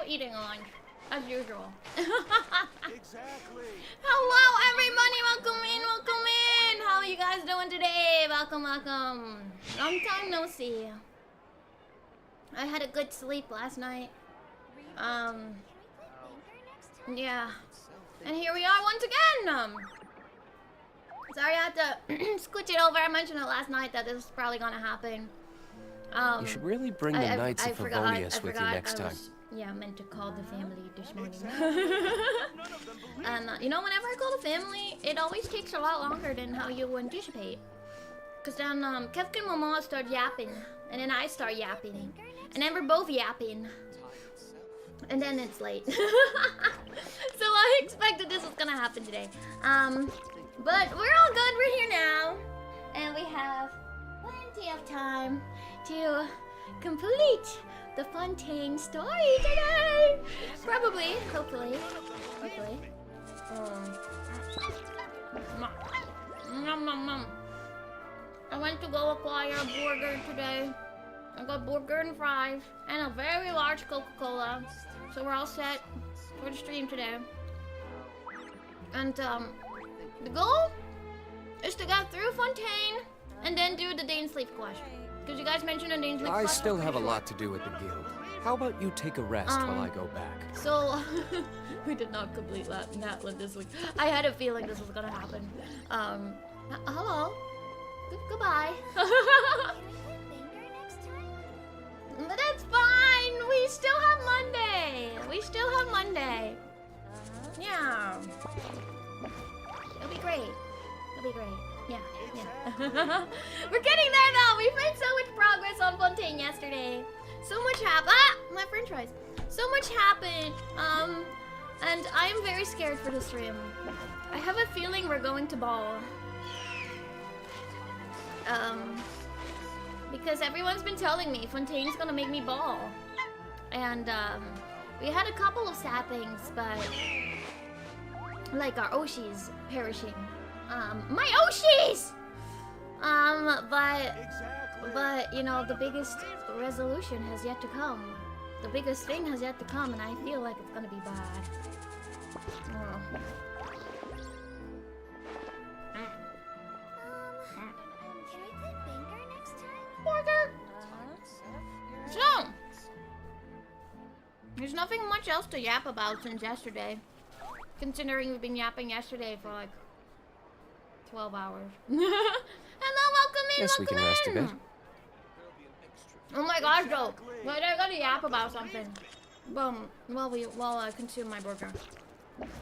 eating lunch, as usual. Exactly. Hello, everybody. Welcome in. Welcome in. How are you guys doing today? Welcome, welcome. Long time no see. I had a good sleep last night. Yeah. And here we are once again. Sorry I had to scooch it over. I mentioned it last night that this was probably gonna happen. You should really bring the Knights of Favonius with you next time. Yeah, I meant to call the family this morning. And you know, whenever I call the family, it always takes a lot longer than how you would anticipate. Cause then Kevkin and Mama start yapping, and then I start yapping, and then we're both yapping, and then it's late. So I expected this was gonna happen today. But we're all good. We're here now, and we have plenty of time to complete the Fontaine story today. Probably, hopefully. I went to go acquire a burger today. I got burger and fries and a very large Coca-Cola. So we're all set for the stream today. And the goal is to get through Fontaine and then do the Dane Sleep Quest. Because you guys mentioned a Dane Sleep Quest. I still have a lot to do with the guild. How about you take a rest while I go back? So, we did not complete Natlan this week. I had a feeling this was gonna happen. Hello. Goodbye. But that's fine. We still have Monday. Yeah. It'll be great. Yeah. We're getting there though. We've made so much progress on Fontaine yesterday. So much happened. Ah, my french fries. So much happened. And I am very scared for this stream. I have a feeling we're going to ball. Because everyone's been telling me Fontaine's gonna make me ball. And we had a couple of sad things, but like our Oshis perishing. My Oshis! But you know, the biggest resolution has yet to come. The biggest thing has yet to come, and I feel like it's gonna be bad. So, there's nothing much else to yap about since yesterday. Considering we've been yapping yesterday for like 12 hours. Hello, welcome in, Guess we can rest a bit. Oh my gosh, though. Wait, I gotta yap about something. While I consume my burger.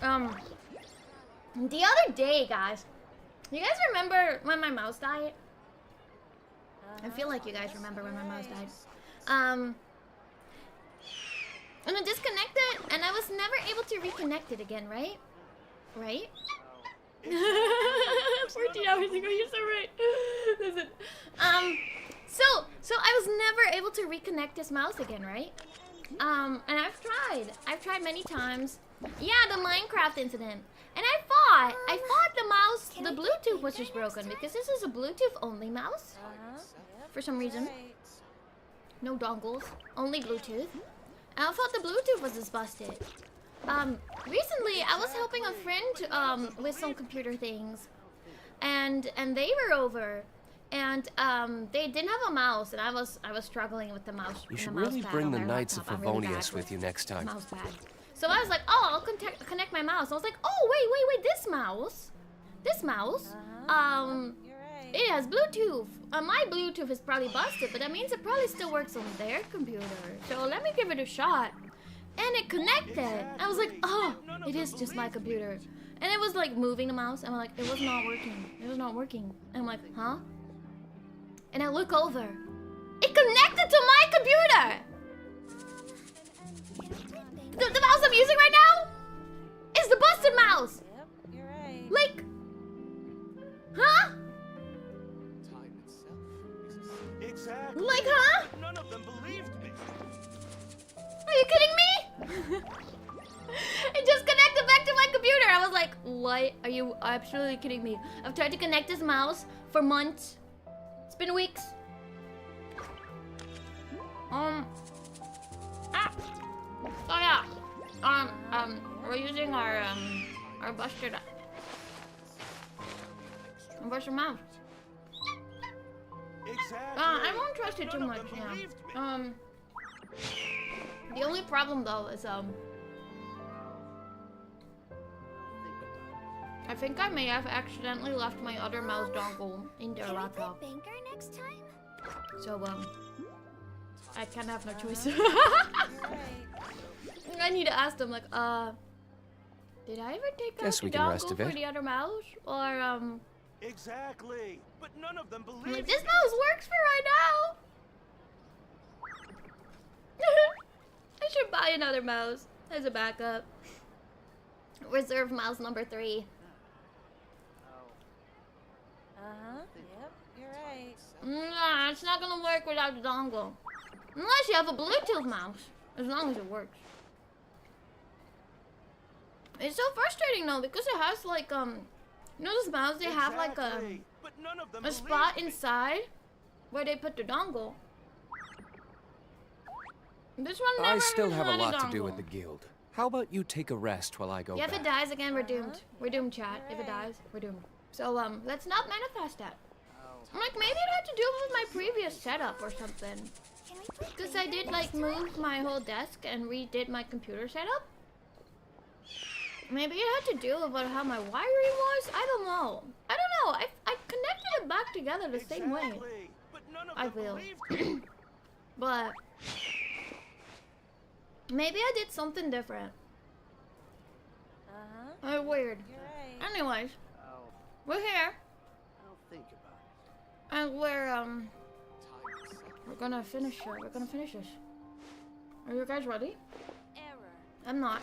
The other day, guys. You guys remember when my mouse died? I feel like you guys remember when my mouse died. And I disconnected, and I was never able to reconnect it again, right? 14 hours ago, you're so right. Listen, so I was never able to reconnect this mouse again, right? And I've tried many times. Yeah, the Minecraft incident. And I thought the mouse, the Bluetooth was just broken because this is a Bluetooth only mouse. For some reason. No dongles, only Bluetooth. And I thought the Bluetooth was just busted. Recently I was helping a friend with some computer things, and they were over, and they didn't have a mouse, and I was struggling with the mouse. You should really bring the Knights of Favonius with you next time. Mouse pad. So I was like, oh, I'll connect my mouse. I was like, oh wait, this mouse, it has Bluetooth. My Bluetooth is probably busted, but that means it probably still works on their computer. So let me give it a shot. And it connected. I was like, oh, it is just my computer. And it was like moving the mouse. And I'm like, it was not working. And I'm like, huh? And I look over. It connected to my computer! The mouse I'm using right now is the busted mouse! Yep, you're right. Like, huh? Exactly. Like, huh? None of them believed me. Are you kidding me? It just connected back to my computer. I was like, what? Are you absolutely kidding me? I've tried to connect this mouse for months. It's been weeks. Oh yeah. We're using our busted mouse. Exactly. I won't trust it too None of much, them yeah. believed me. The only problem though is I think I may have accidentally left my other mouse dongle in their laptop. Can we play banker next time? So I kind of have no choice. You're I need to ask them like, did I ever take out Guess the we can rest dongle a for bit. the other mouse? Or Exactly. But none of them believed like me. this mouse works for right now. I should buy another mouse as a backup. Reserve mouse number 3. Yep, you're right. Nah, it's not gonna work without the dongle. Unless you have a Bluetooth mouse. As long as it works. It's so frustrating though, because it has like, you know those mouses, they have like Exactly. But none of them a spot believed me. inside where they put the dongle. This one never I still have a had lot to do with dongle. the guild. How about you take a rest while I go Yeah, if back? it dies again, we're doomed. We're doomed, chat. If it Alright. dies, we're doomed. So, let's not manifest that. I'm like, maybe it had to do with my previous setup or something. Can we play Because I did, like, move my whole desk and redid my computer setup. Maybe it had to do with how my wiring was? I don't know. I don't know. I connected it back together the same way. Exactly. But none of I them will. believed me. But maybe I did something different. Weird. You're right. Anyways, we're here. I'll think about it. And we're gonna finish this. Are you guys ready? Error. I'm not.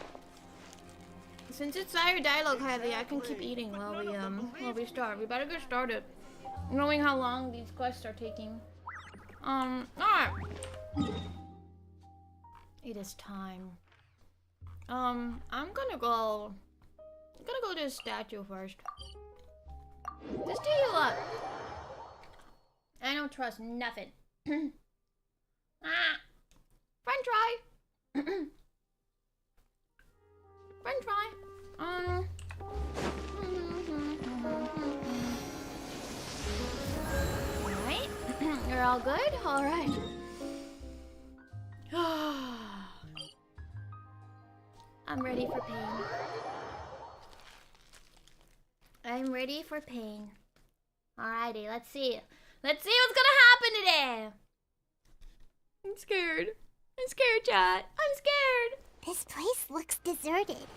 Since it's higher dialogue heavy, I can keep eating while we start. We better get started. Knowing how long these quests are taking. Alright. It is time. I'm gonna go to this statue first. Just to heal up. I don't trust nothing. French fry. French fry. Alright. You're all good? Alright. I'm ready for pain. I'm ready for pain. Alrighty, let's see. Let's see what's gonna happen today. I'm scared. I'm scared, chat. I'm scared. This place looks deserted.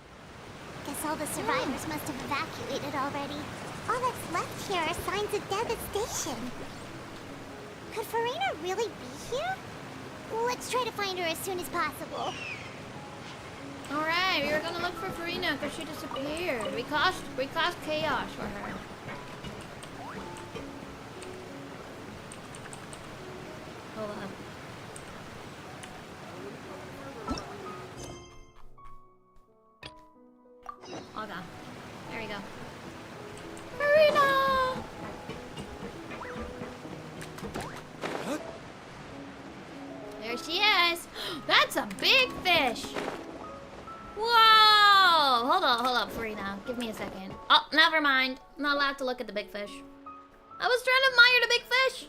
Guess all the survivors must have evacuated already. All that's left here are signs of devastation. Could Farina really be here? Let's try to find her as soon as possible. Alright, we were gonna look for Farina because she disappeared. We caused chaos for her. Hold up. Okay. There we go. Farina! There she is. That's a big fish. Whoa! Hold up, Farina. Give me a second. Oh, never mind. I'm not allowed to look at the big fish. I was trying to admire the big fish.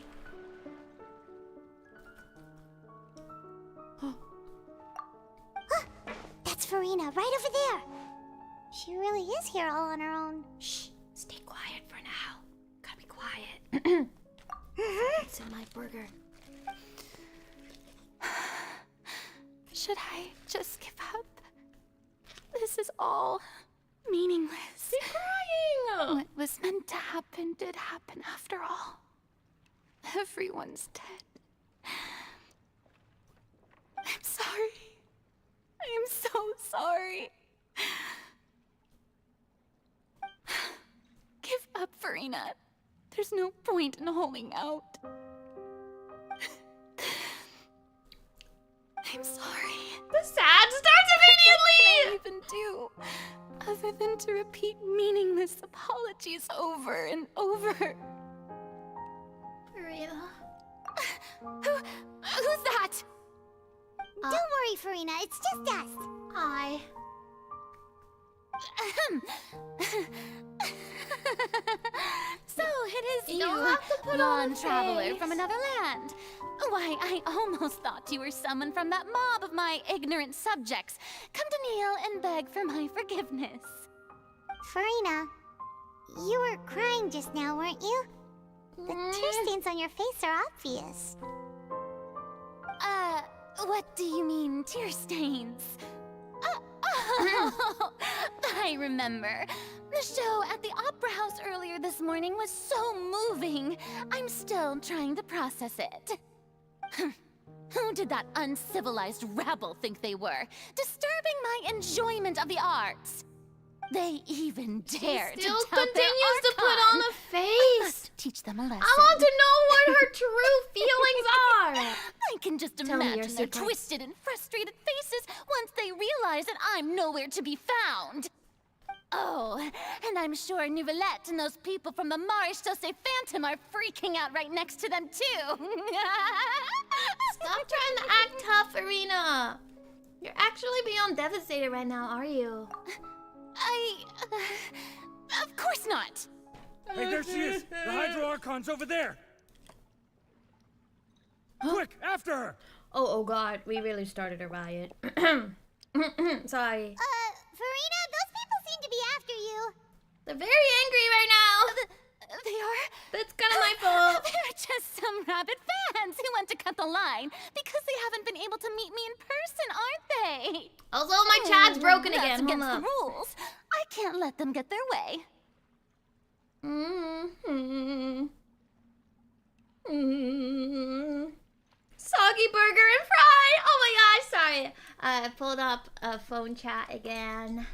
That's Farina, right over there. She really is here all on her own. Shh. Stay quiet for now. Gotta be quiet. It's in my burger. Should I just give up? This is all meaningless. Keep crying. What was meant to happen did happen after all. Everyone's dead. I'm sorry. I am so sorry. Give up, Farina. There's no point in holding out. I'm sorry. The sad starts What can I immediately. even do other than to repeat meaningless apologies over and over? Farina. Who's that? Don't worry, Farina, it's just us. Hi. So it is You you, don't have to put on lone a traveler face. from another land. Why, I almost thought you were summoned from that mob of my ignorant subjects, come to kneel and beg for my forgiveness. Farina, you were crying just now, weren't you? The tear stains on your face are obvious. What do you mean, tear stains? I remember. The show at the Opera House earlier this morning was so moving. I'm still trying to process it. Who did that uncivilized rabble think they were? Disturbing my enjoyment of the arts. They even dared to Still tout their continues to put archon. on a face. Teach them a lesson. I want to know what her true feelings are. I can just Tell me your imagine their secrets. twisted and frustrated faces once they realize that I'm nowhere to be found. Oh, and I'm sure Nouvellette and those people from the Maréchal Phantom are freaking out right next to them, too. Stop trying to act tough, Irina. You're actually beyond devastated right now, are you? Of course not. Hey, there she is! The Hydro Archon's over there! Quick, after her! Oh god, we really started a riot. Sorry. Farina, those people seem to be after you. They're very angry right now. They are... That's kind of my fault. They're just some rabid fans who want to cut the line because they haven't been able to meet me in person, aren't they? Also, my chat's broken That's again. Hold against up. the rules. I can't let them get their way. Soggy burger and fry. Oh my gosh, sorry. I pulled up a phone chat again.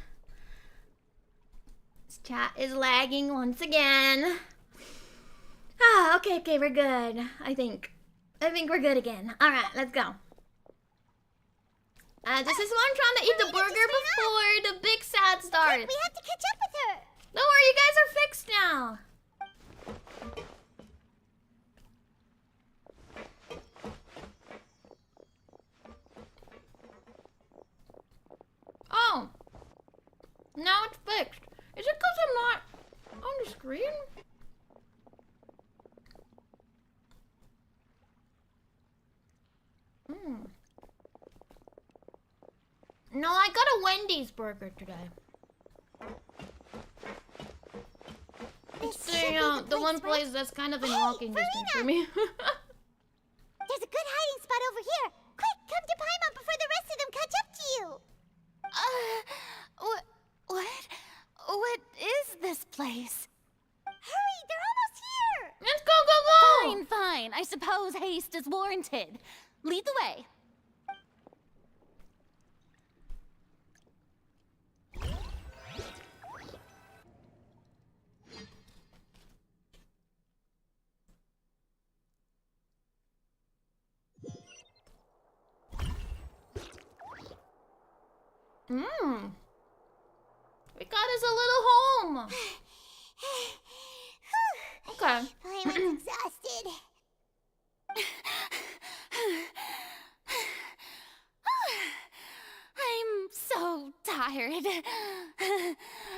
This chat is lagging once again. Okay, we're good. I think we're good again. All right, let's go. This is one trying to eat the burger before the big sad starts. We have to catch up with her. Don't worry, you guys are fixed now. Oh, now it's fixed. Is it because I'm not on the screen? No, I got a Wendy's burger today. It's the one place that's kind of in walking distance for me. There's a good hiding spot over here. Quick, come to Paimon before the rest of them catch up to you. What is this place? Hurry, they're almost here. Let's go! Fine. I suppose haste is warranted. Lead the way. We got us a little home. Okay. Paimon's exhausted. I'm so tired.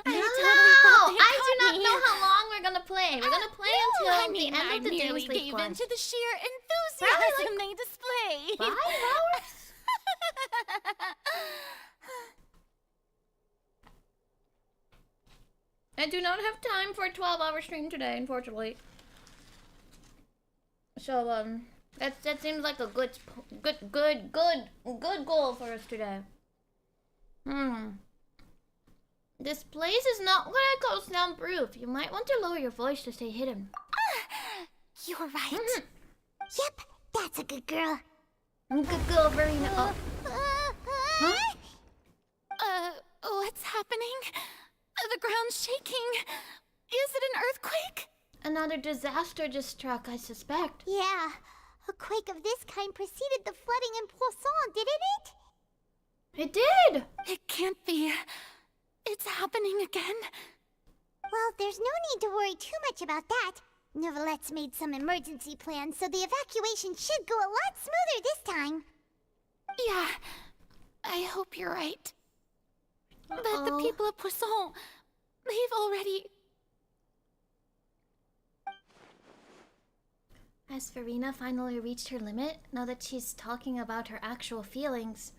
I do not know how long we're gonna play. We're gonna play until the end of the day nearly sleep gave one. in to the sheer enthusiasm they displayed. 5 hours? I do not have time for a 12-hour stream today, unfortunately. So that seems like a good goal for us today. This place is not what I call soundproof. You might want to lower your voice to stay hidden. You're right. Yep, that's a good girl. Good girl, Verena. Oh. What's happening? The ground's shaking. Is it an earthquake? Another disaster just struck, I suspect. Yeah, a quake of this kind preceded the flooding in Poisson, didn't it? It did! It can't be. It's happening again. Well, there's no need to worry too much about that. Nouvellette's made some emergency plans, so the evacuation should go a lot smoother this time. Yeah, I hope you're right. But the people of Poisson, they've already... Has Farina finally reached her limit now that she's talking about her actual feelings?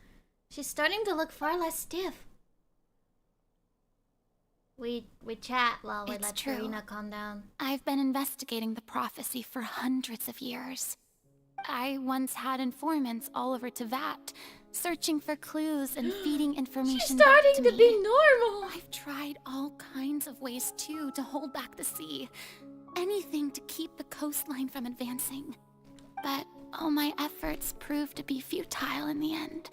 She's starting to look far less stiff. We chat while we let Farina calm down. I've been investigating the prophecy for hundreds of years. I once had informants all over Tevat, searching for clues and feeding information She's back starting to to me. be normal. I've tried all kinds of ways too to hold back the sea. Anything to keep the coastline from advancing. But all my efforts proved to be futile in the end.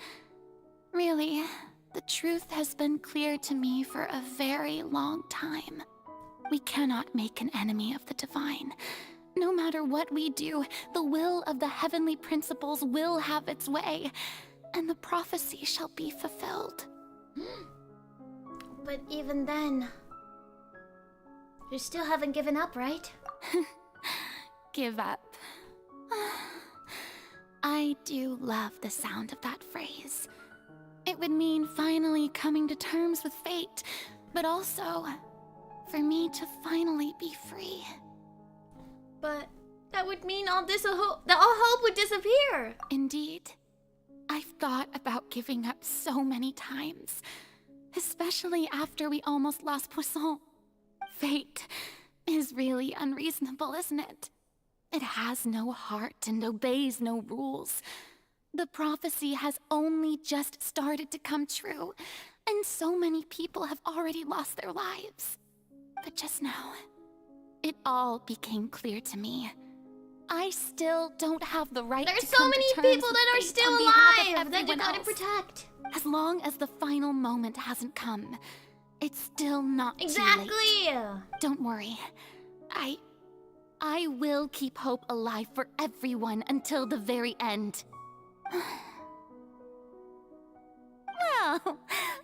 Really, the truth has been clear to me for a very long time. We cannot make an enemy of the divine. No matter what we do, the will of the heavenly principles will have its way, and the prophecy shall be fulfilled. But even then, you still haven't given up, right? Give up. I do love the sound of that phrase. It would mean finally coming to terms with fate, but also for me to finally be free. But that would mean all hope would disappear. Indeed. I've thought about giving up so many times, especially after we almost lost Poisson. Fate is really unreasonable, isn't it? It has no heart and obeys no rules. The prophecy has only just started to come true, and so many people have already lost their lives. But just now, it all became clear to me. I still don't have the right There's to so come many to terms people with that are fate still on behalf of alive that you everyone gotta else. protect. As long as the final moment hasn't come, it's still not too late. Exactly. Don't worry. I will keep hope alive for everyone until the very end. Well,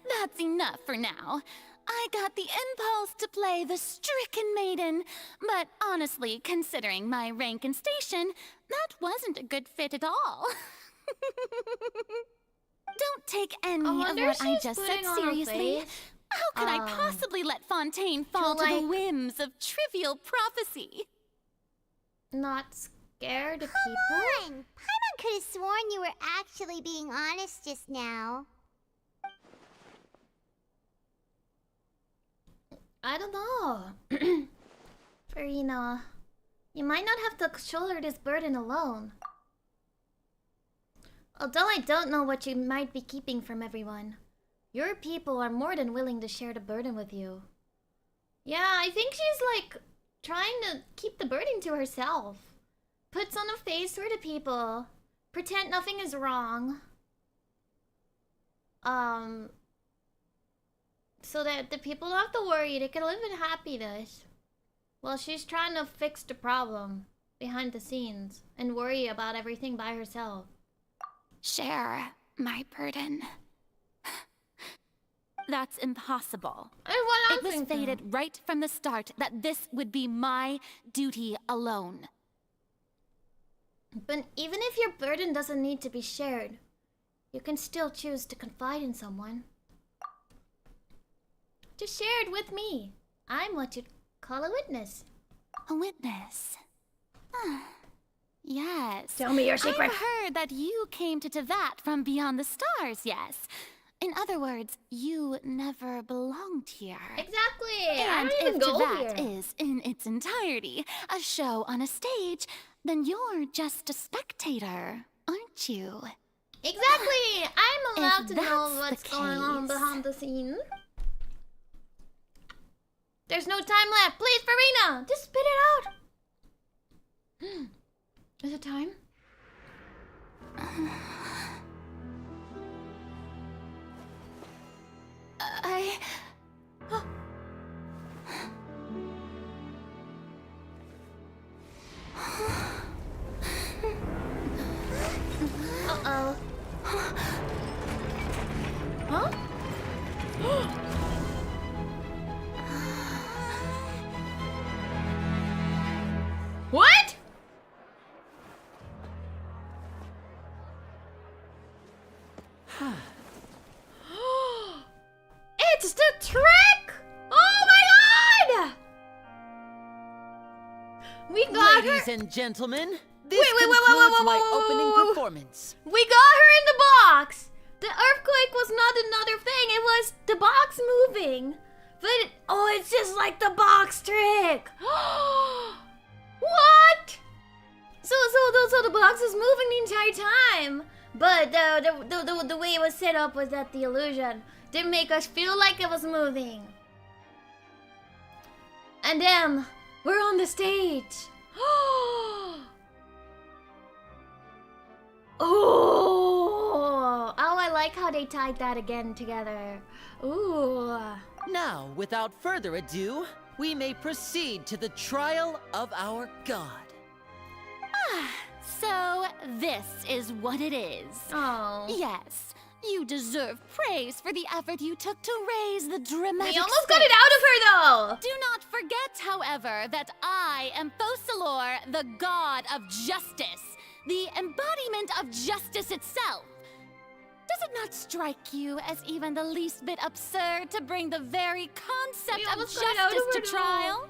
that's enough for now. I got the impulse to play the stricken maiden, but honestly, considering my rank and station, that wasn't a good fit at all. Don't take any of what I just said seriously. How could I possibly let Fontaine fall to the whims of trivial prophecy? Not scared of Come people? on! Paimon could have sworn you were actually being honest just now. I don't know. Farina, you might not have to shoulder this burden alone. Although I don't know what you might be keeping from everyone, your people are more than willing to share the burden with you. Yeah, I think she's like trying to keep the burden to herself. Puts on a face for the people. Pretend nothing is wrong. So that the people don't have to worry, they can live in happiness. While she's trying to fix the problem behind the scenes and worry about everything by herself. Share my burden. That's impossible. It was fated right from the start that this would be my duty alone. But even if your burden doesn't need to be shared, you can still choose to confide in someone. Just share it with me. I'm what you'd call a witness. A witness? Yes. Tell me your secret. I've heard that you came to Tevat from beyond the stars, yes. In other words, you never belonged here. Exactly. And I don't even if go Tevat here. is, in its entirety, a show on a stage, then you're just a spectator, aren't you? Exactly. I'm allowed to know that's what's the going on case. behind the scenes. There's no time left. Please, Farina, just spit it out. Is it time? Uh-oh. Huh? What? It's Ladies and gentlemen, this Wait, concludes my opening performance. We got her in the box. The earthquake was not another thing. It was the box moving. But it's just like the box trick. What? So the box was moving the entire time. But the way it was set up was that the illusion didn't make us feel like it was moving. And then we're on the stage. Oh, I like how they tied that again together. Ooh. Now, without further ado, we may proceed to the trial of our god. So, this is what it is. Oh. Yes, you deserve praise for the effort you took to raise the dramatic We almost got it out of her though. Do not forget, however, that I am Fosalor, the god of justice, the embodiment of justice itself. Does it not strike you as even the least bit absurd to bring the very concept of justice to trial?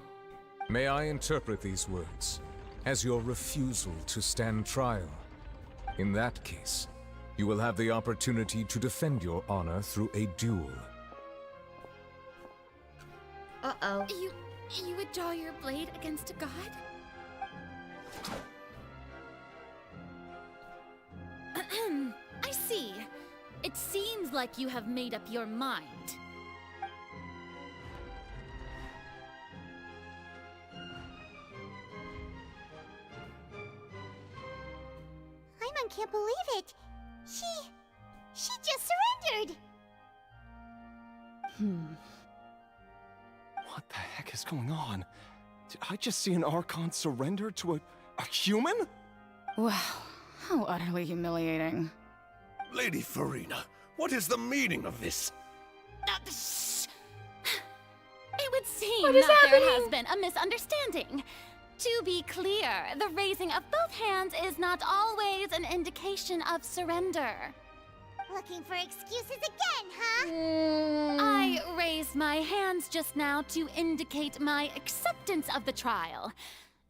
May I interpret these words as your refusal to stand trial? In that case, you will have the opportunity to defend your honor through a duel. Uh-oh. You would draw your blade against a god? I see. It seems like you have made up your mind. Paimon can't believe it. She just surrendered. What the heck is going on? Did I just see an Archon surrender to a human? Wow, how utterly humiliating. Lady Farina, what is the meaning of this? It would seem What is that there happening? has been a misunderstanding. To be clear, the raising of both hands is not always an indication of surrender. Looking for excuses again, huh? I raised my hands just now to indicate my acceptance of the trial.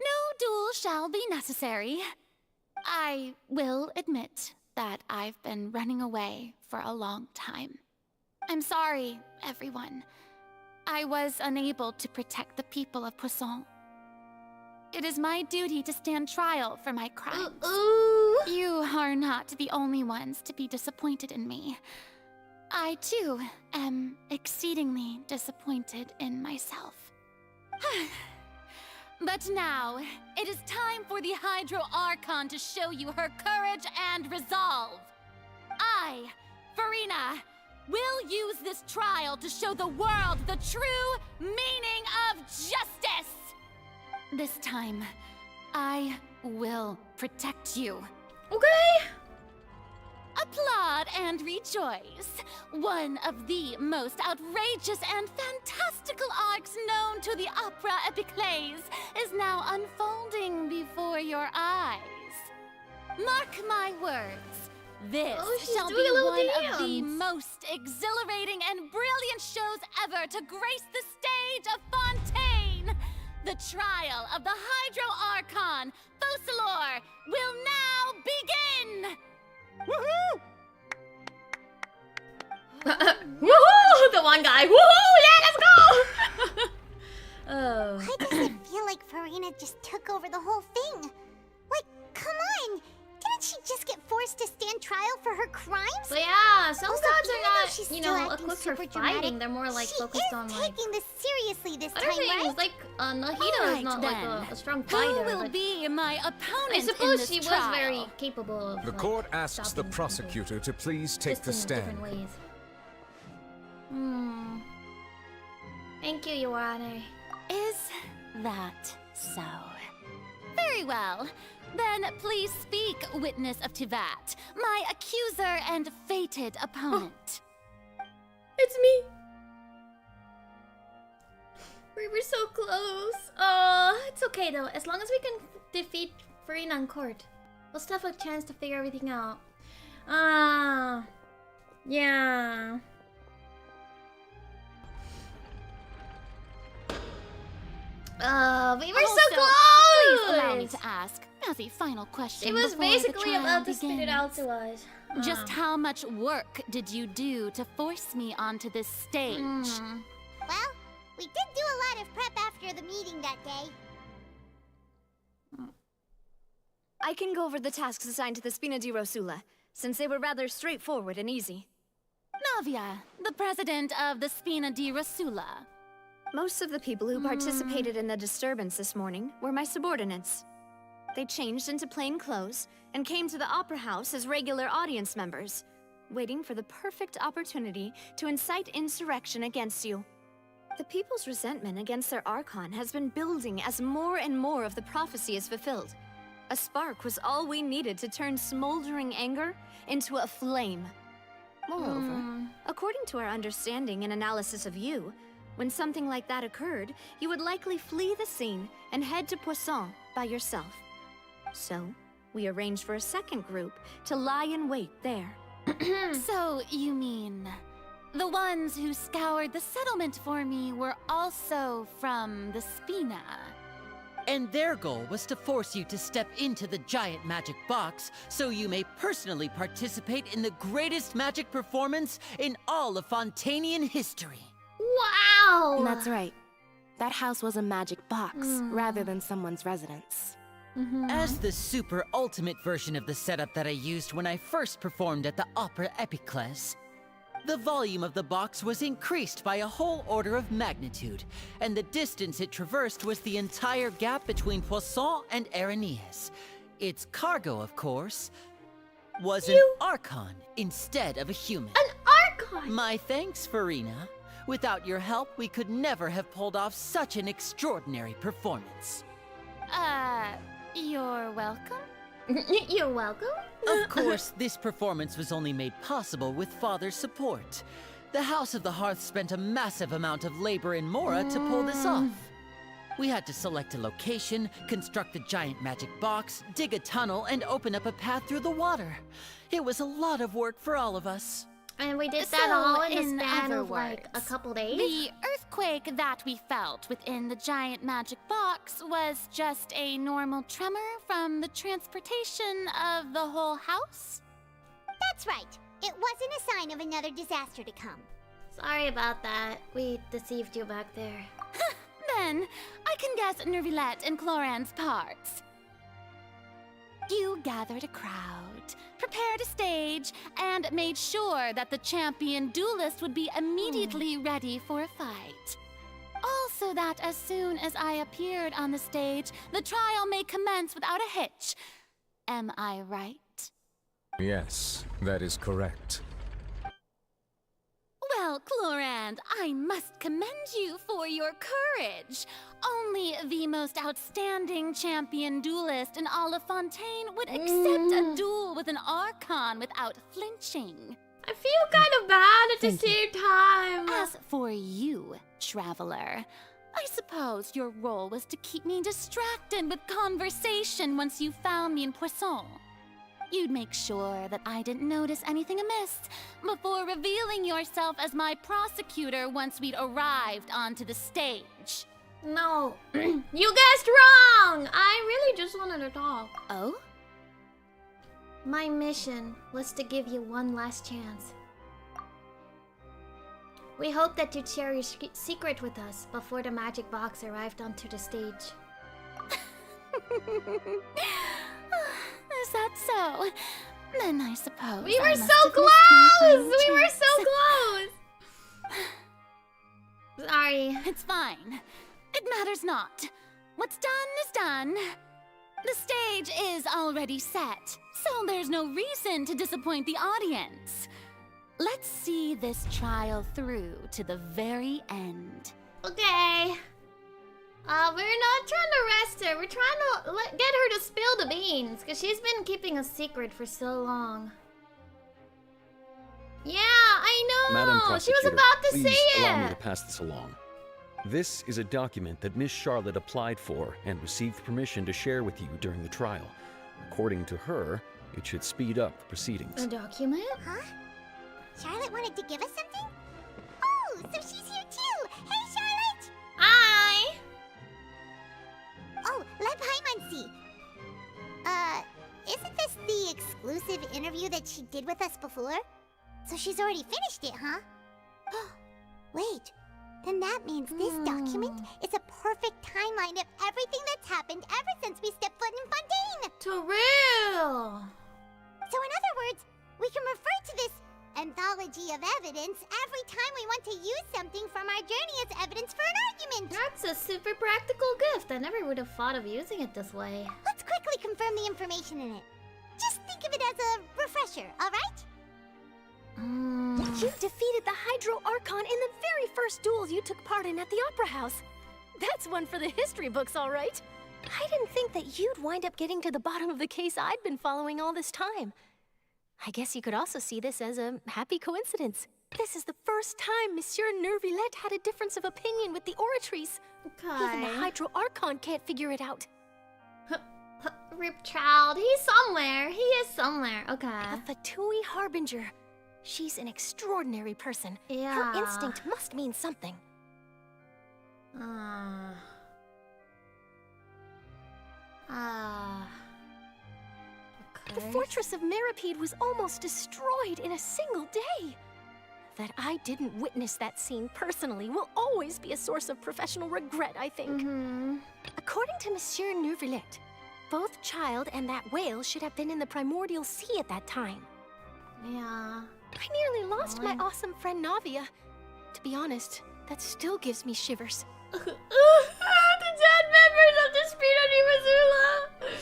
No duel shall be necessary. I will admit that I've been running away for a long time. I'm sorry, everyone. I was unable to protect the people of Poisson. It is my duty to stand trial for my crimes. You are not the only ones to be disappointed in me. I, too, am exceedingly disappointed in myself. But now, it is time for the Hydro Archon to show you her courage and resolve. I, Farina, will use this trial to show the world the true meaning of justice! This time, I will protect you. Okay. Applaud and rejoice. One of the most outrageous and fantastical arcs known to the opera epiclese is now unfolding before your eyes. Mark my words. This she's shall doing be a little one of the dance. most exhilarating and brilliant shows ever to grace the stage of Fontaine. The trial of the Hydro Archon, Fosalor, will now begin! Woohoo! Woohoo! The one guy. Woohoo! Yeah, let's go! Oh. Why does it feel like Farina just took over the whole thing? Like, come on! Didn't she just get forced to stand trial for her crimes? But yeah, some Also, gods even are though not, she's you still know, acting equipped for super fighting. dramatic, They're more like she focused is on like taking this seriously this other time, things. right? Like Nahida is Alright, not like then. a strong Who fighter. will But be my opponent I in suppose this she was trial? very capable of. The like, court asks the stopping prosecutor to please take people, the just in stand. different ways. Thank you, Your Honor. Is that so? Very well. Then please speak, witness of Tivat, my accuser and fated opponent. It's me. We were so close. Oh, it's okay though. As long as we can defeat Farina in court, we'll still have a chance to figure everything out. Yeah. We were so Also, close. Please allow me to ask, as a final question She was before the basically trial about to spit it out begins. to us. Just how much work did you do to force me onto this stage? Well, we did do a lot of prep after the meeting that day. I can go over the tasks assigned to the Spina di Rosula, since they were rather straightforward and easy. Navia, the president of the Spina di Rosula. Most of the people who participated in the disturbance this morning were my subordinates. They changed into plain clothes and came to the Opera House as regular audience members, waiting for the perfect opportunity to incite insurrection against you. The people's resentment against their Archon has been building as more and more of the prophecy is fulfilled. A spark was all we needed to turn smoldering anger into a flame. Moreover, according to our understanding and analysis of you, when something like that occurred, you would likely flee the scene and head to Poisson by yourself. So, we arranged for a second group to lie in wait there. So, you mean... the ones who scoured the settlement for me were also from the Spina? And their goal was to force you to step into the giant magic box so you may personally participate in the greatest magic performance in all of Fontainian history. Wow! That's right. That house was a magic box, rather than someone's residence. As the super ultimate version of the setup that I used when I first performed at the Opera Epiclese, the volume of the box was increased by a whole order of magnitude, and the distance it traversed was the entire gap between Poisson and Aranias. Its cargo, of course, was an Archon instead of a human. An Archon! My thanks, Farina. Without your help, we could never have pulled off such an extraordinary performance. You're welcome? You're welcome? Of course, this performance was only made possible with Father's support. The House of the Hearth spent a massive amount of labor in Mora to pull this off. We had to select a location, construct a giant magic box, dig a tunnel, and open up a path through the water. It was a lot of work for all of us. And we did that So, all in in the span other of like a words, couple days? The earthquake that we felt within the giant magic box was just a normal tremor from the transportation of the whole house? That's right. It wasn't a sign of another disaster to come. Sorry about that. We deceived you back there. Then, I can guess Nervilette and Cloran's parts. You gathered a crowd, prepared a stage, and made sure that the champion duelist would be immediately ready for a fight. Also that as soon as I appeared on the stage, the trial may commence without a hitch. Am I right? Yes, that is correct. Well, Clorand, I must commend you for your courage. Only the most outstanding champion duelist in all of Fontaine would accept a duel with an Archon without flinching. I feel kind of bad at the same time. As for you, Traveler, I suppose your role was to keep me distracted with conversation once you found me in Poisson. You'd make sure that I didn't notice anything amiss before revealing yourself as my prosecutor once we'd arrived onto the stage. No, you guessed wrong! I really just wanted to talk. Oh? My mission was to give you one last chance. We hope that you'd share your secret with us before the magic box arrived onto the stage. Is that so? Then I suppose We I were must so have missed my close! final We were chance. so close! Sorry. It's fine. It matters not. What's done is done. The stage is already set, so there's no reason to disappoint the audience. Let's see this trial through to the very end. Okay. We're not trying to arrest her. We're trying to get her to spill the beans, because she's been keeping a secret for so long. Yeah, I know! Madam She Prosecutor, was about to please say allow me it! to pass this along. This is a document that Miss Charlotte applied for and received permission to share with you during the trial. According to her, it should speed up the proceedings. A document? Huh? Charlotte wanted to give us something? Oh, so she's here too! Hey, Charlotte! Hi! Oh, let Paimon see. isn't this the exclusive interview that she did with us before? So she's already finished it, huh? Wait, then that means this document is a perfect timeline of everything that's happened ever since we stepped foot in Fontaine! To real! So in other words, we can refer to this anthology of evidence every time we want to use something from our journey as evidence for an argument! That's a super practical gift. I never would have thought of using it this way. Let's quickly confirm the information in it. Just think of it as a refresher, alright? You defeated the Hydro Archon in the very first duels you took part in at the Opera House. That's one for the history books, all right. I didn't think that you'd wind up getting to the bottom of the case I'd been following all this time. I guess you could also see this as a happy coincidence. This is the first time Monsieur Neuvillette had a difference of opinion with the Oratories. Even the Hydro Archon can't figure it out. Rip child, he's somewhere. He is somewhere. Okay. The Fatui Harbinger. She's an extraordinary person. Yeah. Her instinct must mean something. The fortress of Meripede was almost destroyed in a single day. That I didn't witness that scene personally will always be a source of professional regret, I think. According to Monsieur Neuvillette, both Child and that whale should have been in the primordial sea at that time. Yeah. I nearly lost my awesome friend Navia. To be honest, that still gives me shivers. The dead members of the Spino di Missoula!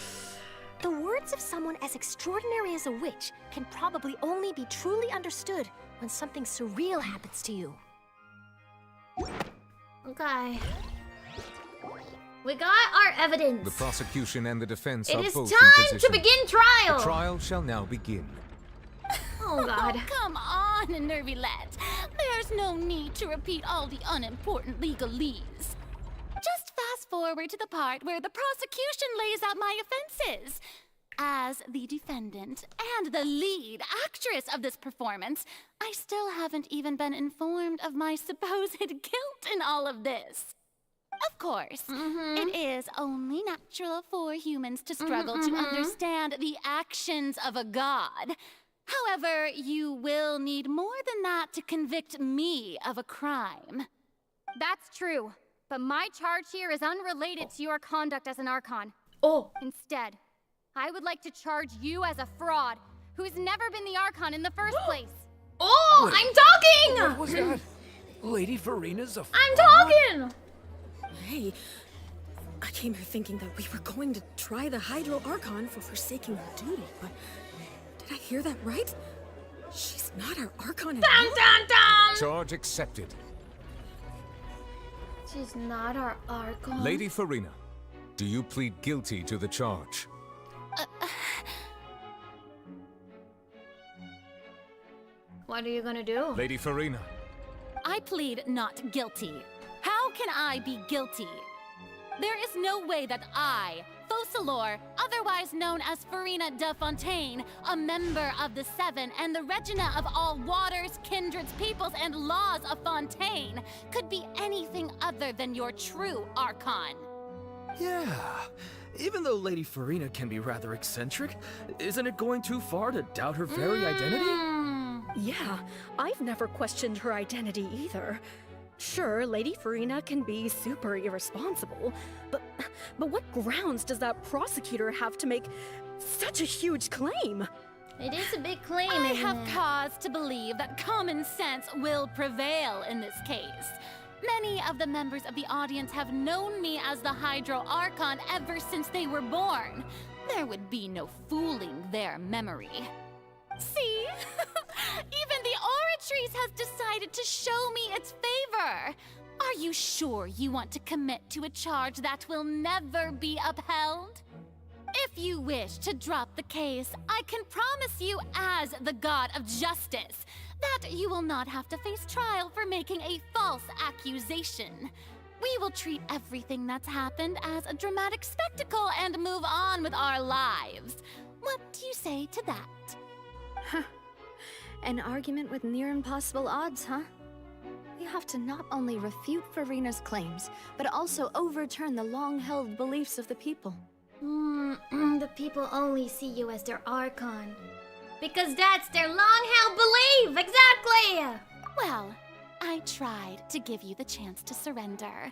The words of someone as extraordinary as a witch can probably only be truly understood when something surreal happens to you. Okay. We got our evidence. The prosecution and the defense It are is both in time position. to begin trial! The trial shall now begin. Oh god. Come on, Neuvillette. There's no need to repeat all the unimportant legalese. Just fast forward to the part where the prosecution lays out my offenses. As the defendant and the lead actress of this performance, I still haven't even been informed of my supposed guilt in all of this. Of course, it is only natural for humans to struggle to understand the actions of a god. However, you will need more than that to convict me of a crime. That's true, but my charge here is unrelated to your conduct as an Archon. Instead, I would like to charge you as a fraud who's never been the Archon in the first place. Oh, Wait, I'm talking! What was that? Lady Farina's a fraud? I'm talking! Hey, I came here thinking that we were going to try the Hydro Archon for forsaking her duty, but did I hear that right? She's not our Archon at all? Charge accepted. She's not our Archon. Lady Farina, do you plead guilty to the charge? What are you gonna do? Lady Farina. I plead not guilty. How can I be guilty? There is no way that I, Focalor, otherwise known as Farina de Fontaine, a member of the Seven and the Regina of all waters, kindreds, peoples, and laws of Fontaine, could be anything other than your true Archon. Yeah. Even though Lady Farina can be rather eccentric, isn't it going too far to doubt her very identity? Yeah, I've never questioned her identity either. Sure, Lady Farina can be super irresponsible, but what grounds does that prosecutor have to make such a huge claim? It is a big claim, I isn't have it? cause to believe that common sense will prevail in this case. Many of the members of the audience have known me as the Hydro Archon ever since they were born. There would be no fooling their memory. See? Even the Oratories has decided to show me its favor. Are you sure you want to commit to a charge that will never be upheld? If you wish to drop the case, I can promise you as the God of Justice that you will not have to face trial for making a false accusation. We will treat everything that's happened as a dramatic spectacle and move on with our lives. What do you say to that? An argument with near impossible odds, huh? You have to not only refute Farina's claims, but also overturn the long-held beliefs of the people. The people only see you as their Archon. Because that's their long-held belief! Exactly! Well, I tried to give you the chance to surrender.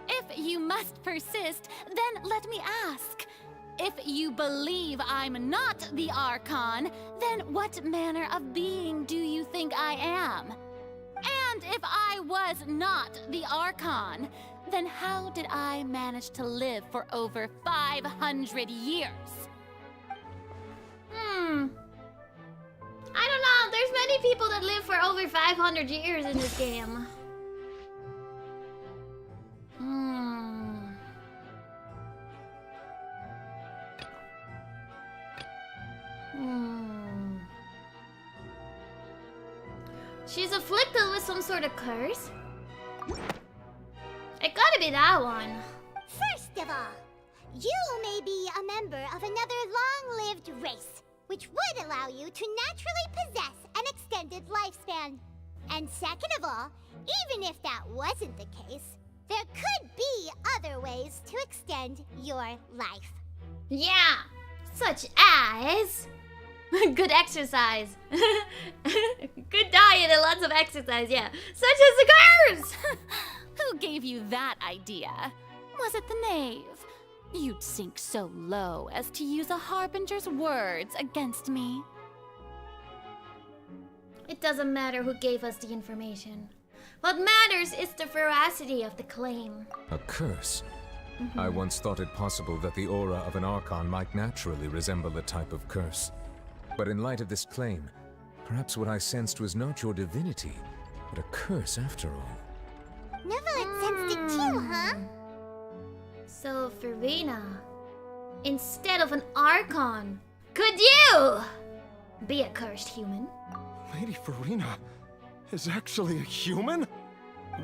If you must persist, then let me ask. If you believe I'm not the Archon, then what manner of being do you think I am? And if I was not the Archon, then how did I manage to live for over 500 years? I don't know. There's many people that live for over 500 years in this game. She's afflicted with some sort of curse. It gotta be that one. First of all, you may be a member of another long-lived race, which would allow you to naturally possess an extended lifespan. And second of all, even if that wasn't the case, there could be other ways to extend your life. Yeah, such as good exercise, good diet, and lots of exercise. Yeah, such as the curse. Who gave you that idea? Was it the knave? You'd sink so low as to use a harbinger's words against me. It doesn't matter who gave us the information. What matters is the veracity of the claim. A curse? I once thought it possible that the aura of an Archon might naturally resemble a type of curse. But in light of this claim, perhaps what I sensed was not your divinity, but a curse after all. Neverland sensed it too, huh? So, Farina, instead of an Archon, could you be a cursed human? Lady Farina is actually a human?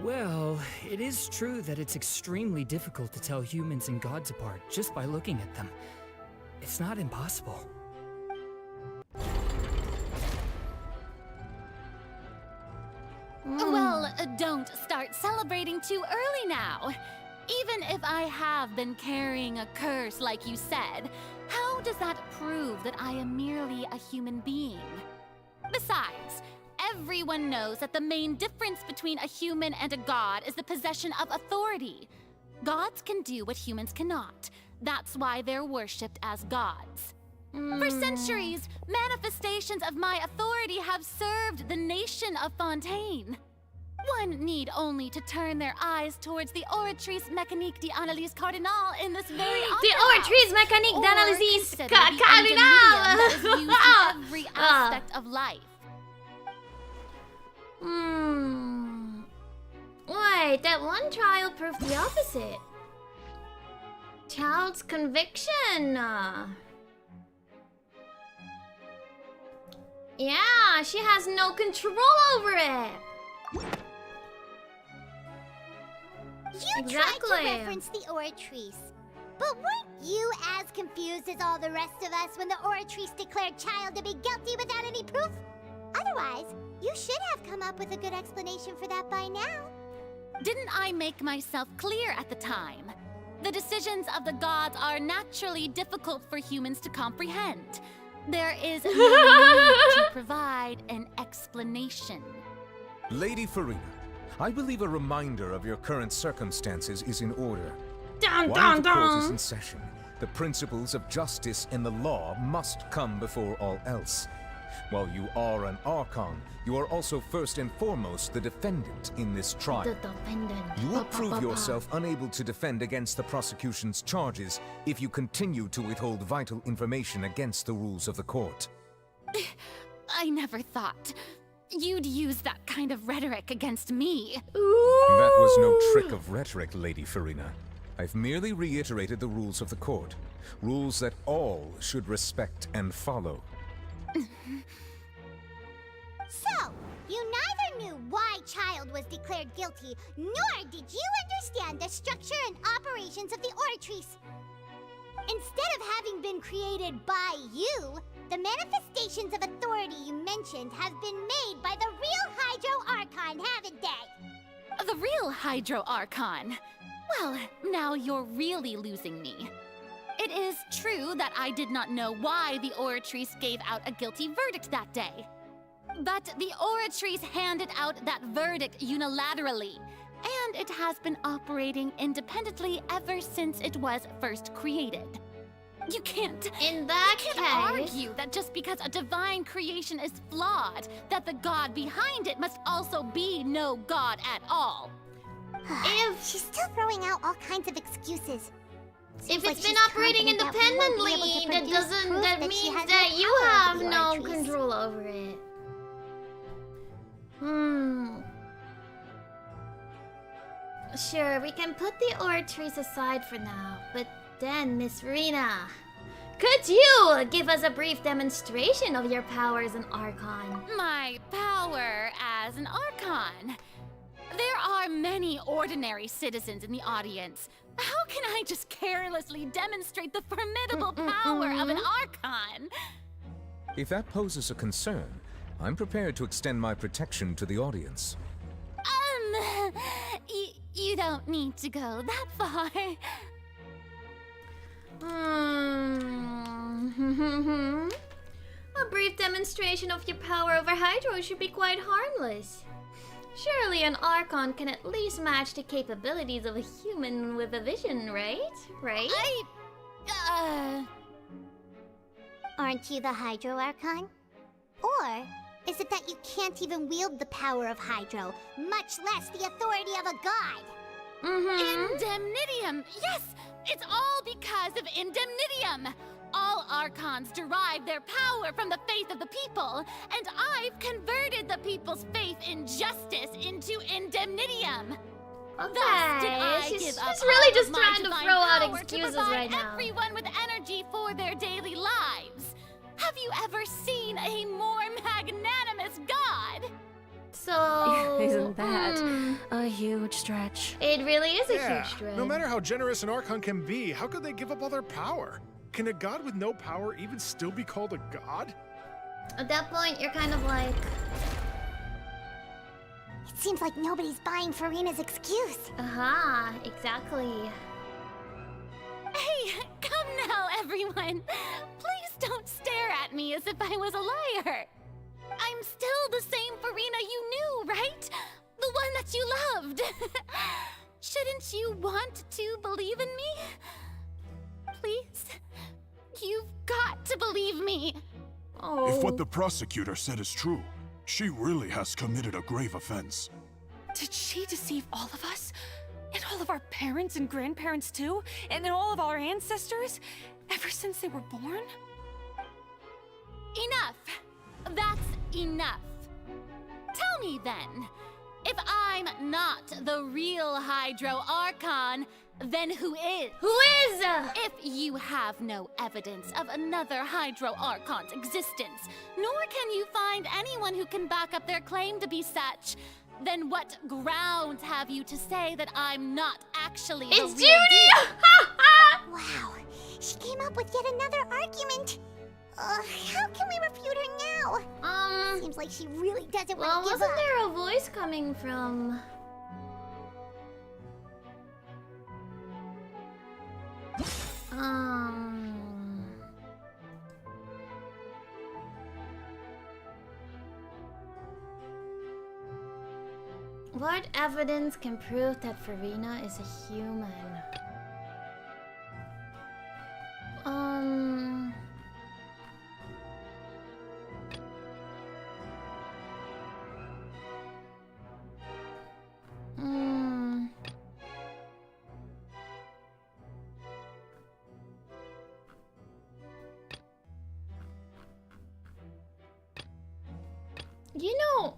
Well, it is true that it's extremely difficult to tell humans and gods apart just by looking at them. It's not impossible. Well, don't start celebrating too early now. Even if I have been carrying a curse like you said, how does that prove that I am merely a human being? Besides, everyone knows that the main difference between a human and a god is the possession of authority. Gods can do what humans cannot. That's why they're worshipped as gods. For centuries, manifestations of my authority have served the nation of Fontaine. One need only to turn their eyes towards the Oratrice Mécanique d'Analyse Cardinal in this very opera The Oratrice Mécanique d'Analyse Cardinal that is used in every aspect of life. Wait, that one trial proved the opposite. Child's conviction. Yeah, she has no control over it. You tried to reference the Oratrice, but weren't you as confused as all the rest of us when the Oratrice declared Child to be guilty without any proof? Otherwise, you should have come up with a good explanation for that by now. Didn't I make myself clear at the time? The decisions of the gods are naturally difficult for humans to comprehend. There is no need to provide an explanation. Lady Farina, I believe a reminder of your current circumstances is in order. While the court is in session, the principles of justice and the law must come before all else. While you are an Archon, you are also first and foremost the defendant in this trial. The defendant. You will prove yourself unable to defend against the prosecution's charges if you continue to withhold vital information against the rules of the court. I never thought you'd use that kind of rhetoric against me. That was no trick of rhetoric, Lady Farina. I've merely reiterated the rules of the court. Rules that all should respect and follow. So, you neither knew why Child was declared guilty, nor did you understand the structure and operations of the Oratrice. Instead of having been created by you, the manifestations of authority you mentioned have been made by the real Hydro Archon, haven't they? The real Hydro Archon? Well, now you're really losing me. It is true that I did not know why the Oratrice gave out a guilty verdict that day. But the Oratrice handed out that verdict unilaterally, and it has been operating independently ever since it was first created. You can't argue that just because a divine creation is flawed, that the god behind it must also be no god at all. She's still throwing out all kinds of excuses. If it's been operating independently, that means that you have no control over it. Sure, we can put the Oratrice aside for now, but then, Miss Farina, could you give us a brief demonstration of your power as an Archon? My power as an Archon? There are many ordinary citizens in the audience. How can I just carelessly demonstrate the formidable power of an Archon? If that poses a concern, I'm prepared to extend my protection to the audience. You don't need to go that far. A brief demonstration of your power over Hydro should be quite harmless. Surely an Archon can at least match the capabilities of a human with a vision, right? Right? Aren't you the Hydro Archon? Or is it that you can't even wield the power of Hydro, much less the authority of a god? Indemnitium! Yes! It's all because of Indemnitium! All Archons derive their power from the faith of the people, and I've converted the people's faith in justice into Indemnitium. She's really just trying to throw out excuses right now. Everyone with energy for their daily lives. Have you ever seen a more magnanimous god? So... Isn't that a huge stretch? It really is a huge stretch. No matter how generous an Archon can be, how could they give up all their power? Can a god with no power even still be called a god? At that point, you're kind of like... It seems like nobody's buying Farina's excuse. Aha, exactly. Hey, come now, everyone. Please don't stare at me as if I was a liar. I'm still the same Farina you knew, right? The one that you loved. Shouldn't you want to believe in me? Please? You've got to believe me. If what the prosecutor said is true, she really has committed a grave offense. Did she deceive all of us? And all of our parents and grandparents too? And all of our ancestors? Ever since they were born? Enough! That's enough. Tell me then, if I'm not the real Hydro Archon, then who is? Who is? If you have no evidence of another Hydro Archon's existence, nor can you find anyone who can back up their claim to be such, then what grounds have you to say that I'm not actually the real Zhuni! Wow, she came up with yet another argument. How can we refute her now? Seems like she really doesn't want to give wasn't up. there a voice coming from... What evidence can prove that Farina is a human? You know...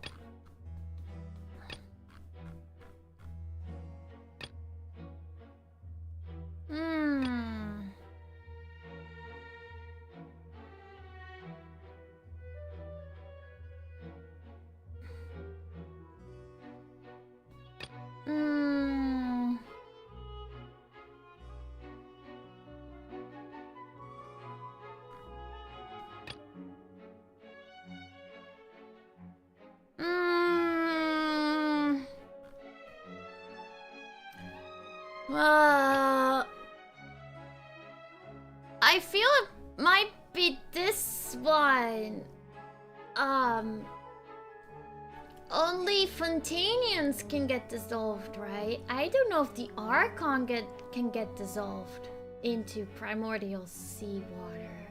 Only Fontanians can get dissolved, right? I don't know if the Archon can get dissolved into primordial seawater.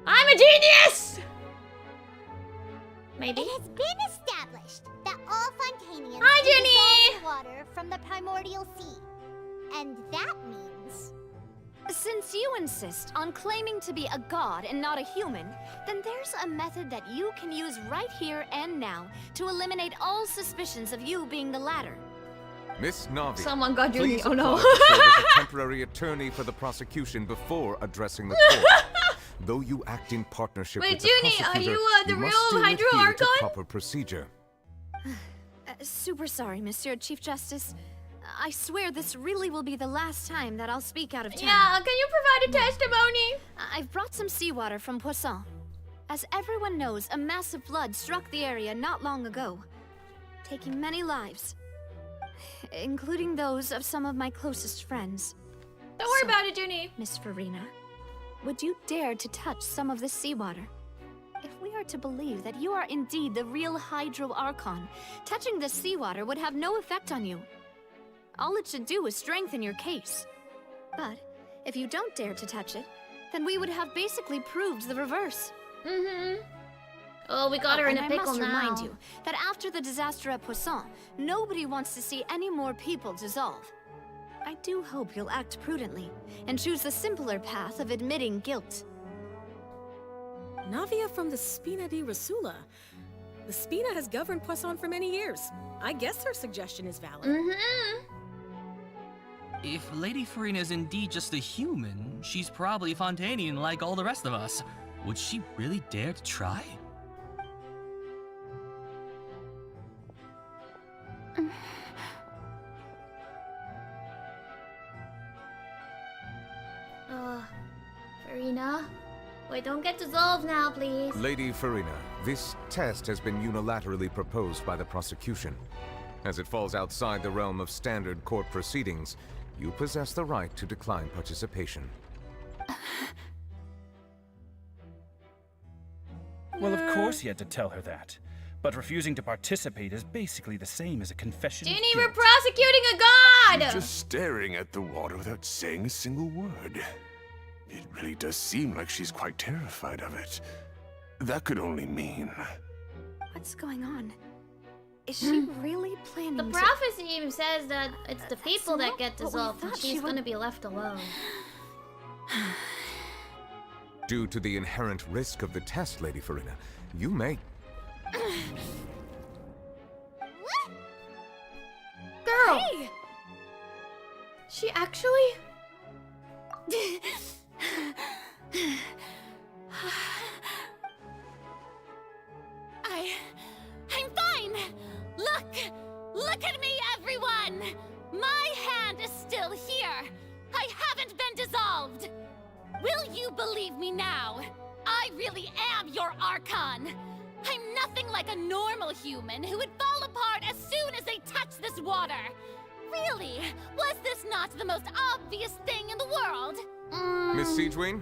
I'm a genius! Maybe. It has been established that all Fontanians Hi, can Zhuni! dissolve water from the primordial sea. And that means... Since you insist on claiming to be a god and not a human, then there's a method that you can use right here and now to eliminate all suspicions of you being the latter. Miss Navi, Someone got Zhuni. please Oh no. apply to serve as a temporary attorney for the prosecution before addressing the court. Though you act in partnership Wait, with the Zhuni, prosecutor, are you the must real still Hydro adhere to Archon? proper procedure. Super sorry, Monsieur Chief Justice. I swear this really will be the last time that I'll speak out of turn. Yeah, can you provide a testimony? I've brought some seawater from Poisson. As everyone knows, a massive flood struck the area not long ago, taking many lives, including those of some of my closest friends. Don't worry about it, Zhuni. Miss Farina, would you dare to touch some of this seawater? If we are to believe that you are indeed the real Hydro Archon, touching this seawater would have no effect on you. All it should do is strengthen your case. But if you don't dare to touch it, then we would have basically proved the reverse. Oh, we got her in a pickle I must now. remind you that after the disaster at Poisson, nobody wants to see any more people dissolve. I do hope you'll act prudently and choose the simpler path of admitting guilt. Navia from the Spina di Rasula. The Spina has governed Poisson for many years. I guess her suggestion is valid. If Lady Farina is indeed just a human, she's probably Fontanian like all the rest of us. Would she really dare to try? Farina? Wait, don't get dissolved now, please. Lady Farina, this test has been unilaterally proposed by the prosecution. As it falls outside the realm of standard court proceedings, you possess the right to decline participation. Well, of course he had to tell her that. But refusing to participate is basically the same as a confession of Zhuni, guilt. we're prosecuting a god! She's just staring at the water without saying a single word. It really does seem like she's quite terrified of it. That could only mean... What's going on? Is she really planning The to... prophecy even says that it's the people that not get what we dissolved and thought she she's would- gonna be left alone. Due to the inherent risk of the test, Lady Farina, you may... Girl! Hey! She actually... I'm fine! Look at me, everyone! My hand is still here! I haven't been dissolved! Will you believe me now? I really am your Archon! I'm nothing like a normal human who would fall apart as soon as they touch this water! Really? Was this not the most obvious thing in the world? Miss Siegewin?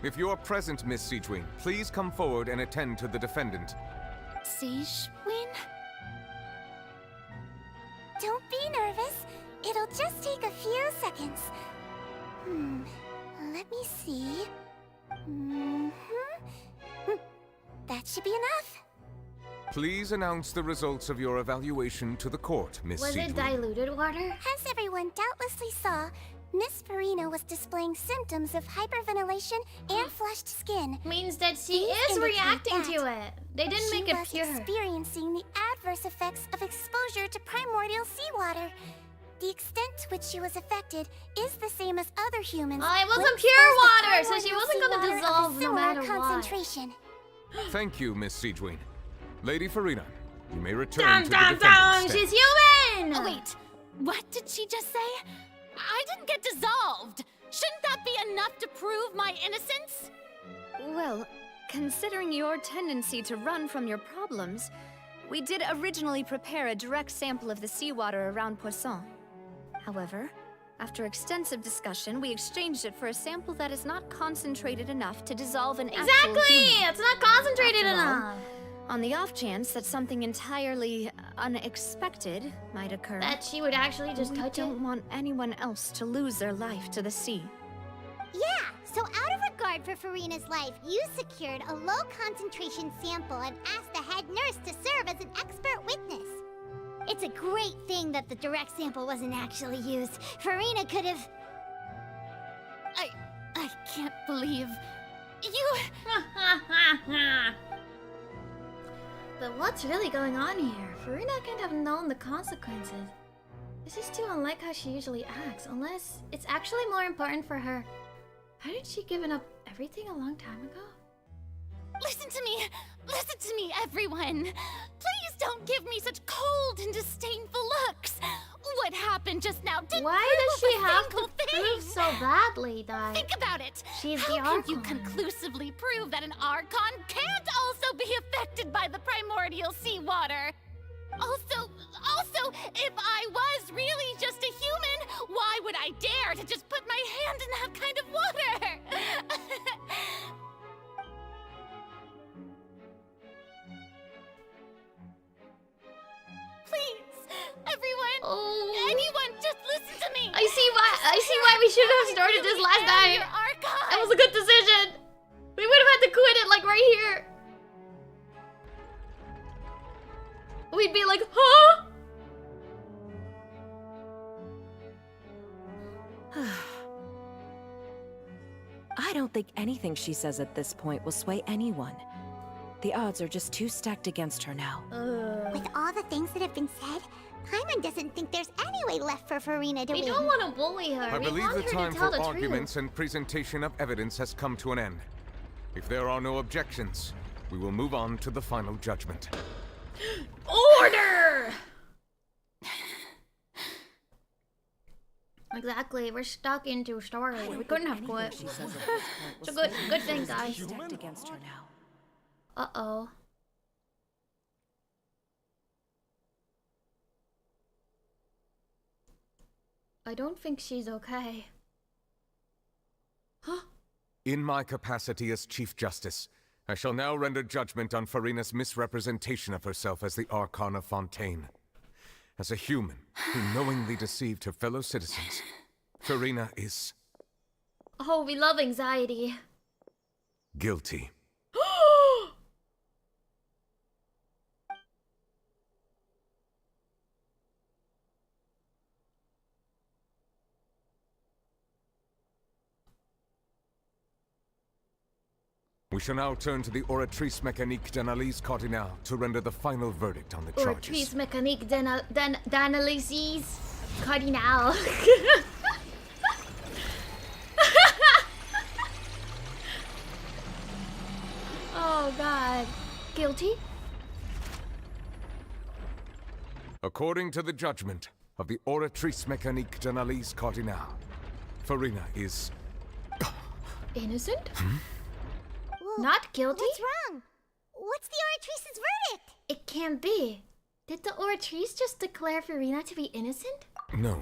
If you're present, Miss Siegewin, please come forward and attend to the defendant. Siegewin? Don't be nervous. It'll just take a few seconds. Let me see. That should be enough. Please announce the results of your evaluation to the court, Miss Was Siegewin. it diluted water? As everyone doubtlessly saw, Miss Farina was displaying symptoms of hyperventilation and flushed skin. Means that she These is indicate reacting that to it. They didn't make it she pure. was experiencing the adverse effects of exposure to primordial seawater. The extent to which she was affected is the same as other humans. Oh, it wasn't when pure exposed to water, so she primordial wasn't gonna seawater of a dissolve no similar matter what. concentration. Thank you, Miss Siegewin. Lady Farina, you may return Dun, to dun, the defendant's dun! stand. She's human! Oh, wait. What did she just say? I didn't get dissolved! Shouldn't that be enough to prove my innocence? Well, considering your tendency to run from your problems, we did originally prepare a direct sample of the seawater around Poisson. However, After extensive discussion, we exchanged it for a sample that is not concentrated enough to dissolve an actual Exactly! human. It's not concentrated After all, enough. on the off chance that something entirely unexpected might occur, That she would actually just touch it? We don't want anyone else to lose their life to the sea. Yeah, so out of regard for Farina's life, you secured a low-concentration sample and asked the head nurse to serve as an expert witness. It's a great thing that the direct sample wasn't actually used. Farina could have... I can't believe you... But what's really going on here? Farina can't have known the consequences. This is too unlike how she usually acts, unless it's actually more important for her. Hadn't she given up everything a long time ago? Listen to me! Listen to me, everyone! Please don't give me such cold and disdainful looks! What happened just now didn't Why prove does she a have single to thing. prove so badly that Think about it! she's How the can Archon? you conclusively prove that an Archon can't also be affected by the primordial seawater? Also, if I was really just a human, why would I dare to just put my hand in that kind of water? Please, everyone, anyone, just listen to me. I see why we should have started this last time. That was a good decision. We would have had to quit it like right here. We'd be like, huh? I don't think anything she says at this point will sway anyone. The odds are just too stacked against her now. With all the things that have been said, Paimon doesn't think there's any way left for Farina to We win. don't want to bully her. I we believe want the her time to tell for the arguments and presentation of evidence has come to an end. If there are no objections, we will move on to the final judgment. truth. Order! Exactly, we're stuck into a story. We couldn't have quit. It's a good thing, guys. Stacked against her now. Uh-oh. I don't think she's okay. In my capacity as Chief Justice, I shall now render judgment on Farina's misrepresentation of herself as the Archon of Fontaine. As a human who knowingly deceived her fellow citizens, Farina is Oh, we love anxiety. guilty. We shall now turn to the Oratrice Mécanique d'Analyse Cardinale to render the final verdict on the charges. Oratrice Mécanique d'Analyse Cardinale. Oh god. Guilty? According to the judgment of the Oratrice Mécanique d'Analyse Cardinale, Farina is Innocent? Well, Not guilty? What's wrong? What's the Oratrice's verdict? It can't be. Did the Oratrice just declare Farina to be innocent? No.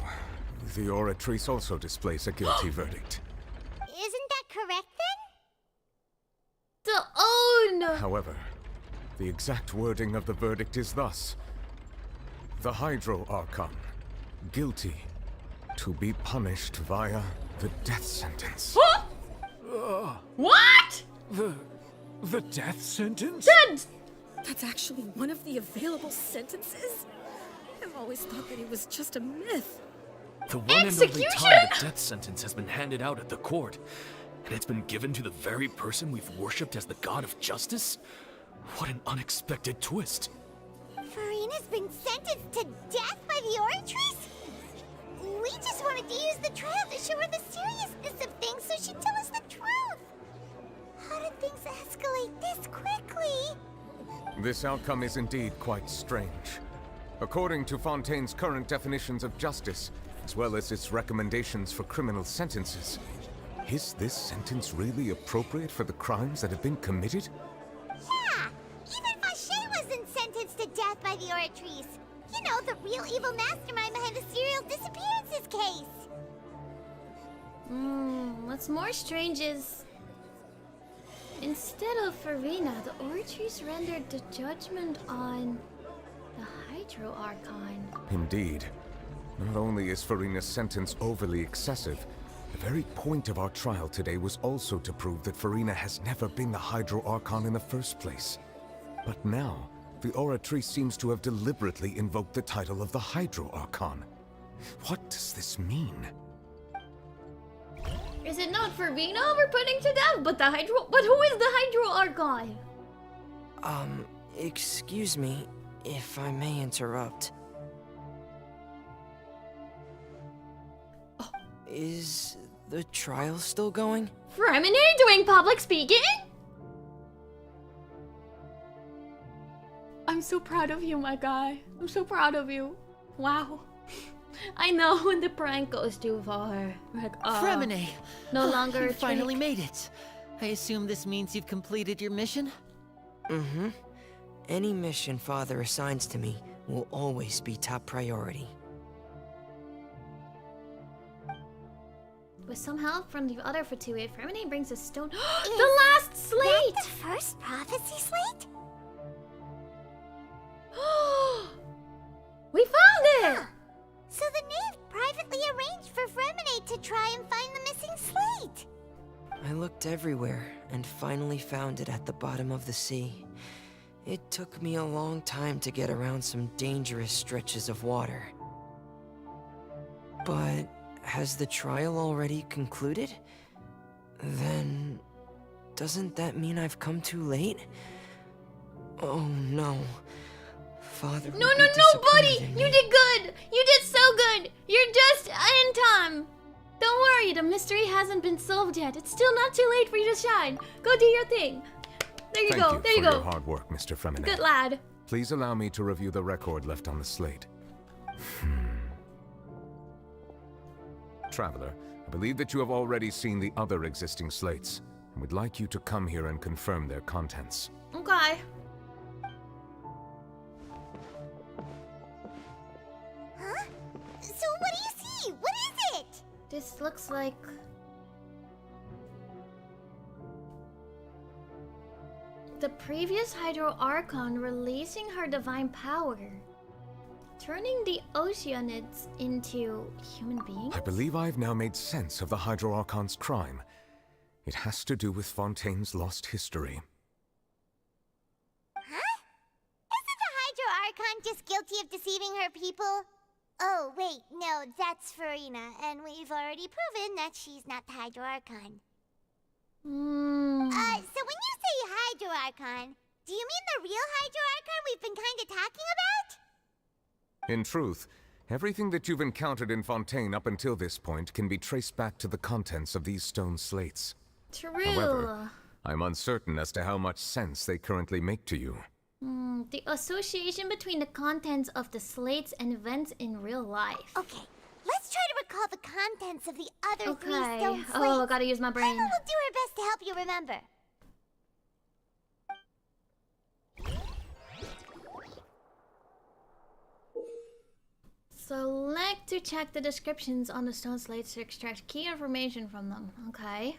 The Oratrice also displays a guilty verdict. Isn't that correct then? The own! However, the exact wording of the verdict is thus: the Hydro Archon, guilty, to be punished via the death sentence. What? The death sentence? That's actually one of the available sentences? I've always thought that it was just a myth. The one and only time the death sentence has been handed out at the court, and it's been given to the very person we've worshipped as the god of justice? What an unexpected twist. Farina's been sentenced to death by the Oratrice? We just wanted to use the trial to show her the seriousness of things so she'd tell us the truth. How did things escalate this quickly? This outcome is indeed quite strange. According to Fontaine's current definitions of justice, as well as its recommendations for criminal sentences, is this sentence really appropriate for the crimes that have been committed? Yeah! Even Vacher wasn't sentenced to death by the Oratrice. You know, the real evil mastermind behind the serial disappearances case. What's more strange is... Instead of Farina, the Orchis rendered the judgment on the Hydro Archon. Indeed. Not only is Farina's sentence overly excessive, the very point of our trial today was also to prove that Farina has never been the Hydro Archon in the first place. But now, the Oratrice seems to have deliberately invoked the title of the Hydro Archon. What does this mean? Is it not Farina we're putting to death, but the Hydro... But who is the Hydro Archon? Excuse me, if I may interrupt. Is the trial still going? Fremine doing public speaking? I'm so proud of you, my guy. I'm so proud of you. Wow. I know when the prank goes too far. Like, Fremine! No longer You a finally trick. made it. I assume this means you've completed your mission? Mm-hmm. Any mission Father assigns to me will always be top priority. With some help from the other Fatui, Fremine brings a stone. The last slate! That the first prophecy slate? We found it! So the knave privately arranged for Fremine to try and find the missing slate. I looked everywhere and finally found it at the bottom of the sea. It took me a long time to get around some dangerous stretches of water. But has the trial already concluded? Then doesn't that mean I've come too late? Oh no. Father No, will no, be no, buddy! disappointed in You me. did good! You did so good! You're just in time! Don't worry, the mystery hasn't been solved yet. It's still not too late for you to shine. Go do your thing. There you Thank go, you there you for go. your hard work, Mr. Fremine. Good lad. Please allow me to review the record left on the slate. Traveler, I believe that you have already seen the other existing slates, and would like you to come here and confirm their contents. Okay. Huh? So what do you see? What is it? This looks like... the previous Hydro Archon releasing her divine power. Turning the Oceanids into human beings? I believe I've now made sense of the Hydro Archon's crime. It has to do with Fontaine's lost history. Huh? Isn't the Hydro Archon just guilty of deceiving her people? Oh, wait, no, that's Farina, and we've already proven that she's not the Hydro Archon. So when you say Hydro Archon, do you mean the real Hydro Archon we've been kinda talking about? In truth, everything that you've encountered in Fontaine up until this point can be traced back to the contents of these stone slates. True. However, I'm uncertain as to how much sense they currently make to you. The association between the contents of the slates and events in real life. Okay, let's try to recall the contents of the other three stone slates. Oh, gotta use my brain. Ayla will do her best to help you remember. Select to check the descriptions on the stone slates to extract key information from them. Okay.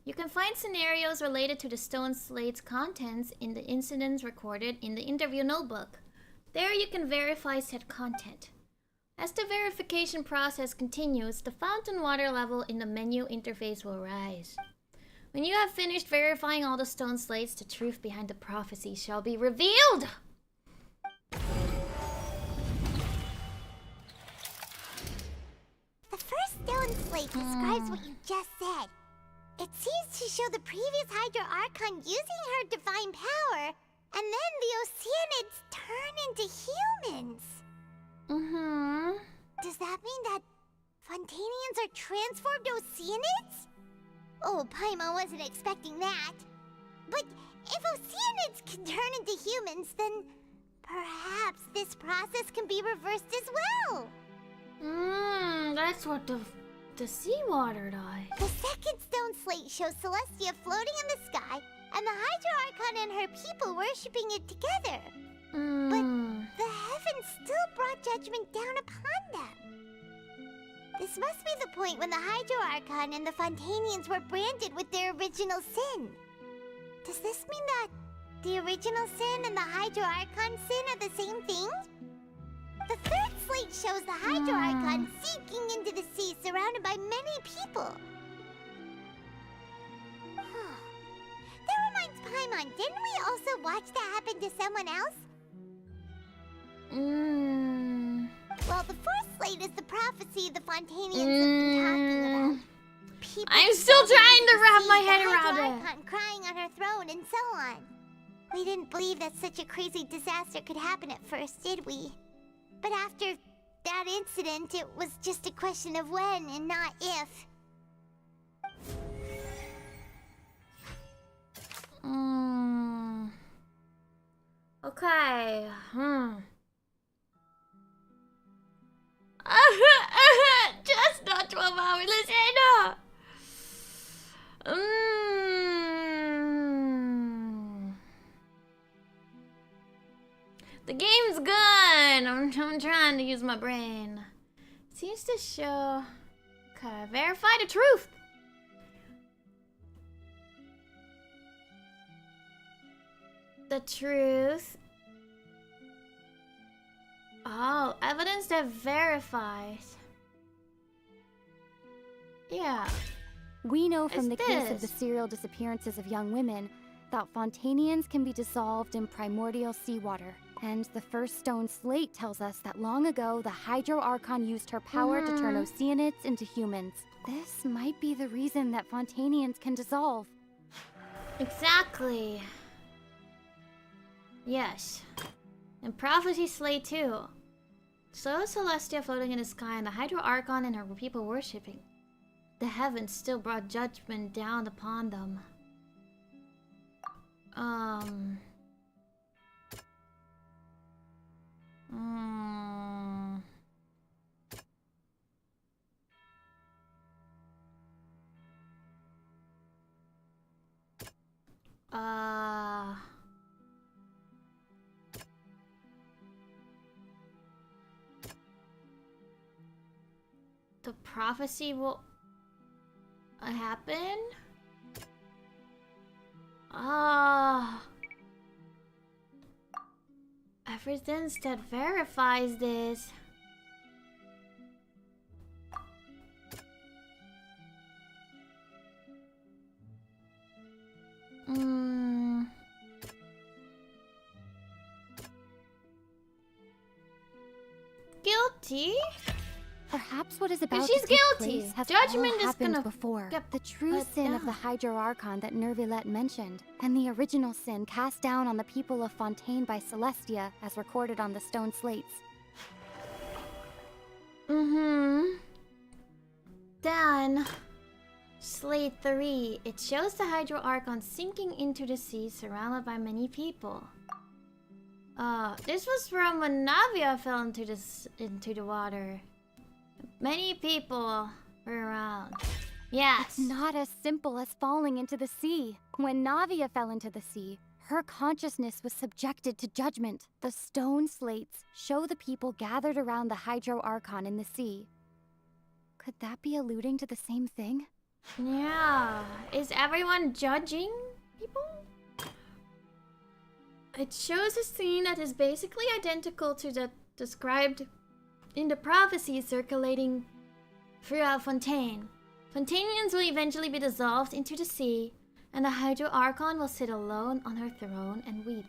You can find scenarios related to the stone slate's contents in the incidents recorded in the interview notebook. There you can verify said content. As the verification process continues, the fountain water level in the menu interface will rise. When you have finished verifying all the stone slates, the truth behind the prophecy shall be revealed! The first stone slate describes what you just said. It seems to show the previous Hydro Archon using her divine power, and then the Oceanids turn into humans. Does that mean that Fontainians are transformed Oceanids? Oh, Paimon wasn't expecting that. But if Oceanids can turn into humans, then perhaps this process can be reversed as well. That's what the seawater died. The second stone slate shows Celestia floating in the sky, and the Hydro Archon and her people worshipping it together. But the heavens still brought judgment down upon them. This must be the point when the Hydro Archon and the Fontanians were branded with their original sin. Does this mean that the original sin and the Hydro Archon sin are the same thing? The third slate shows the Hydro Archon sinking into the sea surrounded by many people. That reminds Paimon, didn't we also watch that happen to someone else? Well, the fourth slate is the prophecy the Fontanians have been talking about. People I'm still trying to wrap my head around the it. Archon crying on her throne and so on. We didn't believe that such a crazy disaster could happen at first, did we? But after that incident, it was just a question of when and not if. Okay. Just not 12 hours later. The game's good. I'm trying to use my brain. Seems to show. Okay, verify the truth. The truth. Oh, evidence that verifies. Yeah. We know from the It's case of the this. serial disappearances of young women that Fontanians can be dissolved in primordial seawater. And the first stone slate tells us that long ago, the Hydro Archon used her power to turn Oceanids into humans. This might be the reason that Fontanians can dissolve. Exactly. Yes. And prophecy slate too. So is Celestia floating in the sky and the Hydro Archon and her people worshipping. The heavens still brought judgment down upon them. The prophecy will happen? Evidence that verifies this. Guilty? Perhaps what is about she's to take guilty. place has Judgment all is happened gonna before. get The true put sin of down. the Hydro Archon that Nervilette mentioned, and the original sin cast down on the people of Fontaine by Celestia, as recorded on the stone slates. Then, Slate 3. It shows the Hydro Archon sinking into the sea, surrounded by many people. This was from when Navia fell into the water. Many people were around. Yes. It's not as simple as falling into the sea. When Navia fell into the sea, her consciousness was subjected to judgment. The stone slates show the people gathered around the Hydro Archon in the sea. Could that be alluding to the same thing? Yeah. Is everyone judging people? It shows a scene that is basically identical to that described in the prophecy circulating throughout Fontaine. Fontanians will eventually be dissolved into the sea, and the Hydro Archon will sit alone on her throne and weep.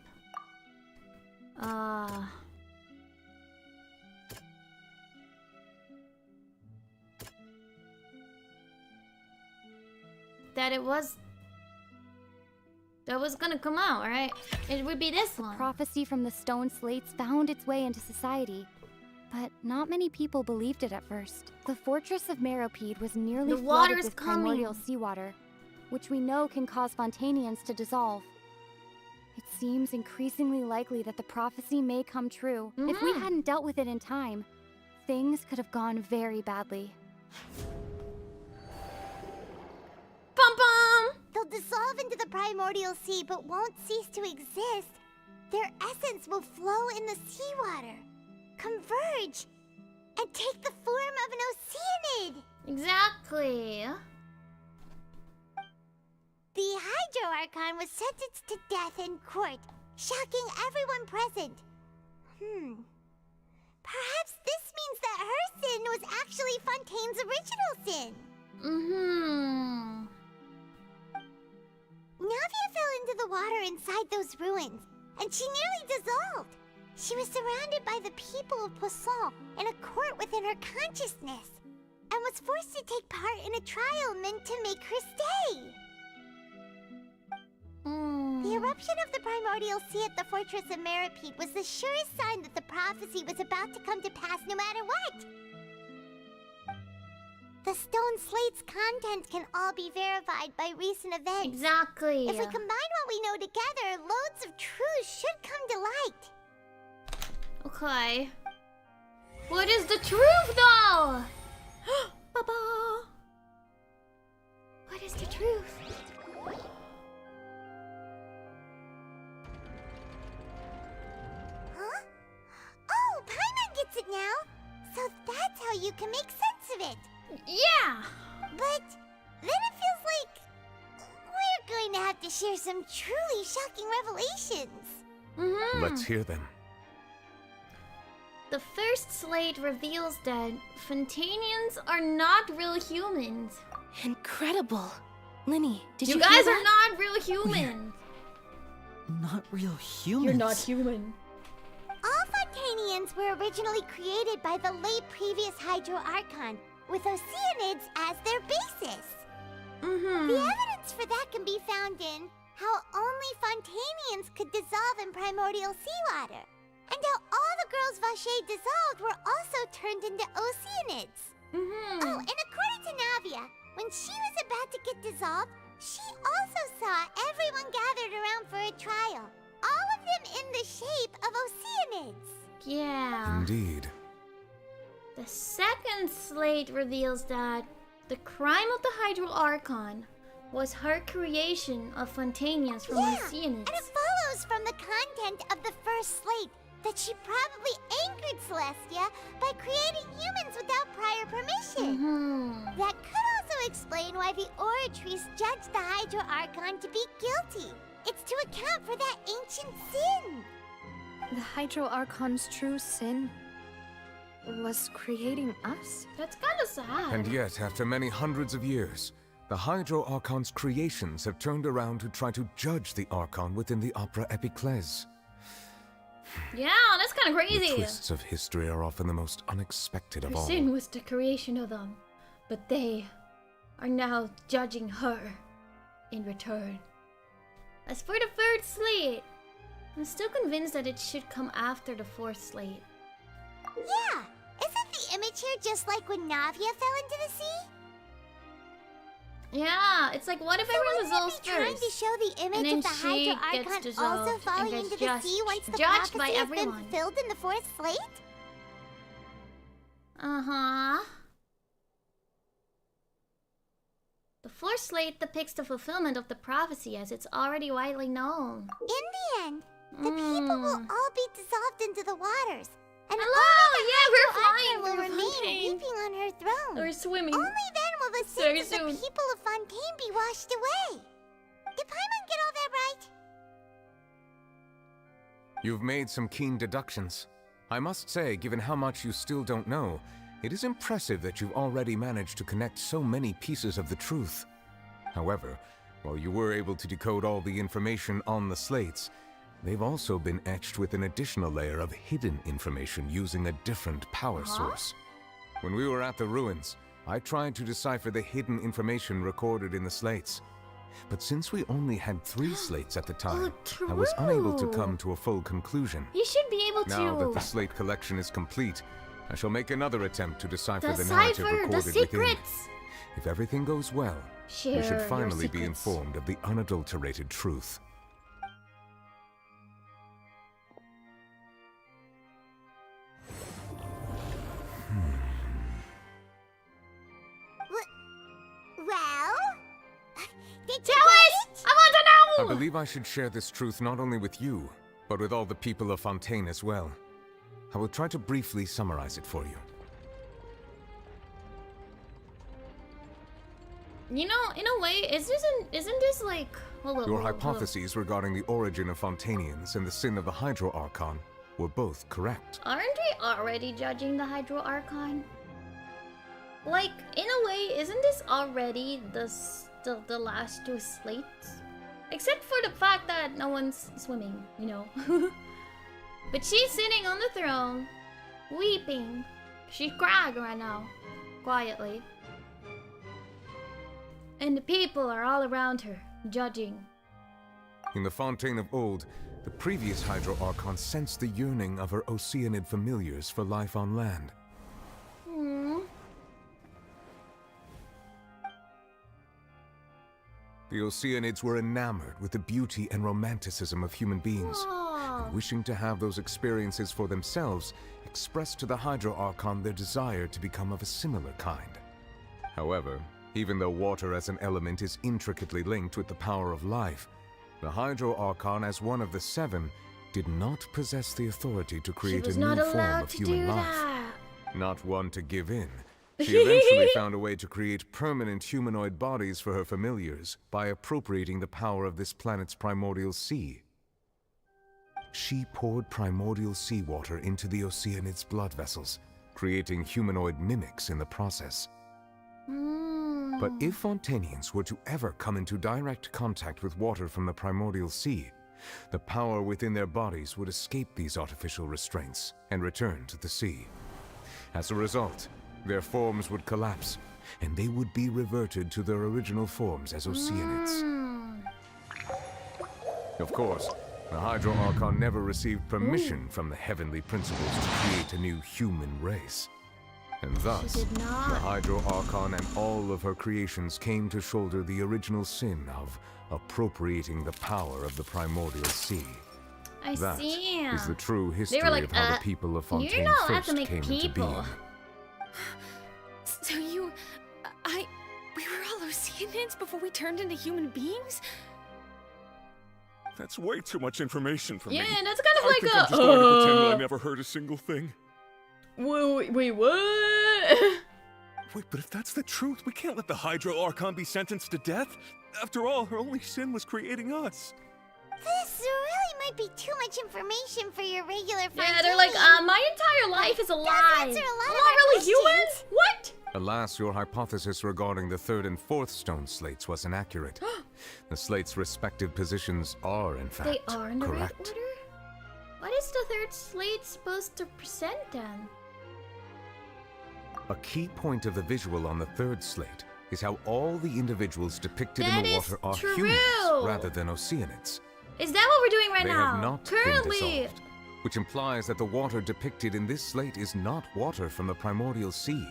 That was gonna come out, right? It would be this one. Prophecy from the stone slates found its way into society, but not many people believed it at first. The fortress of Meropide was nearly The flooded water's with coming. primordial seawater, which we know can cause Fontanians to dissolve. It seems increasingly likely that the prophecy may come true. If we hadn't dealt with it in time, things could have gone very badly. They'll dissolve into the primordial sea but won't cease to exist. Their essence will flow in the seawater, converge, and take the form of an Oceanid. Exactly. The Hydro Archon was sentenced to death in court, shocking everyone present. Perhaps this means that her sin was actually Fontaine's original sin. Navia fell into the water inside those ruins, and she nearly dissolved. She was surrounded by the people of Poisson in a court within her consciousness, and was forced to take part in a trial meant to make her stay. The eruption of the primordial sea at the fortress of Meripede was the surest sign that the prophecy was about to come to pass no matter what. The stone slate's contents can all be verified by recent events. Exactly. If we combine what we know together, loads of truths should come to light. Okay. What is the truth, though? Baba. What is the truth? Huh? Oh, Paimon gets it now. So that's how you can make sense of it. Yeah. But then it feels like we're going to have to share some truly shocking revelations. Let's hear them. The first slate reveals that Fontanians are not real humans. Incredible. Linny, did you You hear guys that? are not real humans. Not real humans. You're not human. All Fontanians were originally created by the late previous Hydro Archon, with Oceanids as their basis. The evidence for that can be found in how only Fontanians could dissolve in primordial seawater, and how all the girls Vacher dissolved were also turned into Oceanids. Oh, and according to Navia, when she was about to get dissolved, she also saw everyone gathered around for a trial, all of them in the shape of Oceanids. Yeah. Indeed. The second slate reveals that the crime of the Hydro Archon was her creation of Fontanians from Oceanids. And it follows from the content of the first slate that she probably angered Celestia by creating humans without prior permission. That could also explain why the Oratrice judged the Hydro Archon to be guilty. It's to account for that ancient sin. The Hydro Archon's true sin was creating us? That's kind of sad. And yet, after many hundreds of years, the Hydro Archon's creations have turned around to try to judge the Archon within the Opera Epiclese. Yeah, that's kind of The crazy. twists of history are often the most unexpected of Her all. sin was the creation of them, but they are now judging her in return. As for the third slate, I'm still convinced that it should come after the fourth slate. Yeah, isn't the image here just like when Navia fell into the sea? Yeah, it's like, what if everyone dissolves first? Trying to show the and image then of the she Hydro gets Archon dissolved also and falling gets into the sea once the judged prophecy by has been everyone. fulfilled in the fourth slate? The fourth slate depicts the fulfillment of the prophecy as it's already widely known. In the end, the people will all be dissolved into the waters. And Hello! only the Hydro Archon will Yeah, we're flying through remain Fontaine. weeping on her throne. Or swimming. Only then will the Very sins of the soon. people of Fontaine be washed away. Did Paimon get all that right? You've made some keen deductions. I must say, given how much you still don't know, it is impressive that you've already managed to connect so many pieces of the truth. However, while you were able to decode all the information on the slates, they've also been etched with an additional layer of hidden information using a different power source. When we were at the ruins, I tried to decipher the hidden information recorded in the slates. But since we only had 3 slates at the time, I was unable to come to a full conclusion. You should be able to Now that the slate collection is complete, I shall make another attempt to decipher the narrative decipher recorded the within. secrets. If everything goes well, we Share should your finally be secrets. informed of the unadulterated truth. Well? Did you Tell us! I want to I know! believe I should share this truth not only with you, but with all the people of Fontaine as well. I will try to briefly summarize it for you. You know, in a way, isn't this like... Hold Your up. hypotheses regarding the origin of Fontanians and the sin of the Hydro Archon were both correct. Aren't we already judging the Hydro Archon? Like, in a way, isn't this already the last two slates? Except for the fact that no one's swimming, you know. But she's sitting on the throne, weeping. She's crying right now, quietly. And the people are all around her, judging. In the Fontaine of old, the previous Hydro Archon sensed the yearning of her Oceanid familiars for life on land. The Oceanids were enamored with the beauty and romanticism of human beings, and wishing to have those experiences for themselves, expressed to the Hydro Archon their desire to become of a similar kind. However, even though water as an element is intricately linked with the power of life, the Hydro Archon, as one of the seven, did not possess the authority to create a new form of human life. Not one to give in. She eventually found a way to create permanent humanoid bodies for her familiars by appropriating the power of this planet's primordial sea. She poured primordial seawater into the Oceanids' blood vessels, creating humanoid mimics in the process. But if Fontanians were to ever come into direct contact with water from the primordial sea, the power within their bodies would escape these artificial restraints and return to the sea. As a result, their forms would collapse, and they would be reverted to their original forms as Oceanids. Of course, the Hydro Archon never received permission from the heavenly principles to create a new human race. And thus, the Hydro Archon and all of her creations came to shoulder the original sin of appropriating the power of the primordial sea. That is the true history of how the people of Fontaine first came into being. So we were all Oceanids before we turned into human beings? That's way too much information for me. Yeah, that's kind of like I'm just going to pretend that I never heard a single thing. Wait, what? Wait, but if that's the truth, we can't let the Hydro Archon be sentenced to death. After all, her only sin was creating us. This really might be too much information for your regular friend. Yeah, they're like, my entire life is a lie. I'm not really human? What? Alas, your hypothesis regarding the third and fourth stone slates was inaccurate. The slates' respective positions are, in fact, they are in the correct. right order? What is the third slate supposed to present then? A key point of the visual on the third slate is how all the individuals depicted in the water are humans rather than Oceanids. Is that what we're doing right They now? have not been dissolved, which implies that the water depicted in this slate is not water from the primordial sea.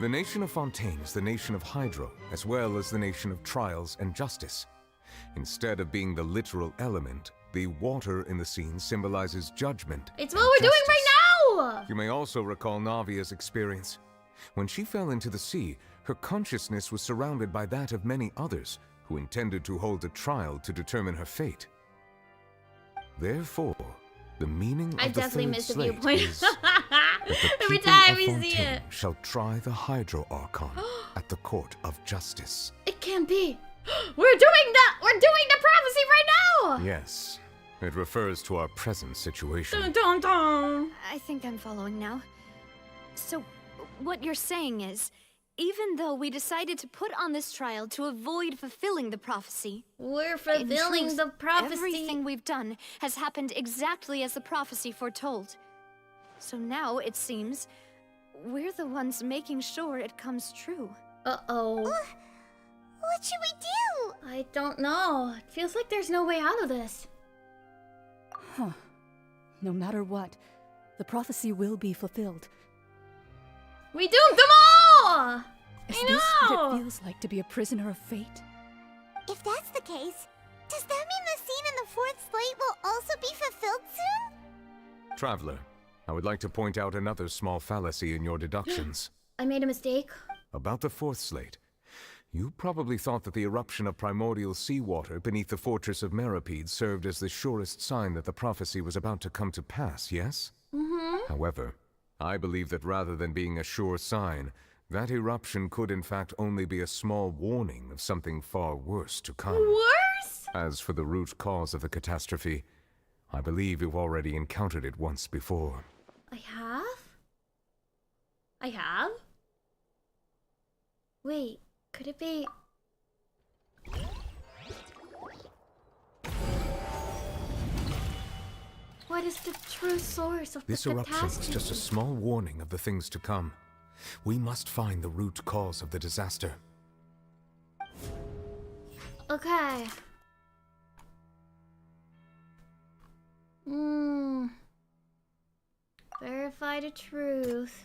The nation of Fontaine is the nation of Hydro, as well as the nation of trials and justice. Instead of being the literal element, the water in the scene symbolizes judgment. It's what we're doing right now! You may also recall Navia's experience. When she fell into the sea, her consciousness was surrounded by that of many others who intended to hold a trial to determine her fate. Therefore, the meaning of the third slate is that the Every people time of we see Fontaine it. shall try the Hydro Archon at the court of justice. It can't be. We're doing the prophecy right now! Yes, it refers to our present situation. Dun, dun, dun. I think I'm following now. So, what you're saying is, even though we decided to put on this trial to avoid fulfilling the prophecy, we're fulfilling the prophecy. Everything we've done has happened exactly as the prophecy foretold. So now, it seems, we're the ones making sure it comes true. Uh-oh. What should we do? I don't know. It feels like there's no way out of this. Huh. No matter what, the prophecy will be fulfilled. We doomed them all! Is I this know! what it feels like to be a prisoner of fate? If that's the case, does that mean the scene in the fourth slate will also be fulfilled soon? Traveler, I would like to point out another small fallacy in your deductions. I made a mistake. About the fourth slate. You probably thought that the eruption of primordial seawater beneath the fortress of Meripede served as the surest sign that the prophecy was about to come to pass, yes? Mm-hmm. However, I believe that rather than being a sure sign, That eruption could in fact only be a small warning of something far worse to come. Worse? As for the root cause of the catastrophe, I believe you've already encountered it once before. I have? I have? Wait, could it be... What is the true source of This the eruption is catastrophe? just a small warning of the things to come. We must find the root cause of the disaster. Okay. Verify the truth.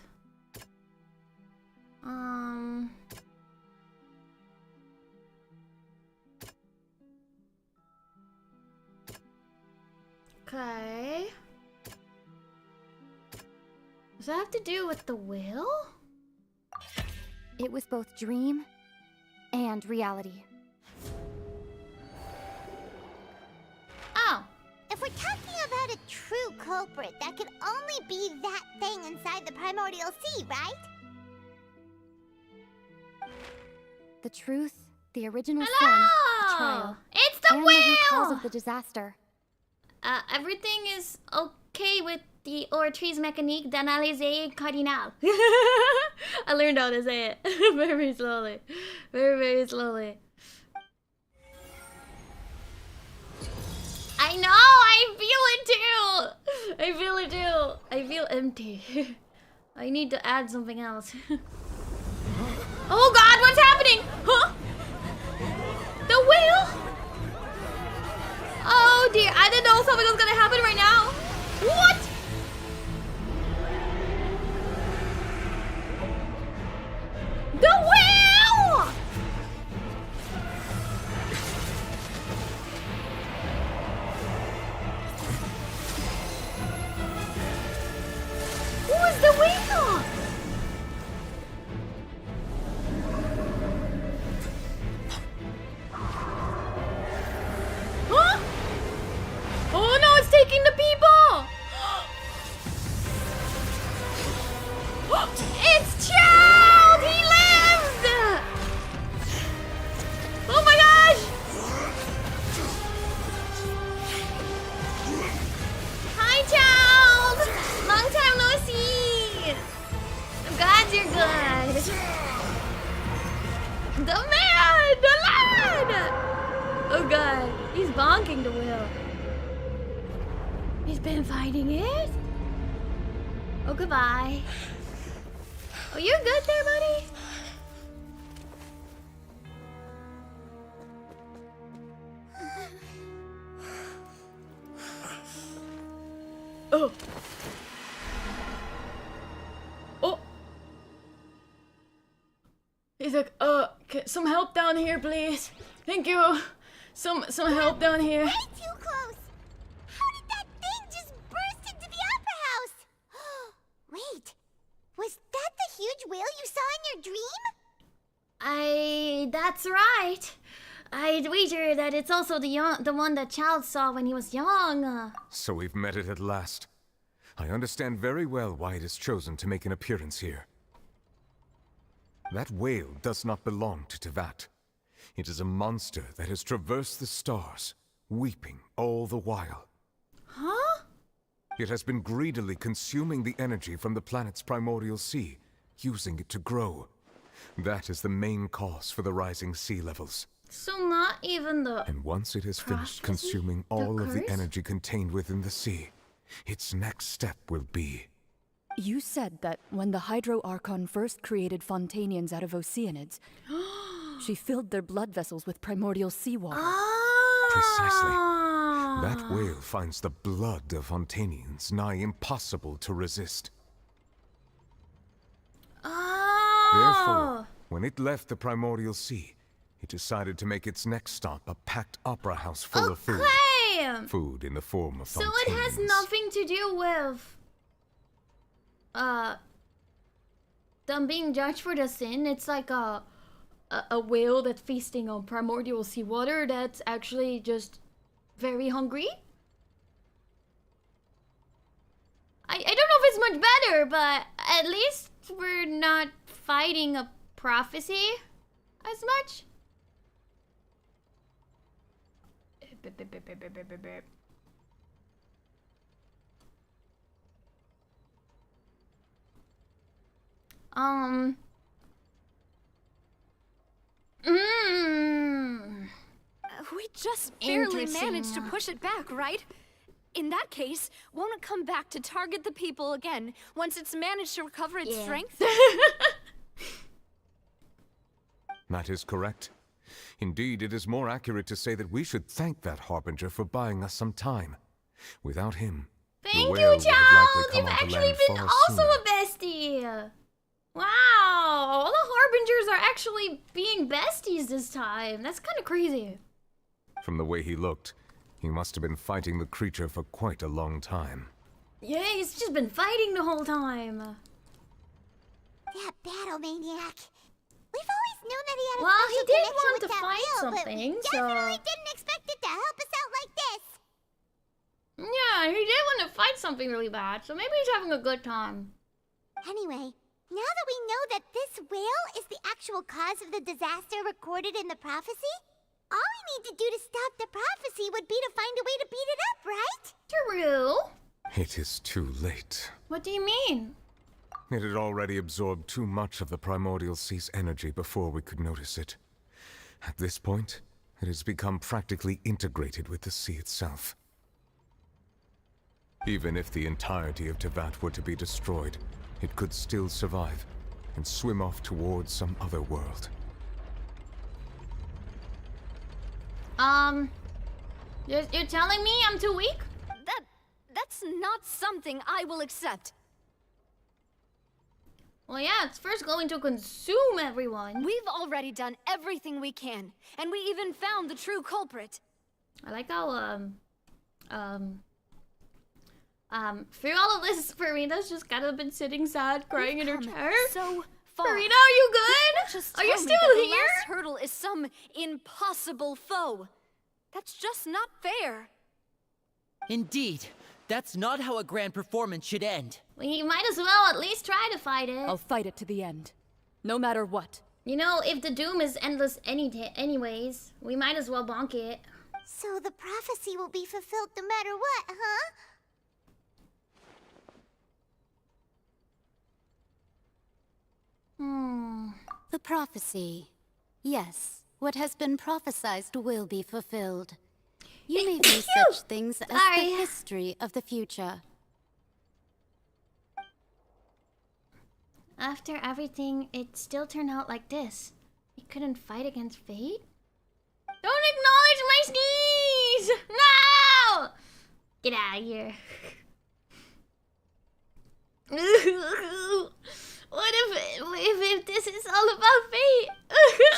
Okay. Does that have to do with the will? It was both dream and reality. Oh, if we're talking about a true culprit, that could only be that thing inside the primordial sea, right? The truth, the original sin, the trial, It's the and whale! the root cause of the disaster. Everything is okay with the Ortiz mécanique d'analyse cardinal. I learned how to say it very slowly. Very slowly. I know! I feel it too! I feel it too! I feel empty. I need to add something else. Oh god, what's happening? Huh? The whale? Oh dear, I didn't know something was gonna happen right now. What? The whale! Who is the whale? Huh? Oh no, it's taking the people! It's Child! He lived! Oh my gosh! Hi, Child! Long time no see! I'm glad you're good. The man! The lad! Oh god, he's bonking the wheel. He's been fighting it? Oh, goodbye. Oh, you're good there, buddy? Oh. Oh. He's like, some help down here, please. Thank you. Some help down here. Way too close. How did that thing just burst into the opera house? Wait, was that the huge whale you saw in your dream? That's right. I'd wager that it's also the one that Child saw when he was young. So we've met it at last. I understand very well why it has chosen to make an appearance here. That whale does not belong to Tevat. It is a monster that has traversed the stars, weeping all the while. Huh? It has been greedily consuming the energy from the planet's primordial sea, using it to grow. That is the main cause for the rising sea levels. So not even the... And once it has finished prophecy? consuming all of the curse? energy contained within the sea, its next step will be... You said that when the Hydro Archon first created Fontanians out of Oceanids, she filled their blood vessels with primordial seawater. Precisely. That whale finds the blood of Fontanians nigh impossible to resist. Therefore, when it left the primordial sea, it decided to make its next stop a packed opera house full of food. Food in the form of So Fontanians. it has nothing to do with... them being judged for the sin. It's like a whale that's feasting on primordial seawater that's actually just very hungry. I don't know if it's much better, but at least we're not fighting a prophecy as much. We just barely managed to push it back, right? In that case, won't it come back to target the people again once it's managed to recover its strength? That is correct. Indeed, it is more accurate to say that we should thank that Harbinger for buying us some time. Without him, Thank you, child! You've actually been also a bestie! Wow! All the Harbingers are actually being besties this time. That's kind of crazy. From the way he looked, he must have been fighting the creature for quite a long time. Yeah, he's just been fighting the whole time. That battle maniac. We've always known that he had a Well, he special did connection want with to that fight whale, something, but we so... definitely didn't expect it to help us out like this. Yeah, he did want to fight something really bad, so maybe he's having a good time. Anyway, now that we know that this whale is the actual cause of the disaster recorded in the prophecy, all we need to do to stop the prophecy would be to find a way to beat it up, right? True. It is too late. What do you mean? It had already absorbed too much of the primordial sea's energy before we could notice it. At this point, it has become practically integrated with the sea itself. Even if the entirety of Tevat were to be destroyed, it could still survive and swim off towards some other world. You're telling me I'm too weak? That's not something I will accept. Well, yeah, it's first going to consume everyone. We've already done everything we can, and we even found the true culprit. I like how, through all of this, Farina's just kind of been sitting sad, crying in her chair. So far. Farina, are you good? Just Are you tell me still that the here? last hurdle is some impossible foe. That's just not fair. Indeed. That's not how a grand performance should end. Well, you might as well at least try to fight it. I'll fight it to the end. No matter what. You know, if the doom is endless anyways, we might as well bonk it. So the prophecy will be fulfilled no matter what, huh? The prophecy. Yes, what has been prophesied will be fulfilled. You may view such things as the history of the future. After everything, it still turned out like this. We couldn't fight against fate? Don't acknowledge my sneeze! No! Get out of here. What if this is all about fate?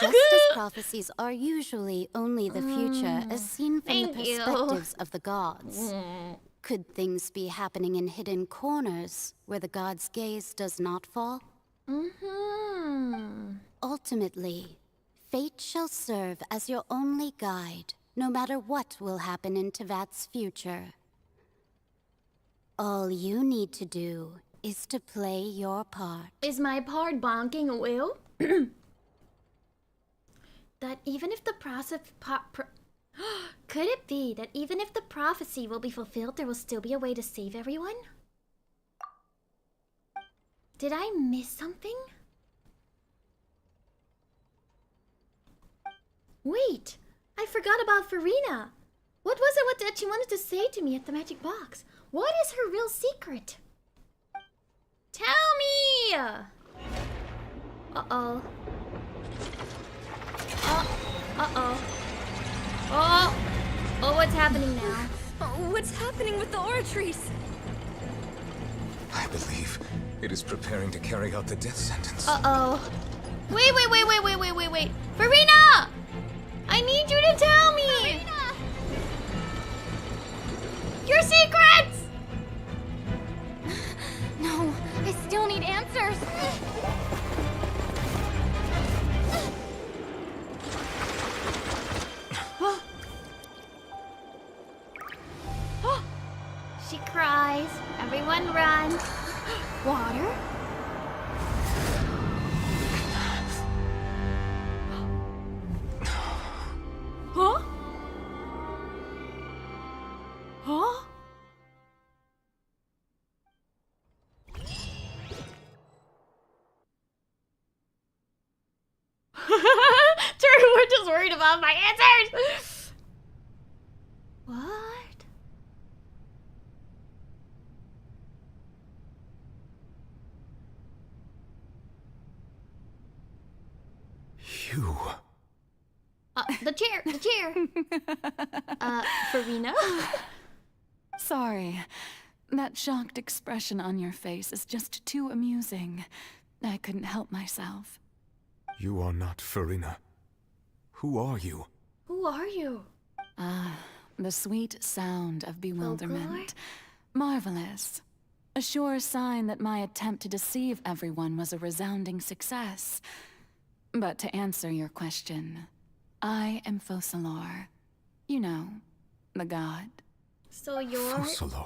Justice prophecies are usually only the future as seen from the perspectives of the gods. Could things be happening in hidden corners where the gods' gaze does not fall? Ultimately, fate shall serve as your only guide, no matter what will happen in Tevat's future. All you need to do is to play your part. Is my part bonking a whale? That even if the could it be that even if the prophecy will be fulfilled, there will still be a way to save everyone? Did I miss something? Wait, I forgot about Farina. What was it that she wanted to say to me at the magic box? What is her real secret? Tell me! Uh-oh. Uh-oh. Oh, what's happening now? What's happening with the aura trees? I believe it is preparing to carry out the death sentence. Uh-oh. Wait. Farina! I need you to tell me! Farina! Your secrets! No, I still need answers. She cries. Everyone run. Water? Huh? True, we're just worried about my answers. What? You. The chair. Farina? Sorry. That shocked expression on your face is just too amusing. I couldn't help myself. You are not Farina. Who are you? Who are you? The sweet sound of bewilderment. Folklore? Marvelous. A sure sign that my attempt to deceive everyone was a resounding success. But to answer your question, I am Focalor. You know, the god. So you're... Focalor.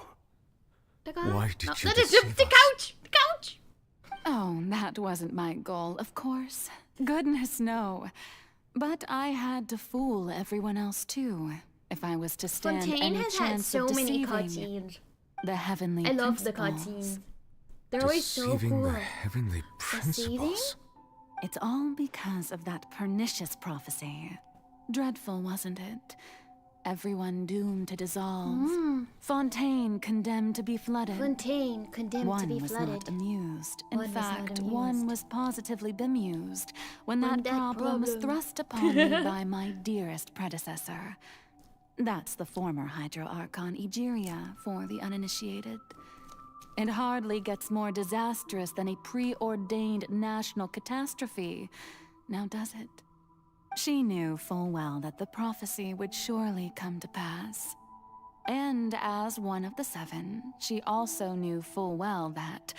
The god? Why did you the deceive the us? couch! The couch! Oh, that wasn't my goal, of course. Goodness, no. But I had to fool everyone else too, if I was to stand Fontaine any has had chance so of many deceiving cutscenes. the heavenly I love the principles. cutscenes. They're always so Deceiving cool. the heavenly principles. It's all because of that pernicious prophecy. Dreadful, wasn't it? Everyone doomed to dissolve. Fontaine condemned to be flooded. Fontaine condemned One to be was flooded. not amused. In One was not fact, amused. one was positively bemused when When that that problem was problem- thrust upon me by my dearest predecessor. That's the former Hydro Archon Egeria for the uninitiated. It hardly gets more disastrous than a preordained national catastrophe, now does it? She knew full well that the prophecy would surely come to pass. And as one of the seven, she also knew full well that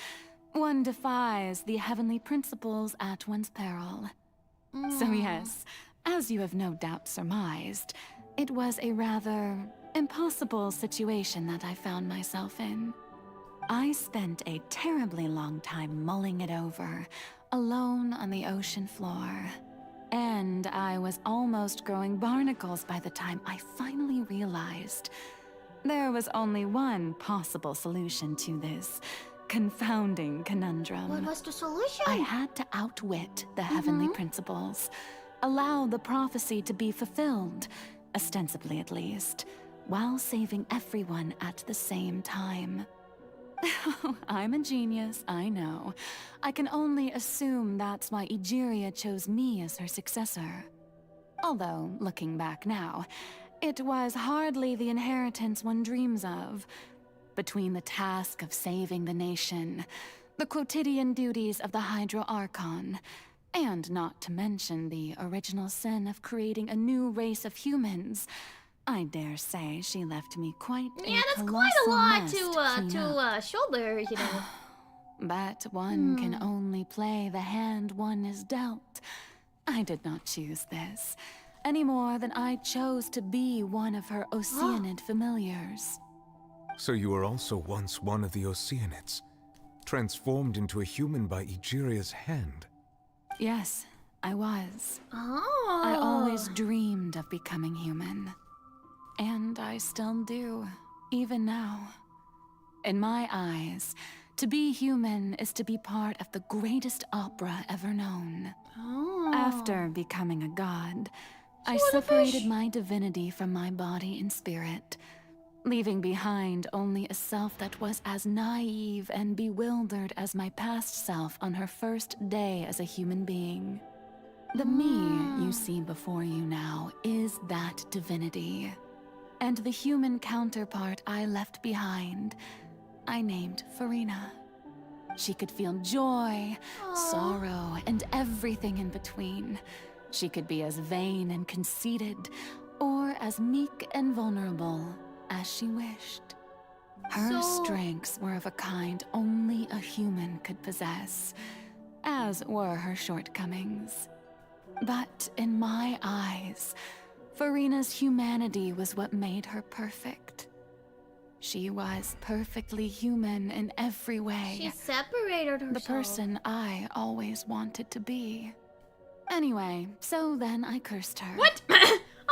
one defies the heavenly principles at one's peril. So yes, as you have no doubt surmised, it was a rather impossible situation that I found myself in. I spent a terribly long time mulling it over, alone on the ocean floor. And I was almost growing barnacles by the time I finally realized there was only one possible solution to this confounding conundrum. What was the solution? I had to outwit the heavenly principles, allow the prophecy to be fulfilled, ostensibly at least, while saving everyone at the same time. I'm a genius, I know. I can only assume that's why Egeria chose me as her successor. Although, looking back now, it was hardly the inheritance one dreams of. Between the task of saving the nation, the quotidian duties of the Hydro Archon, and not to mention the original sin of creating a new race of humans, I dare say she left me quite a Yeah, that's quite a colossal lot mess to clean up. shoulder, you know. But one can only play the hand one is dealt. I did not choose this, any more than I chose to be one of her Oceanid familiars. So you were also once one of the Oceanids, transformed into a human by Egeria's hand. Yes, I was. Oh. I always dreamed of becoming human. And I still do, even now. In my eyes, to be human is to be part of the greatest opera ever known. Oh. After becoming a god, I separated my divinity from my body and spirit, leaving behind only a self that was as naive and bewildered as my past self on her first day as a human being. The me you see before you now is that divinity. And the human counterpart I left behind, I named Farina. She could feel joy, sorrow, and everything in between. She could be as vain and conceited, or as meek and vulnerable as she wished. Her strengths were of a kind only a human could possess, as were her shortcomings. But in my eyes, Farina's humanity was what made her perfect. She was perfectly human in every way. She separated herself. The person I always wanted to be. Anyway, so then I cursed her. What?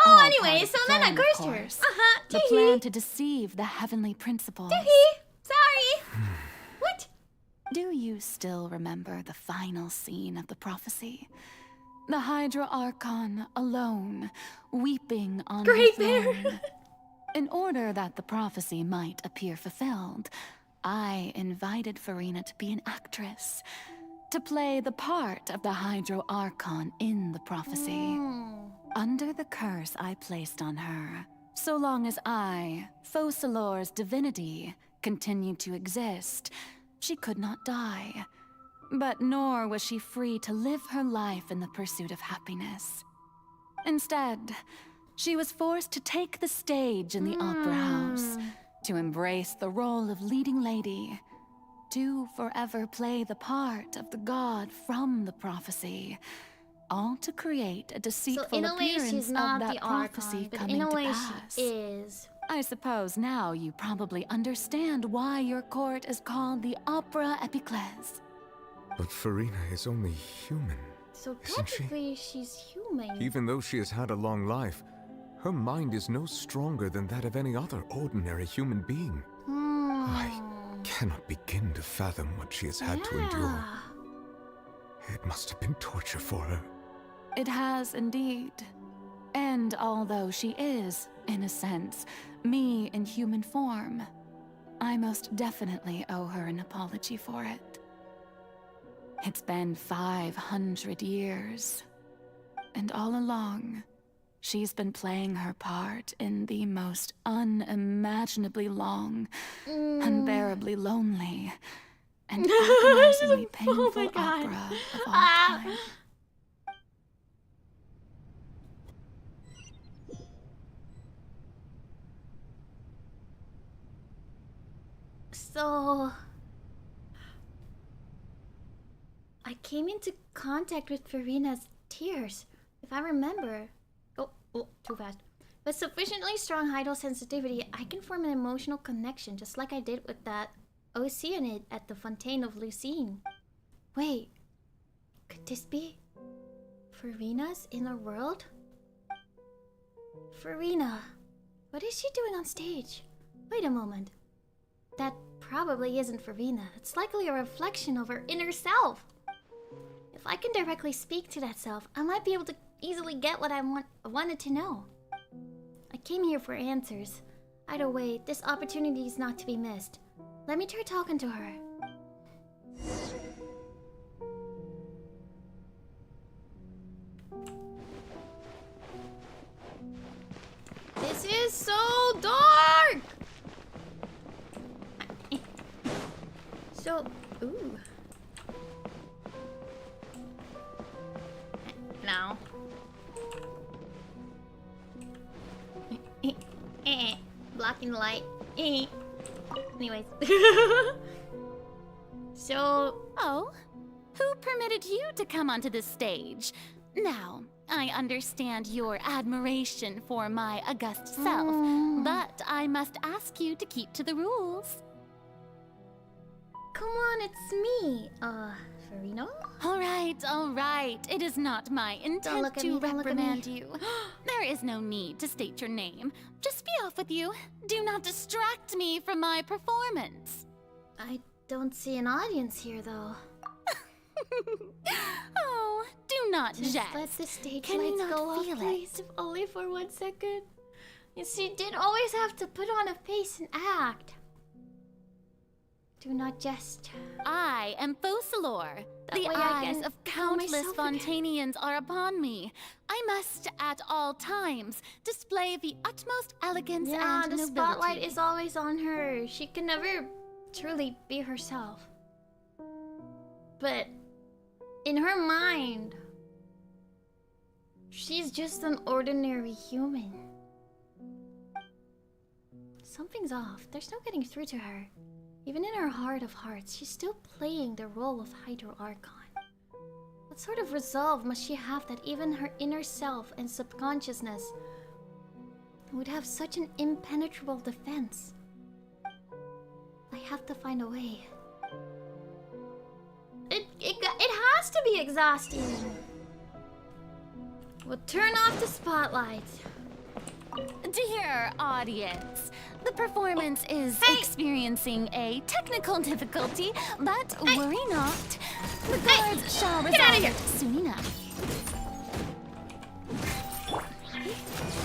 All anyway, part of so the then I plan, of cursed her. course. The plan to deceive the heavenly principles. Sorry. What? Do you still remember the final scene of the prophecy? The Hydra Archon alone, weeping on Great the throne. Bear. In order that the prophecy might appear fulfilled, I invited Farina to be an actress, to play the part of the Hydro Archon in the prophecy. Under the curse I placed on her, so long as I, Focalor's divinity, continued to exist, she could not die. But nor was she free to live her life in the pursuit of happiness. Instead, she was forced to take the stage in the opera house, to embrace the role of leading lady, to forever play the part of the god from the prophecy, all to create a deceitful appearance of that prophecy coming to pass. She is. I suppose now you probably understand why your court is called the Opera Epiclese. But Farina is only human. So isn't she? technically, she's human. Even though she has had a long life, her mind is no stronger than that of any other ordinary human being. I cannot begin to fathom what she has had to endure. It must have been torture for her. It has indeed. And although she is, in a sense, me in human form, I most definitely owe her an apology for it. It's been 500 years, and all along, she's been playing her part in the most unimaginably long, unbearably lonely, and agonizingly painful opera of all time. So... I came into contact with Farina's tears, if I remember. Oh, too fast. With sufficiently strong hydrosensitivity, I can form an emotional connection, just like I did with that Oceanid at the Fontaine of Lucine. Wait, could this be Farina's inner world? Farina, what is she doing on stage? Wait a moment. That probably isn't Farina. It's likely a reflection of her inner self. If I can directly speak to that self, I might be able to easily get what I wanted to know. I came here for answers. Either way, this opportunity is not to be missed. Let me try talking to her. This is so dark! So, ooh. No. Blocking the light. Anyways. So... Oh? Who permitted you to come onto this stage? Now, I understand your admiration for my august self, but I must ask you to keep to the rules. Come on, it's me. Farina? All right. It is not my intent to reprimand you. There is no need to state your name. Just be off with you. Do not distract me from my performance. I don't see an audience here, though. Oh, do not Just jest. let the stage Can you lights not go off, feel please, if only for 1 second. You see, didn't always have to put on a face and act. Do not jest. I am Focalor. That The way I eyes can of calm countless myself again. Fontanians are upon me. I must, at all times, display the utmost elegance Yeah, and the nobility. spotlight is always on her. She can never truly be herself. But in her mind, she's just an ordinary human. Something's off. There's no getting through to her. Even in her heart of hearts, she's still playing the role of Hydro Archon. What sort of resolve must she have that even her inner self and subconsciousness would have such an impenetrable defense? I have to find a way. It has to be exhausting. We'll turn off the spotlight. Dear audience, the performance is experiencing a technical difficulty, but worry not. The guards shall resolve it soon enough.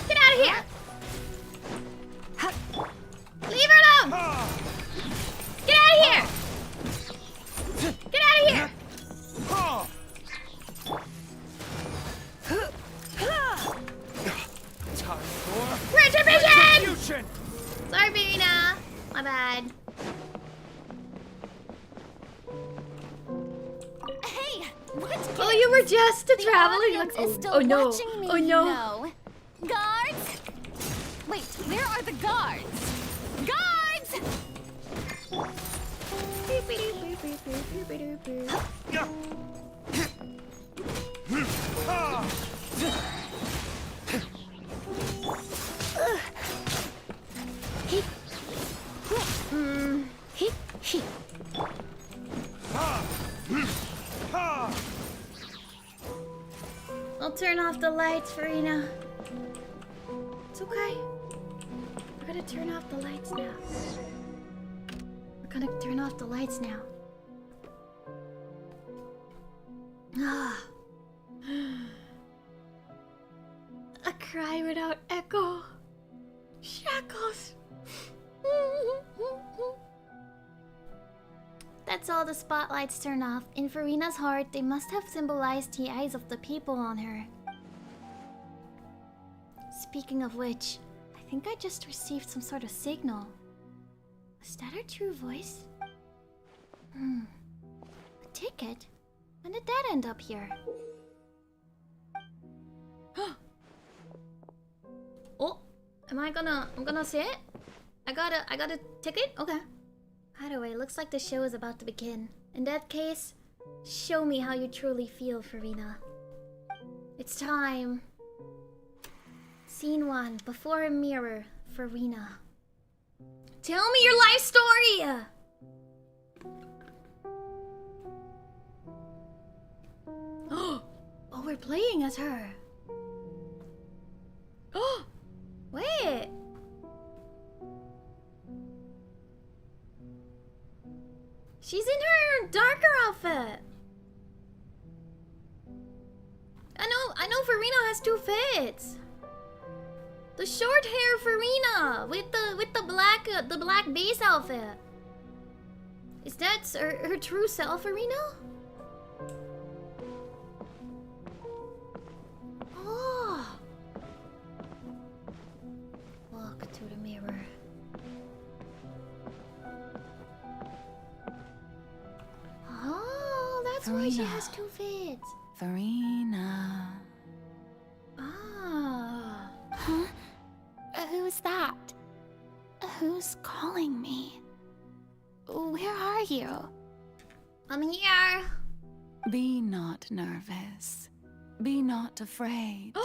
Get out of here! Leave her alone! Get out of here! Get out of here! Time for Retribution! Sorry, Verena. My bad. Hey, what? Oh, you were just traveling. Audience is still Oh no! watching me, Oh you no! know. Guards! Wait, where are the guards? Guards! I'll turn off the lights, Verena. It's okay. We're gonna turn off the lights now. We're gonna turn off the lights now. Ah. A cry without echo. Shackles. That's all the spotlights turn off. In Verena's heart, they must have symbolized the eyes of the people on her. Speaking of which, I think I just received some sort of signal. Was that her true voice? A ticket? When did that end up here? Oh, I'm gonna see it? I got a ticket? Okay. By the way, looks like the show is about to begin. In that case, show me how you truly feel, Verena. It's time. Scene 1, before a mirror, Verena. Tell me your life story! Oh, we're playing as her. Oh, wait. She's in her darker outfit. I know Verena has 2 fits. The short hair Verena with the black base outfit. Is that her true self, Verena? Oh. Look to the mirror. Oh, that's why she has 2 fits. Verena. Ah. Huh? Who's that? Who's calling me? Where are you? I'm here. Be not nervous. Be not afraid.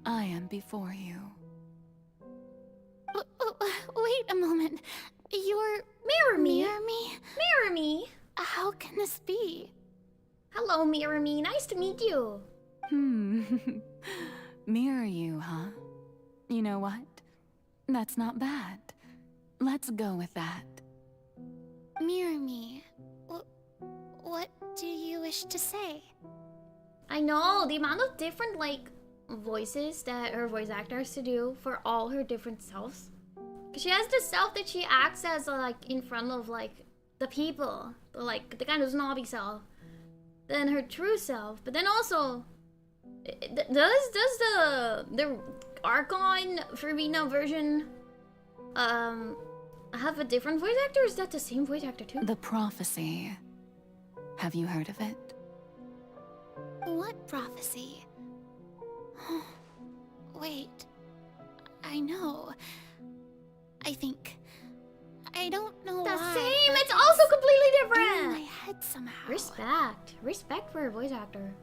I am before you. Wait a moment. You're... Mirror me? Mirror me? Mirror me? How can this be? Hello, Mirror me. Nice to meet you. Mirror you, huh? You know what? That's not bad. Let's go with that. Mirror me. What do you wish to say? I know the amount of different voices that her voice actor has to do for all her different selves. Cause she has the self that she acts as in front of the people, the kind of snobby self. Then her true self, but then also, does the Archon Verena version have a different voice actor? Or is that the same voice actor too? The prophecy. Have you heard of it? What prophecy? Wait. I know. I think. I don't know the why. Same! It's also completely different! In my head somehow. Respect. Respect for her voice actor.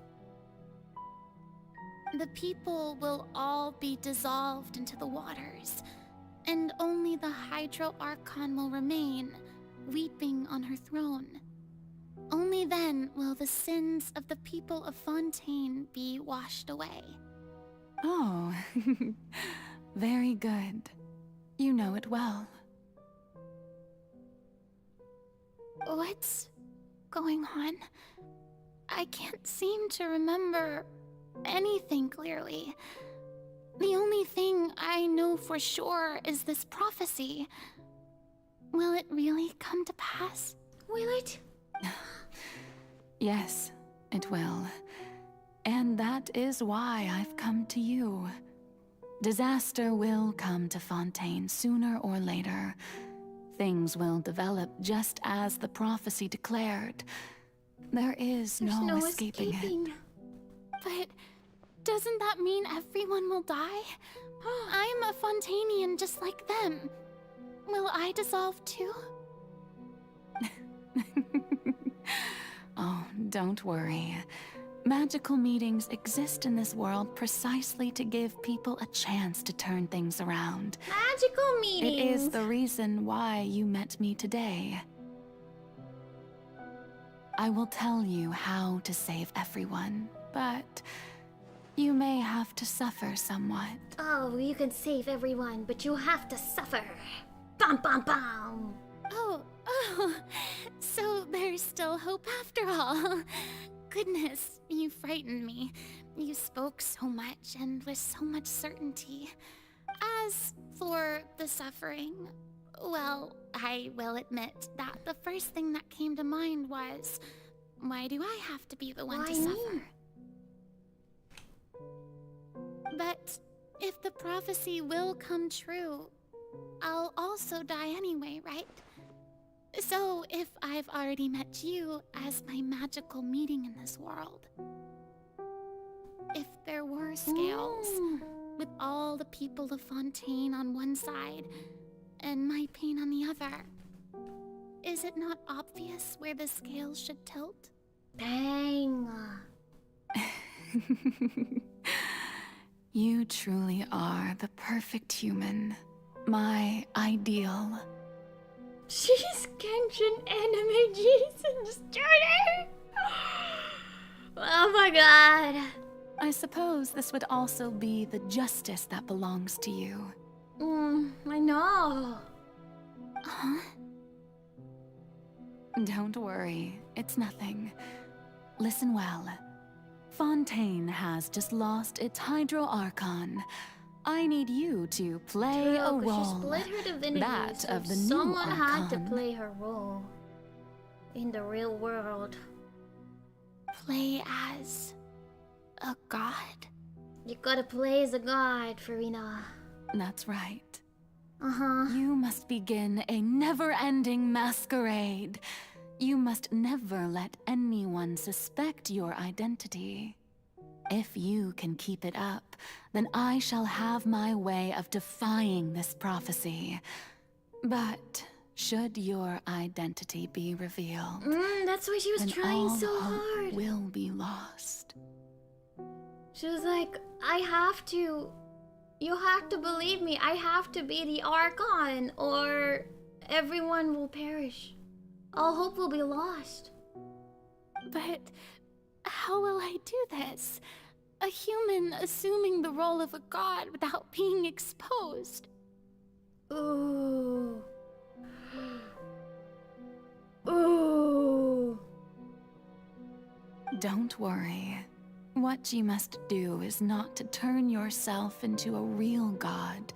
The people will all be dissolved into the waters, and only the Hydro Archon will remain, weeping on her throne. Only then will the sins of the people of Fontaine be washed away. Oh, Very good. You know it well. What's going on? I can't seem to remember anything clearly. The only thing I know for sure is this prophecy. Will it really come to pass? Will it? Yes, it will. And that is why I've come to you. Disaster will come to Fontaine sooner or later. Things will develop just as the prophecy declared. There's no escaping it. But doesn't that mean everyone will die? I'm a Fontainian just like them. Will I dissolve too? Oh, don't worry. Magical meetings exist in this world precisely to give people a chance to turn things around. Magical meetings! It is the reason why you met me today. I will tell you how to save everyone, but you may have to suffer somewhat. Oh, you can save everyone, but you have to suffer. Bum bum bum! Oh, so there's still hope after all. Goodness, you frightened me. You spoke so much and with so much certainty. As for the suffering, well, I will admit that the first thing that came to mind was, why do I have to be the one to suffer? But if the prophecy will come true, I'll also die anyway, right? So, if I've already met you as my magical meeting in this world, if there were scales, with all the people of Fontaine on one side, and my pain on the other, is it not obvious where the scales should tilt? Dang. You truly are the perfect human. My ideal. She's Genshin anime Jesus Journey! Oh my god. I suppose this would also be the justice that belongs to you. I know. Huh? Don't worry, it's nothing. Listen well. Fontaine has just lost its Hydro Archon. I need you to play a role. She split her divinity, that so of the new someone had to Archon. play her role in the real world. Play as a god? You gotta play as a god, Farina. That's right. Uh-huh. You must begin a never-ending masquerade. You must never let anyone suspect your identity. If you can keep it up, then I shall have my way of defying this prophecy. But should your identity be revealed, that's why she was then trying all so hope hard. will be lost. She was like, I have to... You have to believe me. I have to be the Archon, or everyone will perish. All hope will be lost. But how will I do this? A human assuming the role of a god without being exposed. Ooh. Ooh. Don't worry. What you must do is not to turn yourself into a real god.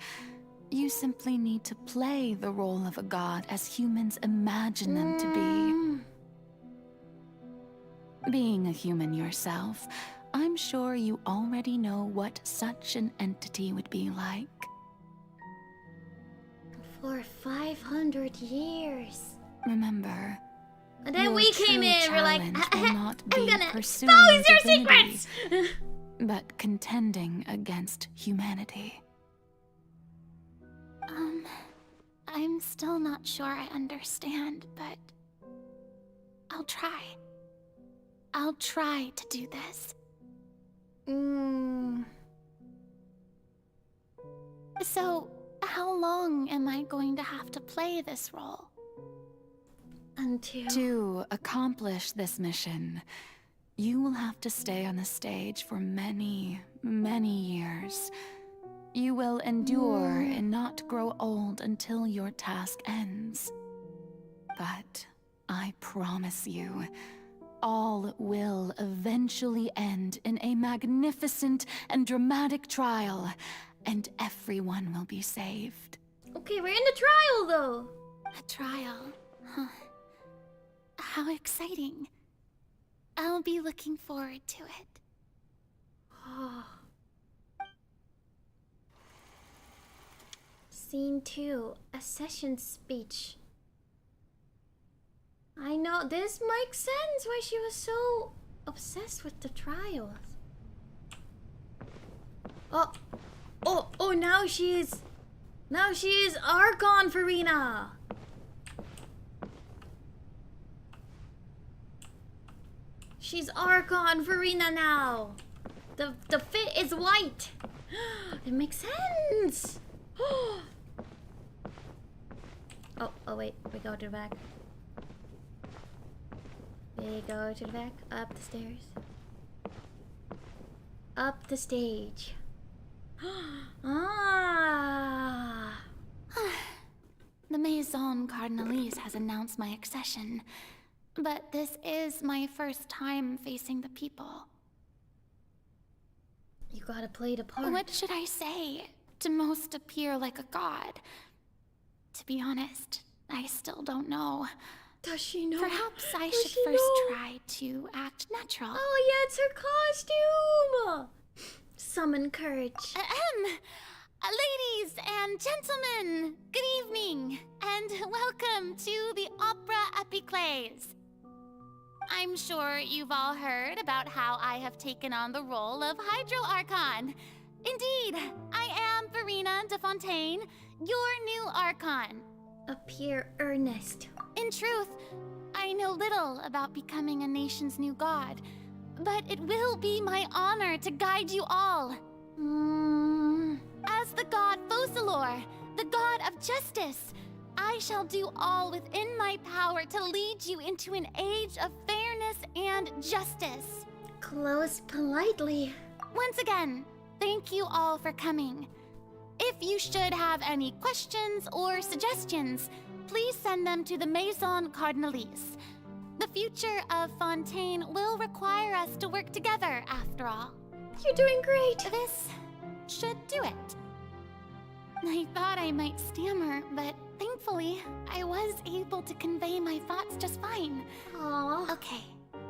You simply need to play the role of a god as humans imagine them to be. Being a human yourself, I'm sure you already know what such an entity would be like. For 500 years. Remember, And then your we came true in, we're like, challenge will not I'm be gonna pursuing expose your divinity, secrets! but contending against humanity. I'm still not sure I understand, but I'll try. I'll try to do this. So, how long am I going to have to play this role? To accomplish this mission, you will have to stay on the stage for many, many years. You will endure and not grow old until your task ends. But I promise you, all will eventually end in a magnificent and dramatic trial, and everyone will be saved. Okay, we're in the trial though. A trial? Huh. How exciting. I'll be looking forward to it. Scene 2, a session speech. I know, this makes sense why she was so obsessed with the trials. Oh, now she's Archon Farina. She's Archon Farina now. The fit is white. It makes sense. Oh wait, we go to the back. We go to the back, up the stairs. Up the stage. Ah. The Maison Cardinalise has announced my accession, but this is my first time facing the people. You gotta play the part. What should I say to most appear like a god? To be honest, I still don't know. Does she know? Perhaps I should first try to act natural. Oh yeah, it's her costume! Summon courage. Ladies and gentlemen, good evening, and welcome to the Opera Epiclese. I'm sure you've all heard about how I have taken on the role of Hydro Archon. Indeed, I am Farina de Fontaine, your new Archon. Appear earnest. In truth, I know little about becoming a nation's new god, but it will be my honor to guide you all. As the god Focalor, the god of justice, I shall do all within my power to lead you into an age of fairness and justice. Close politely. Once again, thank you all for coming. If you should have any questions or suggestions, please send them to the Maison Cardinalise. The future of Fontaine will require us to work together, after all. You're doing great. This should do it. I thought I might stammer, but thankfully, I was able to convey my thoughts just fine. Aww. Okay,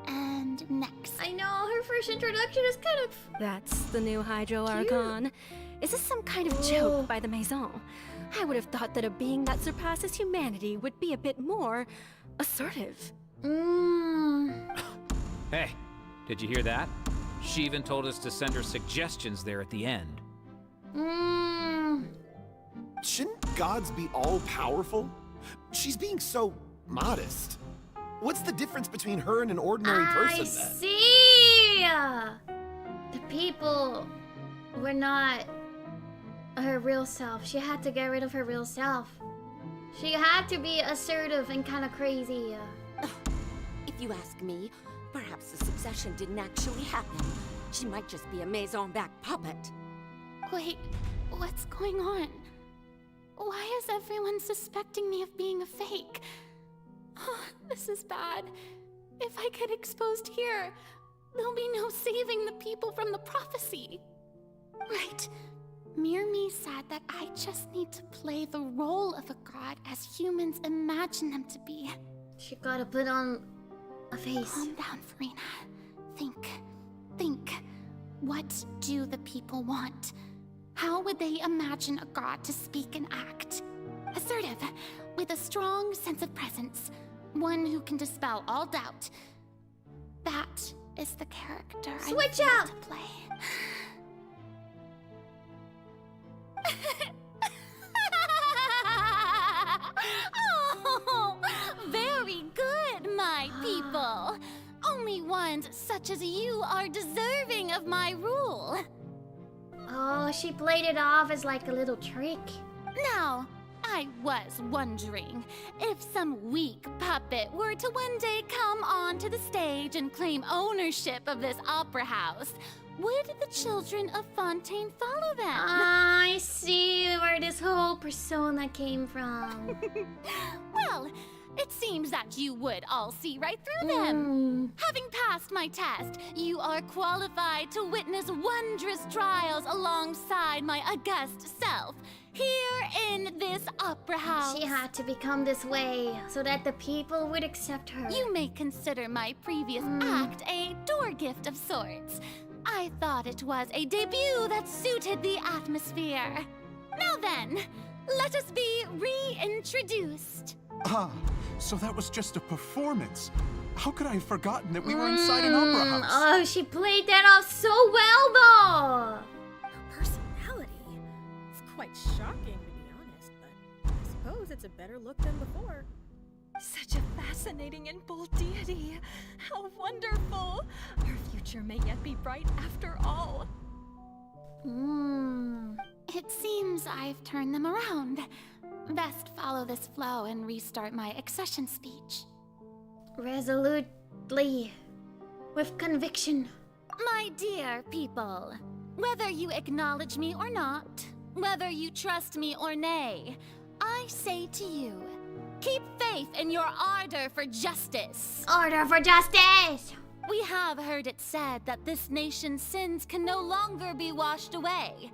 and next. I know, her first introduction is kind of... That's the new Hydro Archon. Is this some kind of joke by the Maison? I would have thought that a being that surpasses humanity would be a bit more assertive. Hey, did you hear that? She even told us to send her suggestions there at the end. Shouldn't gods be all-powerful? She's being so modest. What's the difference between her and an ordinary person, then? I see! The people were not her real self. She had to get rid of her real self. She had to be assertive and kind of crazy. If you ask me, perhaps the succession didn't actually happen. She might just be a Maison back puppet. Wait, what's going on? Why is everyone suspecting me of being a fake? Oh, this is bad. If I get exposed here, there'll be no saving the people from the prophecy. Right. Mirmi said that I just need to play the role of a god as humans imagine them to be. She gotta put on a face. Calm down, Farina. Think. What do the people want? How would they imagine a god to speak and act? Assertive, with a strong sense of presence. One who can dispel all doubt. That is the character I'm Switch here out! to play. Oh, very good, my people. Only ones such as you are deserving of my rule. Oh, she played it off as like a little trick. Now, I was wondering if some weak puppet were to one day come onto the stage and claim ownership of this opera house, would the children of Fontaine follow them? I see where this whole persona came from. Well, it seems that you would all see right through them. Having passed my test, you are qualified to witness wondrous trials alongside my august self, here in this opera house. She had to become this way so that the people would accept her. You may consider my previous act a door gift of sorts. I thought it was a debut that suited the atmosphere. Now then, let us be reintroduced. Ah, so that was just a performance. How could I have forgotten that we were inside an opera house? Oh, she played that off so well, though. Personality? It's quite shocking, to be honest, but I suppose it's a better look than before. Such a fascinating and bold deity. How wonderful! Our future may yet be bright after all. It seems I've turned them around. Best follow this flow and restart my accession speech. Resolutely. With conviction. My dear people, whether you acknowledge me or not, whether you trust me or nay, I say to you, keep faith in your ardor for justice. Order for justice! We have heard it said that this nation's sins can no longer be washed away.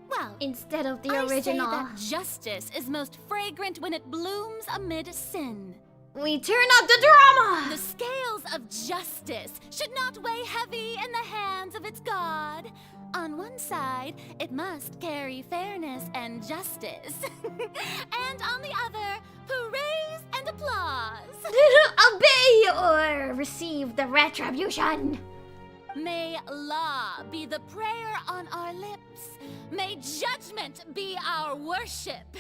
Well, instead of the I original. say that justice is most fragrant when it blooms amid sin. We turn up the drama! The scales of justice should not weigh heavy in the hands of its god. On one side, it must carry fairness and justice. And on the other, praise and applause. Obey or receive the retribution. May law be the prayer on our lips. May judgment be our worship.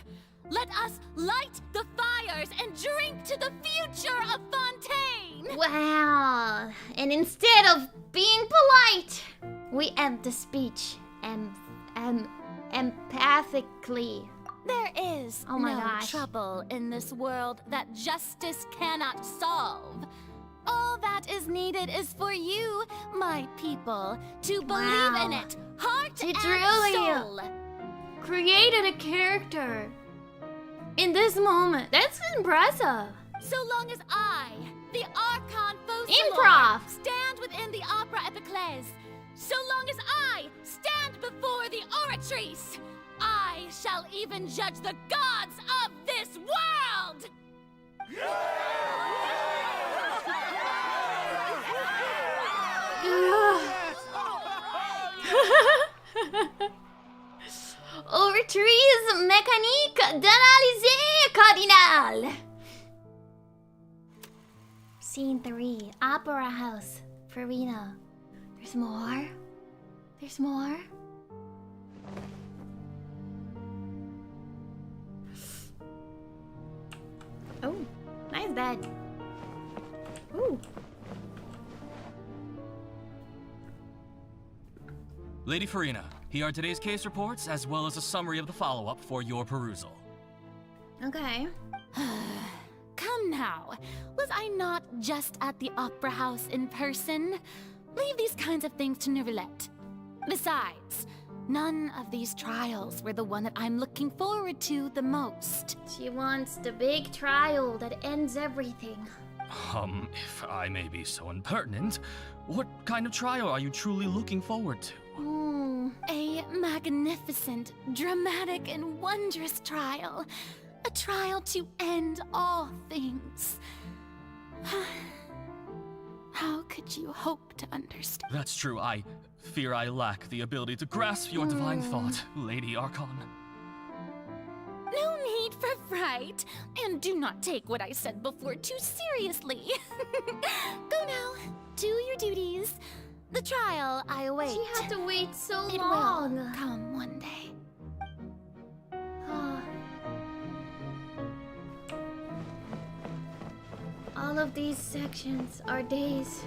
Let us light the fires and drink to the future of Fontaine! Wow. And instead of being polite, we end the speech empathically. There is Oh my no gosh. trouble in this world that justice cannot solve. All that is needed is for you, my people, to believe in it, heart It's and really soul. created a character in this moment. That's impressive. So long as I, the Archon Improv. Faucilor, stand within the Opera Epiclese, so long as I stand before the Oratrice, I shall even judge the gods of this world! Oratrice mécanique d'analyser cardinal. Scene 3, Opera House, Farina. There's more? There's more? Oh, nice bed. Ooh. Lady Farina, here are today's case reports, as well as a summary of the follow-up for your perusal. Okay. Come now, was I not just at the Opera House in person? Leave these kinds of things to Neuvillette. Besides, none of these trials were the one that I'm looking forward to the most. She wants the big trial that ends everything. If I may be so impertinent, what kind of trial are you truly looking forward to? A magnificent, dramatic, and wondrous trial. A trial to end all things. How could you hope to understand? That's true, I fear I lack the ability to grasp your divine thought, Lady Archon. No need for fright, and do not take what I said before too seriously. Go now, do your duties. The trial I await. She had to wait so It long. will come one day. All of these sections are days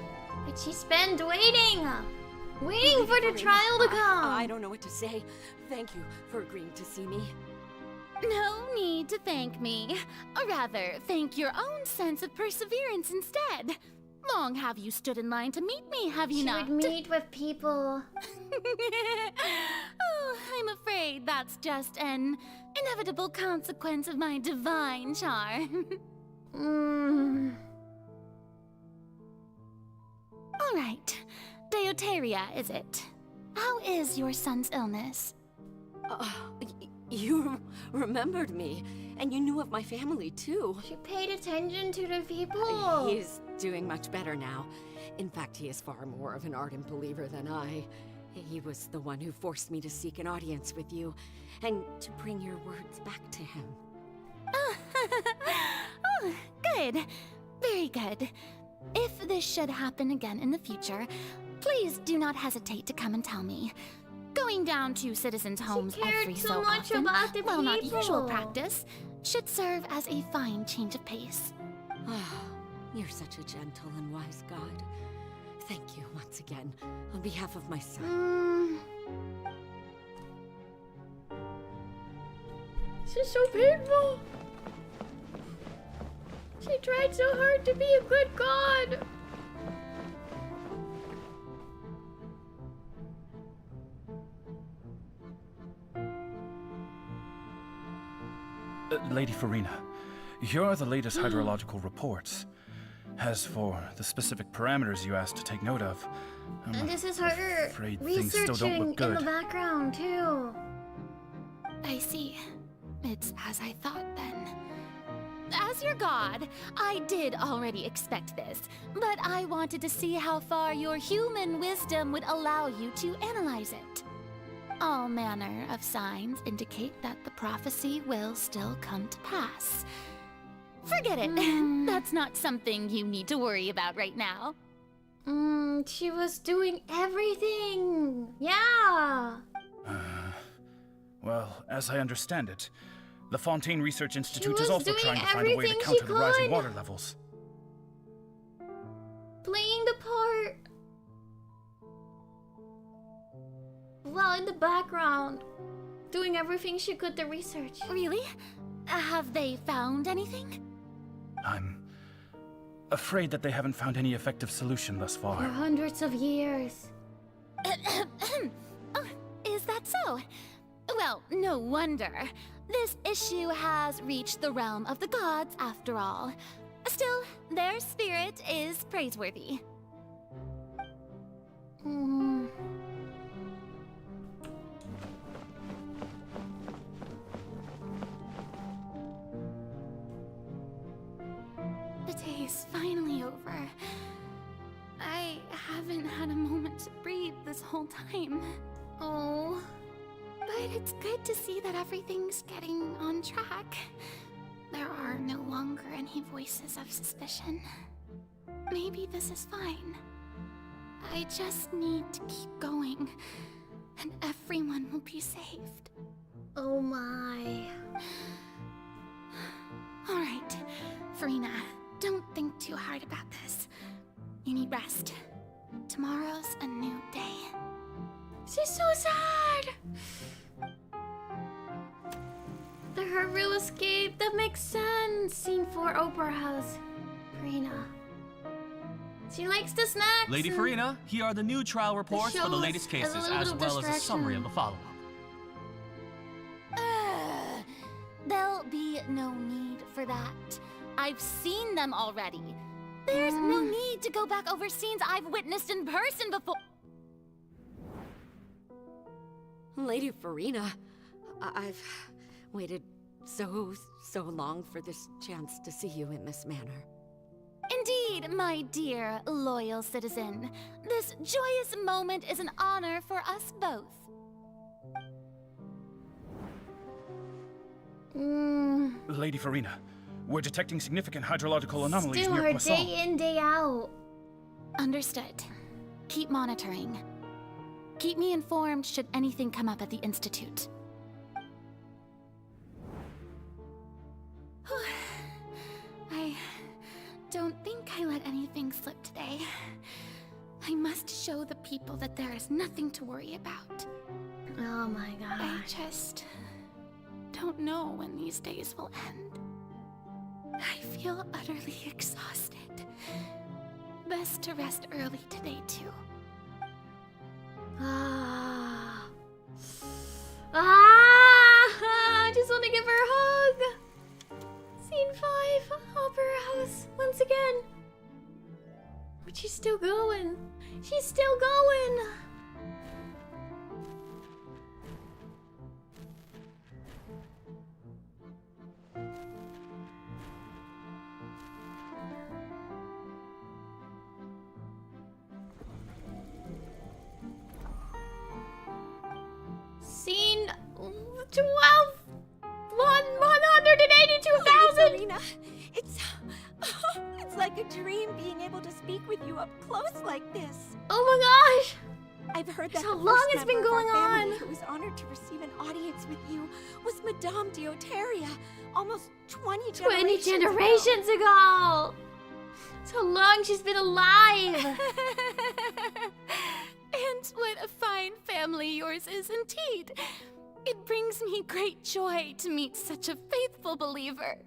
that she spent waiting. Waiting for the trial to come. I don't know what to say. Thank you for agreeing to see me. No need to thank me. Or rather, thank your own sense of perseverance instead. Long have you stood in line to meet me, have you not? She would meet with people. Oh, I'm afraid that's just an inevitable consequence of my divine charm. All right. Deuteria, is it? How is your son's illness? You remembered me, and you knew of my family, too. She paid attention to the people. He's doing much better now. In fact, he is far more of an ardent believer than I. He was the one who forced me to seek an audience with you, and to bring your words back to him. Oh, good. Very good. If this should happen again in the future, please do not hesitate to come and tell me. Going down to citizens' homes every so often, while not usual practice, should serve as a fine change of pace. You're such a gentle and wise god. Thank you once again, on behalf of my son. This is so painful. She tried so hard to be a good god. Lady Farina, here are the latest hydrological reports. As for the specific parameters you asked to take note of, And this is her afraid things still don't researching look good. in the background too. I see. It's as I thought then. As your god, I did already expect this, but I wanted to see how far your human wisdom would allow you to analyze it. All manner of signs indicate that the prophecy will still come to pass. Forget it. That's not something you need to worry about right now. She was doing everything. Yeah. Well, as I understand it, the Fontaine Research Institute is was also doing trying to find a way to everything counter she the rising could. water levels. Playing the part. Well, in the background. Doing everything she could to research. Really? Have they found anything? I'm afraid that they haven't found any effective solution thus For far. hundreds of years. Oh, is that so? Well, no wonder. This issue has reached the realm of the gods, after all. Still, their spirit is praiseworthy. The day is finally over. I haven't had a moment to breathe this whole time. Oh. But it's good to see that everything's getting on track. There are no longer any voices of suspicion. Maybe this is fine. I just need to keep going, and everyone will be saved. Oh my. All right, Farina, don't think too hard about this. You need rest. Tomorrow's a new day. She's so sad. The Hurt will escape. That makes sense. Scene 4, Opera House. Farina. She likes the snacks. Lady Farina, here are the new trial reports for the shows latest as a cases, little as bit of well as a summary of the follow-up. There'll be no need for that. I've seen them already. There's no need to go back over scenes I've witnessed in person before. Lady Farina, I've waited so long for this chance to see you in this manner. Indeed, my dear, loyal citizen. This joyous moment is an honor for us both. Lady Farina, we're detecting significant hydrological anomalies Still near her Poisson. day in, day out. Understood. Keep monitoring. Keep me informed should anything come up at the Institute. I don't think I let anything slip today. I must show the people that there is nothing to worry about. Oh my god. I just don't know when these days will end. I feel utterly exhausted. best to rest early today, too. I just want to give her a hug. Scene 5, Opera House, once again. But she's still going. She's still going. Scene 182,000. Serena, it's like a dream being able to speak with you up close like this. Oh my gosh! I've heard that How the long first it's been member of our going family on? who was honored to receive an audience with you was Madame Deoteria, almost 20 generations ago. That's how long she's been alive. And what a fine family yours is indeed. It brings me great joy to meet such a faithful believer,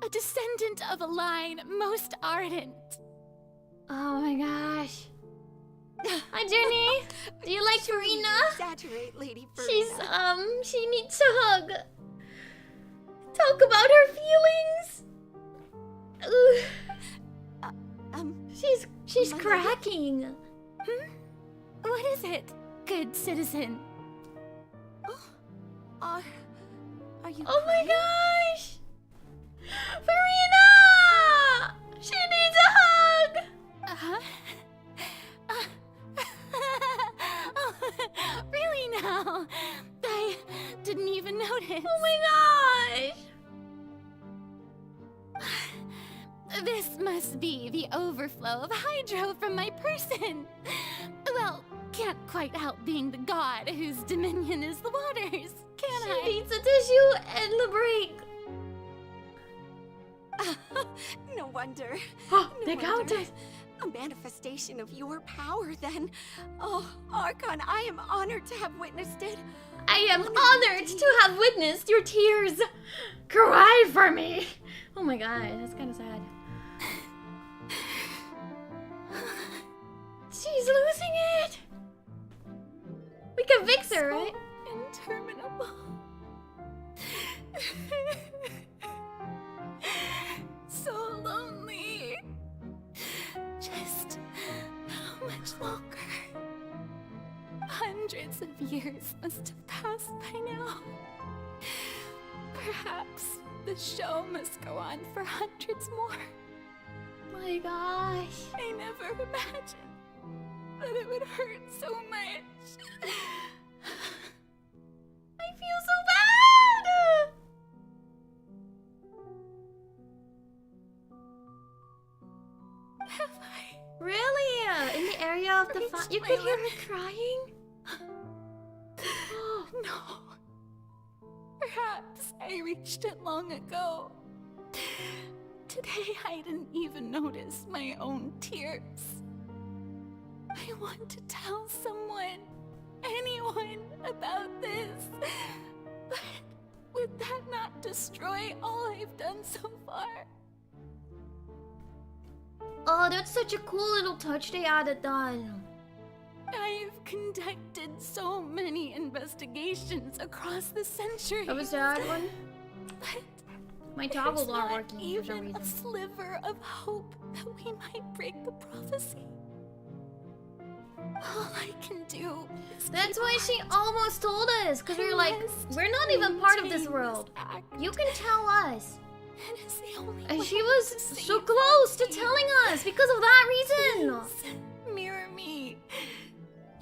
a descendant of a line most ardent. Oh my gosh. Hi, Zhuni. Do you like Farina? Exaggerate, Lady Farina. She needs a hug. Talk about her feelings. She's cracking. What is it, good citizen? Are you Oh my crying? gosh! Farina! She needs a hug! Really now? I didn't even notice. Oh my gosh! This must be the overflow of hydro from my person. Well, can't quite help being the god whose dominion is the waters, can I? She needs a tissue and the break. No wonder. They counted. A manifestation of your power, then. Oh, Archon, I am honored to have witnessed it. I am honored to have witnessed your tears. Cry for me. Oh my god, that's kind of sad. She's losing it. We can fix her, right? Interminable. So lonely. Just how much longer? Hundreds of years must have passed by now. Perhaps the show must go on for hundreds more. My gosh. I never imagined that it would hurt so much. I feel so bad. Have I? Really? In the area of the fire? You could hear her crying? No. Perhaps I reached it long ago. Today I didn't even notice my own tears. I want to tell someone, anyone, about this. But would that not destroy all I've done so far? Oh, that's such a cool little touch they added on. I've conducted so many investigations across the centuries. That was that one? But my toggles aren't working for some even reason. a sliver of hope that we might break the prophecy. All I can do is That's why she almost told us, because we were like, we're not even part of this world. You can tell us. It is the only And way she was to save so close to Fontaine. telling us because of that reason. Please, mirror me.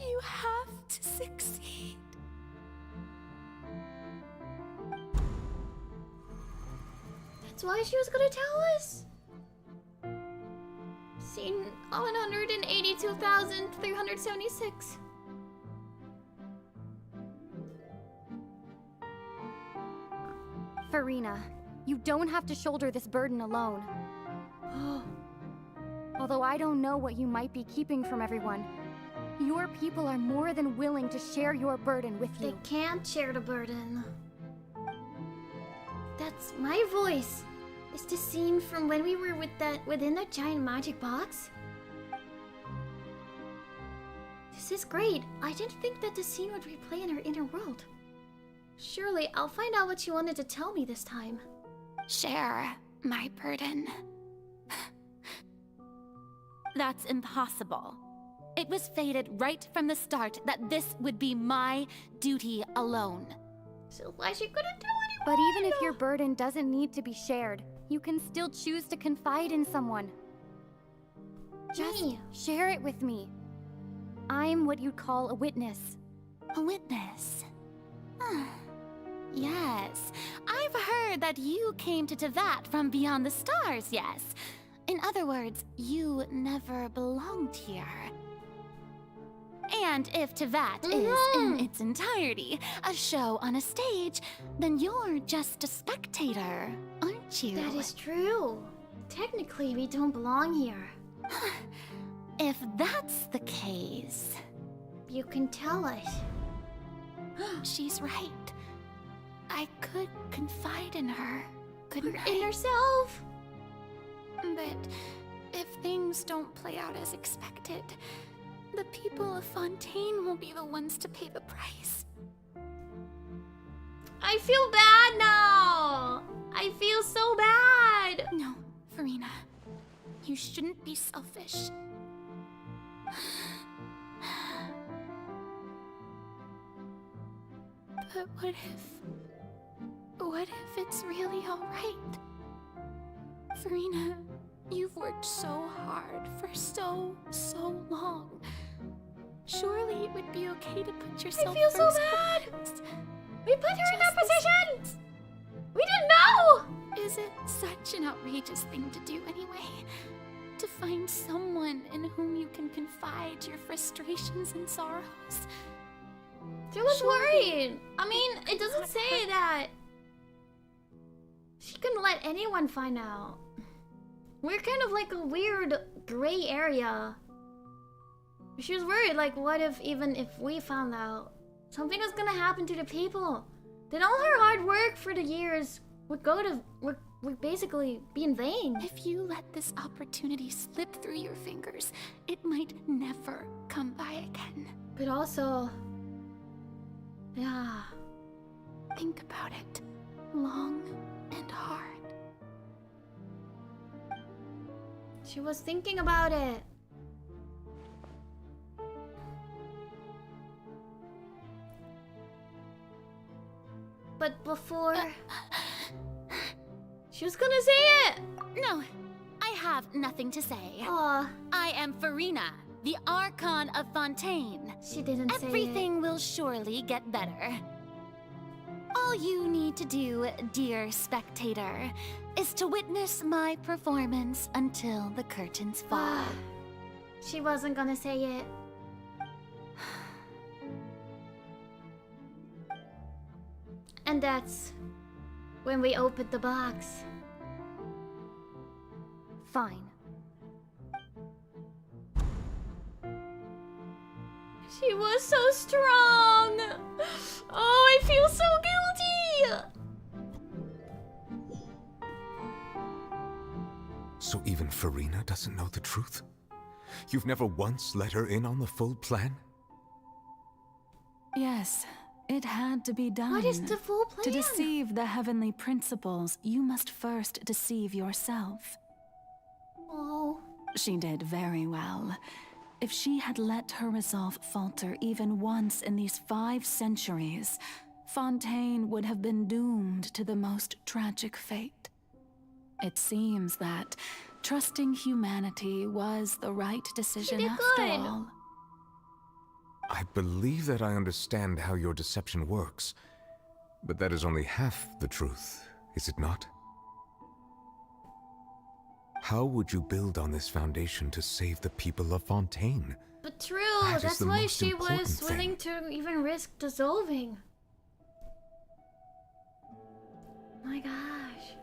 You have to succeed. That's why she was gonna tell us. Scene 182,376. Farina, you don't have to shoulder this burden alone. Although I don't know what you might be keeping from everyone, your people are more than willing to share your burden with you. They can't share the burden. That's my voice. Is the scene from when we were within that giant magic box? This is great. I didn't think that the scene would replay in her inner world. Surely, I'll find out what she wanted to tell me this time. Share my burden. That's impossible. It was fated right from the start that this would be my duty alone. So why she couldn't tell anyone? But even if your burden doesn't need to be shared, you can still choose to confide in someone. Just share it with me. I'm what you'd call a witness. A witness? Yes. I've heard that you came to Tevat from beyond the stars, yes. In other words, you never belonged here. And if Tevat is, in its entirety, a show on a stage, then you're just a spectator, aren't you? That is true. Technically, we don't belong here. If that's the case... You can tell us. She's right. I could confide in her, couldn't I? In herself. But if things don't play out as expected, the people of Fontaine will be the ones to pay the price. I feel bad now. I feel so bad. No, Farina. You shouldn't be selfish. But what if it's really alright? Farina, you've worked so hard for so long. Surely it would be okay to put yourself I feel first. so bad. We put her in that position. We didn't know. Is it such an outrageous thing to do anyway? To find someone in whom you can confide your frustrations and sorrows? She was worried. I mean, it doesn't say that she couldn't let anyone find out. We're kind of like a weird gray area. She was worried, like, what if even if we found out something was gonna happen to the people? Then all her hard work for the years would basically be in vain. If you let this opportunity slip through your fingers, it might never come by again. But also, yeah. Think about it long and hard. She was thinking about it. But before... She was gonna say it! No, I have nothing to say. Aw. I am Farina, the Archon of Fontaine. She didn't say it. Everything will surely get better. All you need to do, dear spectator, is to witness my performance until the curtains fall. She wasn't gonna say it. And that's when we opened the box. Fine. She was so strong. Oh, I feel so guilty. So even Farina doesn't know the truth? You've never once let her in on the full plan? Yes, it had to be done. What is the full plan? To deceive the heavenly principles, you must first deceive yourself. Oh. She did very well. If she had let her resolve falter even once in these 5 centuries, Fontaine would have been doomed to the most tragic fate. It seems that trusting humanity was the right decision after all. I believe that I understand how your deception works, but that is only half the truth, is it not? How would you build on this foundation to save the people of Fontaine? But true, That is that's the why most she important was willing to even risk dissolving. My gosh.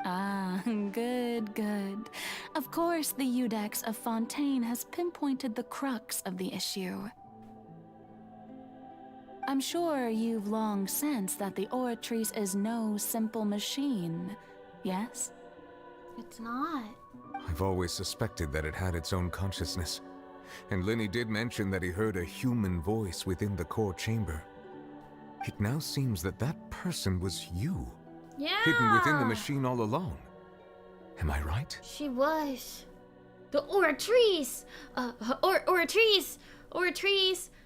Ah, good. Of course, the Iudex of Fontaine has pinpointed the crux of the issue. I'm sure you've long sensed that the Oratrice is no simple machine, yes? It's not. I've always suspected that it had its own consciousness. And Linny did mention that he heard a human voice within the core chamber. It now seems that that person was you. Yeah. Hidden within the machine all along. Am I right? She was. The oratrice. Oratrice.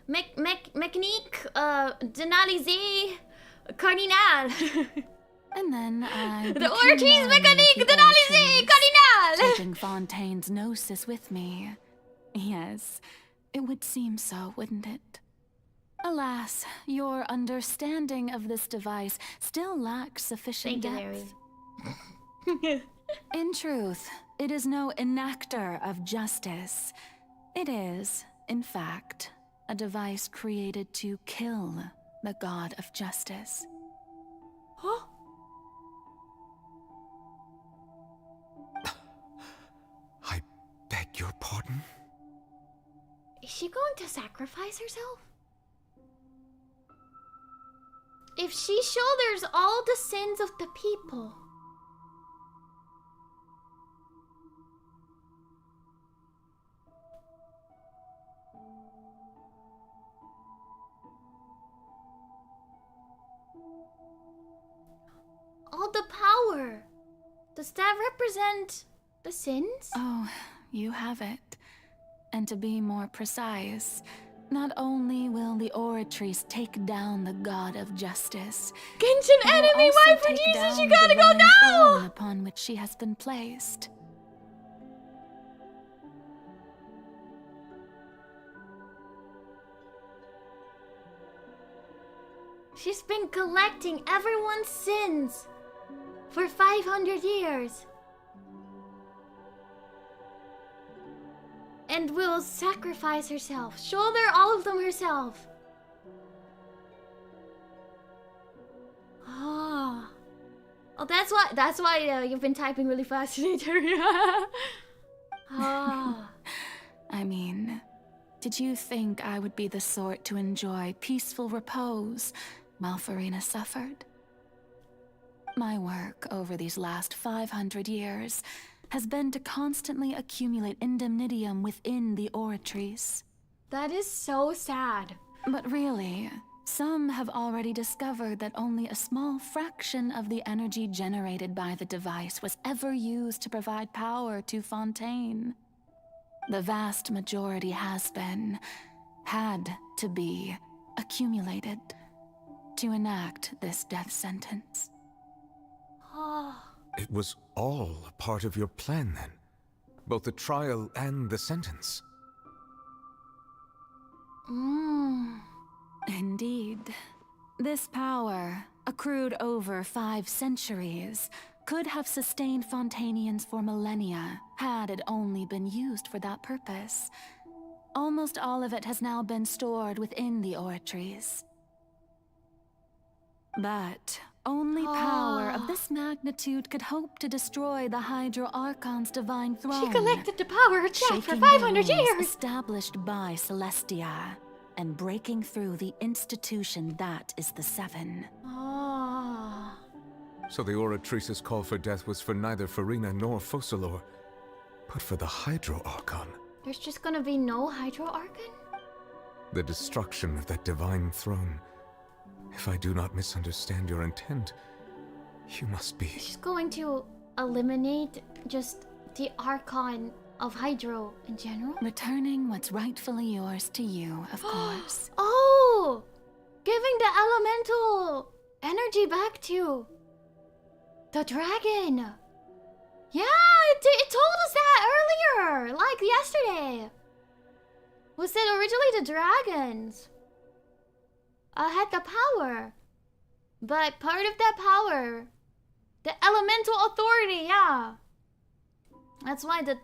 Mécanique. D'analyser. Cardinal. And then I The oratrice mécanique d'analyser cardinal. taking Fontaine's gnosis with me. Yes, it would seem so, wouldn't it? Alas, your understanding of this device still lacks sufficient depth. In truth, it is no enactor of justice. It is, in fact, a device created to kill the god of justice. Huh? I beg your pardon? Is she going to sacrifice herself? If she shoulders all the sins of the people, all the power, does that represent the sins? Oh, you have it. And to be more precise, not only will the oratrice take down the god of justice, Genshin enemy, why for Jesus you gotta go now? Upon which she has been placed. She's been collecting everyone's sins for 500 years. And will sacrifice herself, shoulder all of them herself. Ah. Oh, that's why you've been typing really fast today, Terry. Ah. I mean, did you think I would be the sort to enjoy peaceful repose while Farina suffered? My work over these last 500 years has been to constantly accumulate indemnitium within the oratrice. That is so sad. But really, some have already discovered that only a small fraction of the energy generated by the device was ever used to provide power to Fontaine. The vast majority had to be, accumulated to enact this death sentence. Ah. It was all a part of your plan then? Both the trial and the sentence? Indeed. This power, accrued over 5 centuries, could have sustained Fontainians for millennia, had it only been used for that purpose. Almost all of it has now been stored within the oratrice. But only power of this magnitude could hope to destroy the Hydro Archon's divine throne. She collected the power herself for shaking 500 the rules years. established by Celestia, and breaking through the institution that is the Seven. Ah. So the Oratrice's call for death was for neither Farina nor Focalor, but for the Hydro Archon. There's just gonna be no Hydro Archon? The destruction of that divine throne. If I do not misunderstand your intent, you must be... She's going to eliminate just the Archon of Hydro in general? Returning what's rightfully yours to you, of course. Oh! Giving the elemental energy back to the dragon. Yeah, it told us that earlier, like yesterday. Was it originally the dragons had the power? But part of that power, the elemental authority, yeah. That's why the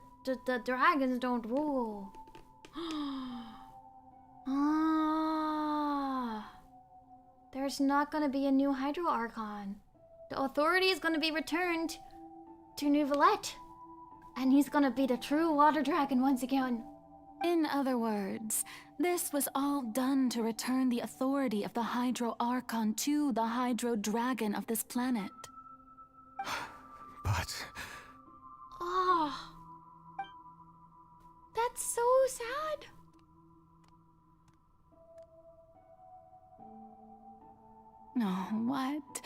dragons don't rule. Ah. There's not gonna be a new Hydro Archon. The authority is gonna be returned to Neuvillette. And he's gonna be the true water dragon once again. In other words, this was all done to return the authority of the Hydro Archon to the Hydro Dragon of this planet. But... Oh. That's so sad. Oh, what?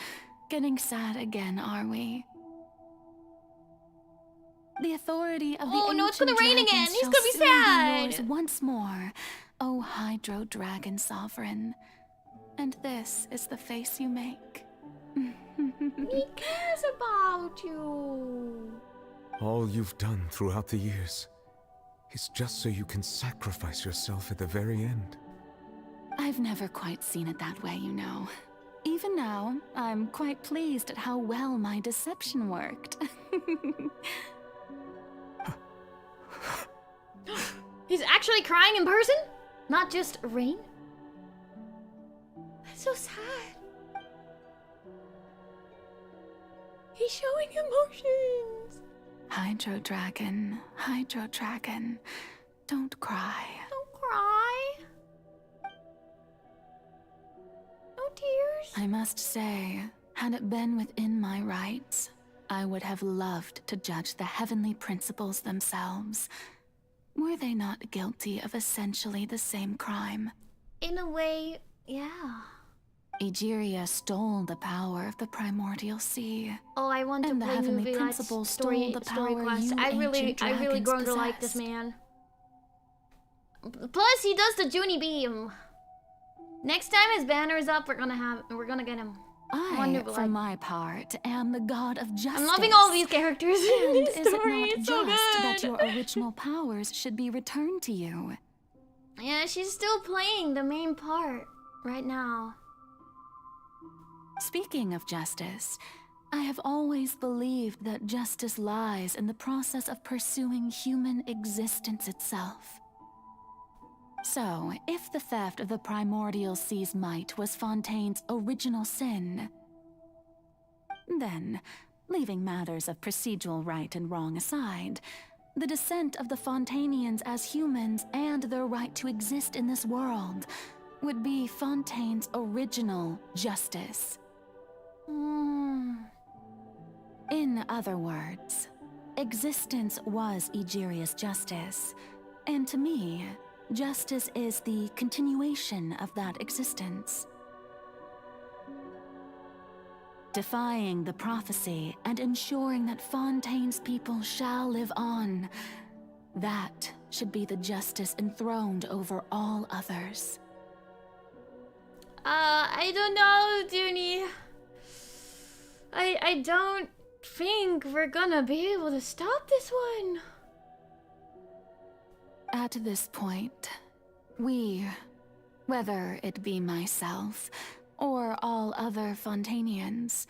Getting sad again, are we? The authority of the Oh no, it's gonna ancient rain again. dragons He's shall gonna be soon sad. yours once more, O Hydro Dragon Sovereign. And this is the face you make. He cares about you. All you've done throughout the years is just so you can sacrifice yourself at the very end. I've never quite seen it that way, you know. Even now, I'm quite pleased at how well my deception worked. He's actually crying in person? Not just rain? That's so sad. He's showing emotions. Hydro Dragon, don't cry. Don't cry. No tears. I must say, had it been within my rights, I would have loved to judge the heavenly principles themselves. Were they not guilty of essentially the same crime? In a way, yeah. Egeria stole the power of the primordial sea. Oh, I want to and the play heavenly movie principles story stole the story power quest. you I really grown to like this man. Plus, he does the Zhuni beam. Next time his banner is up, we're gonna get him. I, for my part, am the god of justice. I'm loving all these characters in And this is it story. not It's so just that good. your original powers should be returned to you? Yeah, she's still playing the main part right now. Speaking of justice, I have always believed that justice lies in the process of pursuing human existence itself. So, if the theft of the primordial sea's might was Fontaine's original sin, then, leaving matters of procedural right and wrong aside, the descent of the Fontainians as humans and their right to exist in this world would be Fontaine's original justice. In other words, existence was Egeria's justice, and to me, justice is the continuation of that existence. Defying the prophecy and ensuring that Fontaine's people shall live on, that should be the justice enthroned over all others. I don't know, Zhuni. I don't think we're gonna be able to stop this one. At this point, we, whether it be myself or all other Fontainians,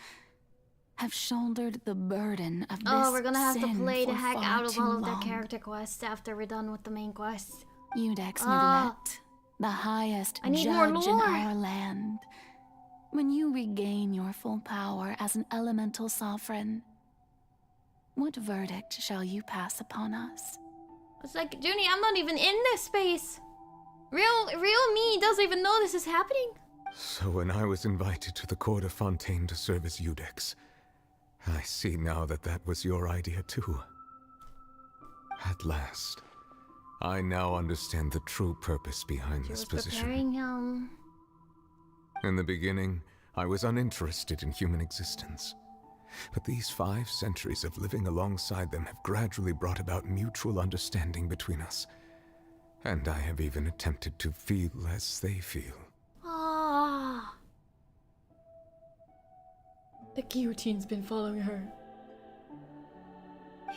have shouldered the burden of this Oh, we're gonna have to sin play the for heck far out of too all of their long. character quests after we're done with the main quests. Udex Mulet, the highest I need judge more in lore. our land. When you regain your full power as an elemental sovereign, what verdict shall you pass upon us? It's like, Zhuni, I'm not even in this space. Real me doesn't even know this is happening. So when I was invited to the court of Fontaine to serve as Udex, I see now that that was your idea too. At last, I now understand the true purpose behind this position. Preparing him. In the beginning, I was uninterested in human existence. But these 5 centuries of living alongside them have gradually brought about mutual understanding between us. And I have even attempted to feel as they feel. Ah. The guillotine's been following her.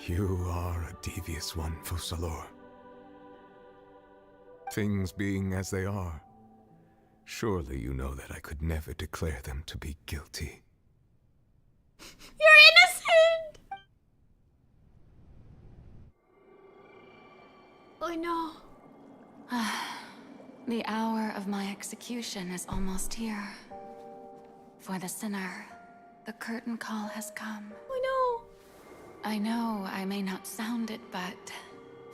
You are a devious one, Focalor. Things being as they are, surely you know that I could never declare them to be guilty. You're innocent! I know. The hour of my execution is almost here. For the sinner, the curtain call has come. I know I may not sound it, but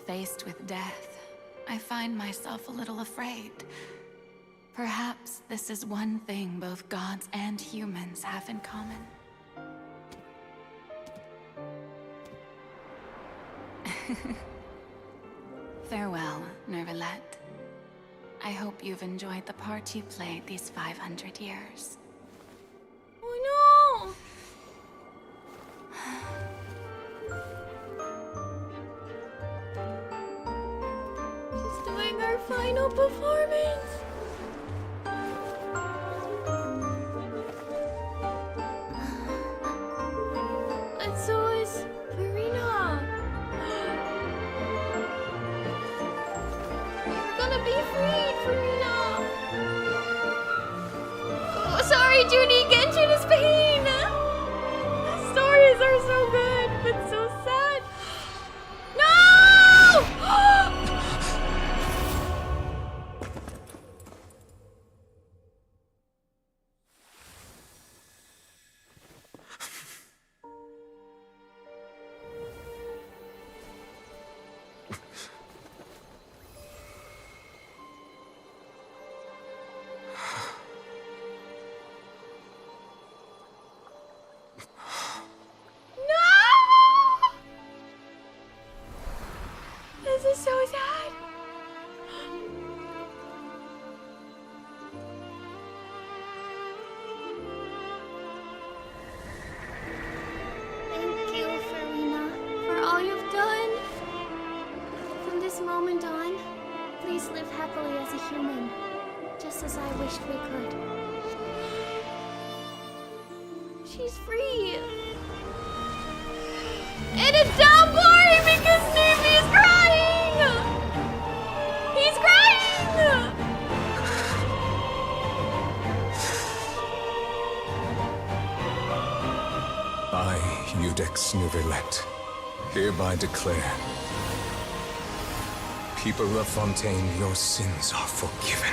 faced with death, I find myself a little afraid. Perhaps this is one thing both gods and humans have in common. Farewell, Nervalette. I hope you've enjoyed the part you played these 500 years. final performance. And so is Farina. You're gonna be freed, Farina. Oh, sorry, Zhuni. Genshin is pain. Stories are so good, but so sad. No! This is so sad. Thank you, Farina, for all you've done. From this moment on, please live happily as a human, just as I wished we could. She's free. And it's down boring because Snoopy is crying! He's crying! I, Iudex Nouvelet, hereby declare, people of Fontaine, your sins are forgiven.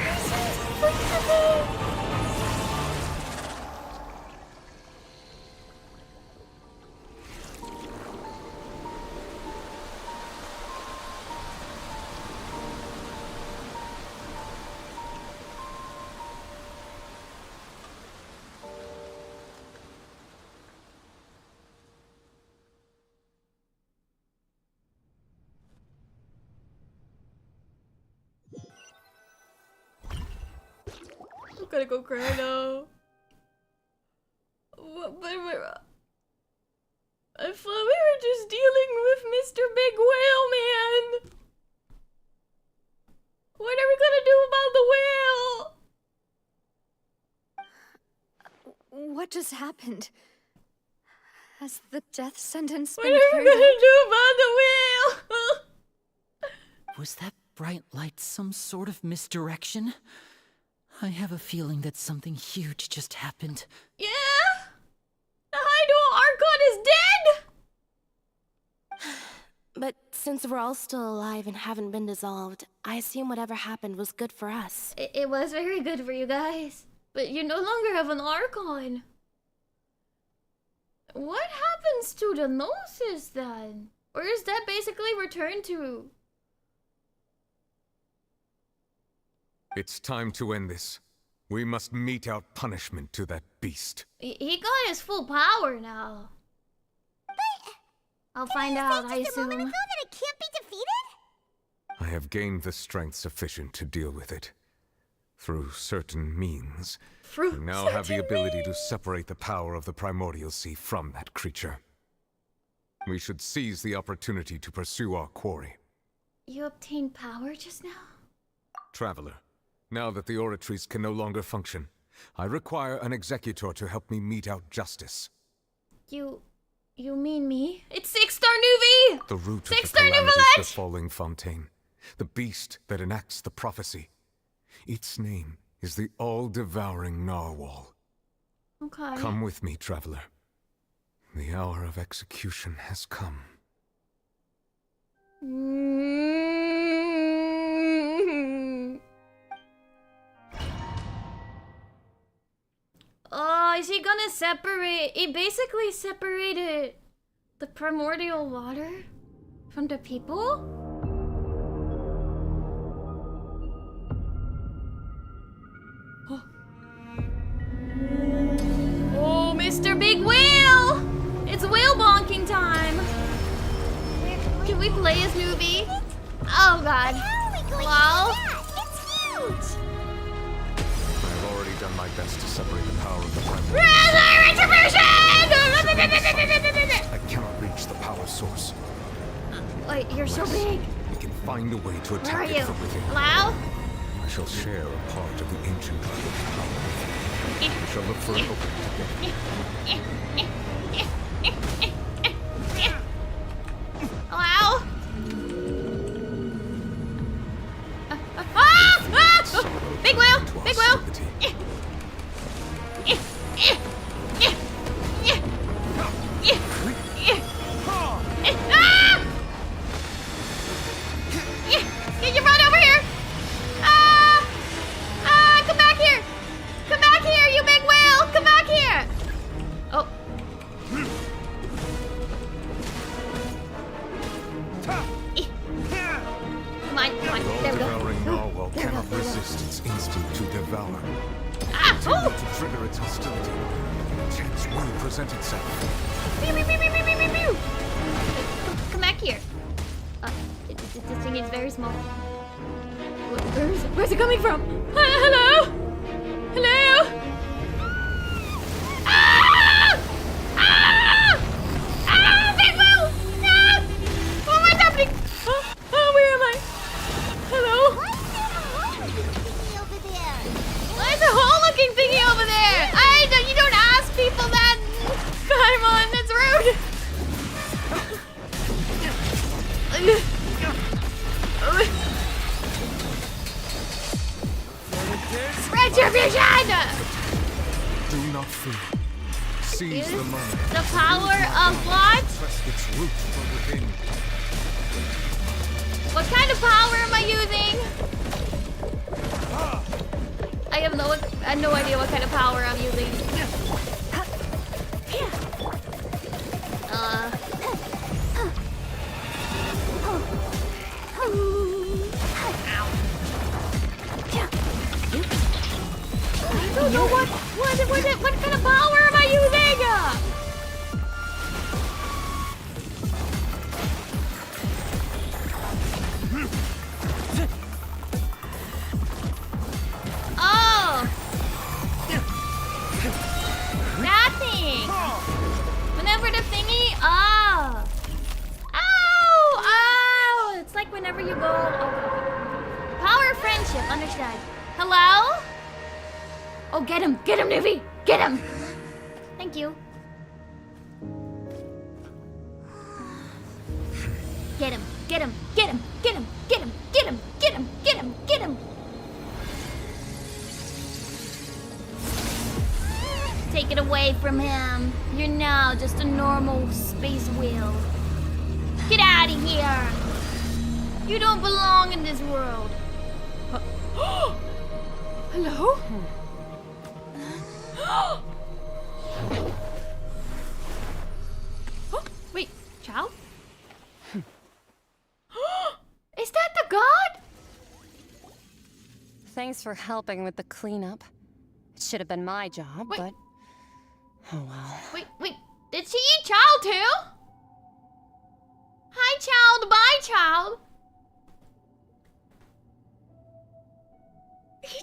I'm gonna go cry now. I thought we were just dealing with Mr. Big Whale, man. What are we gonna do about the whale? What just happened? Has the death sentence What been are we carried gonna out? do about the whale? Was that bright light some sort of misdirection? I have a feeling that something huge just happened. Yeah? The Hydro Archon is dead? But since we're all still alive and haven't been dissolved, I assume whatever happened was good for us. It was very good for you guys. But you no longer have an Archon. What happens to the Gnosis then? Or is that basically returned to... It's time to end this. We must mete out punishment to that beast. He got his full power now. I'll find out, I assume. that it can't be defeated? I have gained the strength sufficient to deal with it. Through certain means, we now have the ability to separate the power of the Primordial Sea from that creature. We should seize the opportunity to pursue our quarry. You obtained power just now? Traveler, now that the oratories can no longer function, I require an executor to help me mete out justice. You mean me? It's Six-Star Nuvi! The root of the Six-Star calamities Nuvalet! befalling Fontaine. The beast that enacts the prophecy. Its name is the all-devouring Narwhal. Okay. Come with me, traveler. The hour of execution has come. Oh, is he gonna separate? He basically separated the primordial water from the people? Oh, Mr. Big Whale! It's whale bonking time! Can we play as Nuvi? Oh god. Wow. It's huge! I have already done my best to separate the power of the primordial. I cannot reach the power source. Wait, you're so big. We can find a way to Where are attack you? it from within. Hello? I shall share a part of the ancient dragon's power. We shall look for an opening together. Hello? Big wheel! Big wheel! Can you run over here? Come back here! Come back here, you big whale! Come back here! Oh. Come on, come on. There we go. Devouring narwhal There we go, cannot there we go. resist its instinct to devour. Ah! Continue Oh! to trigger its hostility. Chance will present itself. Pew, pew, pew, pew, pew, pew, pew. Come back here. This thing is very small. Where's it coming from? Hello? Hello? Ah! Ah! Ah! Big Will! Ah! What's happening? Where am I? Hello? There's a hole-looking thingy over there. You don't ask people that. Come on, that's rude. Retribution! Do not fear. Seize the moment. The power of what? Press its root from within. What kind of power am I using? I have no idea what kind of power I'm using. I don't know what kind of power am I using? Oh! That thing! Whenever the thingy... Oh! Ow! Ow! It's like whenever you go... Okay. Power of friendship, understood. Hello? Oh, get him! Get him, Newbie! Get him! Thank you. Get him! Get him! Get him! Get him! Get him! Get him! Get him! Get him! Get him! Take it away from him. You're now just a normal space whale. Get out of here! You don't belong in this world. Hello? Oh, wait, child? Is that the god? Thanks for helping with the cleanup. It should have been my job, but... Oh well. Wait, did she eat child too? Hi, child, bye, child.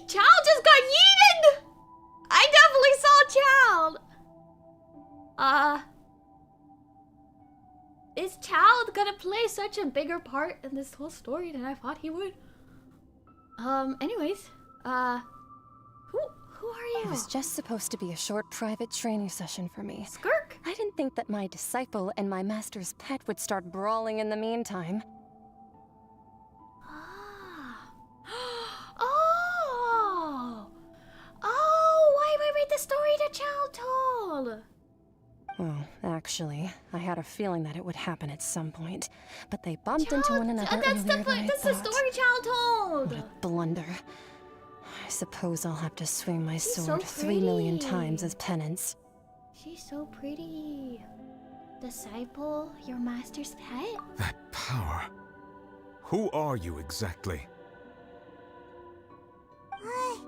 Child just got yeeted! I definitely saw child. Is child gonna play such a bigger part in this whole story than I thought he would? Anyways, who are you? It was just supposed to be a short private training session for me. Skirk? I didn't think that my disciple and my master's pet would start brawling in the meantime. Wait, the story the child told. Well, actually, I had a feeling that it would happen at some point, but they bumped into one another earlier than I That's thought. the story child told. What a blunder. I suppose I'll have to swing my She's sword so 3 million pretty. times as penance. She's so pretty. Disciple, your master's pet? That power. Who are you exactly? Hyman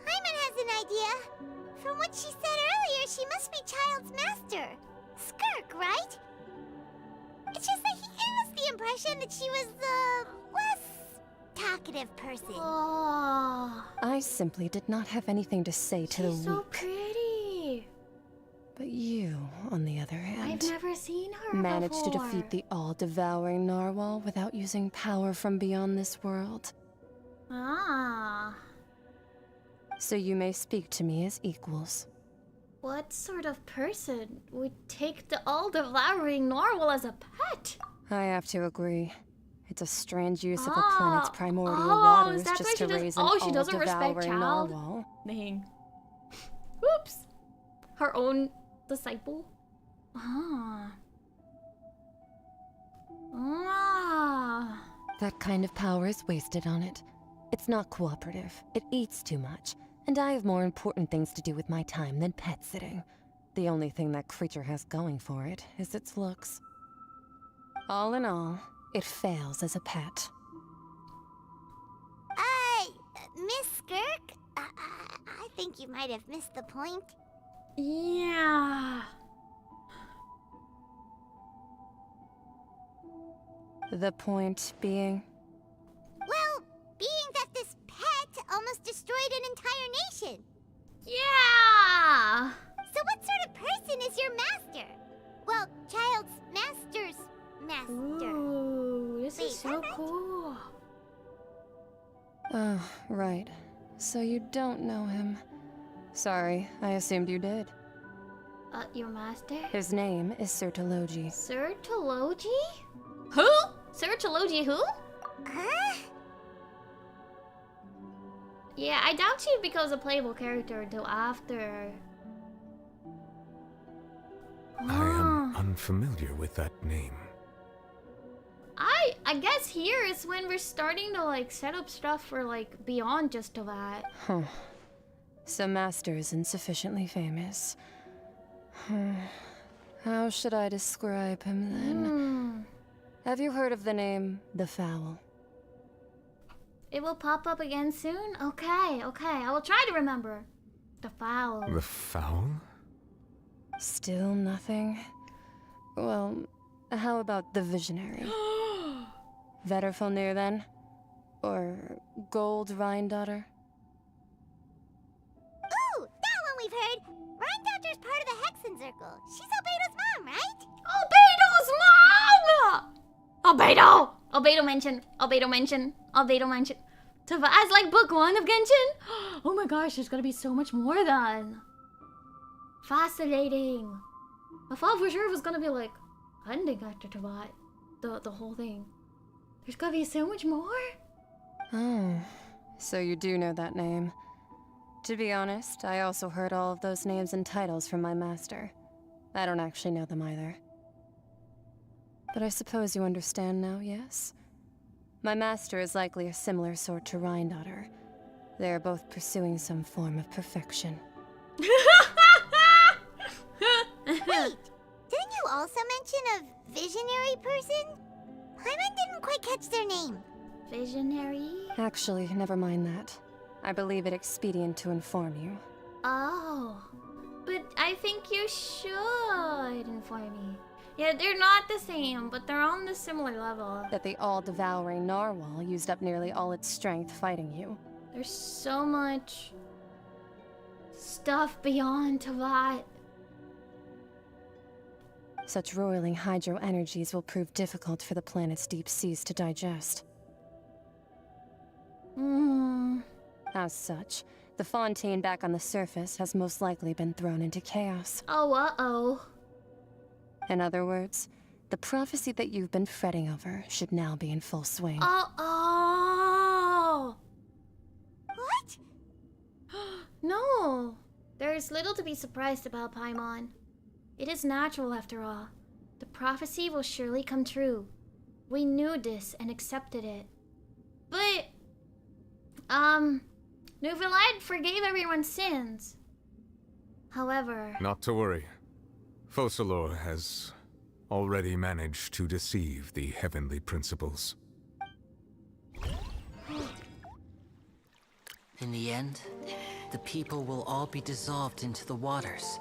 has an idea. From what she said earlier, she must be Child's master. Skirk, right? It's just that he gave us the impression that she was the less talkative person. Oh, I simply did not have anything to say to the she's so weak. pretty. But You, on the other hand, I've never seen her managed to before. defeat the all-devouring narwhal without using power from beyond this world. Ah. So you may speak to me as equals. What sort of person would take the all-devouring narwhal as a pet? I have to agree. It's a strange use of a planet's primordial is waters that why just she to does- raise an oh, she doesn't respect all-devouring child? narwhal. Dang. Whoops. Her own disciple? Ah. Ah. That kind of power is wasted on it. It's not cooperative. It eats too much. And I have more important things to do with my time than pet sitting. The only thing that creature has going for it is its looks. All in all, it fails as a pet. Miss Skirk? I think you might have missed the point. Yeah. The point being? Well, being that this pet almost destroyed an entire nation. Yeah! So what sort of person is your master? Well, child's master's master. Ooh, this Wait, is so cool. Oh, right. So you don't know him. Sorry, I assumed you did. Your master? His name is Sir Tologi. Sir Tologi? Who? Sir Tologi who? Huh? Yeah, I doubt she'd become a playable character until after. I am unfamiliar with that name. I guess here is when we're starting to like set up stuff for like beyond just that. Huh. So Master isn't sufficiently famous. How should I describe him then? Have you heard of the name The Fowl? It will pop up again soon? Okay, I will try to remember. The Fowl. The Fowl? Still nothing? Well, how about the Visionary? Vetterfalnir then? Or Gold Rhine-daughter? Ooh, that one we've heard. Rhine-daughter's part of the Hexen Circle. She's Albedo's mom, right? Albedo! Albedo mention. Tavaz like book 1 of Genshin? Oh my gosh, there's gonna be so much more then. Fascinating. I thought for sure it was gonna be like ending after Tavat. The whole thing. There's gonna be so much more? Oh, so you do know that name. To be honest, I also heard all of those names and titles from my master. I don't actually know them either. But I suppose you understand now, yes? My master is likely a similar sort to Rhine-daughter. They are both pursuing some form of perfection. Wait, didn't you also mention a visionary person? Paimon didn't quite catch their name. Visionary? Actually, never mind that. I believe it expedient to inform you. Oh. But I think you should inform me. Yeah, they're not the same, but they're on the similar level. That the all-devouring narwhal used up nearly all its strength fighting you. There's so much stuff beyond Tavat. Such roiling hydro energies will prove difficult for the planet's deep seas to digest. As such, the Fontaine back on the surface has most likely been thrown into chaos. Oh, uh-oh. In other words, the prophecy that you've been fretting over should now be in full swing. Oh! What? No! There is little to be surprised about, Paimon. It is natural, after all. The prophecy will surely come true. We knew this and accepted it. But, Nuvilad forgave everyone's sins. However... Not to worry. Focalor has already managed to deceive the heavenly principles. In the end, the people will all be dissolved into the waters,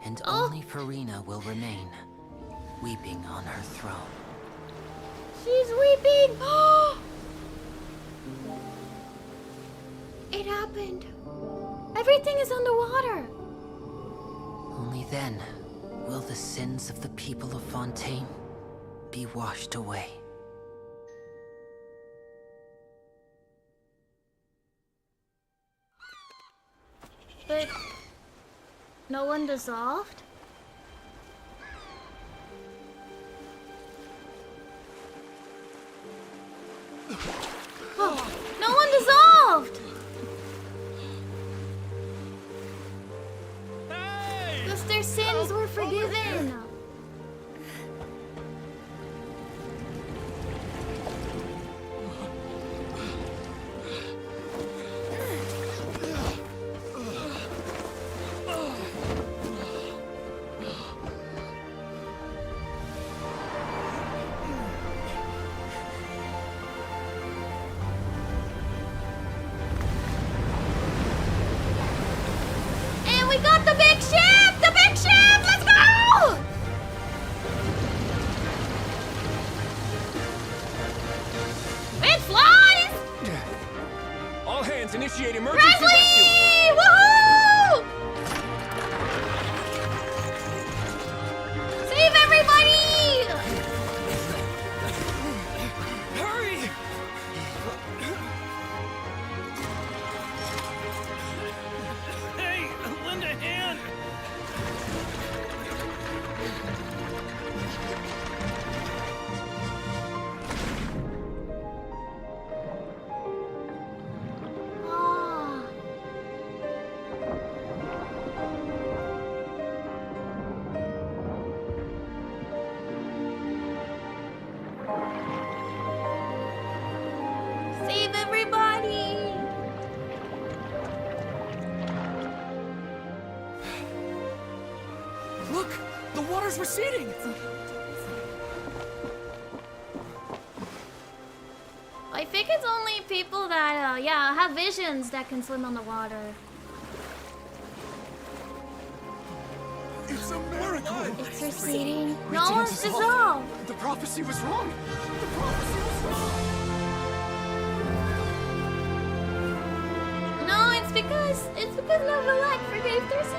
and Oh. only Farina will remain, weeping on her throne. She's weeping! It happened. Everything is underwater. Only then will the sins of the people of Fontaine be washed away. But no one dissolved? Oh, no one dissolved! Because their sins were forgiven. We got the big ship! The big ship! Let's go! It flies! All hands initiate emergency Presley! rescue! Woohoo! Save everybody! Hurry! Hey, lend a hand! Ah. Save everybody! Look! The water's receding! I think it's only people that, yeah, have visions that can swim on the water. It's a miracle! It's receding. We No didn't one's dissolve. dissolved. The prophecy was wrong! The prophecy was wrong! No, it's because Novelette forgave their sins.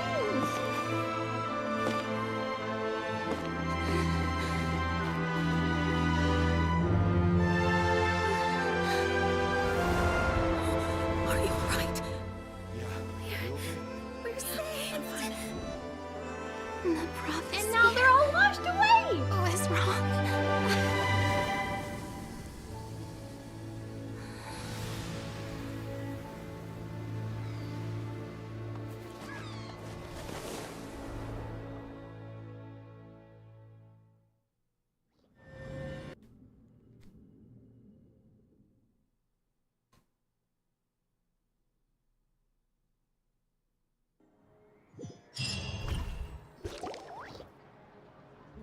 Are you alright? We're saved. The prophecy. And now they're all washed away. What was wrong?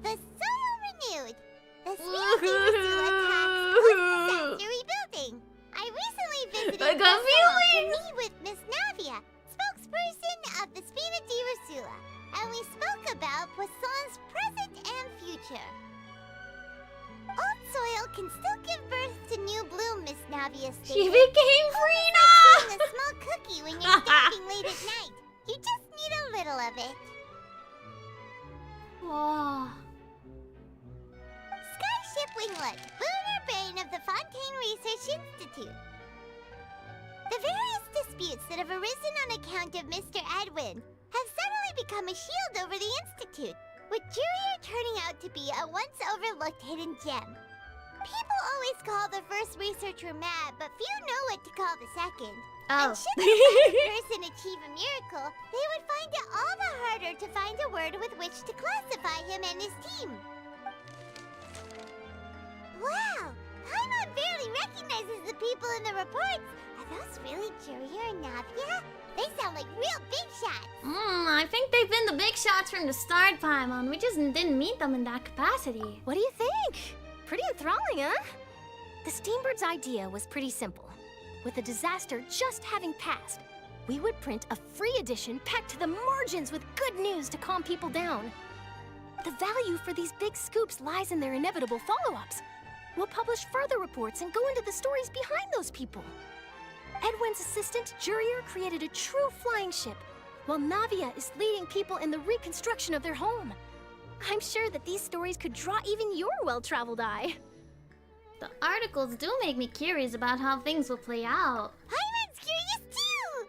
The soil renewed. The Spirity Rescue attacks post-disaster rebuilding. I recently visited I got Brazil to feelings. meet with Miss Navia, spokesperson of the Spina di Rosula, and we spoke about Poisson's present and future. Old soil can still give birth to new bloom, Miss Navia stated. She became Frina! It's like seeing a small cookie when you're standing late at night. You just need a little of it. Wow. Skyship Winglet, lunar brain of the Fontaine Research Institute. The various disputes that have arisen on account of Mr. Edwin have suddenly become a shield over the Institute, with Jurier turning out to be a once overlooked hidden gem. People always call the first researcher mad, but few know what to call the second. Oh. And should the second person achieve a miracle, they would find it all the harder to find a word with which to classify him and his team. Wow! Paimon barely recognizes the people in the reports. Are those really Jurier and Navia? They sound like real big shots. I think they've been the big shots from the start, Paimon. We just didn't meet them in that capacity. What do you think? Pretty enthralling, huh? The Steambird's idea was pretty simple. With the disaster just having passed, we would print a free edition packed to the margins with good news to calm people down. The value for these big scoops lies in their inevitable follow-ups. We'll publish further reports and go into the stories behind those people. Edwin's assistant, Jurier, created a true flying ship, while Navia is leading people in the reconstruction of their home. I'm sure that these stories could draw even your well-traveled eye. The articles do make me curious about how things will play out. Hyman's curious too!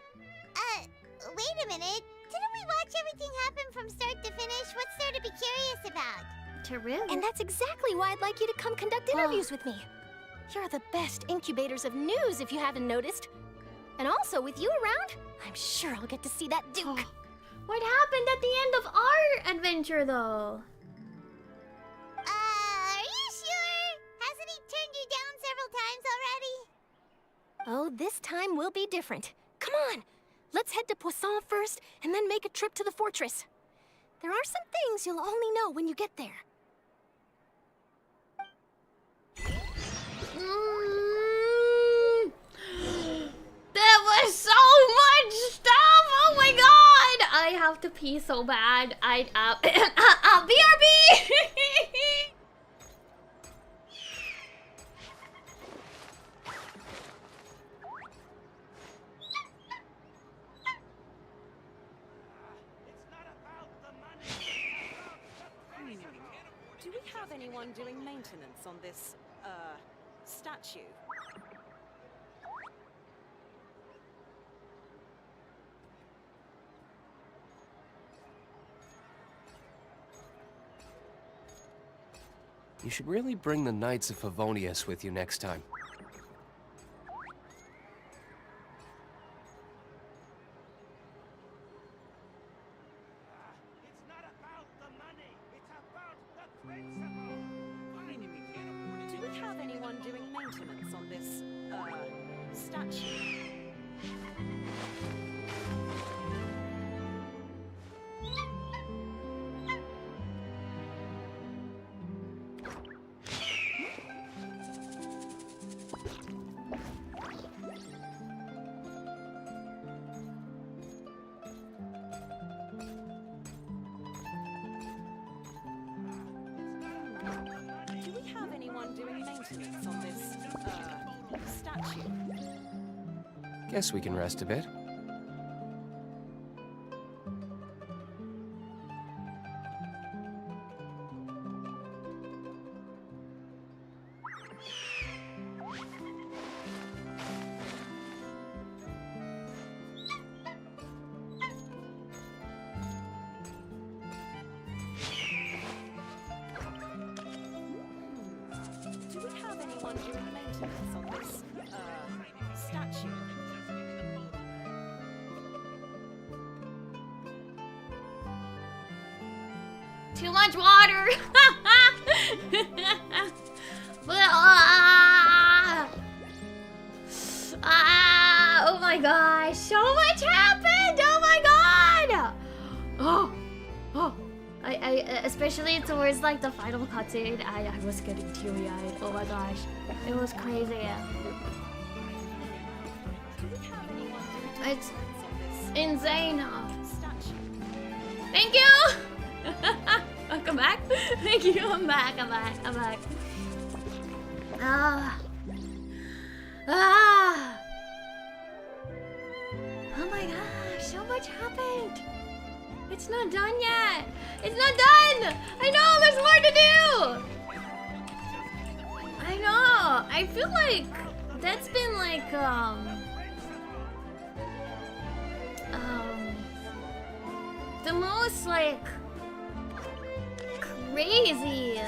Wait a minute. Didn't we watch everything happen from start to finish? What's there to be curious about? To really? And that's exactly why I'd like you to come conduct interviews with me. You're the best incubators of news, if you haven't noticed. And also, with you around, I'm sure I'll get to see that Duke. What happened at the end of our adventure, though? Are you sure? Hasn't he turned you down several times already? Oh, this time will be different. Come on, let's head to Poisson first, and then make a trip to the fortress. There are some things you'll only know when you get there. There was so much stuff! Oh my god! I have to pee so bad. BRB! Do we have anyone doing maintenance on this, statue? You should really bring the Knights of Favonius with you next time. Do we have anyone doing maintenance on this, statue? Do we have anyone doing maintenance on this, statue? Guess we can rest a bit. Do we have anyone doing maintenance on this, statue? Too much water! Oh my gosh, so much happened! Oh my god! I especially towards like the final cutscene, I was getting teary-eyed. Oh my gosh, it was crazy. It's insane. Thank you! Welcome back. Thank you, I'm back. Oh my gosh, so much happened. It's not done yet. It's not done. I know, there's more to do. I know. I feel like that's been like the most like crazy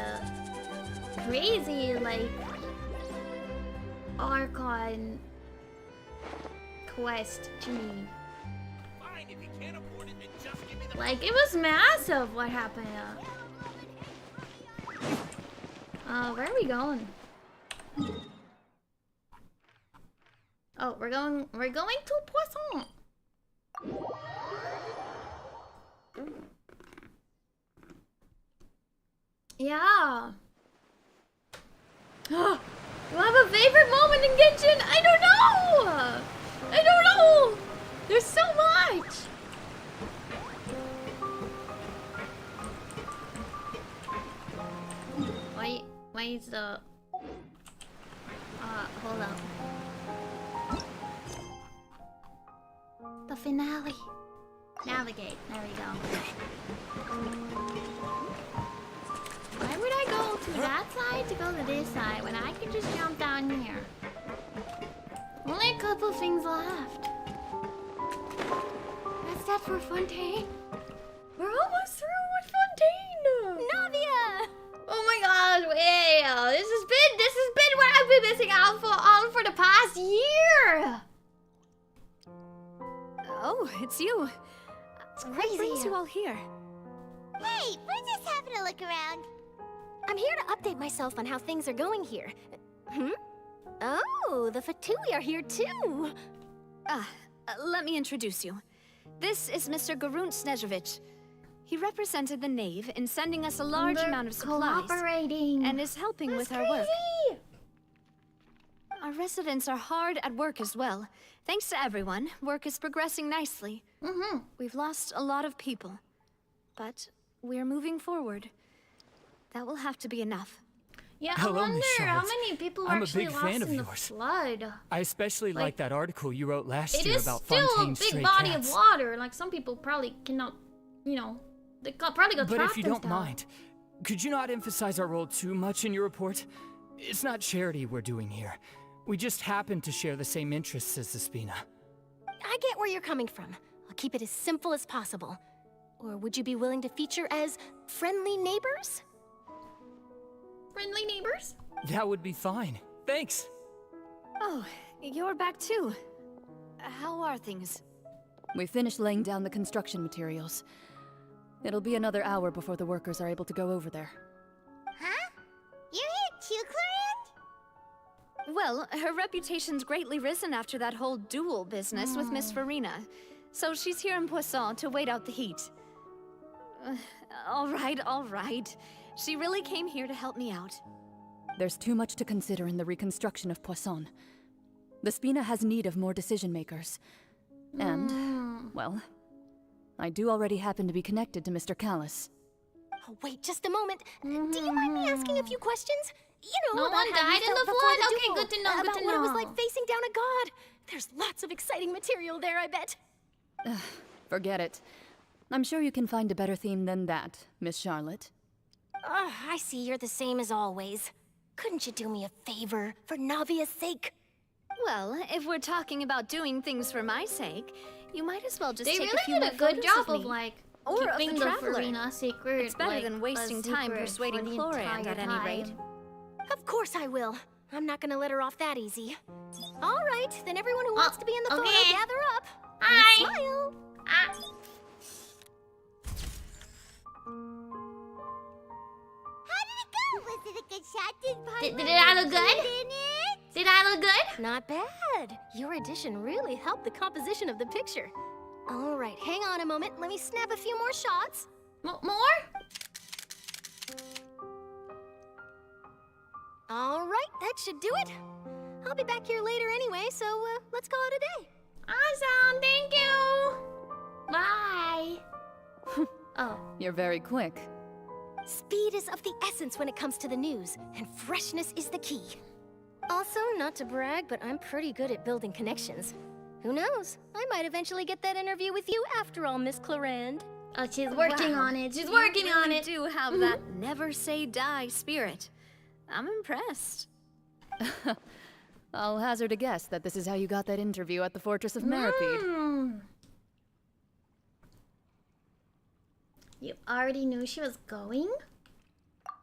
like Archon quest to me. Like it was massive what happened. Where are we going? Oh, we're going to Poisson. Yeah. Do I have a favorite moment in Genshin? I don't know. There's so much. Why is the hold up. The finale. Navigate. There we go. to that side to go to this side when I can just jump down here? Only a couple things left. That's that for Fontaine. We're almost through with Fontaine. Navia! Oh my gosh, wow. This has been what I've been missing out for the past year. Oh, it's you. It's What crazy. brings you all here? Hey, we're just having a look around. I'm here to update myself on how things are going here. Oh, the Fatui are here too. Let me introduce you. This is Mr. Garunt Snežević. He represented the Knave in sending us a large amount of supplies. Cooperating. And is helping with our work. Our residents are hard at work as well. Thanks to everyone, work is progressing nicely. We've lost a lot of people, but we're moving forward. That will have to be enough. Yeah, Hello, I wonder Miss how Charlotte. many people I'm a actually big lost fan of in the yours. flood. I especially like that article you wrote last It year is about still a Fontaine's big stray body cats. of water. Like some people probably cannot, you know, they probably got But trapped if you and don't stuff. mind, could you not emphasize our role too much in your report? It's not charity we're doing here. We just happen to share the same interests as the Spina. I get where you're coming from. I'll keep it as simple as possible. Or would you be willing to feature as friendly neighbors? Friendly neighbors? That would be fine. Thanks. Oh, you're back too. How are things? We finished laying down the construction materials. It'll be another hour before the workers are able to go over there. Huh? You're here too, Clarence? Well, her reputation's greatly risen after that whole duel business with Miss Farina. So she's here in Poisson to wait out the heat. All right. She really came here to help me out. There's too much to consider in the reconstruction of Poisson. The Spina has need of more decision makers. And, well, I do already happen to be connected to Mr. Callis. Oh, wait just a moment. Do you mind me asking a few questions? You know, No about one how you died in felt the before flood? the Okay, duel, good to know, good about to what it was know. like facing down a god. There's lots of exciting material there, I bet. Forget it. I'm sure you can find a better theme than that, Miss Charlotte. I see you're the same as always. Couldn't you do me a favor, for Navia's sake? Well, if we're talking about doing things for my sake, you might as well just They take really a few did more a good photos job of of me. like Or of keeping the the traveler. Farina secret. It's better like, than wasting a time secret persuading for the Chlorand entire at any rate. time. Of course I will. I'm not gonna let her off that easy. All right, then everyone who wants to be in the photo, okay. gather up. Hi. And smile. How did it go? Was it a good shot? Did I look good? Did I look good? Not bad. Your addition really helped the composition of the picture. All right, hang on a moment. Let me snap a few more shots. More? All right, that should do it. I'll be back here later anyway, so let's call it a day. Awesome, thank you. Bye. Oh. You're very quick. Speed is of the essence when it comes to the news, and freshness is the key. Also, not to brag, but I'm pretty good at building connections. Who knows? I might eventually get that interview with you after all, Miss Chlorand. Oh, she's working on it. She's working on it. You do have that never say die spirit. I'm impressed. I'll hazard a guess that this is how you got that interview at the Fortress of Meripede. You already knew she was going?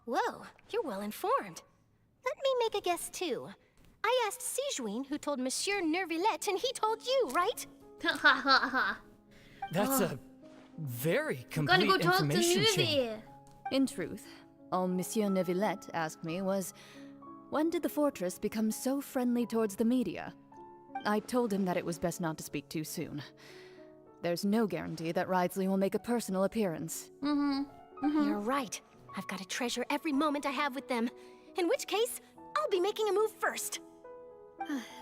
Whoa, you're well informed. Let me make a guess too. I asked Zhuni, who told Monsieur Nervillet, and he told you, right? Ha ha ha ha. That's a very complete Gonna go talk to information chain. Nuvi. In truth, all Monsieur Neuvillette asked me was, when did the fortress become so friendly towards the media? I told him that it was best not to speak too soon. There's no guarantee that Ridesley will make a personal appearance. You're right. I've got to treasure every moment I have with them. In which case, I'll be making a move first.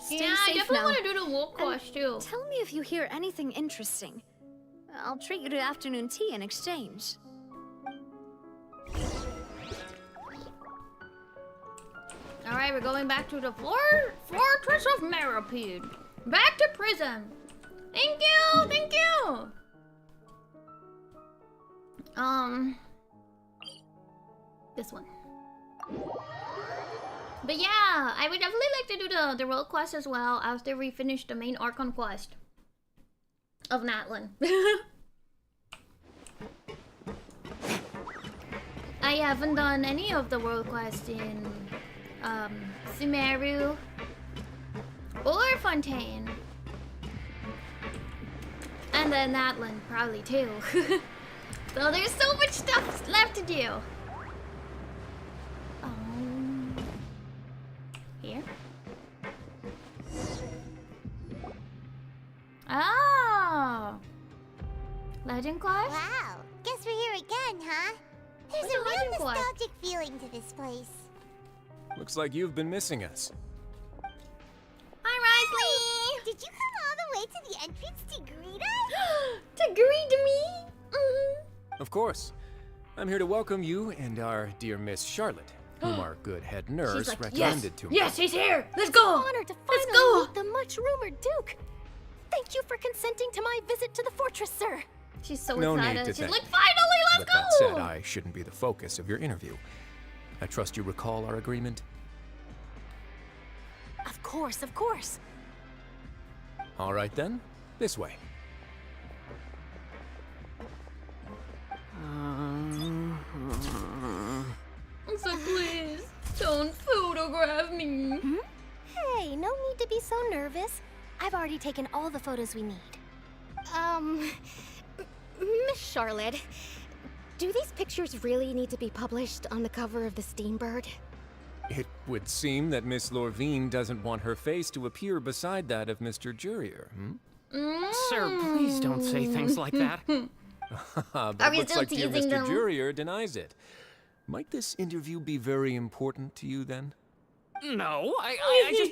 Stay Yeah, I safe definitely now. want to do the walk And wash too. Tell me if you hear anything interesting. I'll treat you to afternoon tea in exchange. Alright, we're going back to the Fortress of Meripede. Back to prison. Thank you, thank you. This one. But yeah, I would definitely like to do the world quest as well after we finish the main Archon quest of Natlan. I haven't done any of the world quests in Sumeru or Fontaine. And then Natlan probably too. So there's so much stuff left to do. Here. Oh! Legend quest? Wow, guess we're here again, huh? There's What's a a real legend quest? nostalgic feeling to this place. Looks like you've been missing us. Hi, Risley! Did you come all the way to the entrance to greet us? To greet me? Of course. I'm here to welcome you and our dear Miss Charlotte, whom our good head nurse like, recommended to me. Yes, he's here! Let's go! It's an honor to Let's finally go! meet the much-rumored Duke. Thank you for consenting to my visit to the fortress, sir. She's so No excited. need to She's thank like, me. finally, let's But go! that said, I shouldn't be the focus of your interview. I trust you recall our agreement? Of course, of course. All right then, this way. It's like, please, don't photograph me. Hey, no need to be so nervous. I've already taken all the photos we need. Miss Charlotte, do these pictures really need to be published on the cover of the Steambird? It would seem that Miss Lorvine doesn't want her face to appear beside that of Mr. Jurier, Sir, please don't say things like that. But Are it we looks still like dear teasing Mr. them? Jurier denies it. Might this interview be very important to you then? No, I just...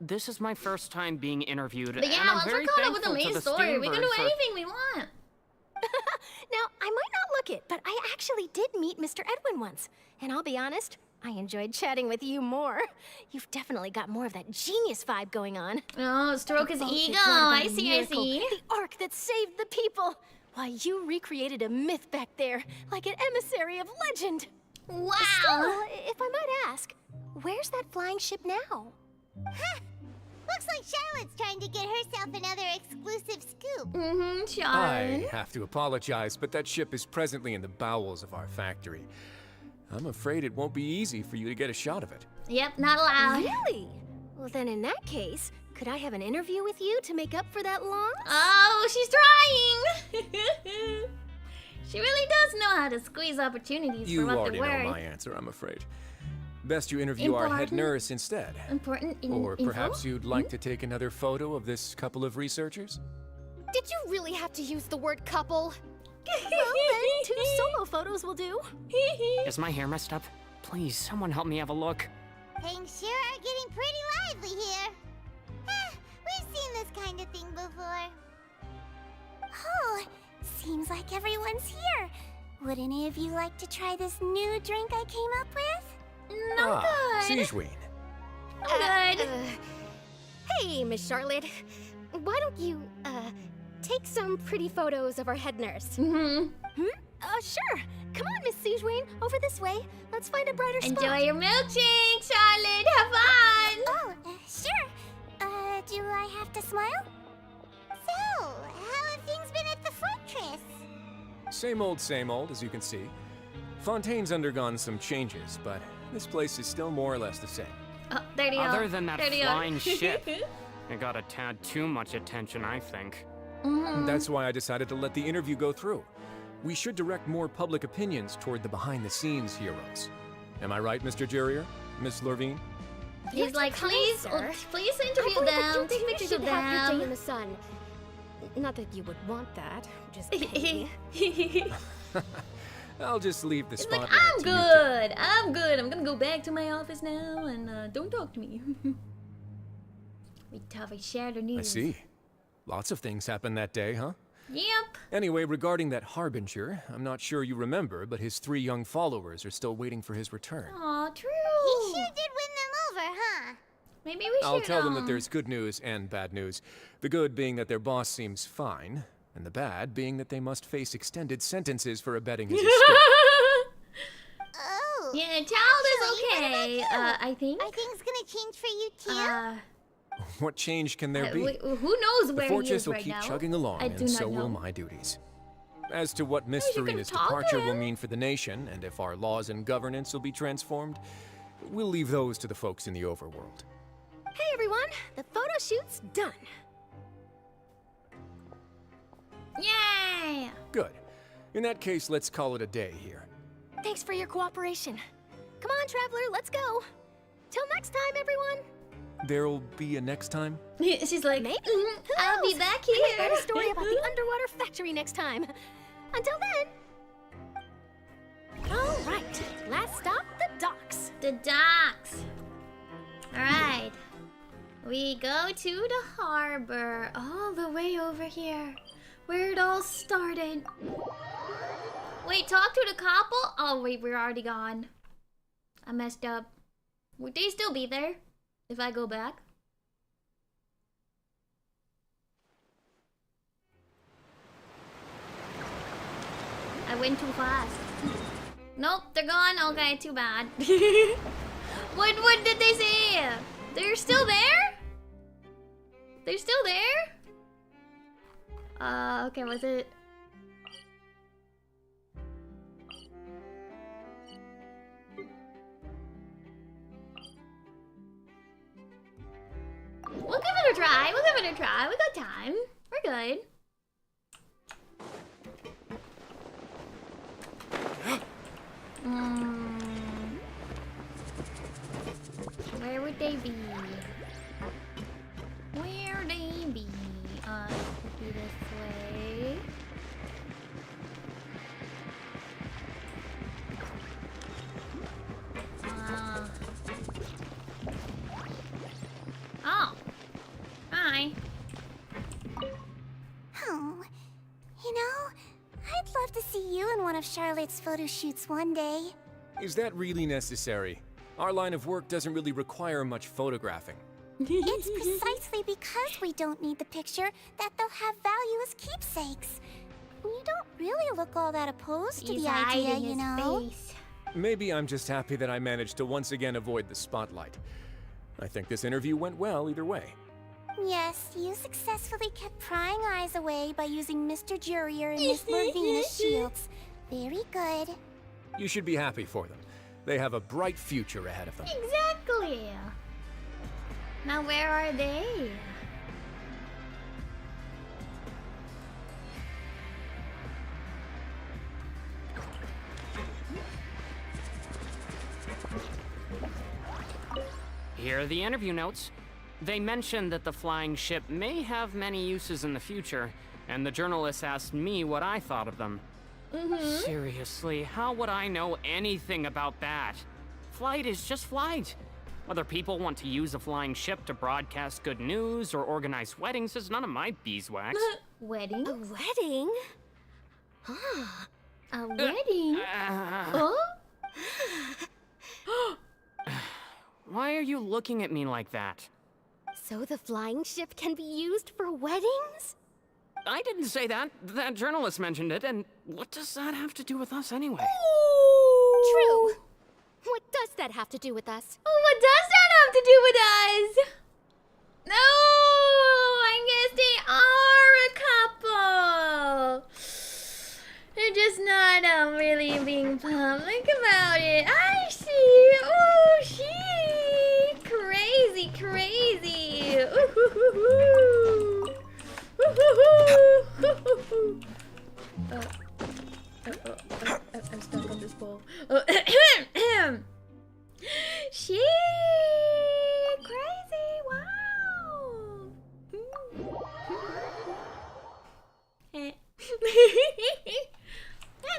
This is my first time being interviewed, But yeah, and I'm once very we're caught up with the thankful to main the story, we can do Steambird for... anything we want. Now, I might not look it, but I actually did meet Mr. Edwin once. And I'll be honest, I enjoyed chatting with you more. You've definitely got more of that genius vibe going on. Oh, stroke his The boat that ego. brought about I a see, I miracle, see. The ark that saved the people. Why, you recreated a myth back there, like an emissary of legend. Wow. Still, if I might ask, where's that flying ship now? Huh. Looks like Charlotte's trying to get herself another exclusive scoop. Mm-hmm, Charlotte. I have to apologize, but that ship is presently in the bowels of our factory. I'm afraid it won't be easy for you to get a shot of it. Yep, not allowed. Really? Well, then in that case, could I have an interview with you to make up for that loss? Oh, she's trying. She really does know how to squeeze opportunities You for what already they're know worth. my answer, I'm afraid. Best you interview our head Important? nurse instead. Important Or info? perhaps you'd like to take another photo of this couple of researchers? Did you really have to use the word couple? Well, then, 2 solo photos will do. Is my hair messed up? Please, someone help me have a look. Things sure are getting pretty lively here. We've seen this kind of thing before. Oh, seems like everyone's here. Would any of you like to try this new drink I came up with? No good. Zhuni. Good. Hey, Miss Charlotte. Why don't you, take some pretty photos of our head nurse? Mm-hmm. Sure. Come on, Miss Zhuni. Over this way. Let's find a brighter spot. Enjoy your milkshake, Charlotte. Have fun. Oh, sure. Do I have to smile? So, how have things been at the fortress? Same old, as you can see. Fontaine's undergone some changes, but this place is still more or less the same. Oh, there they are. Other than that There they are. flying ship, it got a tad too much attention, I think. Mhm. That's why I decided to let the interview go through. We should direct more public opinions toward the behind-the-scenes heroes. Am I right, Mr. Jurier? Miss Lorvine? He's like, please, please interview them. Take pictures of have your day in them. the sun. Not that you would want that. Just kidding. I'll just leave the He's like, spotlight I'm to you good. I'm good. I'm gonna go back to my office now and don't talk to me. We have a shared two. news. I see. Lots of things happened that day, huh? Yep. Anyway, regarding that Harbinger, I'm not sure you remember, but his 3 young followers are still waiting for his return. Aw, true. He sure did win them over, huh? Maybe we should. I'll tell them that there's good news and bad news. The good being that their boss seems fine, and the bad being that they must face extended sentences for abetting his escape. Oh, Yeah, child is okay. I think. Are things gonna change for you too? What change can there be? Who knows where the he fortress is will right keep now? chugging along, I do and not so will know. my duties. As to what Miss you can Farina's talk to departure will him. mean for the nation, and if our laws and governance will be transformed, we'll leave those to the folks in the overworld. Hey everyone, the photo shoot's done. Yay! Good. In that case, let's call it a day here. Thanks for your cooperation. Come on, Traveler, let's go. Till next time, everyone. There'll be a next time? She's like, maybe. I'll be back I might here. write a story about the underwater factory next time. Until then. All right, last stop, the docks. The docks. All right. We go to the harbor, all the way over here, where it all started. Wait, talk to the couple? Oh wait, we're already gone. I messed up. Would they still be there if I go back? I went too fast. Nope, they're gone. Okay, too bad. What did they say? They're still there? They're still there? Okay, was it? We'll give it a try. We'll give it a try. We got time. We're good. Where would they be? Where they be? Could be this way. Oh. Hi. Oh, you know, I'd love to see you in one of Charlotte's photo shoots one day. Is that really necessary? Our line of work doesn't really require much photographing. It's precisely because we don't need the picture that they'll have value as keepsakes. You don't really look all that opposed to He's the idea, hiding you his know? face. Maybe I'm just happy that I managed to once again avoid the spotlight. I think this interview went well either way. Yes, you successfully kept prying eyes away by using Mr. Jurier and Miss Lavina's shields. Very good. You should be happy for them. They have a bright future ahead of them. Exactly. Now where are they? Here are the interview notes. They mentioned that the flying ship may have many uses in the future, and the journalist asked me what I thought of them. Seriously, how would I know anything about that? Flight is just flight. Whether people want to use a flying ship to broadcast good news or organize weddings is none of my beeswax. Wedding? A wedding? Huh. A wedding? Why are you looking at me like that? So the flying ship can be used for weddings? I didn't say that. That journalist mentioned it, and what does that have to do with us anyway? True. What does that have to do with us? Oh, what does that have to do with us? No, I guess they are a couple. They're just not really being public about it. I see. Oh, she crazy, crazy. Ooh-hoo-hoo-hoo. Ooh-hoo-hoo. I'm stuck on this pole. She crazy. Wow.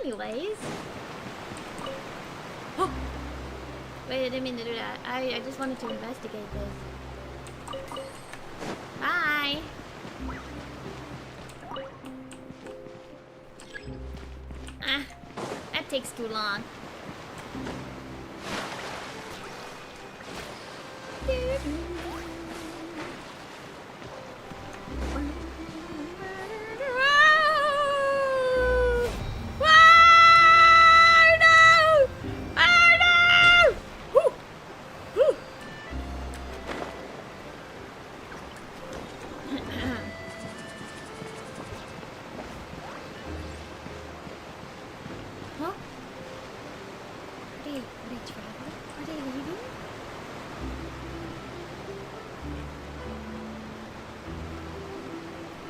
Anyways. Oh. Wait, I didn't mean to do that. I just wanted to investigate this. Bye. Ah, that takes too long.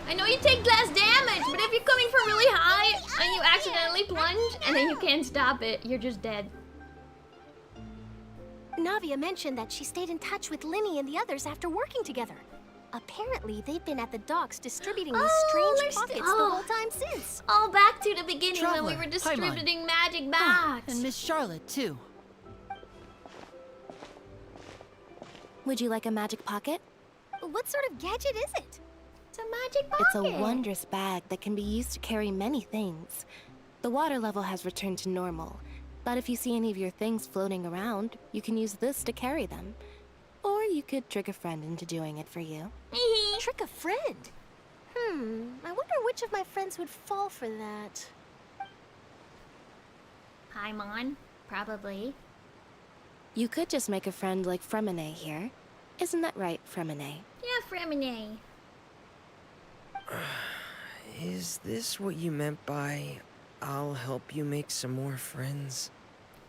I know you take less damage, but if you're coming from really high and you accidentally plunge and then you can't stop it, you're just dead. Navia mentioned that she stayed in touch with Linny and the others after working together. Apparently, they've been at the docks distributing these strange pockets the whole time since. Oh, back to the beginning when we Traveler, were Paimon. distributing magic bags. And Miss Charlotte, too. Would you like a magic pocket? What sort of gadget is it? It's a magic pocket. It's a wondrous bag that can be used to carry many things. The water level has returned to normal, but if you see any of your things floating around, you can use this to carry them. Or you could trick a friend into doing it for you. Trick a friend? I wonder which of my friends would fall for that. Paimon, probably. You could just make a friend like Fremine here. Isn't that right, Fremine? Yeah, Fremine. Is this what you meant by, I'll help you make some more friends?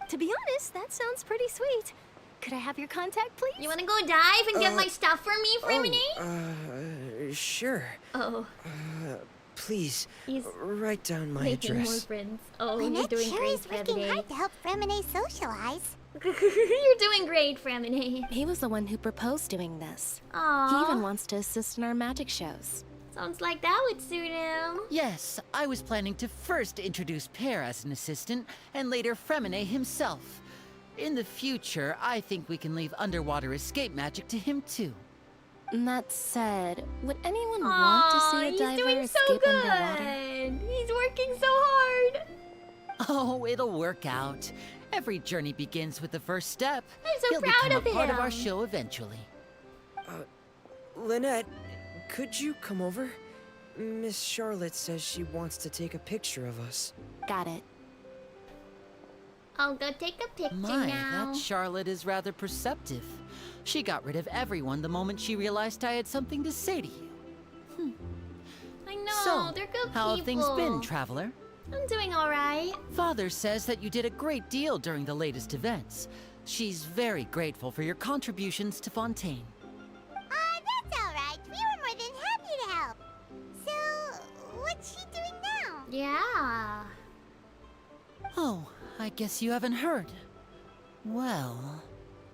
To be honest, that sounds pretty sweet. Could I have your contact, please? You wanna go dive and get my stuff for me, Fremine? Sure. Oh. Please, He's write down my making address. more friends. Oh, Lynette you're doing sure great, is working Fremine. hard to help Fremine socialize. You're doing great, Fremine. He was the one who proposed doing this. Aww. He even wants to assist in our magic shows. Sounds like that would suit him. Yes, I was planning to first introduce Pear as an assistant, and later Fremine himself. In the future, I think we can leave underwater escape magic to him too. That said, would anyone want to see a diver doing so escape good. underwater? He's working so hard. Oh, it'll work out. Every journey begins with the first step. I'm so He'll proud become of a part of our him. show eventually. Lynette, could you come over? Miss Charlotte says she wants to take a picture of us. Got it. I'll go take a picture My, now. that Charlotte is rather perceptive. She got rid of everyone the moment she realized I had something to say to you. I know, So, they're good how have things been, people. Traveler? I'm doing alright. Father says that you did a great deal during the latest events. She's very grateful for your contributions to Fontaine. That's alright. We were more than happy to help. So, what's she doing now? Yeah. Oh, I guess you haven't heard. Well,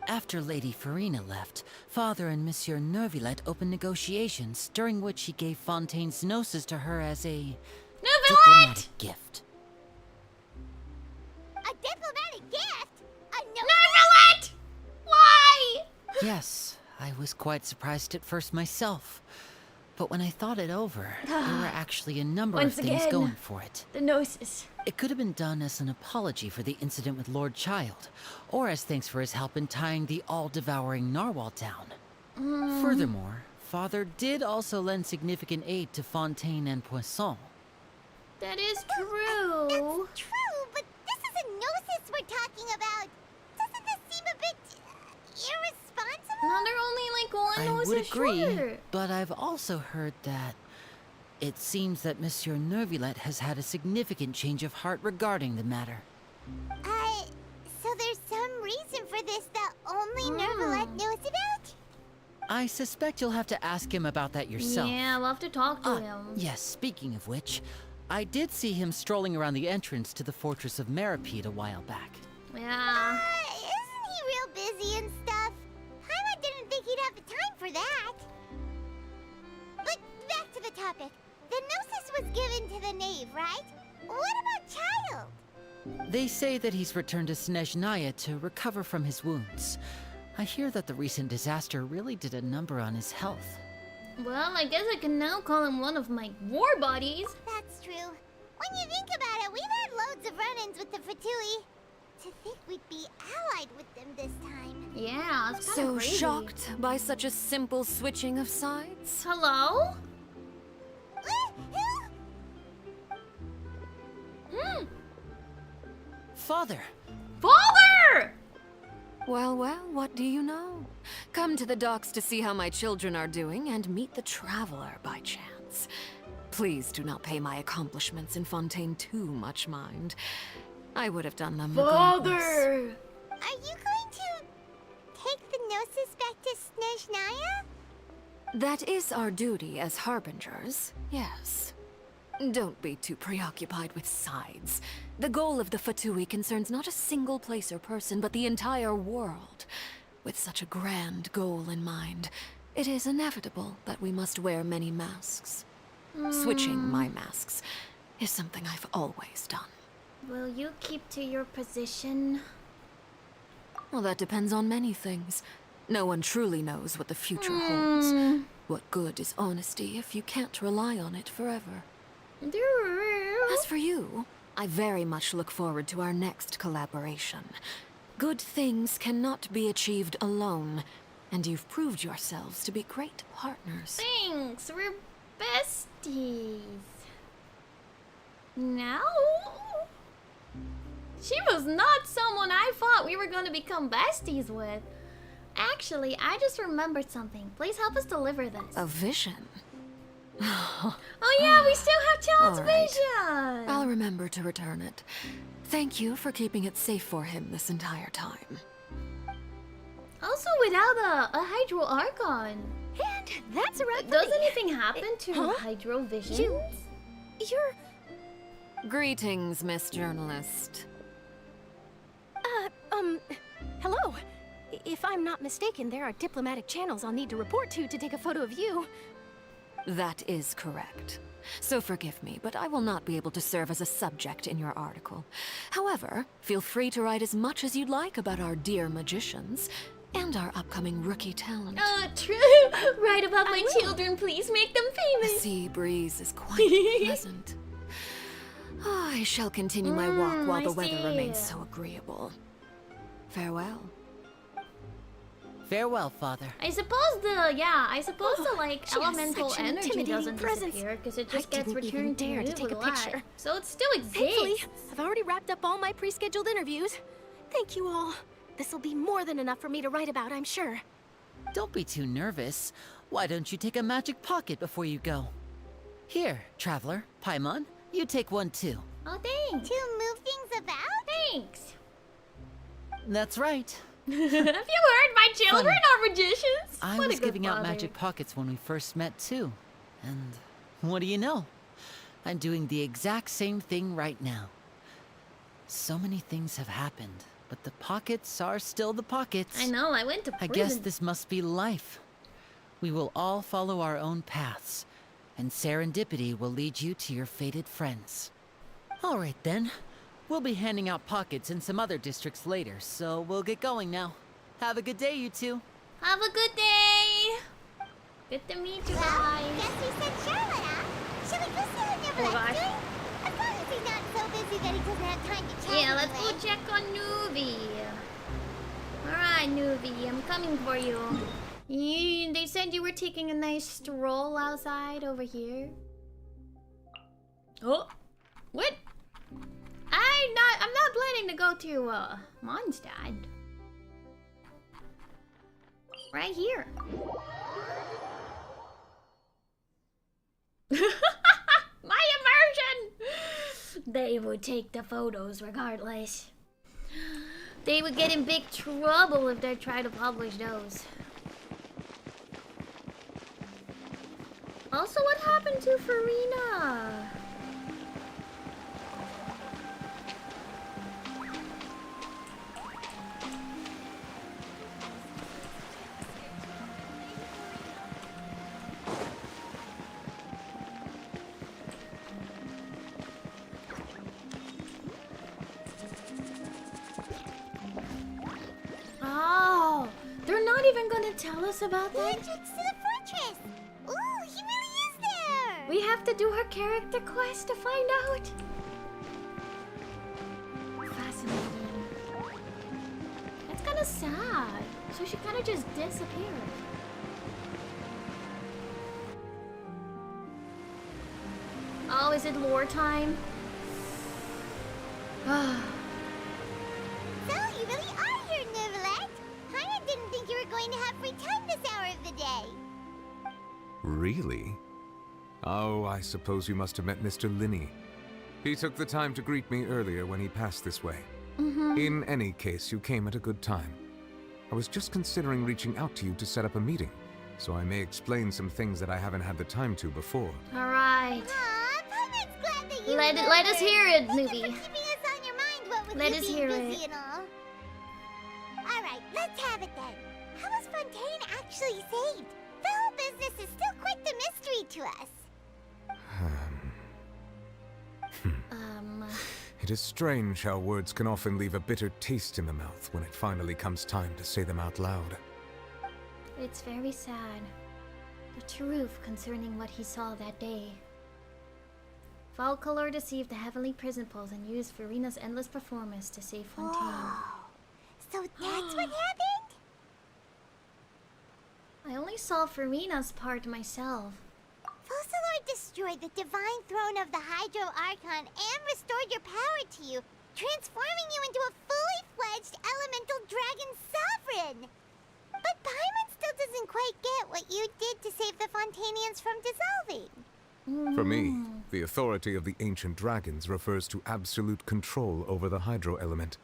after Lady Farina left, Father and Monsieur Neuvillette opened negotiations, during which he gave Fontaine's gnosis to her as a diplomatic gift. A diplomatic gift? A Neuvillette! Why? Yes, I was quite surprised at first myself. But when I thought it over, there were actually a number Once of things again, going for it. The gnosis. It could have been done as an apology for the incident with Lord Child, or as thanks for his help in tying the all-devouring narwhal down. Furthermore, Father did also lend significant aid to Fontaine and Poisson. That is true. That's true, but this is a gnosis we're talking about. Doesn't this seem a bit irresponsible? No, they're only like one I gnosis would agree, short. but I've also heard that it seems that Monsieur Neuvillette has had a significant change of heart regarding the matter. So there's some reason for this that only Neuvillette knows about? I suspect you'll have to ask him about that yourself. Yeah, we'll have to talk to him. Yes, speaking of which, I did see him strolling around the entrance to the fortress of Meripede a while back. Yeah. Isn't he real busy and stuff? Paimon didn't think he'd have the time for that. But back to the topic. The gnosis was given to the knave, right? What about Child? They say that he's returned to Snezhnaya to recover from his wounds. I hear that the recent disaster really did a number on his health. Well, I guess I can now call him one of my war buddies. That's true. When you think about it, we've had loads of run-ins with the Fatui. To think we'd be allied with them this time. Yeah, it's kind So of crazy. shocked by such a simple switching of sides? Hello? Father! Father! Well, well, what do you know? Come to the docks to see how my children are doing and meet the traveler by chance. Please do not pay my accomplishments in Fontaine too much mind. I would have done them regardless. Father! Are you going to take the gnosis back to Snezhnaya? That is our duty as harbingers, yes. Don't be too preoccupied with sides. The goal of the Fatui concerns not a single place or person, but the entire world. With such a grand goal in mind, it is inevitable that we must wear many masks. Switching my masks is something I've always done. Will you keep to your position? Well, that depends on many things. No one truly knows what the future holds. What good is honesty if you can't rely on it forever? As for you, I very much look forward to our next collaboration. Good things cannot be achieved alone, and you've proved yourselves to be great partners. Thanks, we're besties. No? She was not someone I thought we were going to become besties with. Actually, I just remembered something. Please help us deliver this. A vision? Oh yeah, we still have Child's All right. vision! I'll remember to return it. Thank you for keeping it safe for him this entire time. Also without a Hydro Archon. And that's a wrap. Does anything happen to Hydro Vision? You're... Greetings, Miss Journalist. Hello. If I'm not mistaken, there are diplomatic channels I'll need to report to take a photo of you. That is correct. So forgive me, but I will not be able to serve as a subject in your article. However, feel free to write as much as you'd like about our dear magicians and our upcoming rookie talent. True. Write about my children, please. Make them The famous. sea breeze is quite pleasant. I shall continue my walk while I the weather see. remains so agreeable. Farewell. Farewell, Father. I suppose the like she has elemental such an energy intimidating doesn't presence. disappear because it I just gets didn't even returned to dare you to take a with light. picture. So it still Thankfully, exists. I've already wrapped up all my pre-scheduled interviews. Thank you all. This'll be more than enough for me to write about, I'm sure. Don't be too nervous. Why don't you take a magic pocket before you go? Here, Traveler, Paimon, you take one too. Oh, thanks. To move things about? Thanks. That's right. Have you heard my children are magicians? I What a was good giving out father. magic pockets when we first met too. And what do you know? I'm doing the exact same thing right now. So many things have happened, but the pockets are still the pockets. I know, I went to I prison. guess this must be life. We will all follow our own paths, and serendipity will lead you to your fated friends. All right then. We'll be handing out pockets in some other districts later, so we'll get going now. Have a good day, you two. Have a good day. Good to meet you guys. Guess we said Charlotte, huh? Shall we go see what Nibble's gosh. doing? As long as he's not so busy that he doesn't have time to chat. Yeah, let's anyway. go check on Nuvi. Alright, Nuvi, I'm coming for you. They said you were taking a nice stroll outside over here. Oh, what? I'm not planning to go to Mondstadt. Right here. My immersion! They would take the photos regardless. They would get in big trouble if they tried to publish those. Also, what happened to Farina? Oh, they're not even gonna tell us about The that? entrance to the fortress! Ooh, he really is there! We have to do her character quest to find out. Fascinating. That's kind of sad. So she kind of just disappeared. Oh, is it lore time? So, you really are here, Nivelette! Paimon didn't think you were going to have free time this hour of the day. Really? Oh, I suppose you must have met Mr. Linney. He took the time to greet me earlier when he passed this way. In any case, you came at a good time. I was just considering reaching out to you to set up a meeting, so I may explain some things that I haven't had the time to before. All right. Aw, Paimon's glad that you Let us hear it, Thank movie. you for keeping us on your mind, what with Let you us being hear busy it. and all. Alright, let's have it then. How was Fontaine actually saved? The whole business is still quite the mystery to us. It is strange how words can often leave a bitter taste in the mouth when it finally comes time to say them out loud. It's very sad. The truth concerning what he saw that day. Falcolor deceived the heavenly prison pulse and used Farina's endless performance to save Fontaine. So that's what happened? I only saw Farina's part myself. Focalor destroyed the divine throne of the Hydro Archon and restored your power to you, transforming you into a fully fledged elemental dragon sovereign. But Paimon still doesn't quite get what you did to save the Fontainians from dissolving. For me, the authority of the ancient dragons refers to absolute control over the hydro element.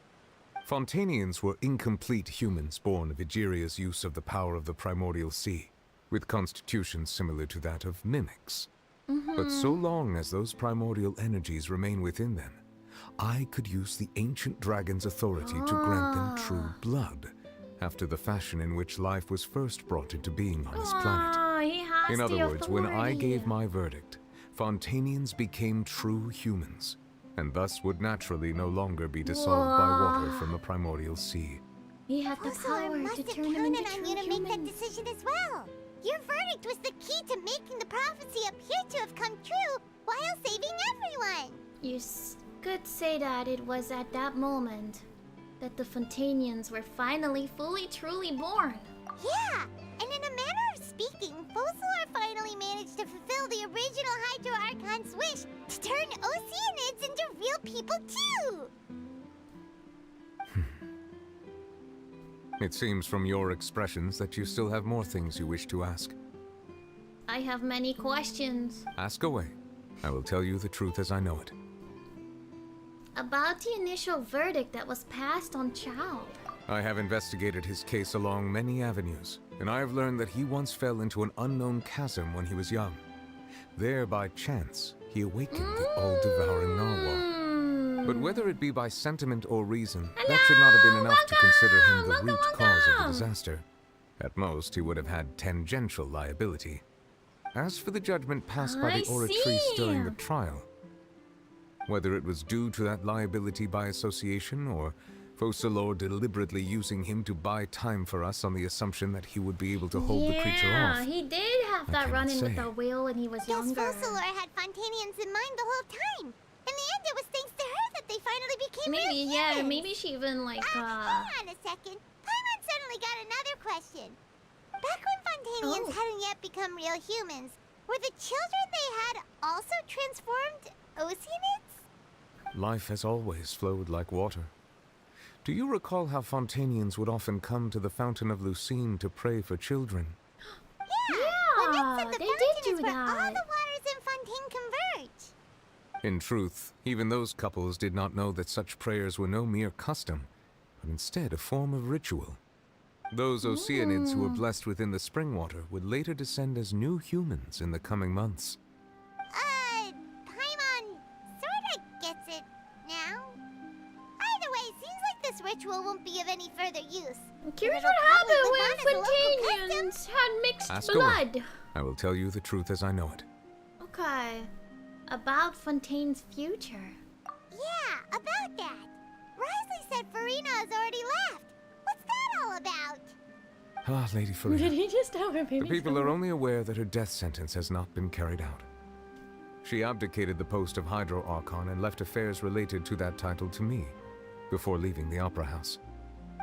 Fontainians were incomplete humans born of Egeria's use of the power of the primordial sea, with constitutions similar to that of mimics. But so long as those primordial energies remain within them, I could use the ancient dragon's authority to grant them true blood, after the fashion in which life was first brought into being on this planet. He has In other the words, when I authority. gave my verdict, Fontainians became true humans, and thus would naturally no longer be dissolved by water from the primordial sea. He had the power must to have turn them into counted on true you to make that humans. decision as well. Your verdict was the key to making the prophecy appear to have come true while saving everyone. You could say that it was at that moment that the Fontainians were finally fully truly born. Yeah, and in a manner of speaking, Focalor finally managed to fulfill the original Hydro Archon's wish to turn Oceanids into real people too! It seems from your expressions that you still have more things you wish to ask. I have many questions. Ask away. I will tell you the truth as I know it. About the initial verdict that was passed on Child. I have investigated his case along many avenues, and I have learned that he once fell into an unknown chasm when he was young. There, by chance, he awakened the all-devouring narwhal. But whether it be by sentiment or reason, that should not have been enough to consider him the root cause of the disaster. At most, he would have had tangential liability. As for the judgment passed by the Oratrice during the trial, whether it was due to that liability by association or Focalor deliberately using him to buy time for us on the assumption that he would be able to hold the creature off. Yeah, he did have that run-in with the whale when he was younger. Focalor had Fontainians in mind the whole time. In the end, it was thanks to her that they finally became real Maybe, yeah, humans. maybe she even like Hold on a second. Paimon suddenly got another question. Back when Fontainians hadn't yet become real humans, were the children they had also transformed Oceanids? Life has always flowed like water. Do you recall how Fontainians would often come to the Fountain of Lucine to pray for children? Yeah, the they fountain did do is where all that. the waters in Fontaine converge. In truth, even those couples did not know that such prayers were no mere custom, but instead a form of ritual. Those Oceanids who were blessed within the spring water would later descend as new humans in the coming months. Paimon sorta gets it now. Either way, seems like this ritual won't be of any further use. Here's It'll what probably happened live when on as a local Fontainians had mixed Ask blood. away. I will tell you the truth as I know it. Okay, about Fontaine's future. Yeah, about that. Risley said Farina has already left. What's that all about? Ah, Lady Farina. Did he just tell her baby? The people are only aware that her death sentence has not been carried out. She abdicated the post of Hydro Archon and left affairs related to that title to me, before leaving the Opera House.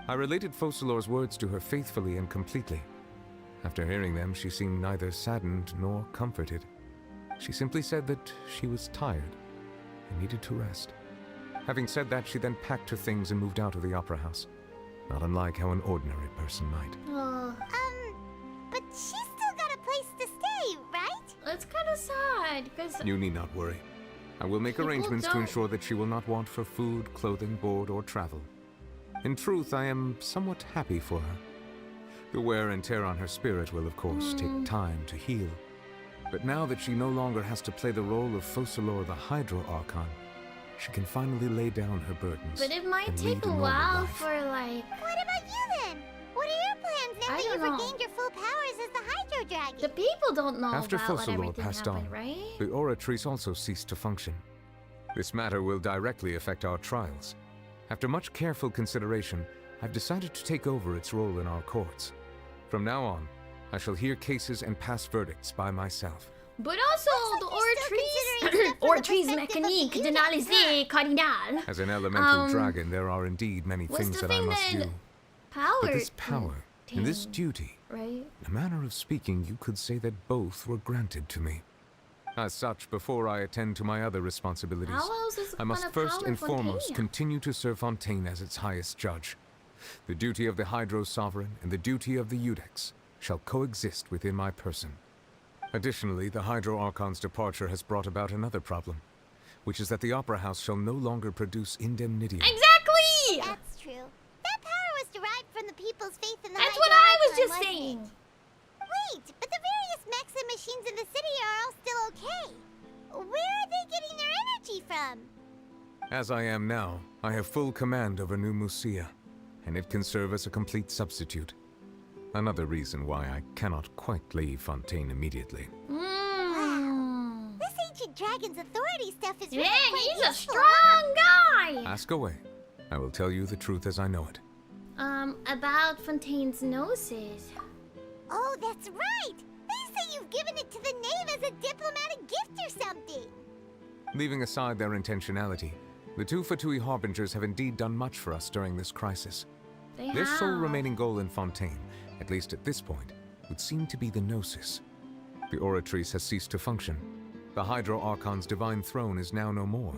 I related Focalor's words to her faithfully and completely. After hearing them, she seemed neither saddened nor comforted. She simply said that she was tired and needed to rest. Having said that, she then packed her things and moved out of the Opera House, not unlike how an ordinary person might. But she's still got a place to stay, right? That's kind of sad, because You need not worry. I will make People arrangements to don't. ensure that she will not want for food, clothing, board, or travel. In truth, I am somewhat happy for her. The wear and tear on her spirit will, of course, take time to heal. But now that she no longer has to play the role of Focalor the Hydro Archon, she can finally lay down her burdens. But it might and take lead a normal while life. for like. What about you then? What are your plans now I that you've don't know. regained your full powers as the Hydro Dragon? The people don't know After about what Focalor everything passed happened, on, right? the Oratrice also ceased to function. This matter will directly affect our trials. After much careful consideration, I've decided to take over its role in our courts. From now on, I shall hear cases and pass verdicts by myself. But also, the Oratrice mécanique d'analyser cardinal. As an elemental dragon, there are indeed many what's things the that I thing must then? do. Power. But this power and this thing, duty, right? in a manner of speaking, you could say that both were granted to me. As such, before I attend to my other responsibilities, How else is it I must gonna first power and foremost Fontaine? continue to serve Fontaine as its highest judge. The duty of the Hydro Sovereign and the duty of the Eudex shall coexist within my person. Additionally, the Hydro Archon's departure has brought about another problem, which is that the Opera House shall no longer produce indemnitium. Exactly! That's true. That power was derived from the people's faith in the That's Hydro what I was Archon, just wasn't saying. it? Wait, but the various mechs and machines in the city are all still okay. Where are they getting their energy from? As I am now, I have full command over New Musia, and it can serve as a complete substitute. Another reason why I cannot quite leave Fontaine immediately. Wow. This ancient dragon's authority stuff is really Yeah, quite he's a useful. strong guy! Ask away. I will tell you the truth as I know it. About Fontaine's gnosis. Oh, that's right! They say you've given it to the knave as a diplomatic gift or something. Leaving aside their intentionality, the two Fatui Harbingers have indeed done much for us during this crisis. Their sole remaining goal in Fontaine, at least at this point, would seem to be the Gnosis. The Oratrice has ceased to function. The Hydro Archon's divine throne is now no more,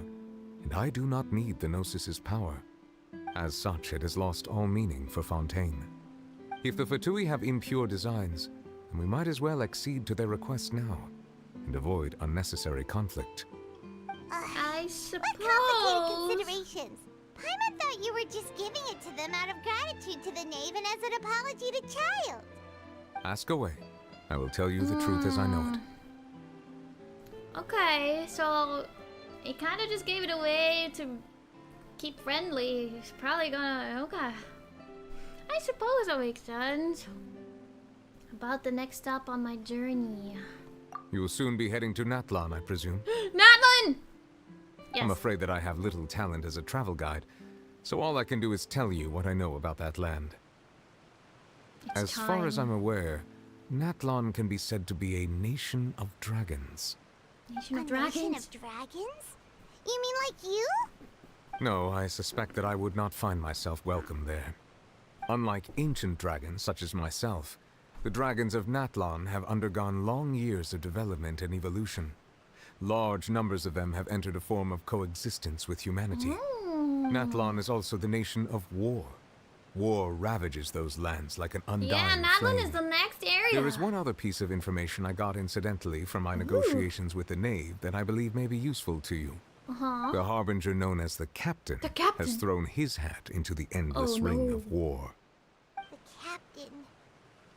and I do not need the Gnosis's power. As such, it has lost all meaning for Fontaine. If the Fatui have impure designs, then we might as well accede to their request now, and avoid unnecessary conflict. I suppose. What complicated considerations. Paimon thought you were just giving it to them out of gratitude to the knave and as an apology to Child. Ask away. I will tell you the truth as I know it. Okay, so he kind of just gave it away to keep friendly. He's probably gonna. Okay. I suppose that makes sense. About the next stop on my journey. You will soon be heading to Natlan, I presume. Natlan! Yes. I'm afraid that I have little talent as a travel guide, so all I can do is tell you what I know about that land. As far as I'm aware, Natlan can be said to be a nation of dragons. Nation of Nation dragons? of dragons? You mean like you? No, I suspect that I would not find myself welcome there. Unlike ancient dragons such as myself, the dragons of Natlan have undergone long years of development and evolution. Large numbers of them have entered a form of coexistence with humanity. Natlan is also the nation of war. War ravages those lands like an undying Yeah, Natlan flame. is the next area. There is one other piece of information I got incidentally from my negotiations with the knave that I believe may be useful to you. The Harbinger known as the Captain, has thrown his hat into the endless ring of war. The captain.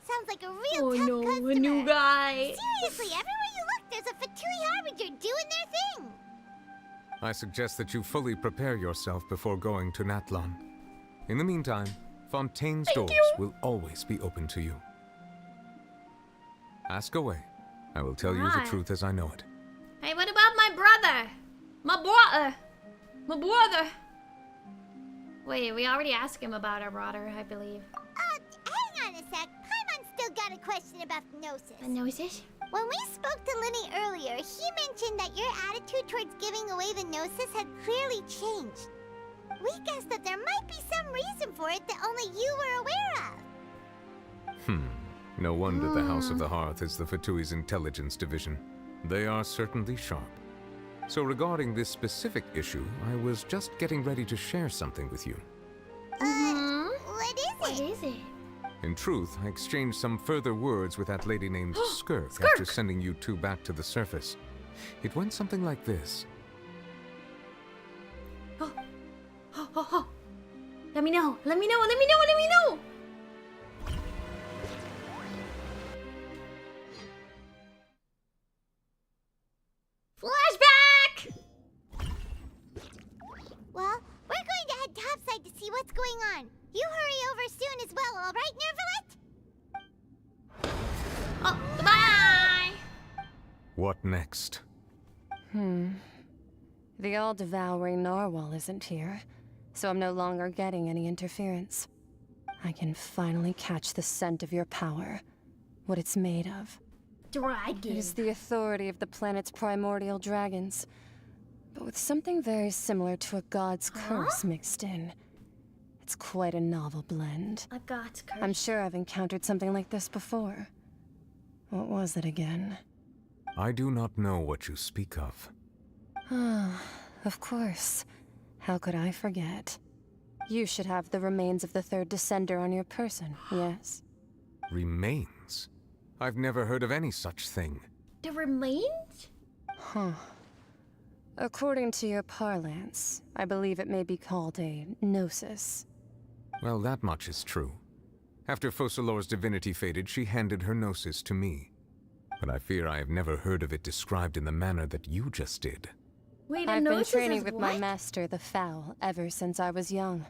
Sounds like a real tough customer. A new guy. Seriously, everywhere you look, there's a Fatui Harbinger doing their thing. I suggest that you fully prepare yourself before going to Natlan. In the meantime, Fontaine's doors will always be open to you. Ask away. I will tell you the Right. truth as I know it. Hey, what about my brother? My brother. My brother. Wait, we already asked him about our brother, I believe. Hang on a sec. Paimon's still got a question about Gnosis. The Gnosis? When we spoke to Linny earlier, he mentioned that your attitude towards giving away the Gnosis had clearly changed. We guessed that there might be some reason for it that only you were aware of. No wonder the House of the Hearth is the Fatui's intelligence division. They are certainly sharp. So regarding this specific issue, I was just getting ready to share something with you. What is it? In truth, I exchanged some further words with that lady named Skirk after sending you two back to the surface. It went something like this. Let me know. Let me know. Let me know. Let me know. going on. You hurry over soon as well, all right, Nervalet? Oh, goodbye! What next? The all-devouring narwhal isn't here, so I'm no longer getting any interference. I can finally catch the scent of your power, what it's made of. Dragon. It is the authority of the planet's primordial dragons, but with something very similar to a god's curse mixed in. It's quite a novel blend. A god's curse. I'm sure I've encountered something like this before. What was it again? I do not know what you speak of. Of course. How could I forget? You should have the remains of the third descender on your person, yes? Remains? I've never heard of any such thing. The remains? Huh. According to your parlance, I believe it may be called a gnosis. Well, that much is true. After Focalor's divinity faded, she handed her gnosis to me. But I fear I have never heard of it described in the manner that you just did. Wait, I've been gnosis training is with what? my master, the Fowl, ever since I was young,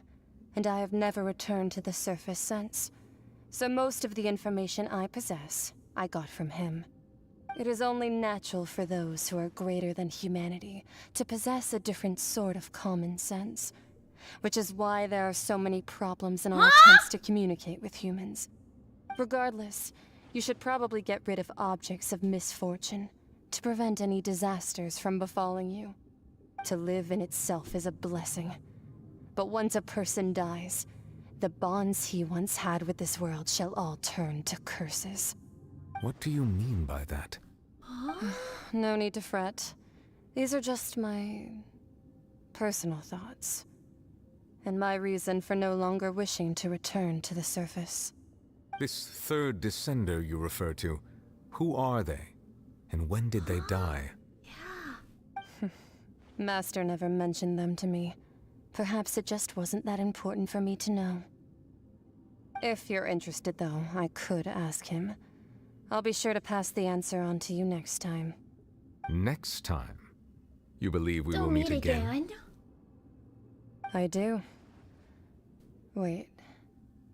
and I have never returned to the surface since. So most of the information I possess, I got from him. It is only natural for those who are greater than humanity to possess a different sort of common sense, which is why there are so many problems in our attempts to communicate with humans. Regardless, you should probably get rid of objects of misfortune to prevent any disasters from befalling you. To live in itself is a blessing. But once a person dies, the bonds he once had with this world shall all turn to curses. What do you mean by that? No need to fret. These are just my personal thoughts. And my reason for no longer wishing to return to the surface. This third descender you refer to, who are they? And when did they die? Master never mentioned them to me. Perhaps it just wasn't that important for me to know. If you're interested, though, I could ask him. I'll be sure to pass the answer on to you next time. Next time? You believe we Don't will meet again? I do. Wait.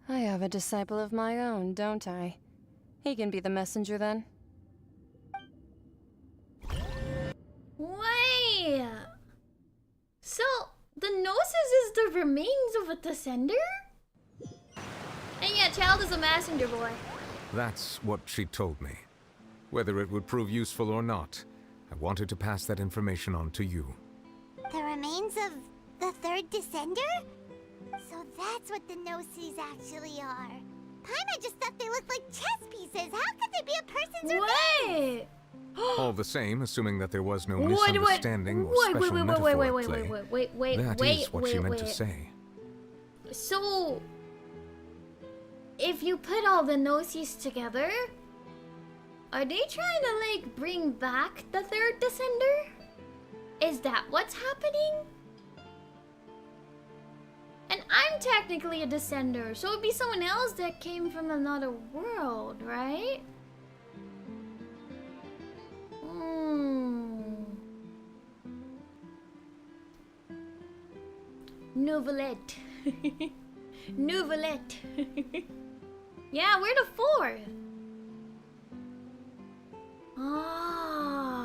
I have a disciple of my own, don't I? He can be the messenger then. Wait! So, the gnosis is the remains of a descender? And yeah, child is a messenger boy. That's what she told me. Whether it would prove useful or not, I wanted to pass that information on to you. The remains of the third descender? So that's what the Gnosis actually are. Paimon just thought they looked like chess pieces. How could they be a person's remains? All the same, assuming that there was no misunderstanding or special metaphor at play, that is what she meant to say. So, if you put all the Gnosis together, are they trying to like bring back the third descender? Is that what's happening? And I'm technically a descender, so it'd be someone else that came from another world, right? Novelette. Novelette. Yeah, we're the fourth. Ah.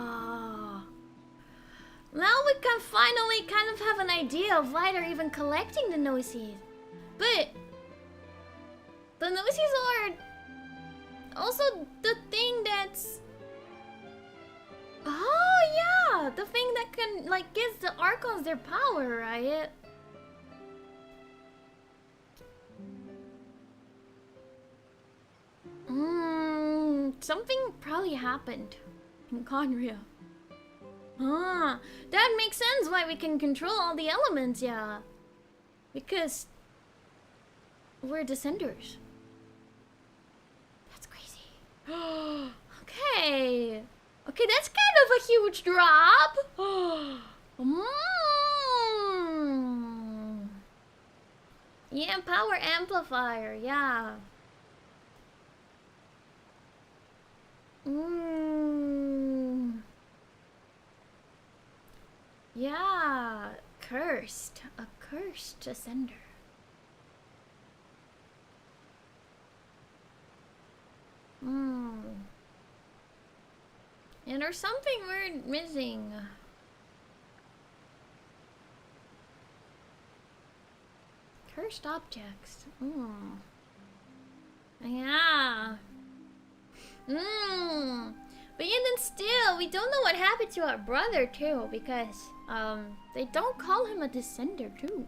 Now we can finally kind of have an idea of why they're even collecting the Gnosis. But the Gnosis are also the thing that's... Oh yeah, the thing that can like gives the Archons their power, right? Something probably happened in Conria. Ah, that makes sense why we can control all the elements, yeah. Because we're descenders. That's crazy. Okay. Okay, that's kind of a huge drop. Yeah, power amplifier, yeah. Yeah, cursed. A cursed ascender. there's something weird missing. Cursed objects. Yeah. But even still, we don't know what happened to our brother too, because they don't call him a descender too.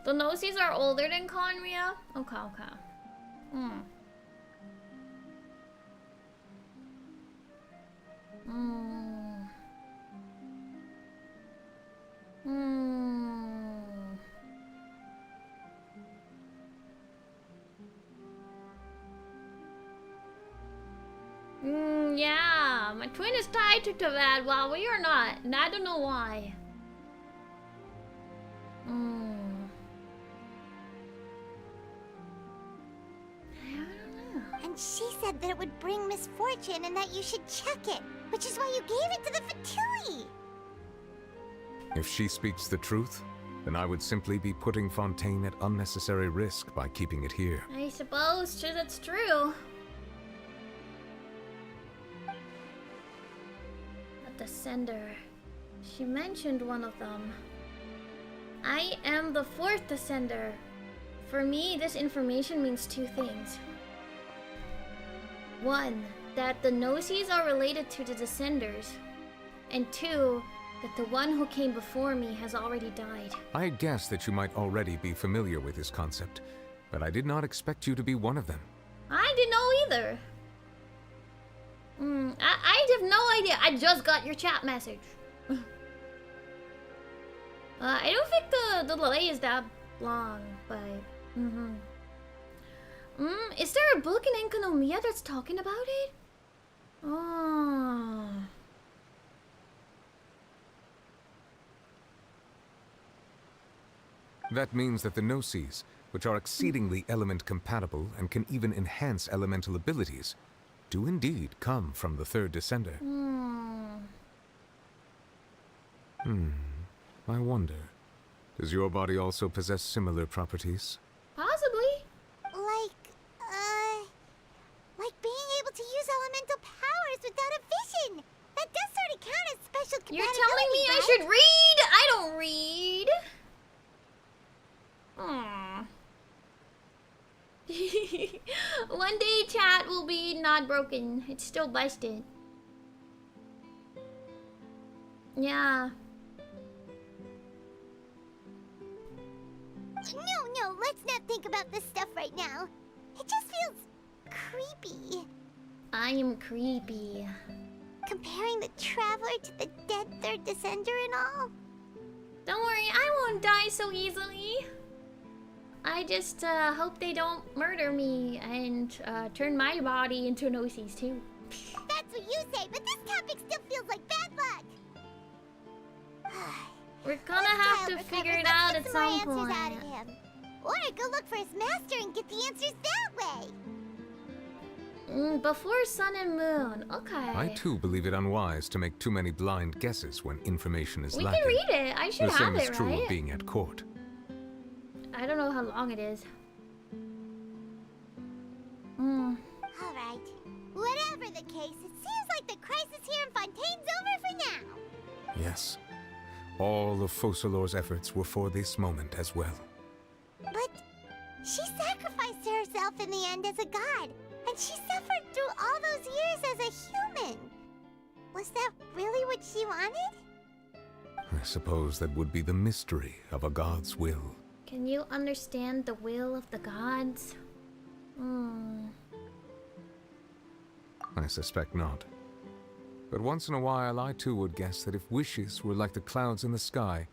The Gnosies are older than Conria? Okay, okay. Yeah, my twin is tied to that while we are not, and I don't know why. And she said that it would bring misfortune and that you should check it, which is why you gave it to the Fatui. If she speaks the truth, then I would simply be putting Fontaine at unnecessary risk by keeping it here. I suppose that's true. A descender. She mentioned one of them. I am the 4th descender. For me, this information means 2 things. 1, that the Gnosies are related to the Descenders. And 2, that the one who came before me has already died. I guessed that you might already be familiar with this concept, but I did not expect you to be one of them. I didn't know either. I have no idea. I just got your chat message. I don't think the delay is that long, but... is there a book in Enkanomiya that's talking about it? Oh. That means that the Gnosies, which are exceedingly element compatible and can even enhance elemental abilities, do indeed come from the 3rd Descender. I wonder, does your body also possess similar properties? Possibly. Like being able to use elemental powers without a vision. That does sort of count as special compatibility. You're telling me I should read? I don't read. One day chat will be not broken. It's still busted. Yeah. No, let's not think about this stuff right now. It just feels creepy. I am creepy. Comparing the Traveler to the dead 3rd Descender and all. Don't worry, I won't die so easily. I just hope they don't murder me and turn my body into Gnosies too. That's what you say, but this topic still feels like bad luck. We're gonna have to figure it out at some point. Out of him. Or go look for his master and get the answers that way. Before Sun and Moon. Okay. I too believe it unwise to make too many blind guesses when information is we lacking. We can read it. I should have it, right? The same is true of being at court. I don't know how long it is. Alright. Whatever the case, it seems like the crisis here in Fontaine's over for now. Yes. All of Focalor's efforts were for this moment as well. But she sacrificed herself in the end as a god, and she suffered through all those years as a human. Was that really what she wanted? I suppose that would be the mystery of a god's will. Can you understand the will of the gods? I suspect not. But once in a while, I too would guess that if wishes were like the clouds in the sky,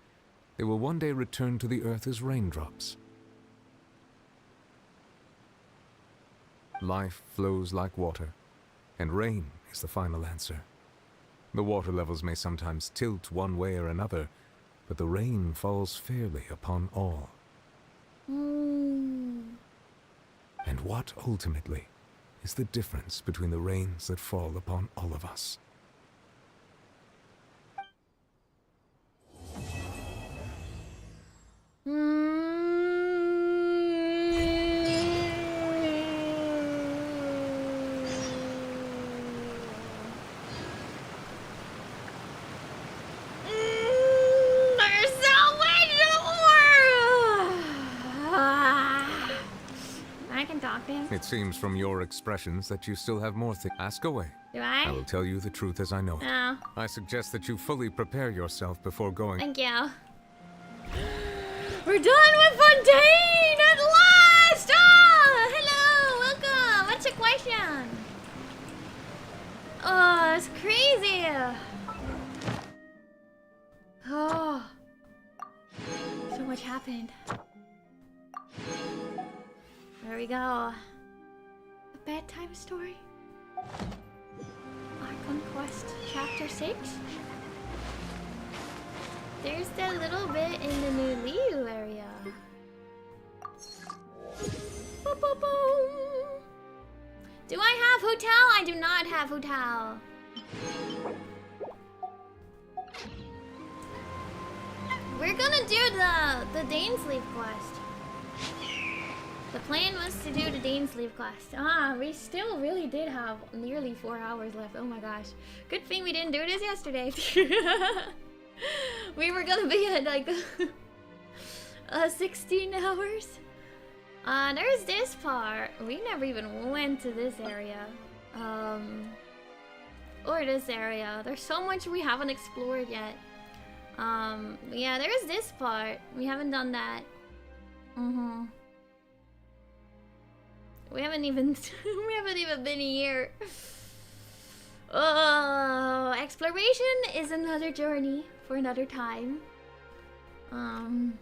they will one day return to the earth as raindrops. Life flows like water, and rain is the final answer. The water levels may sometimes tilt one way or another, but the rain falls fairly upon all. And what, ultimately, is the difference between the rains that fall upon all of us? It seems from your expressions that you still have more things. Ask away. Do I? I will tell you the truth as I know it. Oh. I suggest that you fully prepare yourself before going. Thank you. We're done with Fontaine at last! Oh, hello, welcome. What's your question? Oh, it's crazy. Oh, so much happened. There we go. A bedtime story. Icon Quest Chapter 6. There's that little bit in the new Liu area. Boop, boop, boom. Do I have hotel? I do not have hotel. We're gonna do the Dainsleif quest. The plan was to do the Dainsleif quest. Ah, we still really did have nearly 4 hours left. Oh my gosh. Good thing we didn't do this yesterday. We were gonna be at like 16 hours. There's this part. We never even went to this area. Or this area. There's so much we haven't explored yet. Yeah, there's this part. We haven't done that. We haven't even been here. Oh, exploration is another journey for another time. My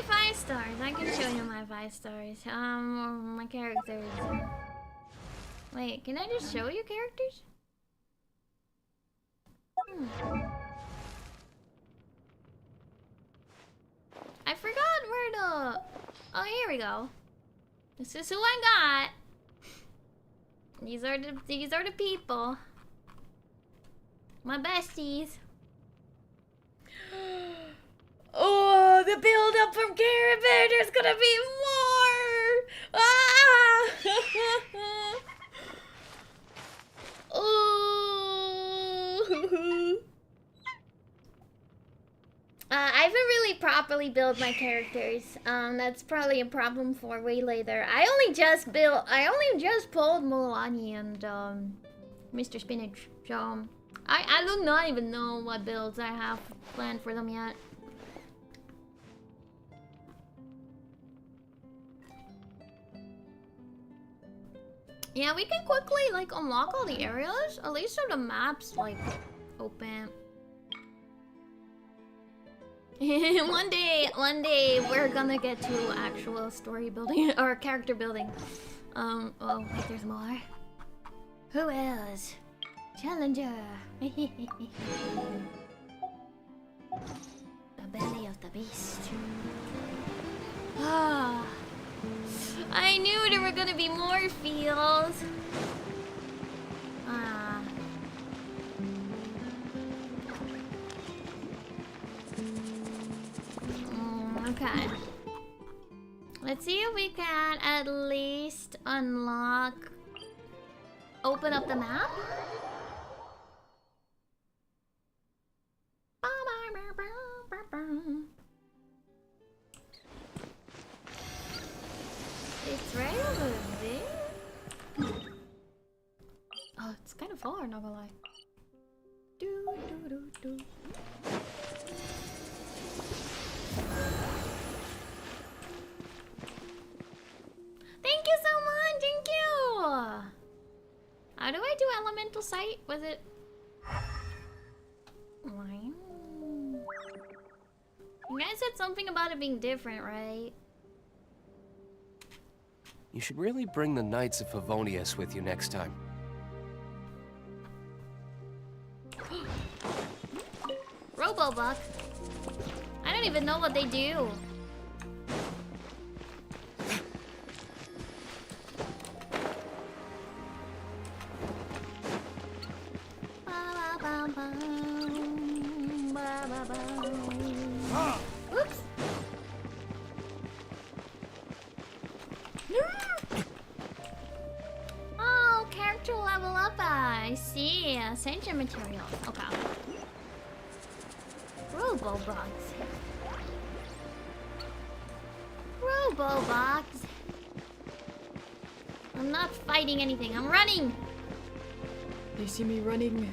5 stars. I can show you my 5 stars. My characters. Wait, can I just show you characters? I forgot where the... Oh, here we go. This is who I got. These are the people. My besties. Oh, the build up from Caravan, there's gonna be more! Ah! Oh! I haven't really properly built my characters. That's probably a problem for way later. I only just pulled Mulani and Mr. Spinach. So I do not even know what builds I have planned for them yet. Yeah, we can quickly like unlock all the areas, at least so the maps like open. one day we're gonna get to actual story building or character building. Oh wait, there's more. Who else? Challenger. The belly of the beast. Ah, I knew there were gonna be more fields. Okay. Let's see if we can at least open up the map. It's right over there. Oh, it's kind of far, not gonna lie. Thank you so much, thank you! How do I do elemental sight? Was it... You guys said something about it being different, right? You should really bring the Knights of Favonius with you next time. Robobuck? I don't even know what they do. Oops. Oh, character level up. I see. Ascension materials. Okay. Robobugs. bow box. I'm not fighting anything. I'm running. They see me running.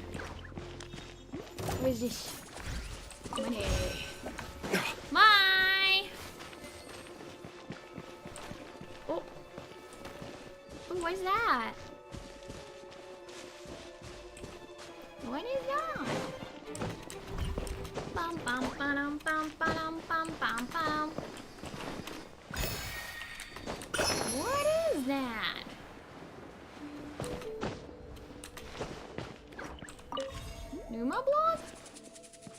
Where's this? Money. My. Oh. Oh, what is that? What is that? Bum bum bum bum bum bum bum bum. What is that? Numa block?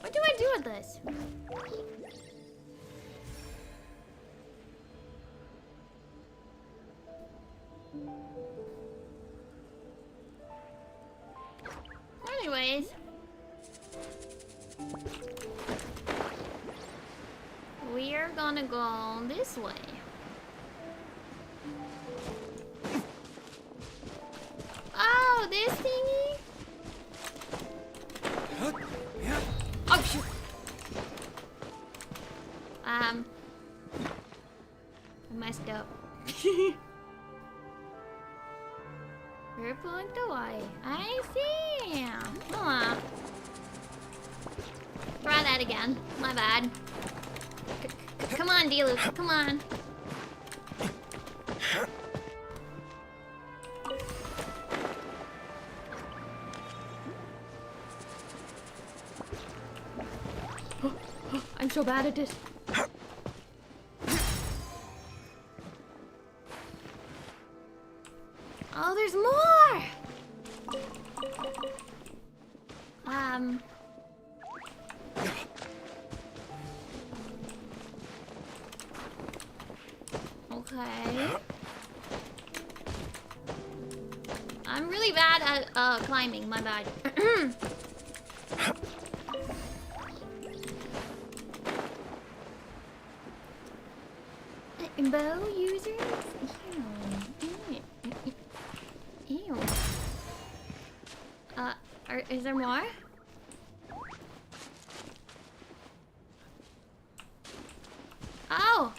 What do I do with this? Anyways. We're gonna go this way. Oh, this thingy? Oh, shoot. I messed up. We're pulling away. I see. Huh. Try that again. My bad. Come on, D-Luke. Come on. I'm so bad at this. Oh, there's more! Okay. I'm really bad at climbing, my bad. Bow users? Ew. Is there more? Oh!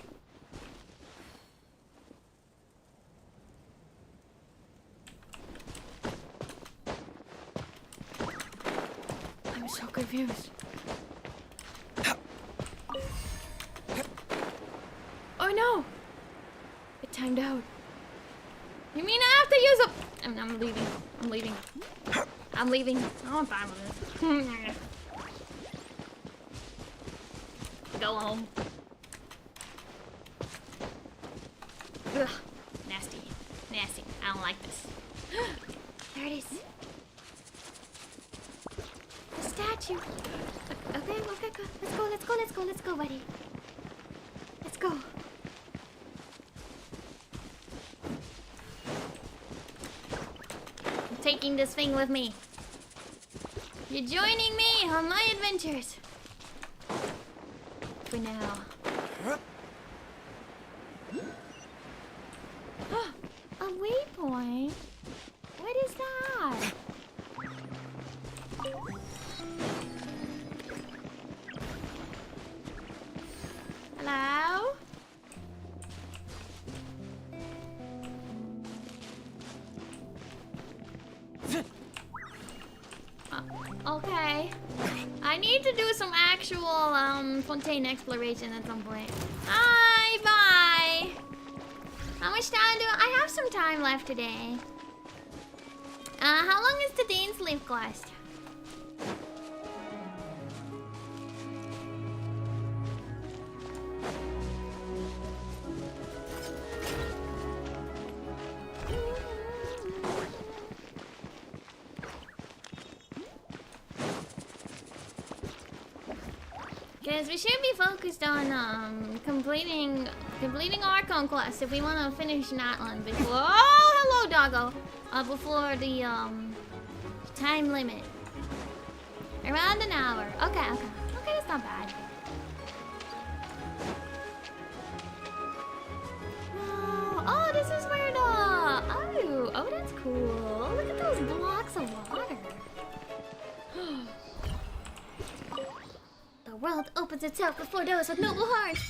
I'm so confused. Oh no! It timed out. You mean I have to use a... I'm leaving. I'm leaving. I'm leaving. Oh, I'm fine with this. Go home. Ugh. Nasty. Nasty. I don't like this. There it is. The statue. Okay, okay, go. Let's go, let's go, let's go, let's go, buddy. Let's go. I'm taking this thing with me. You're joining me on my adventures. For now. A waypoint? What is that? Hello? Okay. I need to do some actual Fontaine exploration at some point. Hi, bye. How much time do I have? Some time left today. How long is the Dane's leave quest? Because we should be focused on completing our conquest if we want to finish that one before. Oh, hello, doggo. Before the time limit. Around an hour. Okay, okay, okay. That's not bad. Oh, this is where the oh, that's cool. Look at those blocks of water. The world opens itself before those with noble hearts.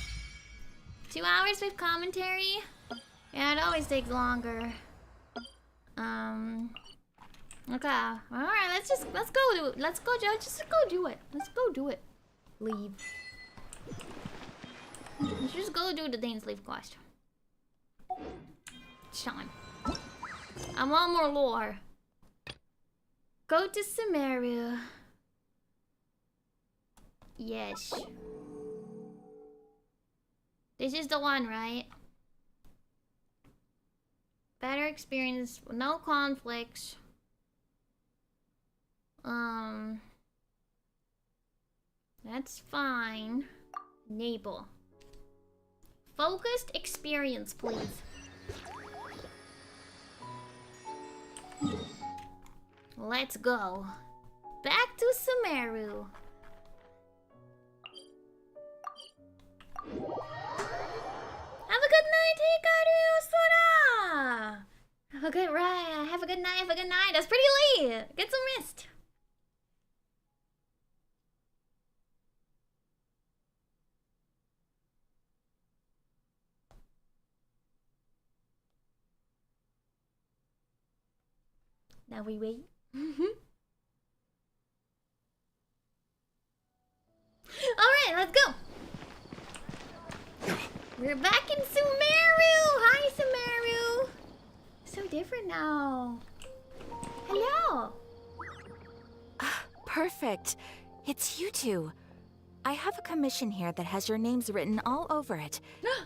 2 hours with commentary? Yeah, it always takes longer. Okay. Alright, let's go do it. Let's go do it. Let's go do it. Leave. Let's just go do the Dane's Leaf quest. It's time. I want more lore. Go to Sumeru. Yes. This is the one, right? Better experience, no conflicts. That's fine. Enable. Focused experience, please. Let's go. Back to Sumeru. Have a good night, Hikaru Sora! Have a good ride. Have a good night. Have a good night. That's pretty late. Get some rest. Now we wait. Alright, let's go. We're back in Sumeru. Hi, Sumeru. So different now. Hello. Perfect. It's you two. I have a commission here that has your names written all over it.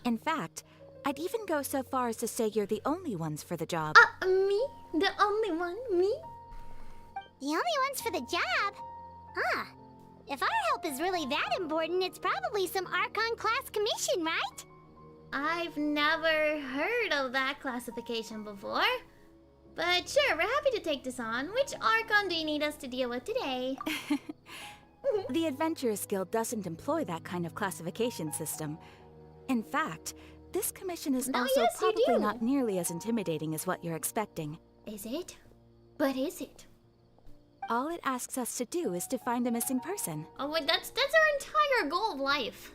In fact, I'd even go so far as to say you're the only ones for the job. Me? The only one? Me? The only ones for the job? Huh. If our help is really that important, it's probably some Archon class commission, right? I've never heard of that classification before. But sure, we're happy to take this on. Which Archon do you need us to deal with today? The Adventurers Guild doesn't employ that kind of classification system. In fact, this commission is also yes, you probably do. not nearly as intimidating as what you're expecting. Is it? But is it? All it asks us to do is to find a missing person. Oh wait, that's our entire goal of life.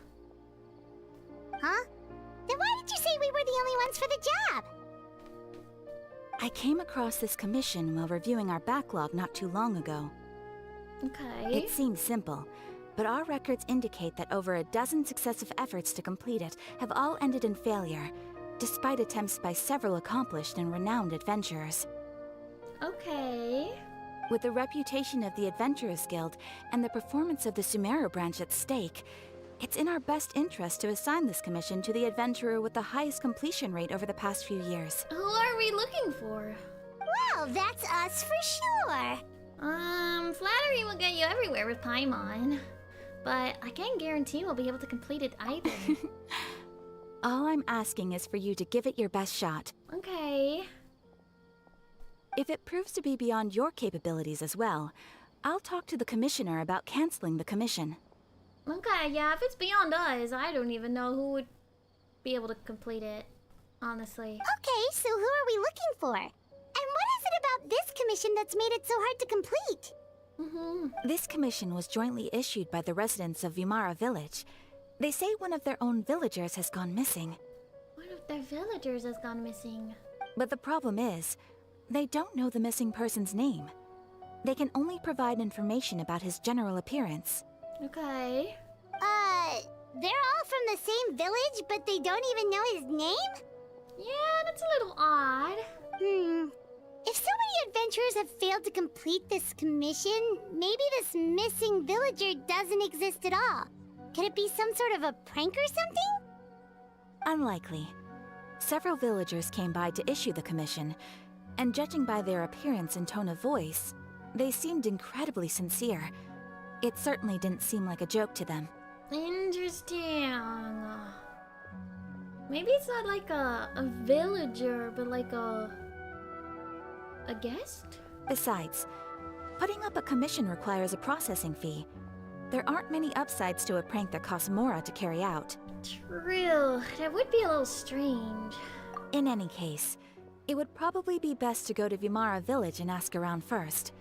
Huh? Then why did you say we were the only ones for the job? I came across this commission while reviewing our backlog not too long ago. Okay. It seems simple, but our records indicate that over a dozen successive efforts to complete it have all ended in failure, despite attempts by several accomplished and renowned adventurers. Okay. With the reputation of the Adventurers Guild and the performance of the Sumeru branch at stake, it's in our best interest to assign this commission to the adventurer with the highest completion rate over the past few years. Who are we looking for? Well, that's us for sure. Flattery will get you everywhere with Paimon. But I can't guarantee we'll be able to complete it either. All I'm asking is for you to give it your best shot. Okay. If it proves to be beyond your capabilities as well, I'll talk to the commissioner about canceling the commission. Okay, yeah, if it's beyond us, I don't even know who would be able to complete it, honestly. Okay, so who are we looking for? And what is it about this commission that's made it so hard to complete? This commission was jointly issued by the residents of Vimara Village. They say one of their own villagers has gone missing. One of their villagers has gone missing. But the problem is, they don't know the missing person's name. They can only provide information about his general appearance. Okay. They're all from the same village, but they don't even know his name? Yeah, that's a little odd. If so many adventurers have failed to complete this commission, maybe this missing villager doesn't exist at all. Could it be some sort of a prank or something? Unlikely. Several villagers came by to issue the commission, and judging by their appearance and tone of voice, they seemed incredibly sincere. It certainly didn't seem like a joke to them. Interesting. Maybe it's not like a villager, but like a guest? Besides, putting up a commission requires a processing fee. There aren't many upsides to a prank that costs Mora to carry out. True. That would be a little strange. In any case, it would probably be best to go to Vimara Village and ask around first.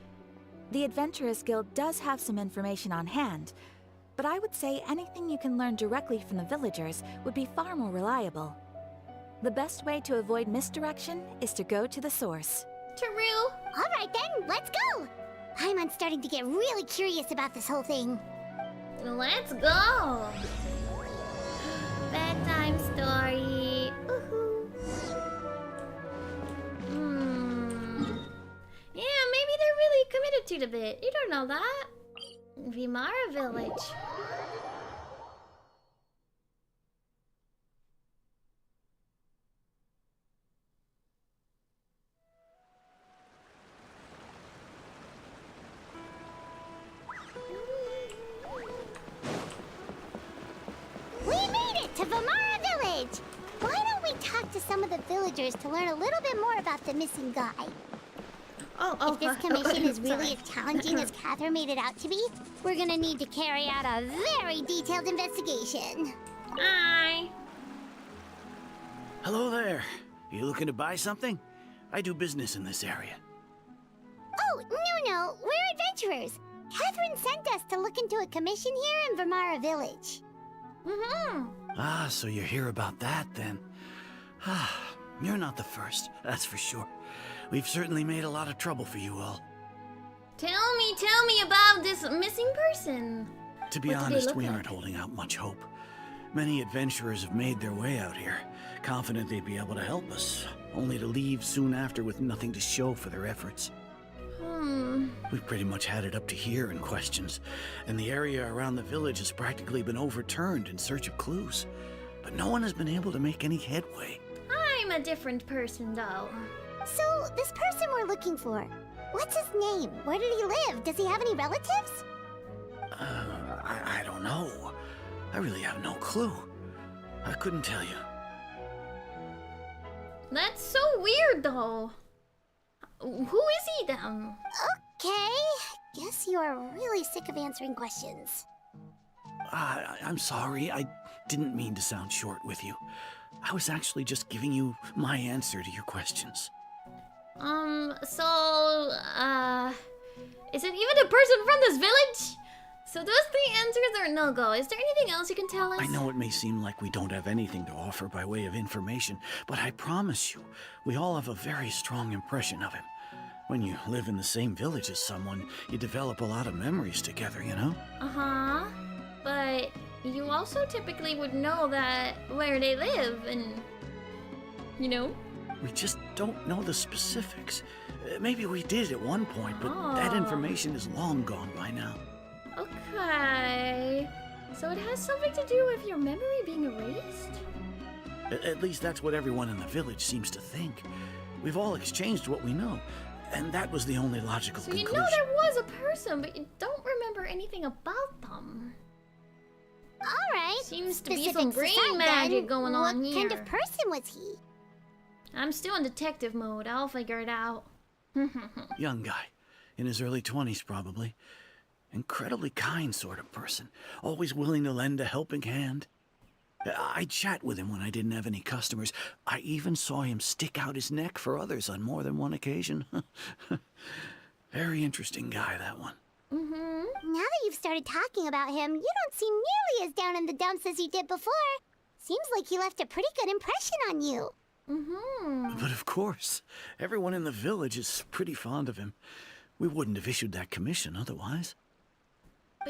The Adventurers Guild does have some information on hand, but I would say anything you can learn directly from the villagers would be far more reliable. The best way to avoid misdirection is to go to the source. True. All right then, let's go. I'm starting to get really curious about this whole thing. Let's go. Bedtime story. Yeah, maybe they're really committed to the bit. You don't know that. Vimara Village. We made it to Vimara Village! Why don't we talk to some of the villagers to learn a little bit more about the missing guy? If this commission is really as challenging as Catherine made it out to be, we're gonna need to carry out a very detailed investigation. Hi. Hello there. You looking to buy something? I do business in this area. Oh, no, we're adventurers. Catherine sent us to look into a commission here in Vimara Village. Ah, so you're here about that then. Ah, you're not the first, that's for sure. We've certainly made a lot of trouble for you all. Tell me about this missing person. To be honest, we aren't holding out much hope. Many adventurers have made their way out here, confident they'd be able to help us, only to leave soon after with nothing to show for their efforts. We've pretty much had it up to here in questions, and the area around the village has practically been overturned in search of clues. But no one has been able to make any headway. I'm a different person, though. So, this person we're looking for, what's his name? Where did he live? Does he have any relatives? I don't know. I really have no clue. I couldn't tell you. That's so weird, though. Who is he, then? Okay, guess you are really sick of answering questions. I'm sorry, I didn't mean to sound short with you. I was actually just giving you my answer to your questions. Is it even a person from this village? So those three answers are no-go. Is there anything else you can tell us? I know it may seem like we don't have anything to offer by way of information, but I promise you, we all have a very strong impression of him. When you live in the same village as someone, you develop a lot of memories together, you know? Uh-huh. But you also typically would know that where they live and, you know? We just don't know the specifics. Maybe we did at one point, but that information is long gone by now. Okay. So it has something to do with your memory being erased? At least that's what everyone in the village seems to think. We've all exchanged what we know, and that was the only logical So conclusion. you know there was a person, but you don't remember anything about them. Alright. Seems to be Specifics some brain aside, magic then, going on here. What kind of person was he? I'm still in detective mode. I'll figure it out. Young guy, in his early 20s probably. Incredibly kind sort of person, always willing to lend a helping hand. I'd chat with him when I didn't have any customers. I even saw him stick out his neck for others on more than one occasion. Very interesting guy, that one. Now that you've started talking about him, you don't seem nearly as down in the dumps as you did before. Seems like he left a pretty good impression on you. But of course, everyone in the village is pretty fond of him. We wouldn't have issued that commission otherwise.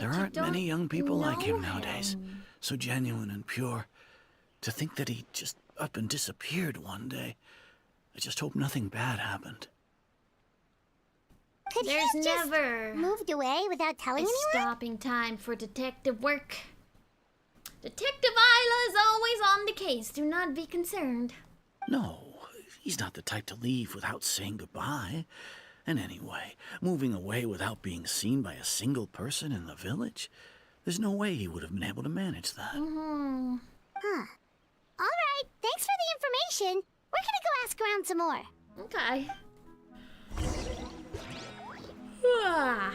There aren't many young people like him nowadays. So genuine and pure. To think that he just up and disappeared one day. I just hope nothing bad happened. Could There's he have never just moved away without telling a anyone? stopping time for detective work. Detective Ayla is always on the case. Do not be concerned. No, he's not the type to leave without saying goodbye. And anyway, moving away without being seen by a single person in the village? There's no way he would have been able to manage that. Huh. Alright, thanks for the information. We're gonna go ask around some more. Okay. Ah.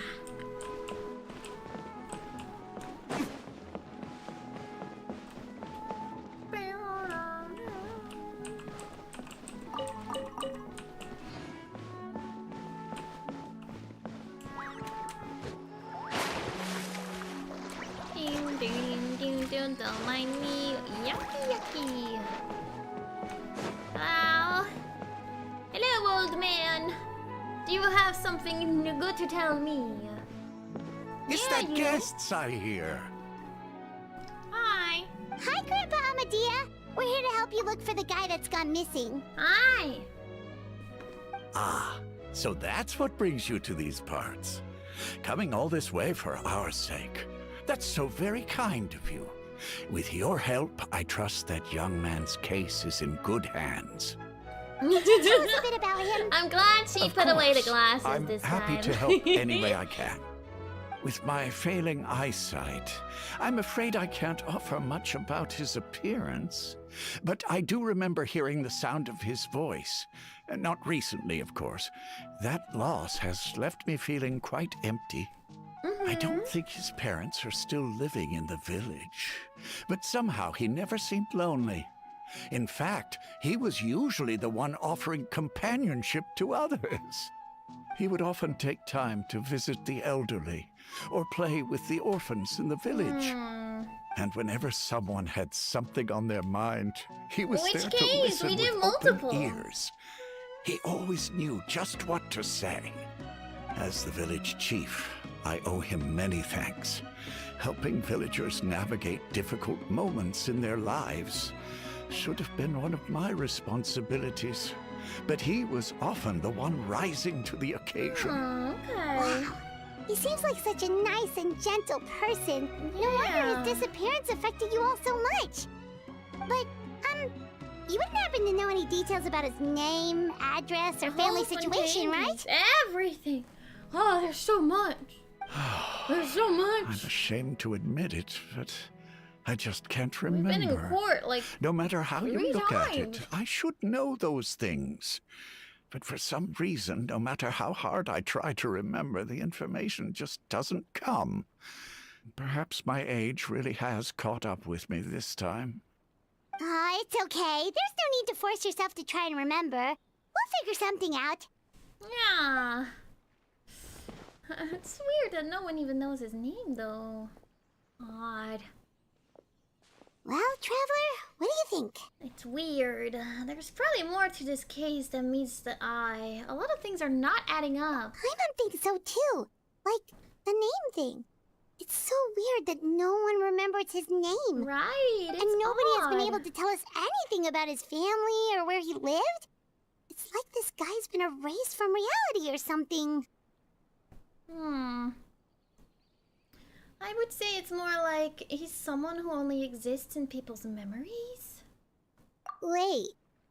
Don't mind me. Yucky, yucky. Hello? Hello, old man. Do you have something good to tell me? It's the guests I hear. Hi. Hi, Grandpa Amadea. We're here to help you look for the guy that's gone missing. Hi. Ah, so that's what brings you to these parts. Coming all this way for our sake. That's so very kind of you. With your help, I trust that young man's case is in good hands. Tell us a bit about him. I'm glad she put away the glasses I'm this happy time. to help any way I can. With my failing eyesight, I'm afraid I can't offer much about his appearance. But I do remember hearing the sound of his voice. Not recently, of course. That loss has left me feeling quite empty. I don't think his parents are still living in the village. But somehow he never seemed lonely. In fact, he was usually the one offering companionship to others. He would often take time to visit the elderly or play with the orphans in the village. And whenever someone had something on their mind, he was Which there case? to listen We did with multiple. open ears. He always knew just what to say. As the village chief, I owe him many thanks. Helping villagers navigate difficult moments in their lives should have been one of my responsibilities. But he was often the one rising to the occasion. Okay. Wow. He seems like such a nice and gentle person. No wonder his disappearance affected you all so much. But, you wouldn't happen to know any details about his name, address, or family situation, right? Everything. Oh, there's so much. There's so much. I'm ashamed to admit it, but I just can't We've remember. been in court like No matter how you 3 look at times. it, I should know those things. But for some reason, no matter how hard I try to remember, the information just doesn't come. Perhaps my age really has caught up with me this time. It's okay. There's no need to force yourself to try and remember. We'll figure something out. Yeah. It's weird that no one even knows his name, though. Odd. Well, Traveler, what do you think? It's weird. There's probably more to this case than meets the eye. A lot of things are not adding up. I don't think so, too. Like, the name thing. It's so weird that no one remembers his name. Right, And it's nobody has been odd. able to tell us anything about his family or where he lived. It's like this guy's been erased from reality or something. I would say it's more like he's someone who only exists in people's memories. Wait,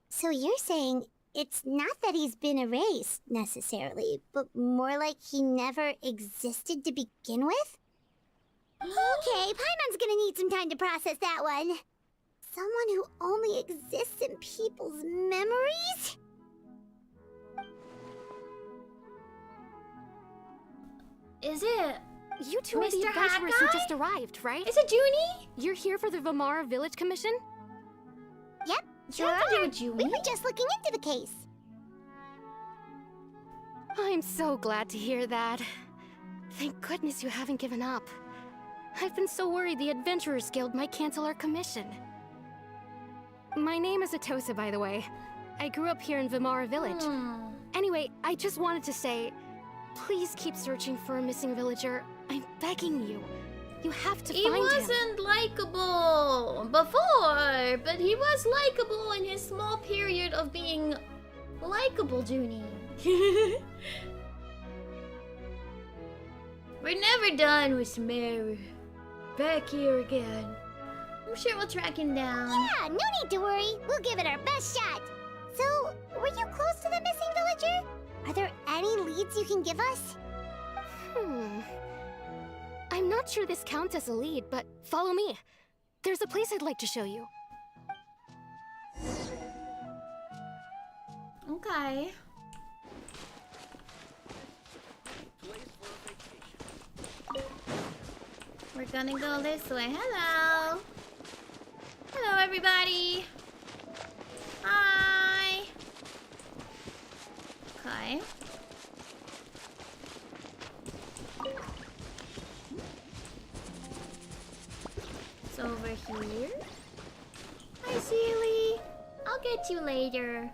so you're saying it's not that he's been erased, necessarily, but more like he never existed to begin with? Okay, Paimon's gonna need some time to process that one. Someone who only exists in people's memories? Is it? You two are the Mr. Hat adventurers who Guy? just arrived, right? Is it Zhuni? You're here for the Vamara Village Commission? Yep, sure have to do are. with Zhuni? We were just looking into the case. I'm so glad to hear that. Thank goodness you haven't given up. I've been so worried the Adventurers Guild might cancel our commission. My name is Atosa, by the way. I grew up here in Vamara Village. Anyway, I just wanted to say, please keep searching for a missing villager. I'm begging you. You have to He find him. wasn't likable before, but he was likable in his small period of being likable, Zhuni. We're never done with Mary. Back here again. I'm sure we'll track him down. Yeah, no need to worry. We'll give it our best shot. So, were you close to the missing villager? Are there any leads you can give us? I'm not sure this counts as a lead, but follow me. There's a place I'd like to show you. Okay. We're gonna go this way. Hello. Hello, everybody. Hi. Okay. It's over meet you later.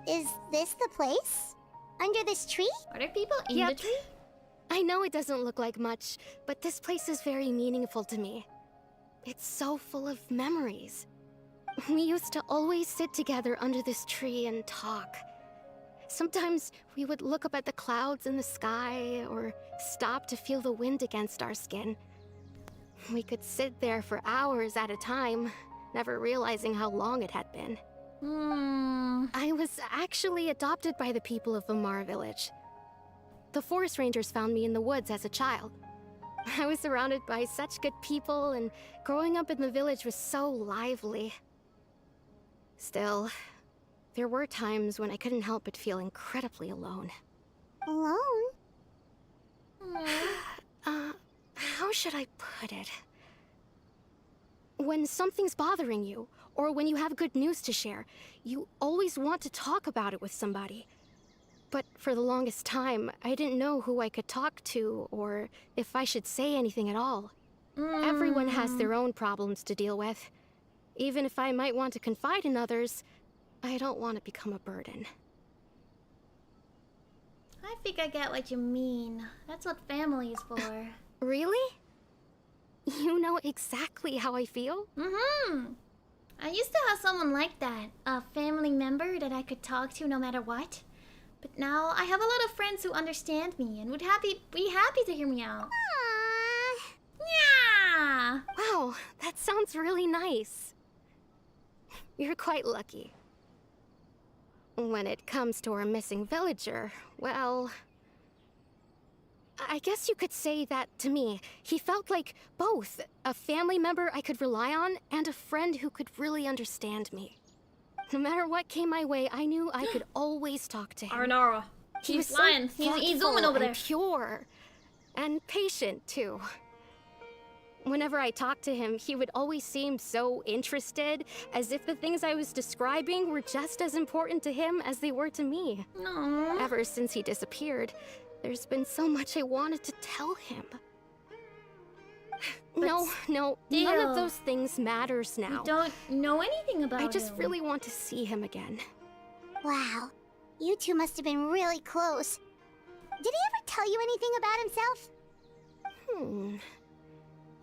Is this the place? Under this tree? Are there people in the tree? I know it doesn't look like much, but this place is very meaningful to me. It's so full of memories. We used to always sit together under this tree and talk. Sometimes we would look up at the clouds in the sky, or stop to feel the wind against our skin. We could sit there for hours at a time, never realizing how long it had been. I was actually adopted by the people of Vamar village. The forest rangers found me in the woods as a child. I was surrounded by such good people, and growing up in the village was so lively. Still, there were times when I couldn't help but feel incredibly alone. Alone? How should I put it? When something's bothering you, or when you have good news to share, you always want to talk about it with somebody. But for the longest time, I didn't know who I could talk to, or if I should say anything at all. Everyone has their own problems to deal with. Even if I might want to confide in others, I don't want to become a burden. I think I get what you mean. That's what family is for. Really? You know exactly how I feel? I used to have someone like that. A family member that I could talk to no matter what. But now I have a lot of friends who understand me and would be happy to hear me out. Yeah. Wow, that sounds really nice. You're quite lucky. When it comes to our missing villager, well, I guess you could say that to me. He felt like both a family member I could rely on and a friend who could really understand me. No matter what came my way, I knew I could always talk to him. Arnara. He was He's lying. so He's thoughtful zooming over and there. pure. And patient, too. Whenever I talked to him, he would always seem so interested, as if the things I was describing were just as important to him as they were to me. Aww. Ever since he disappeared, there's been so much I wanted to tell him. No, none of those things matters now. You don't know anything about him. I just really want to see him again. Wow. You two must have been really close. Did he ever tell you anything about himself?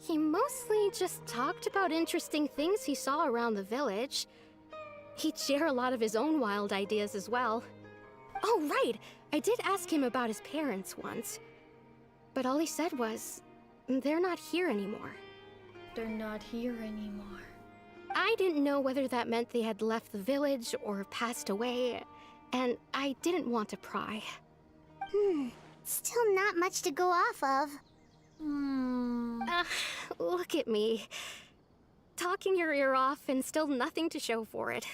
He mostly just talked about interesting things he saw around the village. He'd share a lot of his own wild ideas as well. Oh, right! I did ask him about his parents once. But all he said was, they're not here anymore. They're not here anymore. I didn't know whether that meant they had left the village or passed away, and I didn't want to pry. Still not much to go off of. Look at me. Talking your ear off and still nothing to show for it.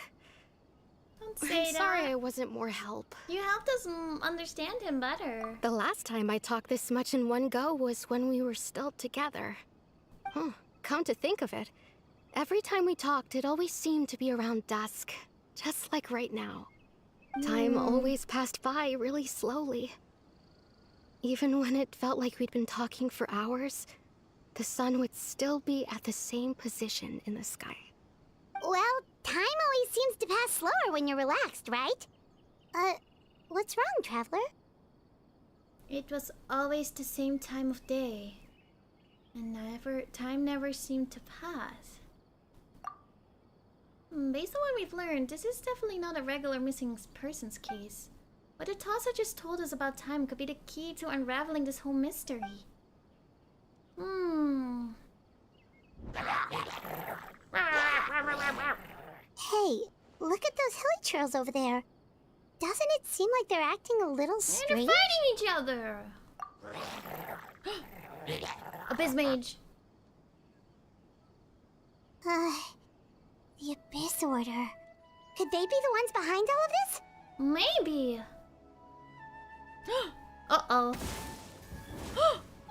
Don't say I'm that. sorry I wasn't more help. You helped us understand him better. The last time I talked this much in one go was when we were still together. Come to think of it, every time we talked, it always seemed to be around dusk, just like right now. Time always passed by really slowly. Even when it felt like we'd been talking for hours, the sun would still be at the same position in the sky. Well, time always seems to pass slower when you're relaxed, right? What's wrong, Traveler? It was always the same time of day. And time never seemed to pass. Based on what we've learned, this is definitely not a regular missing persons case. What the Tassa just told us about time could be the key to unraveling this whole mystery. Hey, look at those hilly trails over there. Doesn't it seem like they're acting a little strange? They're fighting each other! Abyss Mage. The Abyss Order. Could they be the ones behind all of this? Maybe. Uh-oh.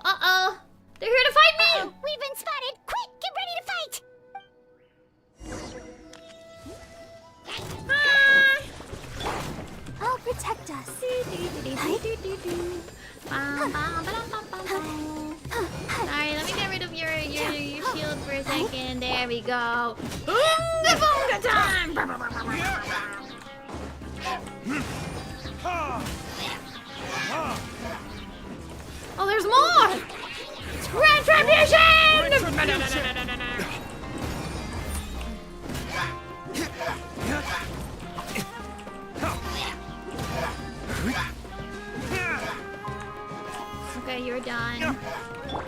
Uh-oh. They're here to fight me! We've been spotted! Quick, get ready to fight! I'll protect us. Sorry, let me get rid of your shield for a second there. There we go. The bonga time! Oh, there's more! Retribution! Okay, you're done.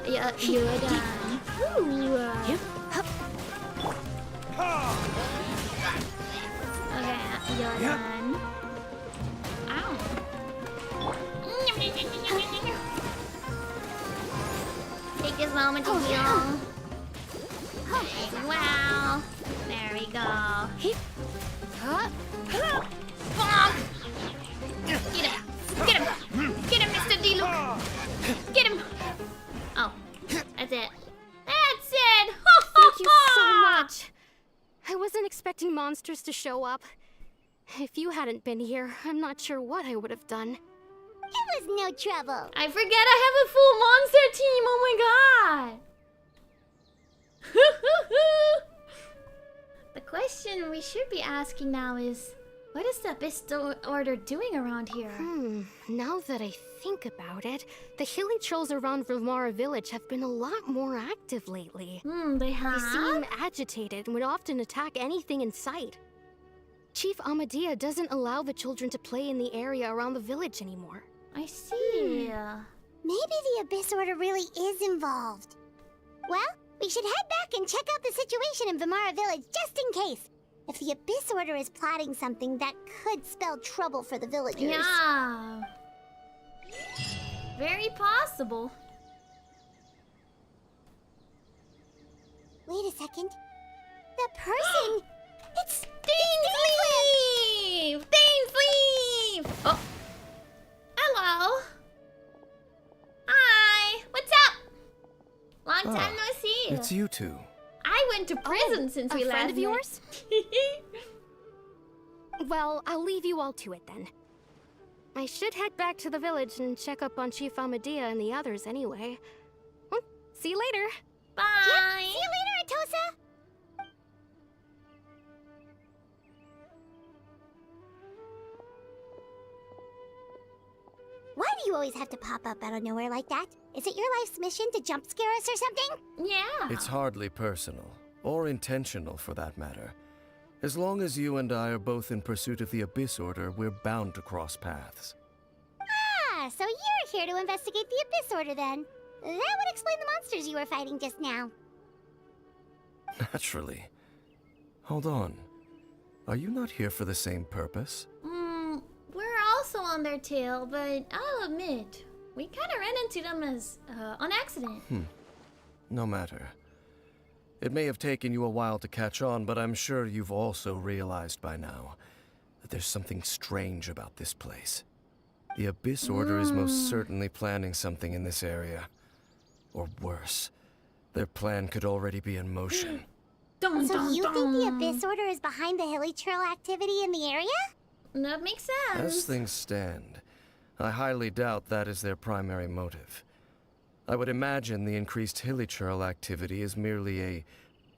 Yeah, you're done. Ooh. Okay, you're done. Ow. Take this moment to heal. Wow. There we go. Bonk! Get him! Get him! Get him, Mr. D-Luke! Get him! Oh, that's it. That's it! Thank you so much. I wasn't expecting monsters to show up. If you hadn't been here, I'm not sure what I would have done. It was no trouble. I forget I have a full monster team. Oh my god. The question we should be asking now is, what is the Abyss Order doing around here? Now that I think about it, the hilly trolls around Vilmara village have been a lot more active lately. They have? They seem agitated and would often attack anything in sight. Chief Amadea doesn't allow the children to play in the area around the village anymore. I see. Maybe the Abyss Order really is involved. Well, we should head back and check out the situation in Vilmara village just in case. If the Abyss Order is plotting something that could spell trouble for the villagers. Yeah. Very possible. Wait a second. The person... it's Thainsleeve! Thainsleeve! Oh. Hello. Hi. What's up? Long time no see. It's you two. I went to prison since we a last friend of met. yours? Well, I'll leave you all to it then. I should head back to the village and check up on Chief Amadea and the others anyway. Well, see you later. Bye. Yep. See you later, Atosa. Why do you always have to pop up out of nowhere like that? Is it your life's mission to jump scare us or something? Yeah. It's hardly personal, or intentional for that matter. As long as you and I are both in pursuit of the Abyss Order, we're bound to cross paths. Ah, so you're here to investigate the Abyss Order then. That would explain the monsters you were fighting just now. Naturally. Hold on. Are you not here for the same purpose? We're also on their tail, but I'll admit, we kind of ran into them as on accident. No matter. It may have taken you a while to catch on, but I'm sure you've also realized by now that there's something strange about this place. The Abyss Order is most certainly planning something in this area. Or worse, their plan could already be in motion. So you think the Abyss Order is behind the hilly trail activity in the area? That makes sense. As things stand, I highly doubt that is their primary motive. I would imagine the increased hilly trail activity is merely a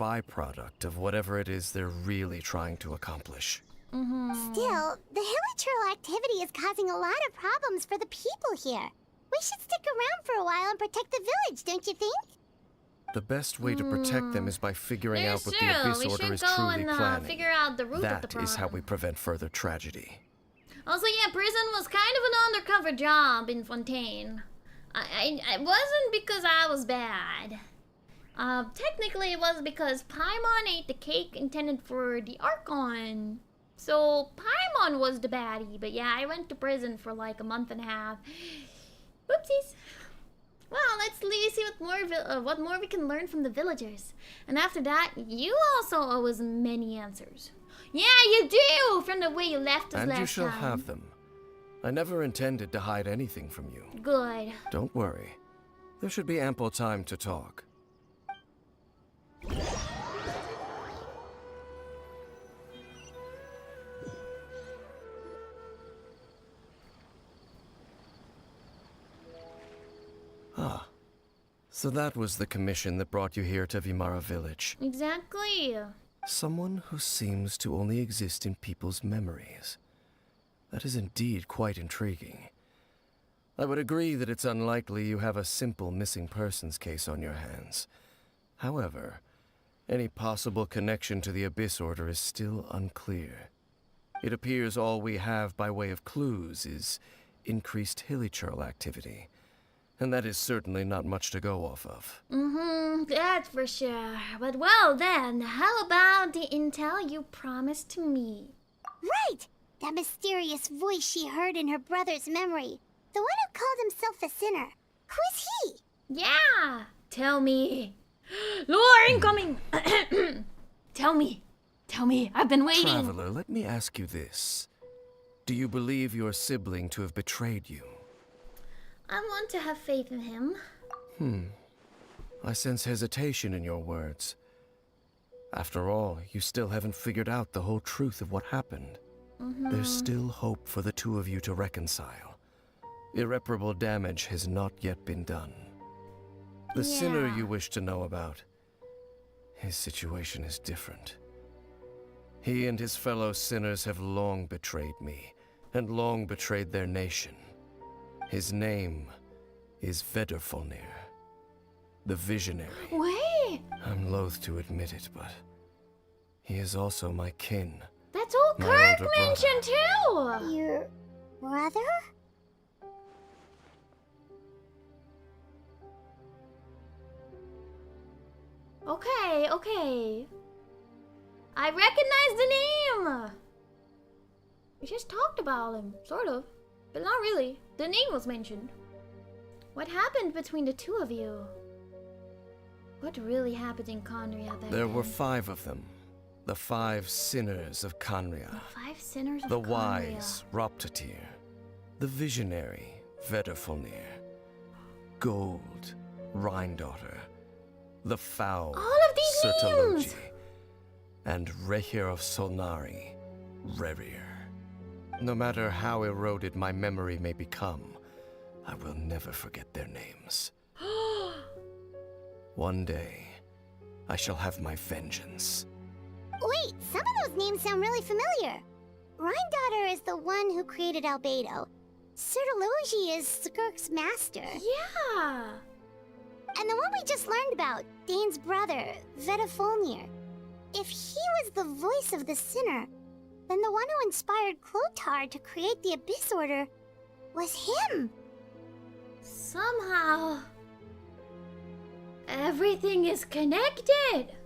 byproduct of whatever it is they're really trying to accomplish. Still, the hilly trail activity is causing a lot of problems for the people here. We should stick around for a while and protect the village, don't you think? The best way to protect them is by figuring out what the Abyss Order is truly planning. Figure out the root of the That problem. is how we prevent further tragedy. Also, yeah, prison was kind of an undercover job in Fontaine. It wasn't because I was bad. Technically, it was because Paimon ate the cake intended for the Archon. So Paimon was the baddie, but yeah, I went to prison for like a month and a half. Whoopsies. Well, let's see what more we can learn from the villagers. And after that, you also owe us many answers. Yeah, you do, from the way you left us last time. And you shall have them. I never intended to hide anything from you. Good. Don't worry. There should be ample time to talk. So that was the commission that brought you here to Vimara Village. Exactly. Someone who seems to only exist in people's memories. That is indeed quite intriguing. I would agree that it's unlikely you have a simple missing persons case on your hands. However, any possible connection to the Abyss Order is still unclear. It appears all we have by way of clues is increased hilichurl activity. And that is certainly not much to go off of. That's for sure. But well then, how about the intel you promised to me? Right! That mysterious voice she heard in her brother's memory. The one who called himself a sinner. Who is he? Yeah! Tell me. Lore incoming! Tell me. Tell me. I've been waiting. Traveler, let me ask you this. Do you believe your sibling to have betrayed you? I want to have faith in him. I sense hesitation in your words. After all, you still haven't figured out the whole truth of what happened. There's still hope for the two of you to reconcile. Irreparable damage has not yet been done. The sinner you wish to know about, his situation is different. He and his fellow sinners have long betrayed me, and long betrayed their nation. His name is Vedrfolnir, the Visionary. Wait! I'm loath to admit it, but he is also my kin. That's all My Kirk older mentioned too! Your brother? Okay. I recognize the name! We just talked about him, sort of. But not really. The name was mentioned. What happened between the two of you? What really happened in Conria back There then? were 5 of them. The 5 sinners of Conria. The 5 sinners of The Conria. wise, Roptatir. The visionary, Vedrfolnir. Gold, Rhindaughter. The foul, All of these names! And Rehir of Solnari, Rerir. No matter how eroded my memory may become, I will never forget their names. One day, I shall have my vengeance. Wait, some of those names sound really familiar. Rhindaughter is the one who created Albedo. Sertologi is Skirk's master. Yeah! And the one we just learned about, Dane's brother, Vedrfolnir. If he was the voice of the sinner, then the one who inspired Clothar to create the Abyss Order was him. Somehow, everything is connected.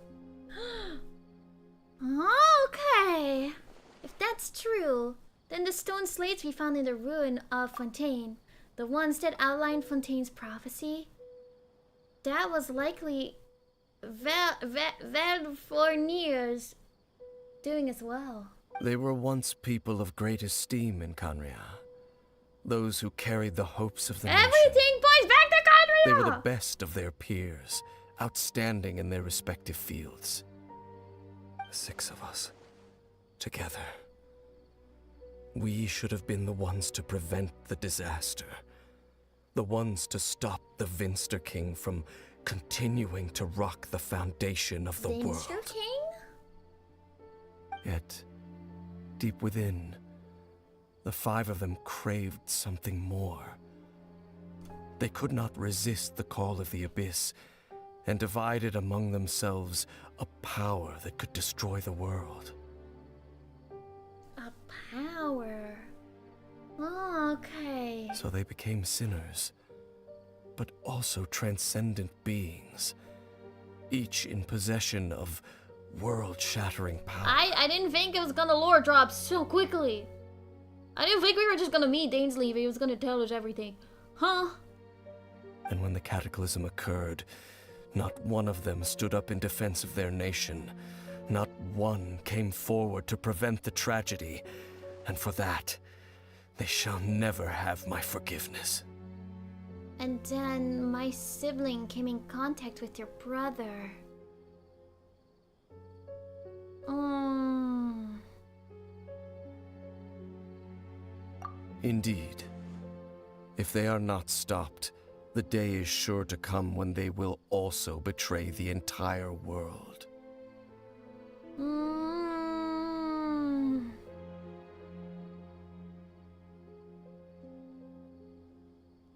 Okay. If that's true, then the stone slates we found in the ruin of Fontaine, the ones that outlined Fontaine's prophecy, that was likely Vedrfolnir's doing as well. They were once people of great esteem in Conria. Those who carried the hopes of the nation. Everything points back to Conria! They were the best of their peers, outstanding in their respective fields. The 6 of us, together. We should have been the ones to prevent the disaster. The ones to stop the Vinster King from continuing to rock the foundation of the world. Vinster King? Yet, deep within, the 5 of them craved something more. They could not resist the call of the Abyss, and divided among themselves a power that could destroy the world. A power. Oh, okay. So they became sinners, but also transcendent beings, each in possession of world-shattering power. I didn't think it was gonna lore drop so quickly. I didn't think we were just gonna meet Dainsley if he was gonna tell us everything. Huh? And when the cataclysm occurred, not one of them stood up in defense of their nation. Not one came forward to prevent the tragedy. And for that, they shall never have my forgiveness. And then my sibling came in contact with your brother. Indeed. If they are not stopped, the day is sure to come when they will also betray the entire world.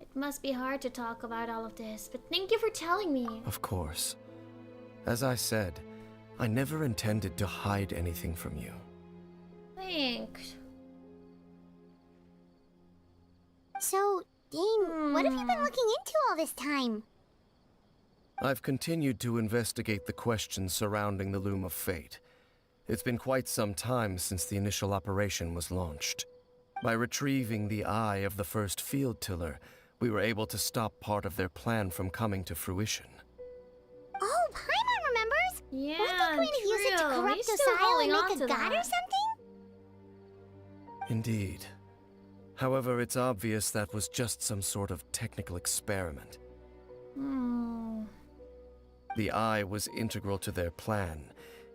It must be hard to talk about all of this, but thank you for telling me. Of course. As I said, I never intended to hide anything from you. Thanks. So, Dane, what have you been looking into all this time? I've continued to investigate the questions surrounding the Loom of Fate. It's been quite some time since the initial operation was launched. By retrieving the eye of the first field tiller, we were able to stop part of their plan from coming to fruition. Oh, Paimon remembers? Yeah, Weren't they going to use it to true. corrupt He's still Osial holding and on make to a god that. or something? Indeed. However, it's obvious that was just some sort of technical experiment. The eye was integral to their plan,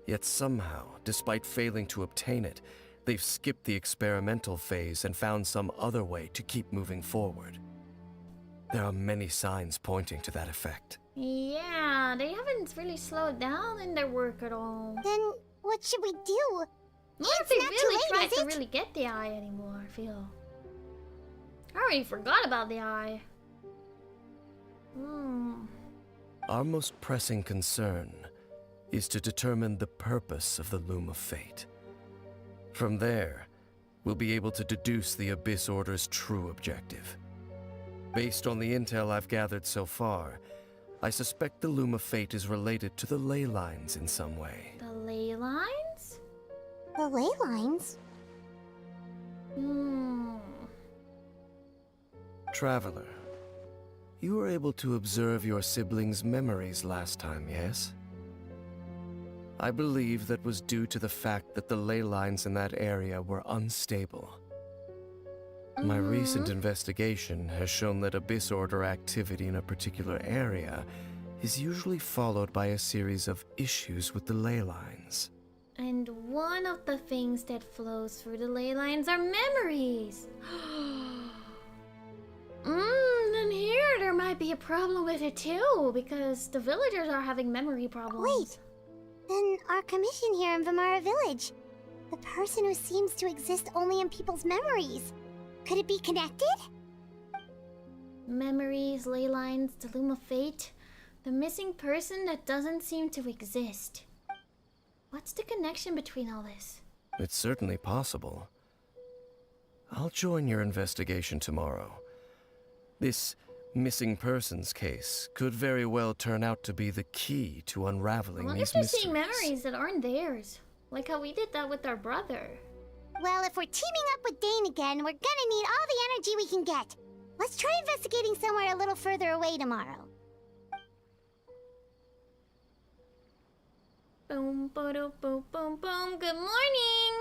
yet somehow, despite failing to obtain it, they've skipped the experimental phase and found some other way to keep moving forward. There are many signs pointing to that effect. Yeah, they haven't really slowed down in their work at all. Then what should we do? What if they really tried to really get the eye anymore, I feel. I already forgot about the eye. Our most pressing concern is to determine the purpose of the Loom of Fate. From there, we'll be able to deduce the Abyss Order's true objective. Based on the intel I've gathered so far, I suspect the Loom of Fate is related to the ley lines in some way. The ley lines? The ley lines? Traveler, you were able to observe your siblings' memories last time, yes? I believe that was due to the fact that the ley lines in that area were unstable. My recent investigation has shown that Abyss Order activity in a particular area is usually followed by a series of issues with the ley lines. And one of the things that flows through the ley lines are memories. Then here there might be a problem with it too, because the villagers are having memory problems. Wait, then our commission here in Vimara Village, the person who seems to exist only in people's memories, could it be connected? Memories, ley lines, the Loom of Fate, the missing person that doesn't seem to exist. What's the connection between all this? It's certainly possible. I'll join your investigation tomorrow. This missing persons case could very well turn out to be the key to unraveling What these if they're mysteries. seeing memories that aren't theirs? Like how we did that with our brother. Well, if we're teaming up with Dane again, we're gonna need all the energy we can get. Let's try investigating somewhere a little further away tomorrow. Boom, boom, boom, boom, boom. Good morning!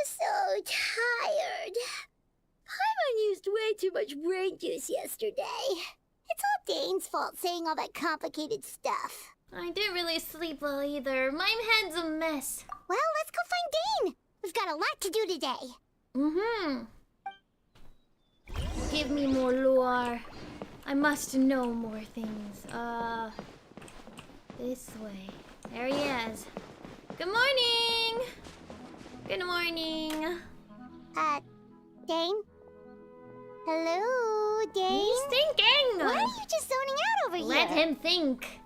So tired. Paimon used way too much brain juice yesterday. It's all Dane's fault saying all that complicated stuff. I didn't really sleep well either. My head's a mess. Well, let's go find Dane. We've got a lot to do today. Give me more lore. I must know more things. This way. There he is. Good morning! Good morning. Dane? Hello, Dane? He's thinking! Why are you just zoning out over here? Let him think.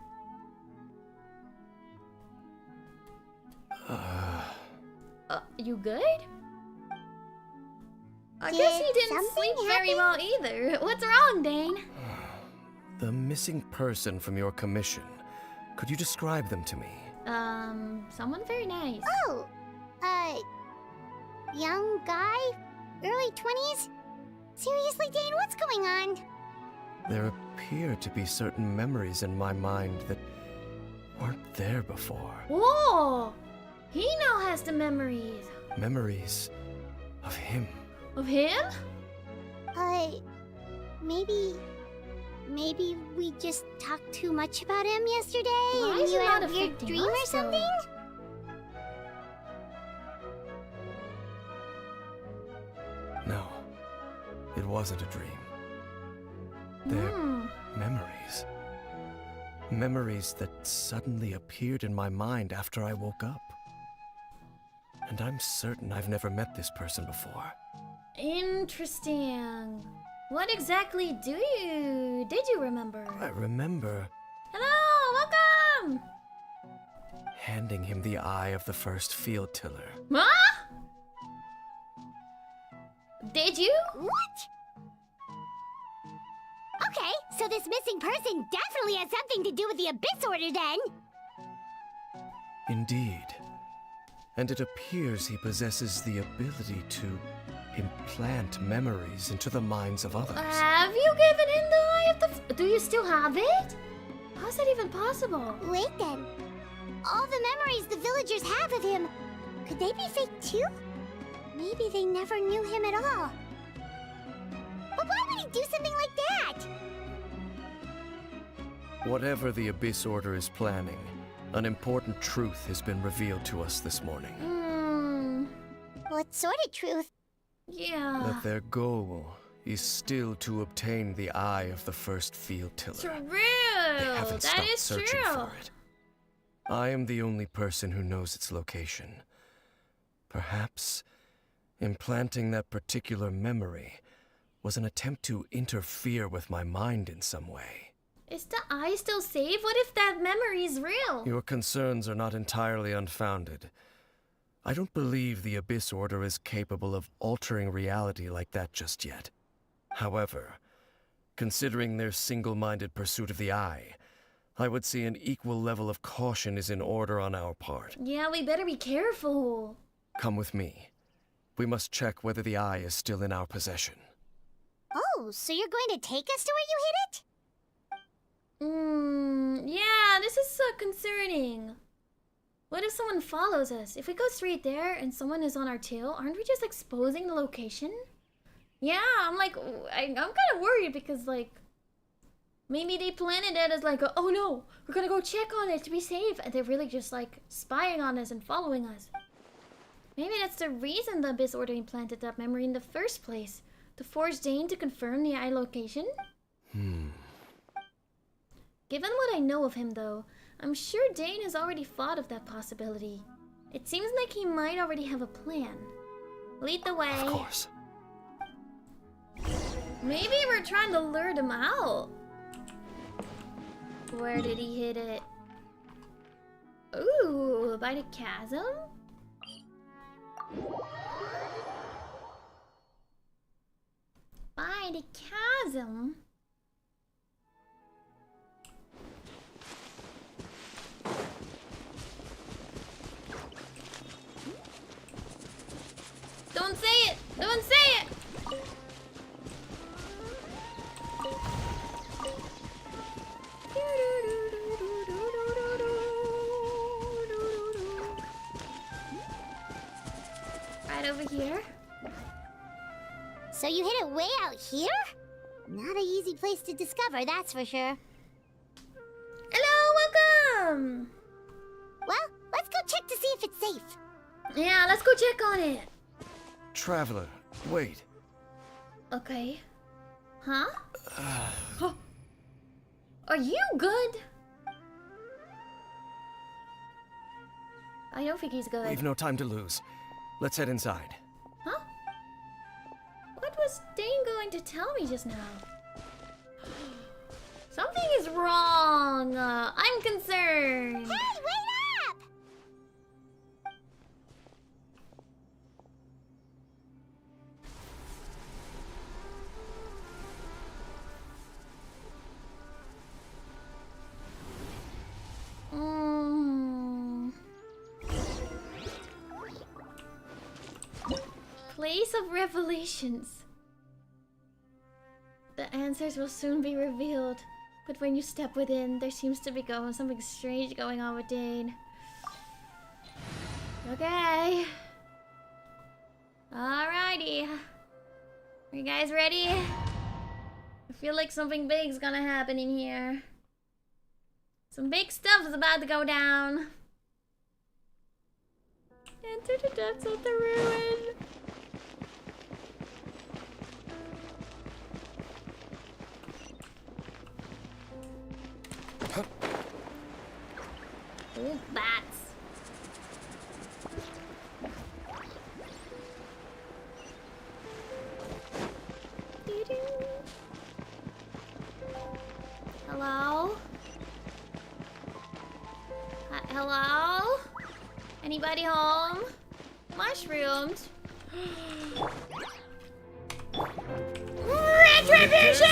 You good? I guess he didn't sleep very well either. What's wrong, Dane? The missing person from your commission. Could you describe them to me? Someone very nice. Oh, young guy? Early 20s? Seriously, Dane, what's going on? There appear to be certain memories in my mind that weren't there before. Whoa! He now has the memories. Memories of him. Of him? Maybe we just talked too much about him yesterday Why and is you it had not a weird affecting dream us, or something? wasn't a dream. They're memories. Memories that suddenly appeared in my mind after I woke up. And I'm certain I've never met this person before. Interesting. What exactly did you remember? I remember Hello, welcome! handing him the eye of the first field tiller. Huh? Did you? What? Okay, so this missing person definitely has something to do with the Abyss Order then. Indeed. And it appears he possesses the ability to implant memories into the minds of others. Have you given him the eye of the... Do you still have it? How's that even possible? Wait then. All the memories the villagers have of him, could they be fake too? Maybe they never knew him at all. But why would he do something like that? Whatever the Abyss Order is planning, an important truth has been revealed to us this morning. What sort of truth? Yeah. That their goal is still to obtain the eye of the first field tiller. True. They haven't That stopped is searching true. for it. I am the only person who knows its location. Perhaps implanting that particular memory was an attempt to interfere with my mind in some way. Is the eye still safe? What if that memory is real? Your concerns are not entirely unfounded. I don't believe the Abyss Order is capable of altering reality like that just yet. However, considering their single-minded pursuit of the eye, I would say an equal level of caution is in order on our part. Yeah, we better be careful. Come with me. We must check whether the eye is still in our possession. Oh, so you're going to take us to where you hid it? Yeah, this is so concerning. What if someone follows us? If we go straight there and someone is on our tail, aren't we just exposing the location? Yeah, I'm like, I'm kind of worried because, like, maybe they planted it as like, oh no, we're gonna go check on it to be safe. And they're really just like spying on us and following us. Maybe that's the reason the Abyss Order implanted that memory in the first place. To force Dane to confirm the eye location? Given what I know of him though, I'm sure Dane has already thought of that possibility. It seems like he might already have a plan. Lead the way. Of course. Maybe we're trying to lure them out. Where did he hit it? Ooh, by the chasm? By the chasm? Don't say it! Don't say it! Right over here. So you hid it way out here? Not an easy place to discover, that's for sure. Hello, welcome! Well, let's go check to see if it's safe. Yeah, let's go check on it. Traveler, wait. Okay. Huh? Huh. Are you good? I don't think he's good. We've no time to lose. Let's head inside. Huh? What was Dane going to tell me just now? Something is wrong. I'm concerned. Hey, wait up! Place of Revelations. The answers will soon be revealed, but when you step within, there seems to be something strange going on with Dane. Okay. Alrighty. Are you guys ready? I feel like something big's gonna happen in here. Some big stuff is about to go down. Enter the depths of the ruin. Ooh, bats. Hello? Hello? Anybody home? Mushrooms? Retribution!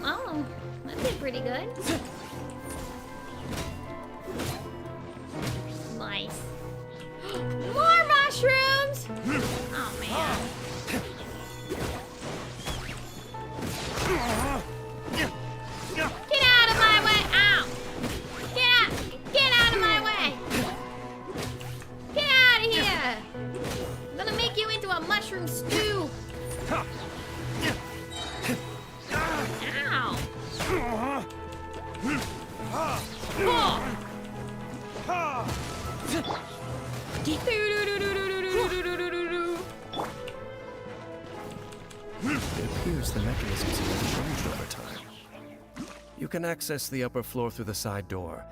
Oh, that did pretty good. Nice. More mushrooms! Oh man. Get out of my way! Ow! Get out of my way! Get out of here! I'm gonna make you into a mushroom stew. Ow! It appears the mechanisms have changed over time. You can access the upper floor through the side door.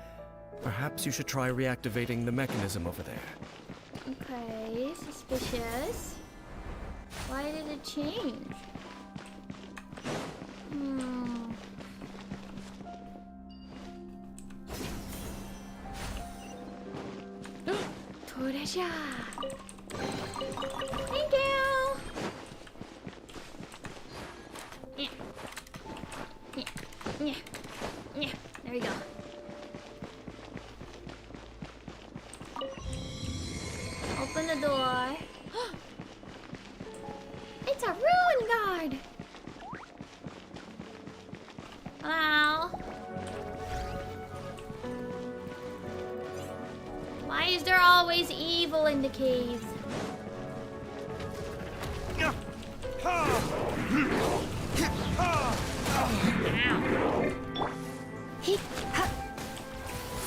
Perhaps you should try reactivating the mechanism over there. Okay, suspicious. Why did it change? Treasure! Thank you! Yeah. There we go. Open the door. It's a ruin guard! Hello? Why is there always evil in the caves?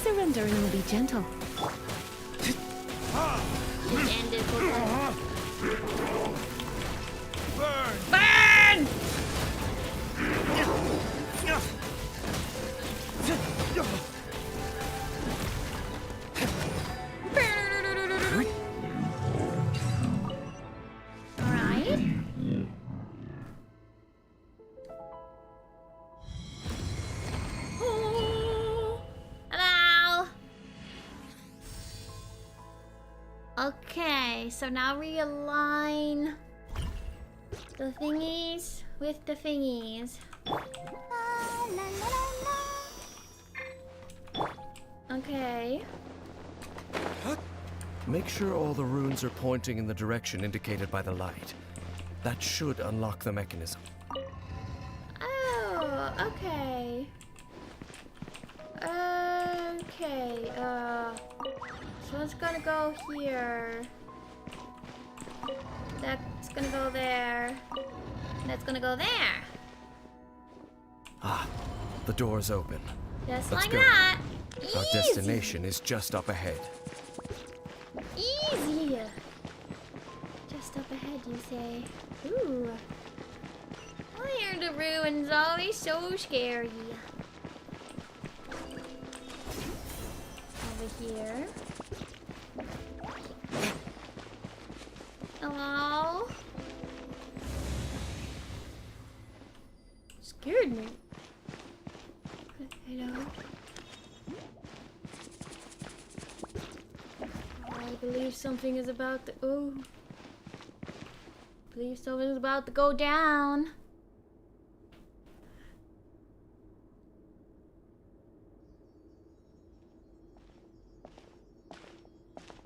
Surrendering will be gentle. Burn! Alright. Oh. Hello. Okay, so now realign the thingies with the thingies. Okay. Make sure all the runes are pointing in the direction indicated by the light. That should unlock the mechanism. Oh, okay. Okay, so it's gonna go here. That's gonna go there. That's gonna go there. Ah, the door's open. Just Let's like go. that. Our Easy. destination is just up ahead. Easy. Just up ahead, you say. Ooh. Why are the ruins always so scary? Over here. Hello? Scared me. Hello? I believe something is about to... Oh. I believe something is about to go down.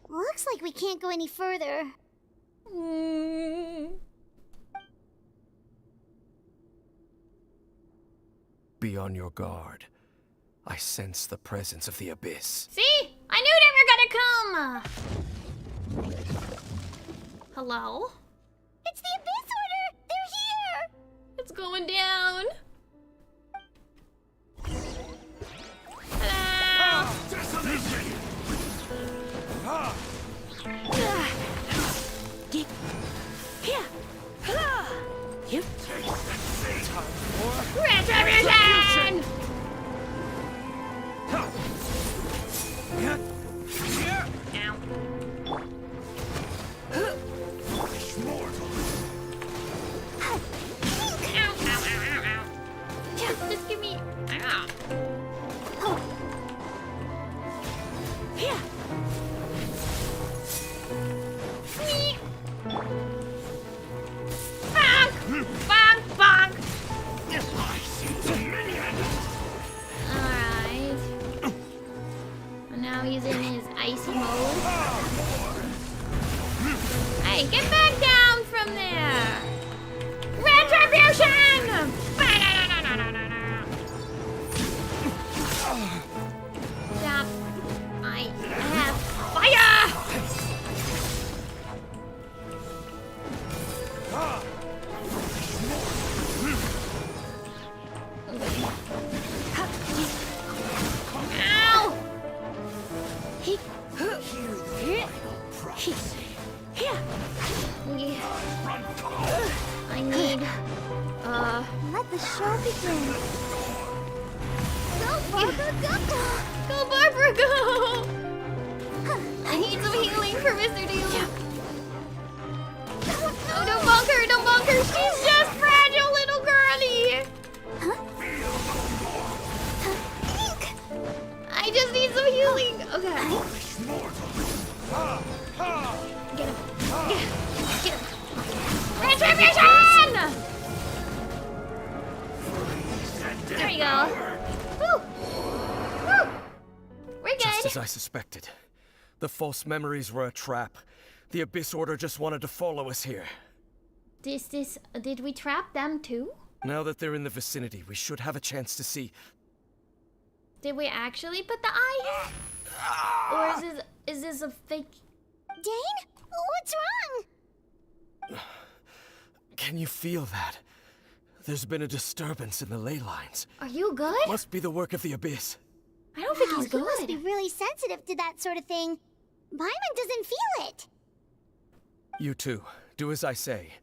Looks like we can't go any further. Be on your guard. I sense the presence of the abyss. See? I knew they were gonna come! Hello? It's the Abyss Order! They're here! It's going down. Hello? Retribution! show begin. Go, Barbara, go! Go, Barbara, go! I need some healing for Mr. Daly. Oh, don't bonk her, don't bonk her. She's just fragile little girlie. I just need some healing. Okay. Get him. Get him. Retribution! There you go. Woo. Woo. We're good. Just as I suspected. The false memories were a trap. The Abyss Order just wanted to follow us here. Did we trap them too? Now that they're in the vicinity, we should have a chance to see. Did we actually put the eye here? Or is this a fake? Dane? What's wrong? Can you feel that? There's been a disturbance in the ley lines. Are you good? Must be the work of the Abyss. I don't think he's He good. must be really sensitive to that sort of thing. Paimon doesn't feel it. You too. Do as I say.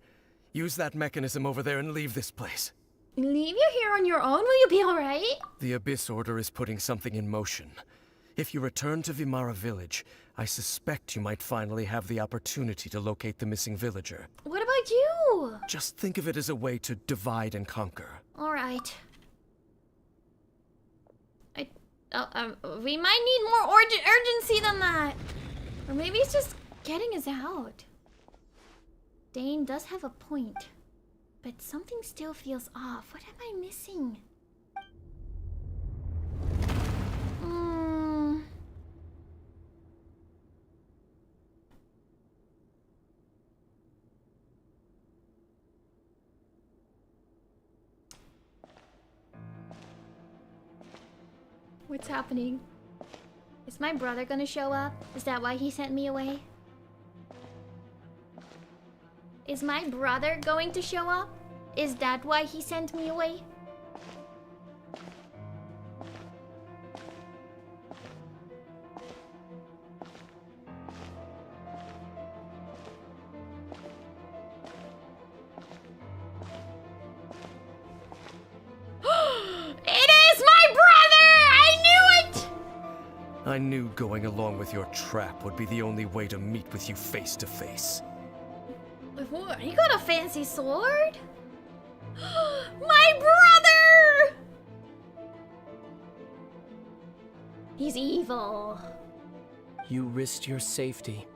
Use that mechanism over there and leave this place. Leave you here on your own? Will you be alright? The Abyss Order is putting something in motion. If you return to Vimara Village, I suspect you might finally have the opportunity to locate the missing villager. What about you? Just think of it as a way to divide and conquer. Alright. We might need more urgency than that. Or maybe it's just getting us out. Dane does have a point. But something still feels off. What am I missing? What's happening? Is my brother gonna show up? Is that why he sent me away? Is my brother going to show up? Is that why he sent me away? It is my brother! I knew it! I knew going along with your trap would be the only way to meet with you face to face. What? You got a fancy sword? My brother! He's evil. You risked your safety.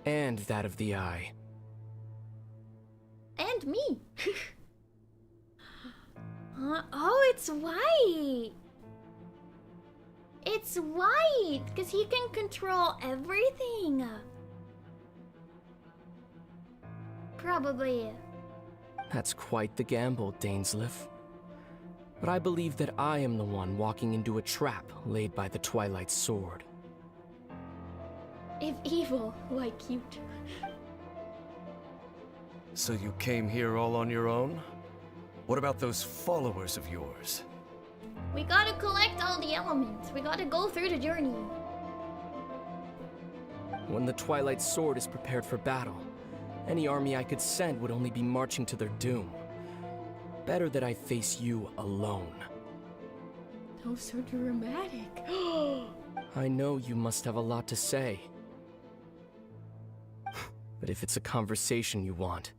And that of the Eye. And me. Oh, it's white. It's white, because he can control everything. Probably. That's quite the gamble, Dainsleif. But I believe that I am the one walking into a trap laid by the Twilight Sword. If evil, why cute? So you came here all on your own? What about those followers of yours? We gotta collect all the elements. We gotta go through the journey. When the Twilight Sword is prepared for battle, any army I could send would only be marching to their doom. Better that I face you alone. Oh, so dramatic. I know you must have a lot to say. But if it's a conversation you want,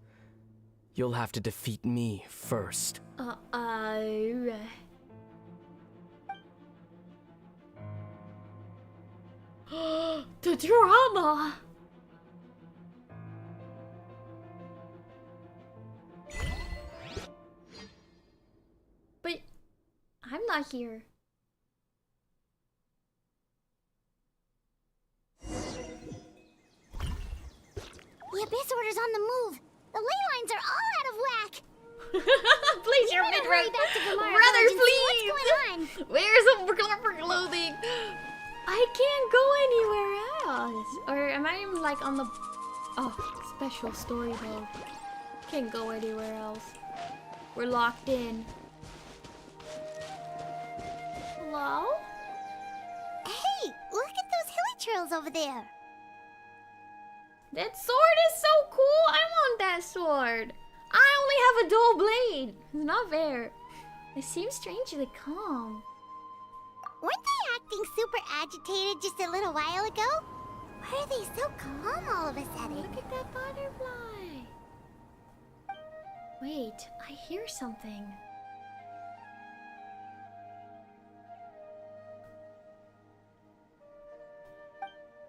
you'll have to defeat me first. The drama! But I'm not here. The Abyss Order's on the move. The ley lines are all out of whack. Please, your better hurry back to Vimara brother, Village and see please! what's going on. Where's some proper clothing? I can't go anywhere else. Or am I like on the... Oh, special story mode. Can't go anywhere else. We're locked in. Hello? Hey, look at those hilly trails over there. That sword is so cool. I want that sword. I only have a dual blade. It's not fair. They seem strangely calm. Weren't they acting super agitated just a little while ago? Why are they so calm all of a sudden? Look at that butterfly. Wait, I hear something.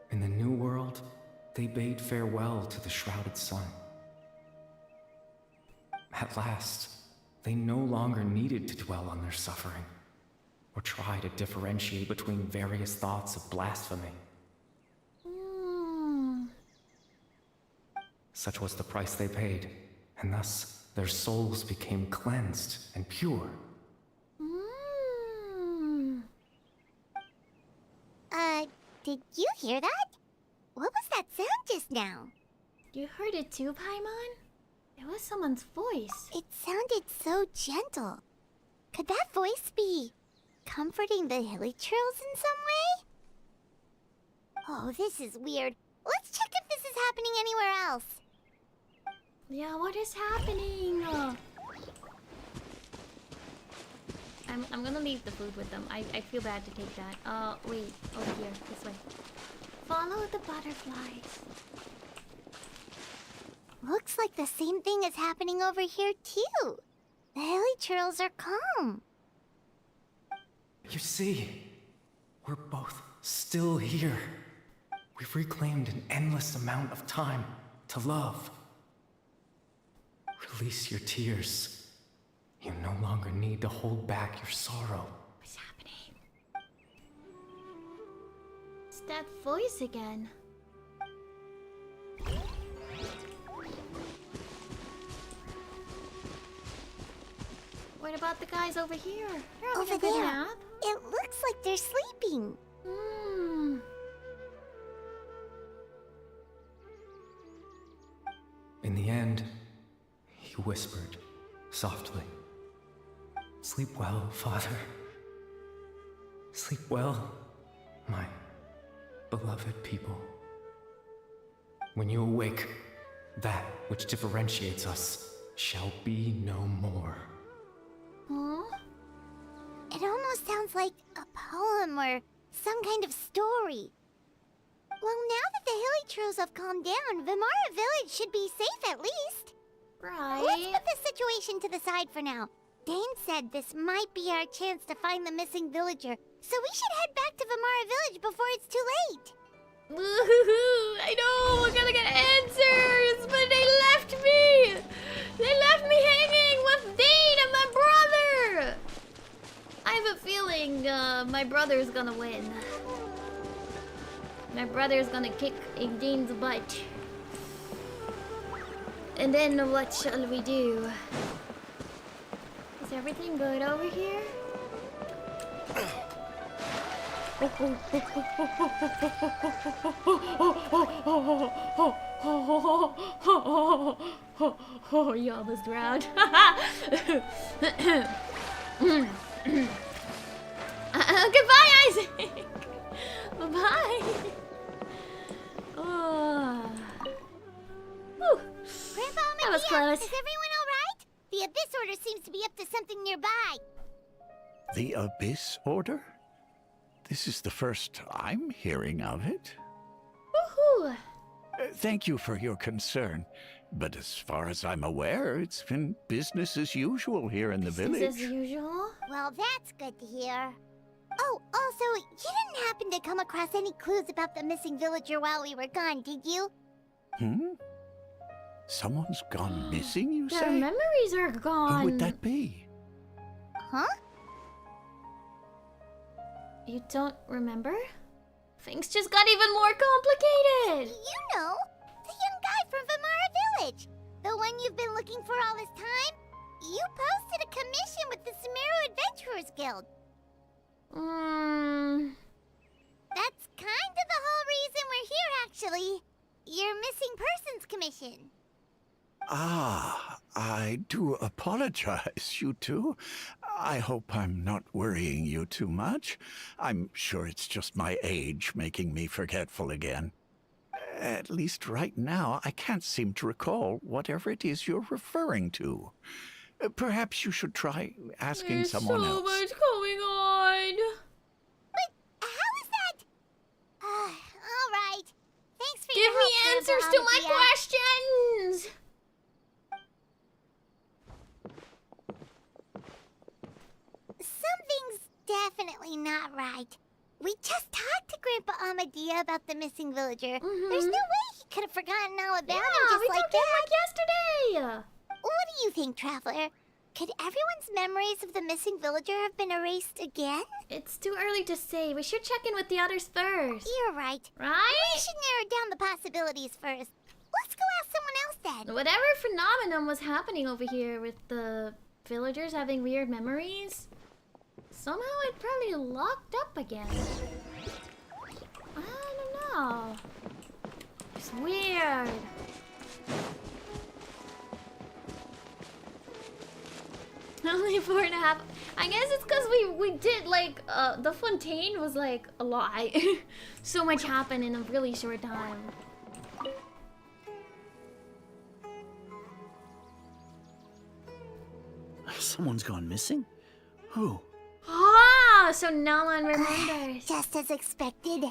In the new world, they bade farewell to the shrouded sun. At last, they no longer needed to dwell on their suffering, or try to differentiate between various thoughts of blasphemy. Such was the price they paid, and thus their souls became cleansed and pure. Did you hear that? What was that sound just now? You heard it too, Paimon? It was someone's voice. It sounded so gentle. Could that voice be comforting the hilly churls in some way? Oh, this is weird. Let's check if this is happening anywhere else. Yeah, what is happening? I'm gonna leave the food with them. I feel bad to take that. Wait. Over here. This way. Follow the butterflies. Looks like the same thing is happening over here, too. The hilly churls are calm. You see, we're both still here. We've reclaimed an endless amount of time to love. Release your tears. You no longer need to hold back your sorrow. What's happening? It's that voice again. What about the guys over here? They're having Over a good there. nap. It looks like they're sleeping. In the end, he whispered softly, "Sleep well, Father. Sleep well, my beloved people. When you awake, that which differentiates us shall be no more." Huh? It almost sounds like a poem or some kind of story. Well, now that the hilly churls have calmed down, Vimara Village should be safe at least. Right. Let's put this situation to the side for now. Dane said this might be our chance to find the missing villager, so we should head back to Vimara Village before it's too late. Woohoo! I know! We're gonna get answers! But they left me! They left me hanging with Dane and my brother! I have a feeling my brother's gonna win. My brother's gonna kick Dane's butt. And then what shall we do? Is everything good over here? Oh, you almost drowned. Goodbye, Isaac! Bye-bye! Oh. Whew. Grandpa, That was close. Is everyone alright? The Abyss Order seems to be up to something nearby. The Abyss Order? This is the first I'm hearing of it. Woohoo! Thank you for your concern, but as far as I'm aware, it's been business as usual here in the village. Business as usual? Well, that's good to hear. Oh, also, you didn't happen to come across any clues about the missing villager while we were gone, did you? Someone's gone missing, you Their say? memories are gone. Who would that be? Huh? You don't remember? Things just got even more complicated! You know, the young guy from Vimara Village. The one you've been looking for all this time. You posted a commission with the Sumeru Adventurers Guild. That's kind of the whole reason we're here, actually. Your missing persons commission. Ah, I do apologize, you two. I hope I'm not worrying you too much. I'm sure it's just my age making me forgetful again. At least right now, I can't seem to recall whatever it is you're referring to. Perhaps you should try asking There's someone so else. much going on. But how is that? All right. Thanks for Give your me help, answers Grandpa to my Amadia. questions. Something's definitely not right. We just talked to Grandpa Amadia about the missing villager. There's no way he could have forgotten all about him just we like talked to him that. like yesterday. What do you think, Traveler? Could everyone's memories of the missing villager have been erased again? It's too early to say. We should check in with the others first. You're right. Right? We should narrow down the possibilities first. Let's go ask someone else then. Whatever phenomenon was happening over here with the villagers having weird memories, somehow it probably locked up again. I don't know. It's weird. Only 4.5. I guess it's because we did like the Fontaine was like a lot. So much happened in a really short time. Someone's gone missing? Who? Ah, so no one remembers. Just as expected.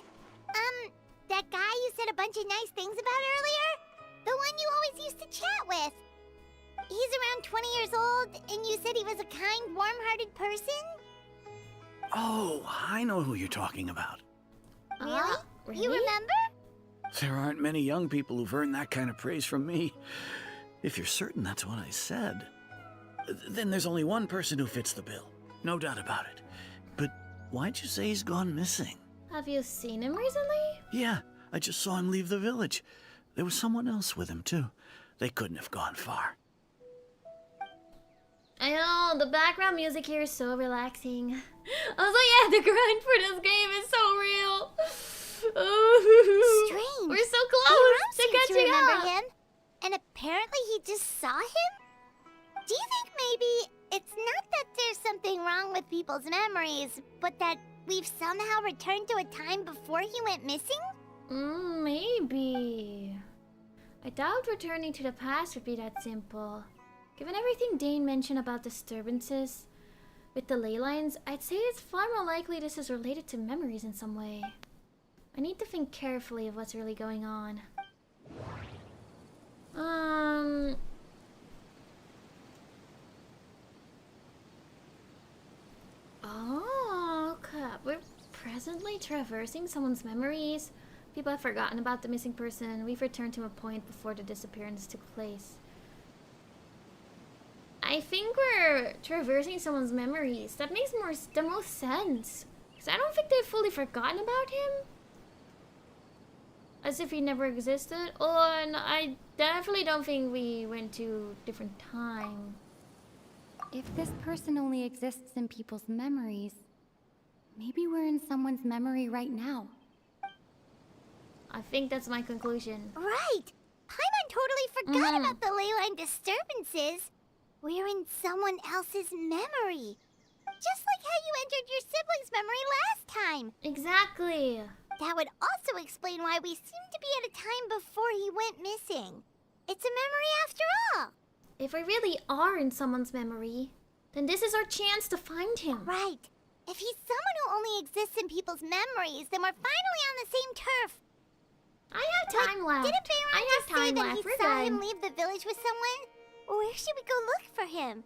That guy you said a bunch of nice things about earlier? The one you always used to chat with. He's around 20 years old, and you said he was a kind, warm-hearted person? Oh, I know who you're talking about. Really? You remember? There aren't many young people who've earned that kind of praise from me. If you're certain that's what I said, then there's only one person who fits the bill. No doubt about it. But why'd you say he's gone missing? Have you seen him recently? Yeah, I just saw him leave the village. There was someone else with him, too. They couldn't have gone far. I know, the background music here is so relaxing. Also, yeah, the grind for this game is so real. Strange. We're so Hey, close Ram to seems to catching remember up. him, and apparently he just saw him? Do you think maybe it's not that there's something wrong with people's memories, but that we've somehow returned to a time before he went missing? Maybe. I doubt returning to the past would be that simple. Given everything Dane mentioned about disturbances with the ley lines, I'd say it's far more likely this is related to memories in some way. I need to think carefully of what's really going on. Oh, crap. We're presently traversing someone's memories. People have forgotten about the missing person. We've returned to a point before the disappearance took place. I think we're traversing someone's memories. That makes the most sense. Because I don't think they've fully forgotten about him. As if he never existed. Oh, and I definitely don't think we went to a different time. If this person only exists in people's memories, maybe we're in someone's memory right now. I think that's my conclusion. Right! Paimon totally forgot about the ley line disturbances. We're in someone else's memory. Just like how you entered your sibling's memory last time. Exactly. That would also explain why we seem to be at a time before he went missing. It's a memory after all. If we really are in someone's memory, then this is our chance to find him. Right. If he's someone who only exists in people's memories, then we're finally on the same turf. I have time left. Didn't Bayron I just have time say that left. he We're saw good. him leave the village with someone? Where should we go look for him?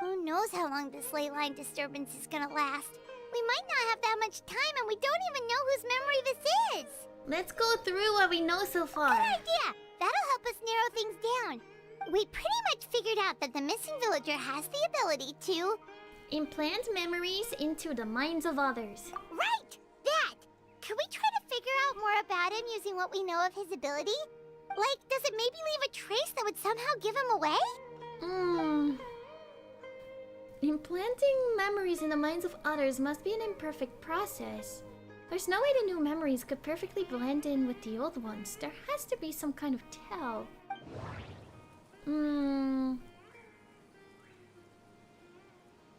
Who knows how long this ley line disturbance is gonna last? We might not have that much time, and we don't even know whose memory this is. Let's go through what we know so far. Good idea. That'll help us narrow things down. We pretty much figured out that the missing villager has the ability to implant memories into the minds of others. Right! That! Could we try to figure out more about him using what we know of his ability? Like, does it maybe leave a trace that would somehow give him away? Implanting memories in the minds of others must be an imperfect process. There's no way the new memories could perfectly blend in with the old ones. There has to be some kind of tell.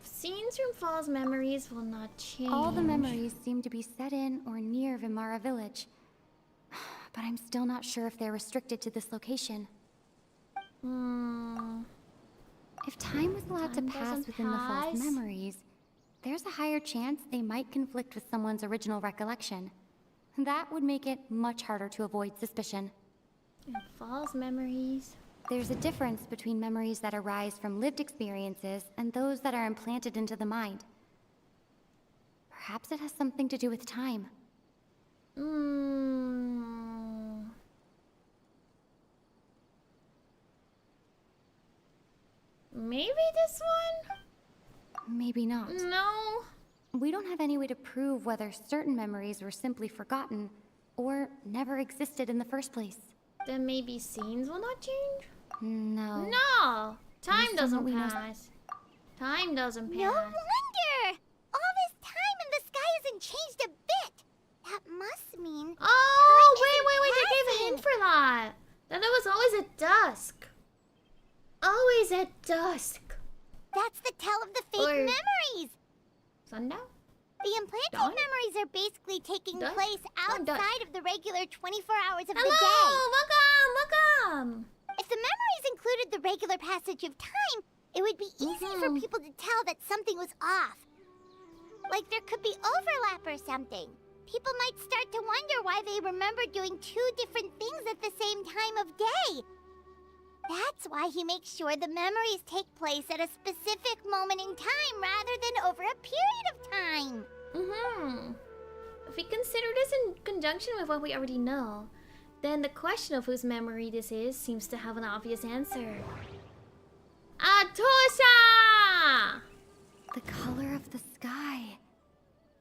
Scenes from Fall's memories will not change. All the memories seem to be set in or near Vimara village. But I'm still not sure if they're restricted to this location. If If time was allowed to Time pass doesn't within the false pass. memories, there's a higher chance they might conflict with someone's original recollection. That would make it much harder to avoid suspicion. And false memories. There's a difference between memories that arise from lived experiences and those that are implanted into the mind. Perhaps it has something to do with time. Maybe this one? Maybe not. No. We don't have any way to prove whether certain memories were simply forgotten or never existed in the first place. Then maybe scenes will not change? No. No! Time Based on doesn't what we know- pass. Time doesn't pass. No wonder! All this time and the sky hasn't changed a bit! That must mean... Oh, time wait, isn't they gave a passing. hint for that. That it was always at dusk. Always at dusk. That's the tell of the fake Or- memories! Sundown? The implanted Dawn? memories are basically taking Dusk? place Oh, dusk. outside of the regular 24 hours of Hello, the day. welcome! If the memories included the regular passage of time, it would be easy for people to tell that something was off. Like there could be overlap or something. People might start to wonder why they remember doing two different things at the same time of day. That's why he makes sure the memories take place at a specific moment in time rather than over a period of time. If we consider this in conjunction with what we already know, then the question of whose memory this is seems to have an obvious answer. Atosa! The color of the sky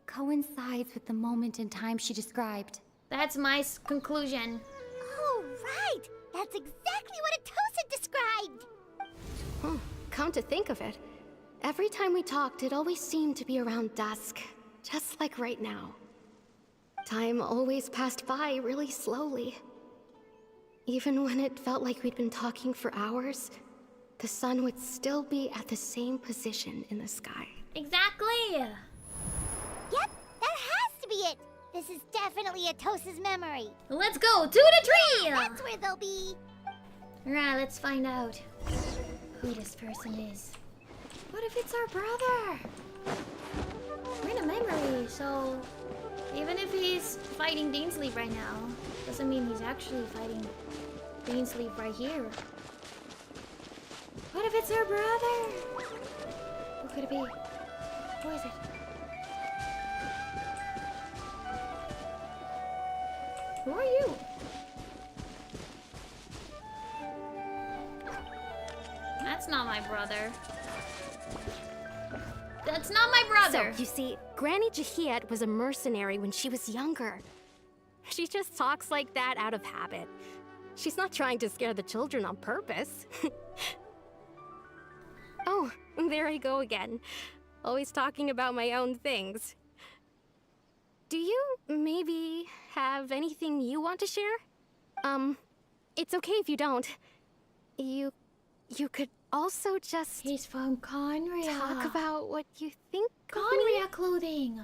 coincides with the moment in time she described. That's my conclusion. Oh, right! That's exactly what Atosa described! Come to think of it, every time we talked, it always seemed to be around dusk, just like right now. Time always passed by really slowly. Even when it felt like we'd been talking for hours, the sun would still be at the same position in the sky. Exactly! Yep, that has to be it! This is definitely Atosa's memory. Let's go to the tree! That's where they'll be. Alright, let's find out who this person is. What if it's our brother? We're in a memory, so even if he's fighting Deansleep right now, doesn't mean he's actually fighting Deansleep right here. What if it's our brother? Who could it be? Who is it? Who are you? That's not my brother. That's not my brother. So, you see, Granny Jahiet was a mercenary when she was younger. She just talks like that out of habit. She's not trying to scare the children on purpose. Oh, there I go again. Always talking about my own things. Do you maybe have anything you want to share? It's okay if you don't. You could also just... He's from Conria. Talk about what you think of me. Conria clothing.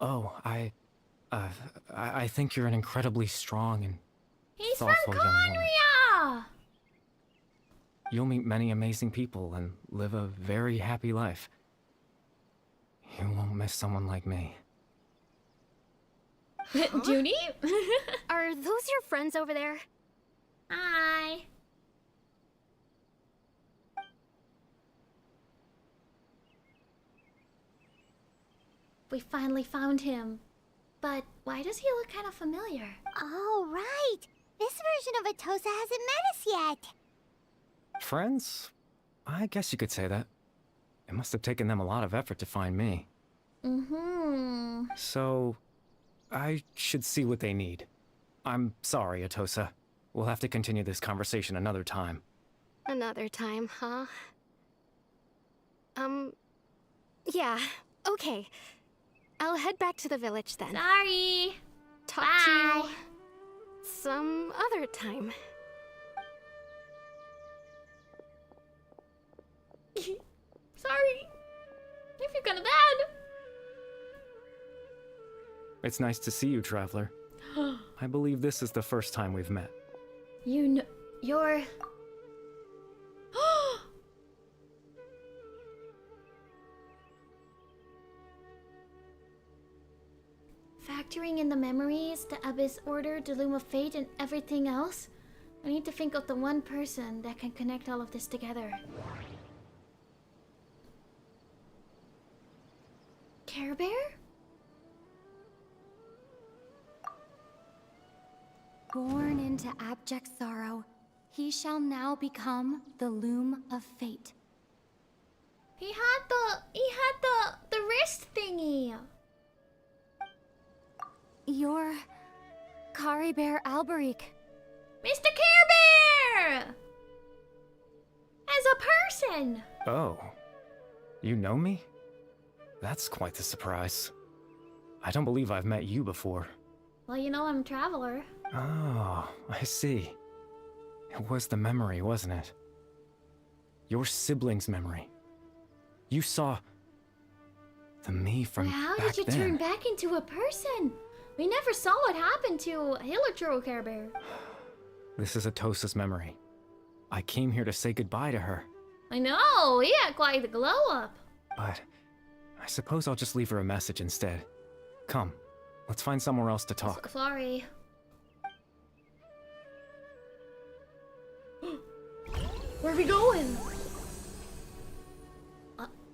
Oh, I think you're an incredibly strong and He's from thoughtful young woman. Conria! You'll meet many amazing people and live a very happy life. You won't miss someone like me. Zhuni? Are those your friends over there? Hi. We finally found him. But why does he look kind of familiar? Oh, right. This version of Atosa hasn't met us yet. Friends? I guess you could say that. It must have taken them a lot of effort to find me. So, I should see what they need. I'm sorry, Atosa. We'll have to continue this conversation another time. Another time, huh? Yeah, okay. I'll head back to the village then. Sorry. Talk to you some other time. Sorry. I feel kind of bad. It's nice to see you, Traveler. I believe this is the first time we've met. You know, you're... factoring in the memories, the Abyss Order, the Loom of Fate, and everything else, I need to think of the one person that can connect all of this together. Care Bear? Born into abject sorrow, he shall now become the Loom of Fate. He had the wrist thingy. You're Care Bear Alberic. Mr. Care Bear! As a person! Oh. You know me? That's quite the surprise. I don't believe I've met you before. Well, you know I'm a traveler. Oh, I see. It was the memory, wasn't it? Your sibling's memory. You saw the me from How back did you then. turn back into a person? We never saw what happened to Hilitro Care Bear. This is Atosa's memory. I came here to say goodbye to her, I know, he had quite the glow up. but I suppose I'll just leave her a message instead. Come, let's find somewhere else to talk. Sorry. Where are we going?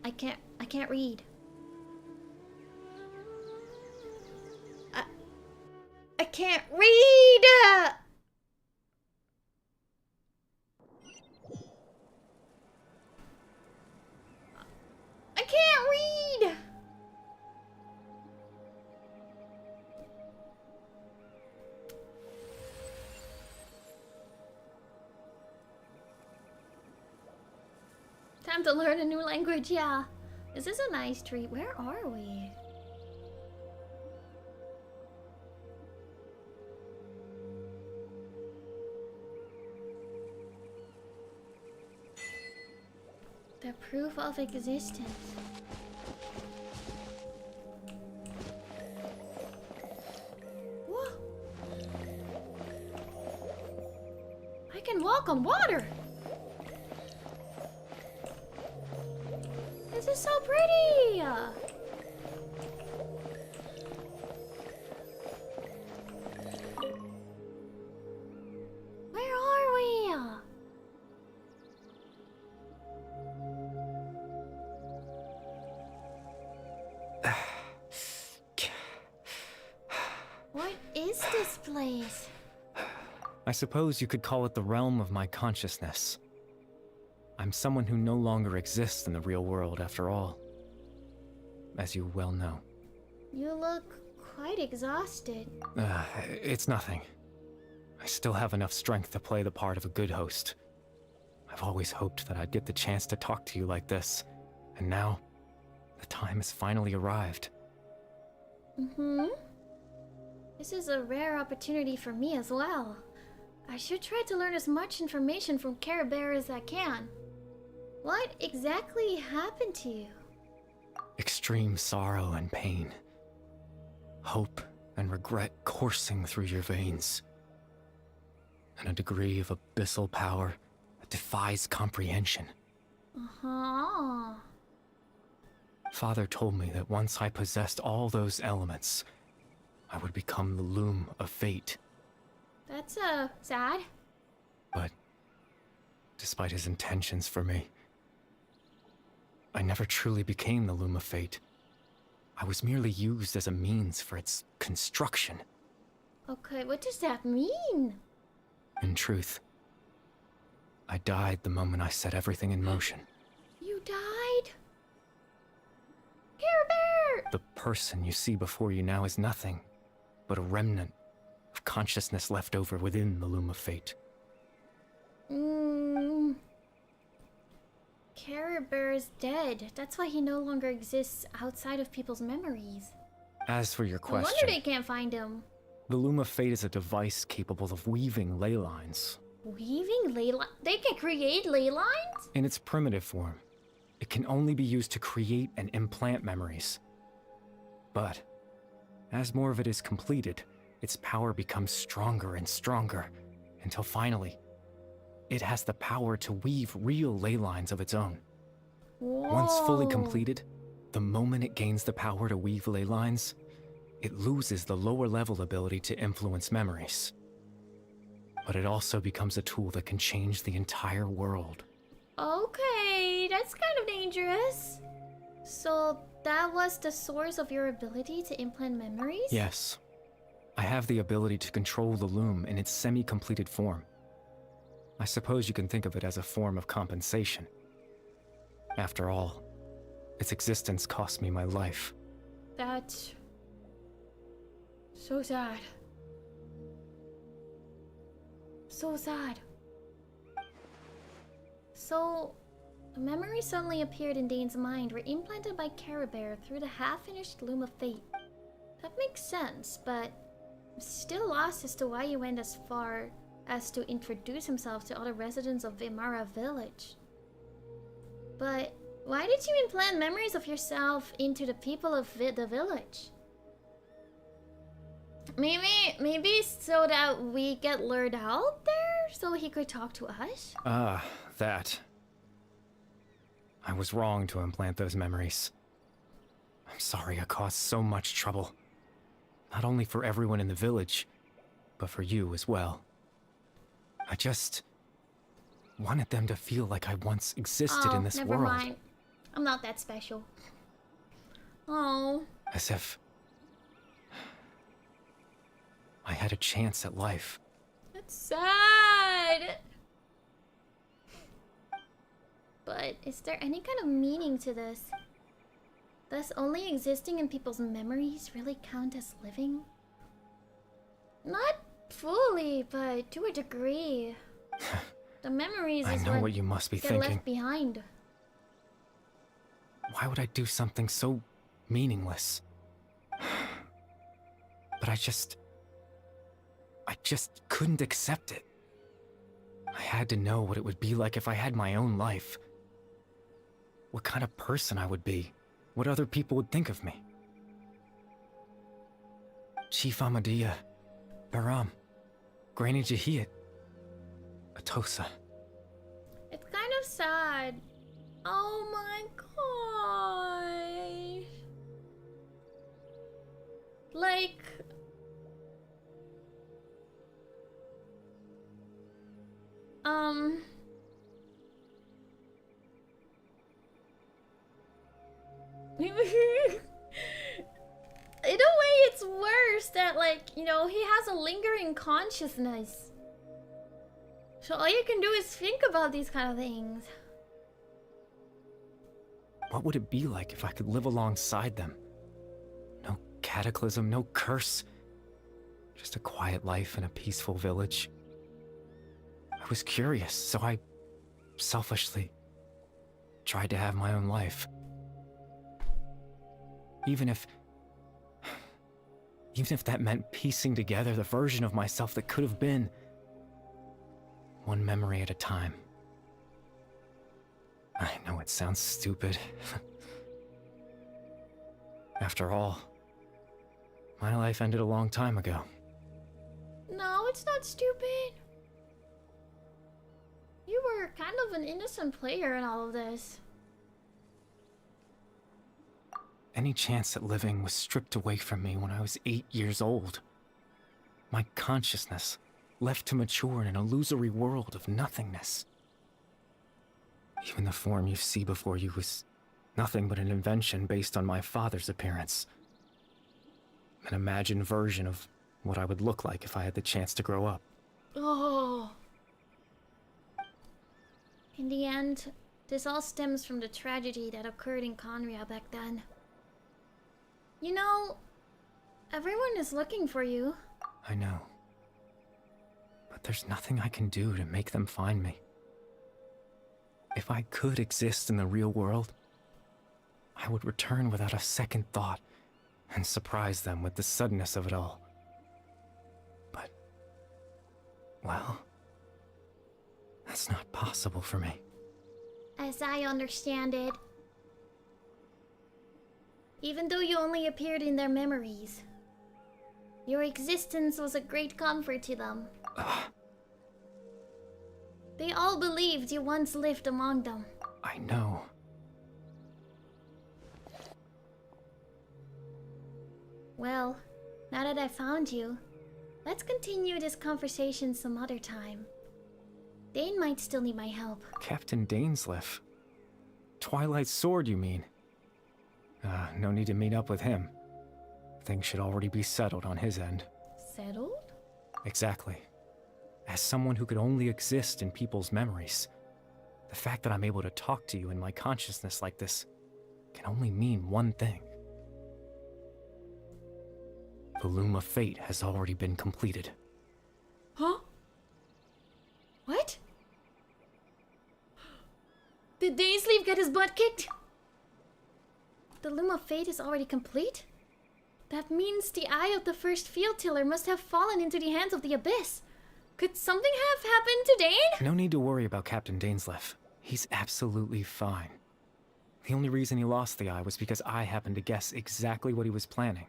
I can't read. I can't read! I can't read! Time to learn a new language, yeah. This is a nice treat. Where are we? The proof of existence. Whoa. I can walk on water. This is so pretty. Where are we? What is this place? I suppose you could call it the realm of my consciousness. I'm someone who no longer exists in the real world, after all. As you well know. You look quite exhausted. It's nothing. I still have enough strength to play the part of a good host. I've always hoped that I'd get the chance to talk to you like this, and now, the time has finally arrived. Mm-hmm. This is a rare opportunity for me as well. I should try to learn as much information from Care Bear as I can. What exactly happened to you? Extreme sorrow and pain. Hope and regret coursing through your veins. And a degree of abyssal power that defies comprehension. Uh-huh. Father told me that once I possessed all those elements, I would become the Loom of Fate. That's, sad. But, despite his intentions for me, I never truly became the Loom of Fate. I was merely used as a means for its construction. Okay, what does that mean? In truth, I died the moment I set everything in motion. You died? Care Bear! The person you see before you now is nothing but a remnant of consciousness left over within the Loom of Fate. Care Bear is dead. That's why he no longer exists outside of people's memories. As for your No question, wonder they can't find him. the Loom of Fate is a device capable of weaving ley lines. Weaving ley lines? They can create ley lines? In its primitive form, it can only be used to create and implant memories. But, as more of it is completed, its power becomes stronger and stronger, until finally, it has the power to weave real ley lines of its own. Whoa. Once fully completed, the moment it gains the power to weave ley lines, it loses the lower level ability to influence memories. But it also becomes a tool that can change the entire world. Okay, that's kind of dangerous. So that was the source of your ability to implant memories? Yes. I have the ability to control the loom in its semi-completed form. I suppose you can think of it as a form of compensation. After all, its existence cost me my life. That's so sad. So sad. So, the memories suddenly appeared in Dane's mind were implanted by Caribert through the half-finished Loom of Fate. That makes sense, but I'm still lost as to why he went as far as to introduce himself to other residents of Vimara Village. But why did you implant memories of yourself into the people of the village? Maybe so that we get lured out there so he could talk to us? That. I was wrong to implant those memories. I'm sorry I caused so much trouble. Not only for everyone in the village, but for you as well. I just wanted them to feel like I once existed in this never world. Mind. I'm not that special. Oh. As if I had a chance at life. That's sad. But is there any kind of meaning to this? Does only existing in people's memories really count as living? Not fully, but to a degree. The memories I is know what you must be get thinking. left behind. Why would I do something so meaningless? But I just couldn't accept it. I had to know what it would be like if I had my own life. What kind of person I would be. What other people would think of me. Chief Ahmadiyya, Baram, Granny Jahiyat, Atosa. It's kind of sad. Oh my god. Like... In a way, it's worse that, like, you know, he has a lingering consciousness. So all you can do is think about these kind of things. What would it be like if I could live alongside them? No cataclysm, no curse. Just a quiet life in a peaceful village. I was curious, so I selfishly tried to have my own life. Even if that meant piecing together the version of myself that could have been, one memory at a time. I know it sounds stupid. After all, my life ended a long time ago. No, it's not stupid. You were kind of an innocent player in all of this. Any chance at living was stripped away from me when I was 8 years old. My consciousness left to mature in an illusory world of nothingness. Even the form you see before you was nothing but an invention based on my father's appearance. An imagined version of what I would look like if I had the chance to grow up. Oh. In the end, this all stems from the tragedy that occurred in Conria back then. You know, everyone is looking for you. I know. But there's nothing I can do to make them find me. If I could exist in the real world, I would return without a second thought and surprise them with the suddenness of it all. But, well, that's not possible for me. As I understand it, even though you only appeared in their memories, your existence was a great comfort to them. They all believed you once lived among them. I know. Well, Now that I found you, let's continue this conversation some other time. Dane might still need my help. Captain Dainsleif? Twilight Sword, you mean? No need to meet up with him. Things should already be settled on his end. Settled? Exactly. As someone who could only exist in people's memories, the fact that I'm able to talk to you in my consciousness like this can only mean one thing. The Loom of Fate has already been completed. Huh? What? Did Dainsleif get his butt kicked? The Loom of Fate is already complete? That means the eye of the first field tiller must have fallen into the hands of the Abyss. Could something have happened to Dane? No need to worry about Captain Dainsleif. He's absolutely fine. The only reason he lost the eye was because I happened to guess exactly what he was planning.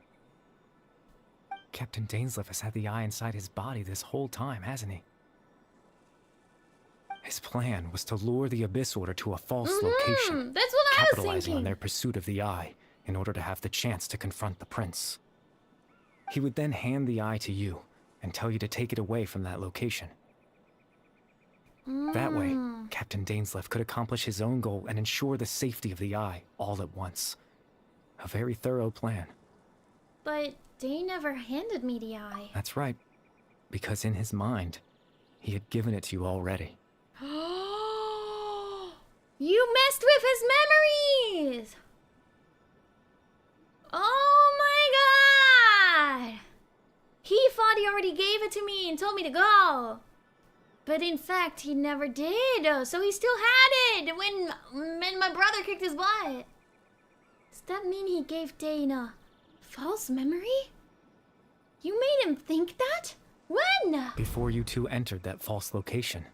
Captain Dainsleif has had the eye inside his body this whole time, hasn't he? His plan was to lure the Abyss Order to a false location, that's what I was capitalizing thinking. on their pursuit of the eye in order to have the chance to confront the prince. He would then hand the eye to you and tell you to take it away from that location. That way, Captain Dainsleif could accomplish his own goal and ensure the safety of the eye all at once. A very thorough plan. But Dane never handed me the eye. That's right, because in his mind, he had given it to you already. You messed with his memories! Oh my god! He thought he already gave it to me and told me to go. But in fact, he never did. So he still had it when my brother kicked his butt. Does that mean he gave Dane a false memory? You made him think that? When? Before you two entered that false location.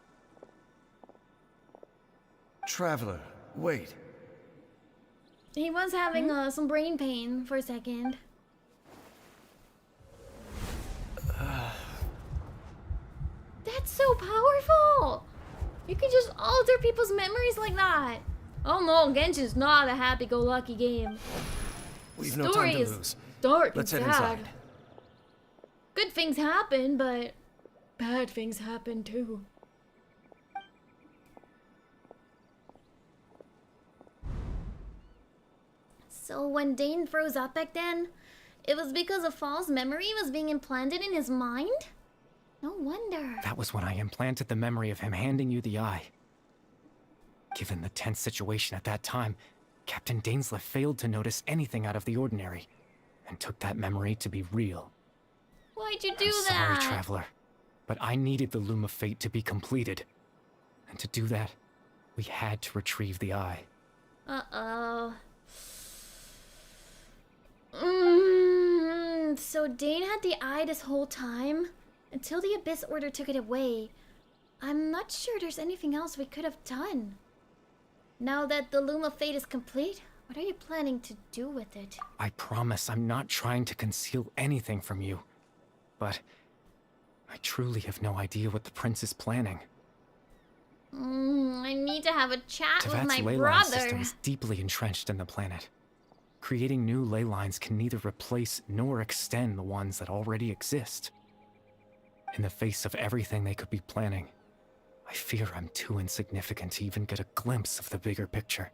Traveler, wait. He was having some brain pain for a second. That's so powerful! You can just alter people's memories like that. Oh no, Genshin's not a happy-go-lucky game. We've no time to lose. Dark Let's and head sad. inside. Good things happen, but bad things happen too. So when Dane froze up back then, it was because a false memory was being implanted in his mind? No wonder. That was when I implanted the memory of him handing you the eye. Given the tense situation at that time, Captain Dainsleif failed to notice anything out of the ordinary, and took that memory to be real. Why'd you do I'm that? sorry, Traveler, but I needed the Loom of Fate to be completed. And to do that, we had to retrieve the eye. Uh-oh. So Dane had the eye this whole time? Until the Abyss Order took it away. I'm not sure there's anything else we could have done. Now that the Loom of Fate is complete, what are you planning to do with it? I promise I'm not trying to conceal anything from you. But I truly have no idea what the prince is planning. I need to have a chat with Tevat's my ley line brother. system is deeply entrenched in the planet. Creating new ley lines can neither replace nor extend the ones that already exist. In the face of everything they could be planning, I fear I'm too insignificant to even get a glimpse of the bigger picture.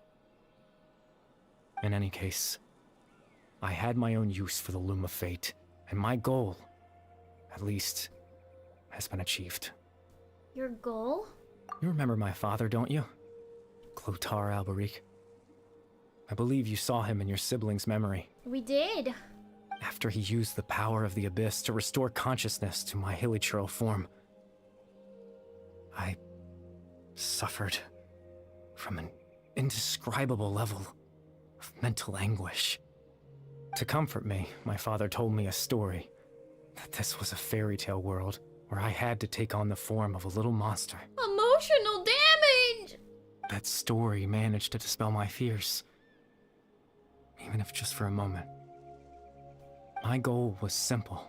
In any case, I had my own use for the Loom of Fate, and my goal, at least, has been achieved. Your goal? You remember my father, don't you? Clotar Alberic. I believe you saw him in your sibling's memory. We did. After he used the power of the Abyss to restore consciousness to my hilichurl form, I suffered from an indescribable level of mental anguish. To comfort me, my father told me a story, that this was a fairy tale world where I had to take on the form of a little monster. Emotional damage! That story managed to dispel my fears, even if just for a moment. My goal was simple: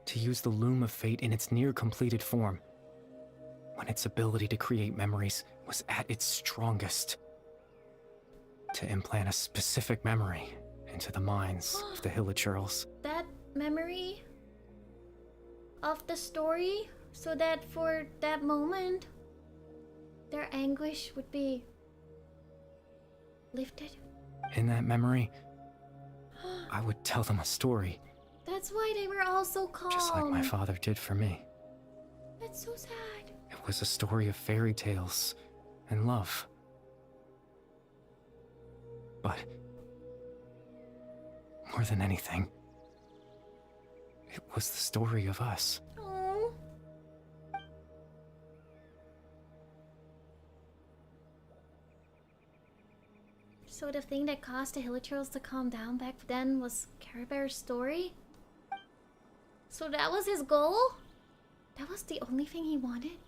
to use the Loom of Fate in its near-completed form, when its ability to create memories was at its strongest. To implant a specific memory into the minds of the hilichurls. That memory of the story so that for that moment their anguish would be lifted. In that memory, I would tell them a story, That's why they were all so calm. just like my father did for me. That's so sad. It was a story of fairy tales and love. But more than anything, it was the story of us. Oh. So the thing that caused the Hilichurls to calm down back then was Care Bear's story? So that was his goal? That was the only thing he wanted?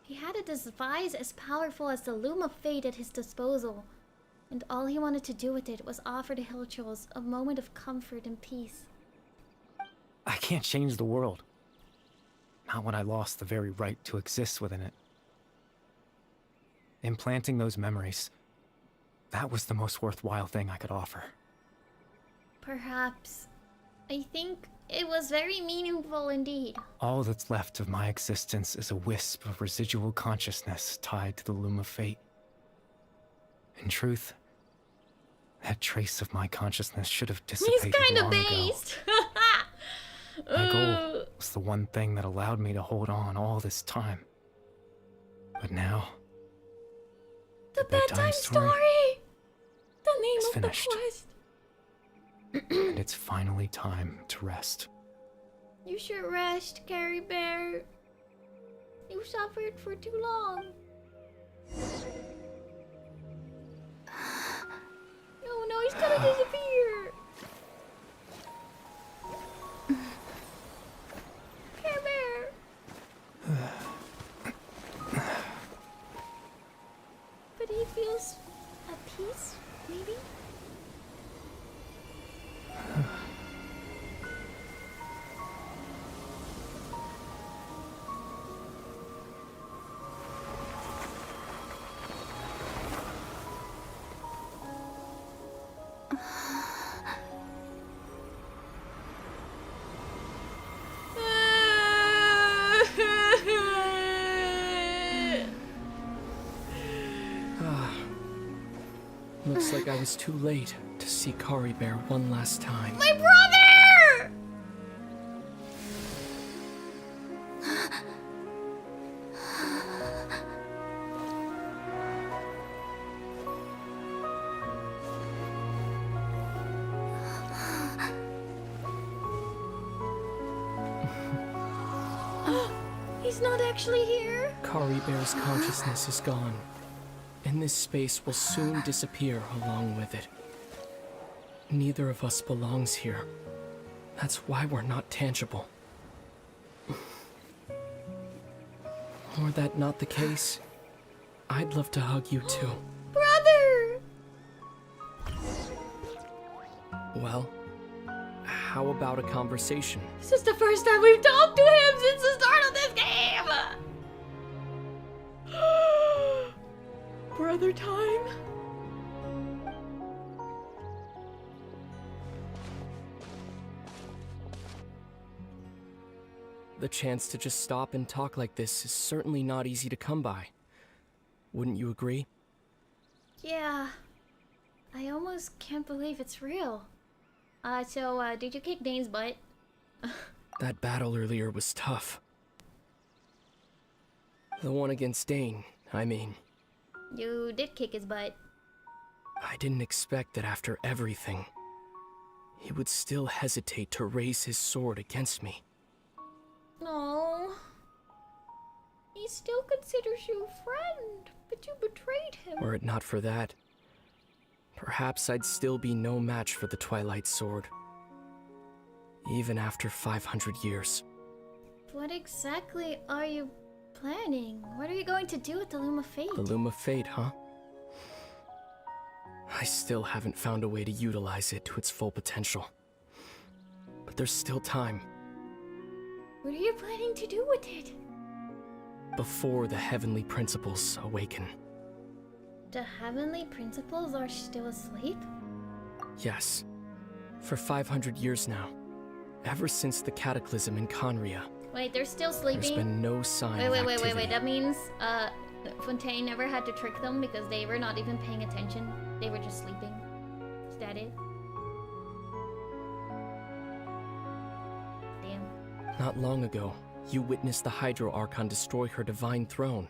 He had a device as powerful as the Loom of Fate at his disposal, and all he wanted to do with it was offer the Hilichurls a moment of comfort and peace. I can't change the world. Not when I lost the very right to exist within it. Implanting those memories, that was the most worthwhile thing I could offer. Perhaps. I think it was very meaningful indeed. All that's left of my existence is a wisp of residual consciousness tied to the Loom of Fate. In truth, that trace of my consciousness should have dissipated He's kind of long ago. based. My goal was the one thing that allowed me to hold on all this time. But now, The bedtime story! The name is of finished. the quest. And it's finally time to rest. You should rest, Care Bear. You suffered for too long. Oh no, he's gonna disappear. Care Bear. But he feels at peace, maybe? Looks like I was too late to see Kari Bear one last time. My brother! He's not actually here. Kari Bear's consciousness is gone, and this space will soon disappear along with it. Neither of us belongs here. That's why we're not tangible. Were that not the case, I'd love to hug you too. Brother! Well, how about a conversation? This is the first time we've talked to him since the start of this game! Brother time? The chance to just stop and talk like this is certainly not easy to come by. Wouldn't you agree? Yeah. I almost can't believe it's real. So, did you kick Dane's butt? That battle earlier was tough. The one against Dane, I mean. You did kick his butt. I didn't expect that after everything, he would still hesitate to raise his sword against me. No. He still considers you a friend, but you betrayed him. Were it not for that, perhaps I'd still be no match for the Twilight Sword. Even after 500 years. What exactly are you planning? What are you going to do with the Loom of Fate? The Loom of Fate, huh? I still haven't found a way to utilize it to its full potential. But there's still time. What are you planning to do with it? Before the heavenly principles awaken. The heavenly principles are still asleep? Yes. For 500 years now. Ever since the cataclysm in Conria. Wait, they're still sleeping? There's been no sign of activity. Wait. That means, Fontaine never had to trick them because they were not even paying attention. They were just sleeping. Is that it? Damn. Not long ago, you witnessed the Hydro Archon destroy her divine throne.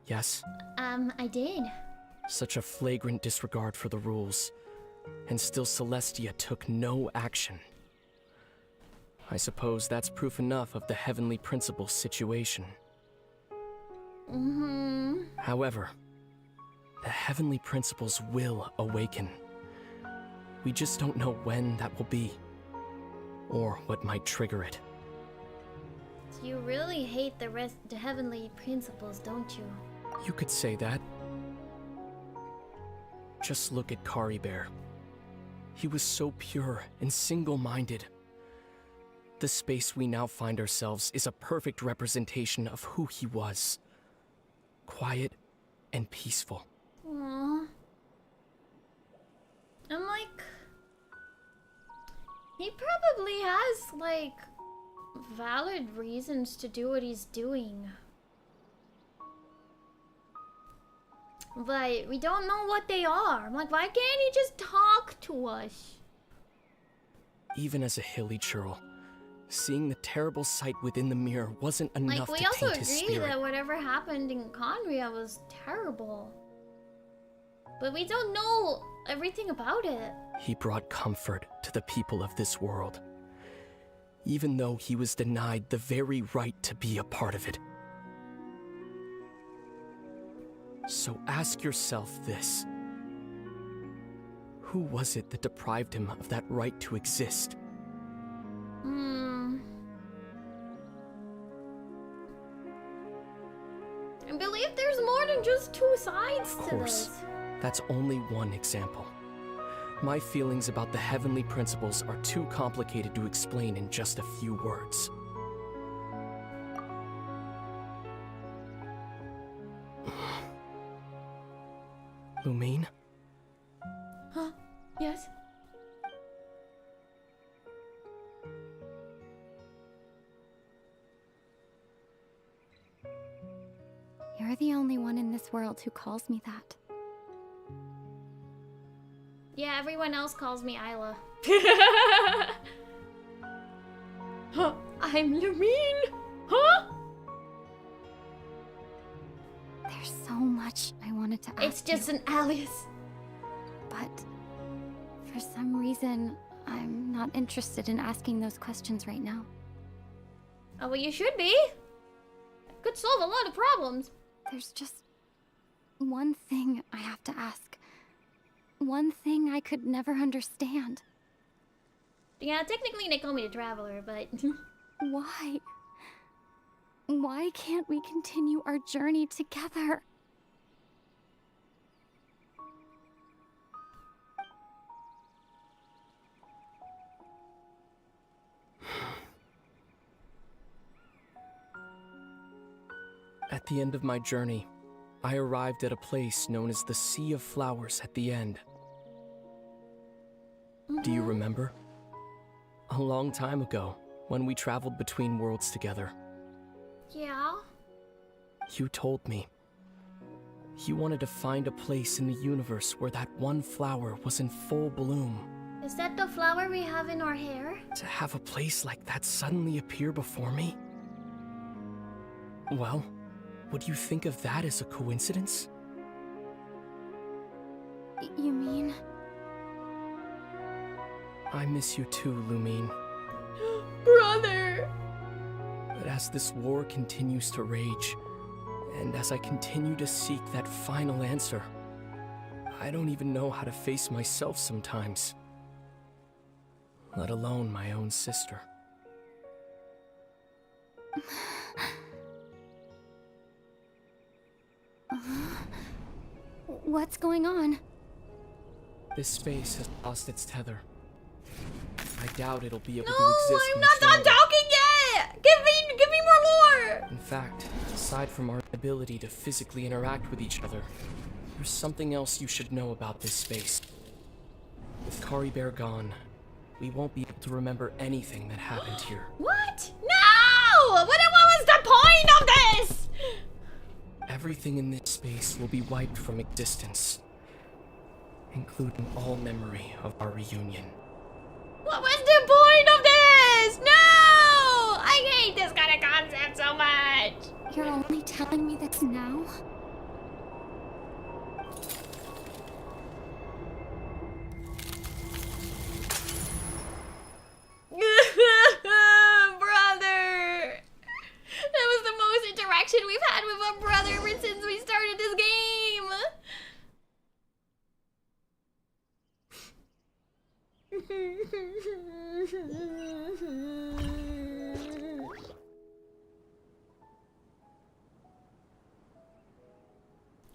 Yes? I did. Such a flagrant disregard for the rules. And still Celestia took no action. I suppose that's proof enough of the Heavenly Principle's situation. However, the Heavenly Principles will awaken. We just don't know when that will be, or what might trigger it. You really hate the Heavenly Principles, don't you? You could say that. Just look at Kari Bear. He was so pure and single-minded. The space we now find ourselves is a perfect representation of who he was. Quiet and peaceful. Aww. I'm like... He probably has, like, valid reasons to do what he's doing. But we don't know what they are. I'm like, why can't he just talk to us? Even as a hilly churl, seeing the terrible sight within the mirror wasn't enough Like, we to also taint his agree spirit. that whatever happened in Conria was terrible. But we don't know everything about it. He brought comfort to the people of this world, even though he was denied the very right to be a part of it. So ask yourself this. Who was it that deprived him of that right to exist? I believe there's more than just two sides Of to course, this. that's only one example. My feelings about the Heavenly Principles are too complicated to explain in just a few words. Lumine? Huh? Yes? You're the only one in this world who calls me that. Yeah, everyone else calls me Ayla. Huh? I'm Lumine? Huh? There's so much I wanted to ask It's just an alias. But for some reason, I'm not interested in asking those questions right now. Oh, well, you should be. Could solve a lot of problems. There's just one thing I have to ask. One thing I could never understand. Yeah, technically they call me the Traveler, but... Why? Why can't we continue our journey together? At the end of my journey, I arrived at a place known as the Sea of Flowers at the end. Do you remember? A long time ago, when we traveled between worlds together, Yeah? you told me you wanted to find a place in the universe where that one flower was in full bloom. Is that the flower we have in our hair? To have a place like that suddenly appear before me? Well, would you think of that as a coincidence? You mean? I miss you too, Lumine. Brother! But as this war continues to rage, and as I continue to seek that final answer, I don't even know how to face myself sometimes. Let alone my own sister. What's going on? This space has lost its tether. I doubt it'll be able No, to exist I'm much not done longer. talking yet! Give me more lore! In fact, aside from our ability to physically interact with each other, there's something else you should know about this space. With Kari Bear gone, we won't be able to remember anything that happened here. What? No! What was the point of this? Everything in this space will be wiped from existence, including all memory of our reunion. What was the point of this? No! I hate this kind of concept so much. You're only telling me this now? Brother! That was the most interaction we've had with a brother ever since we started this game.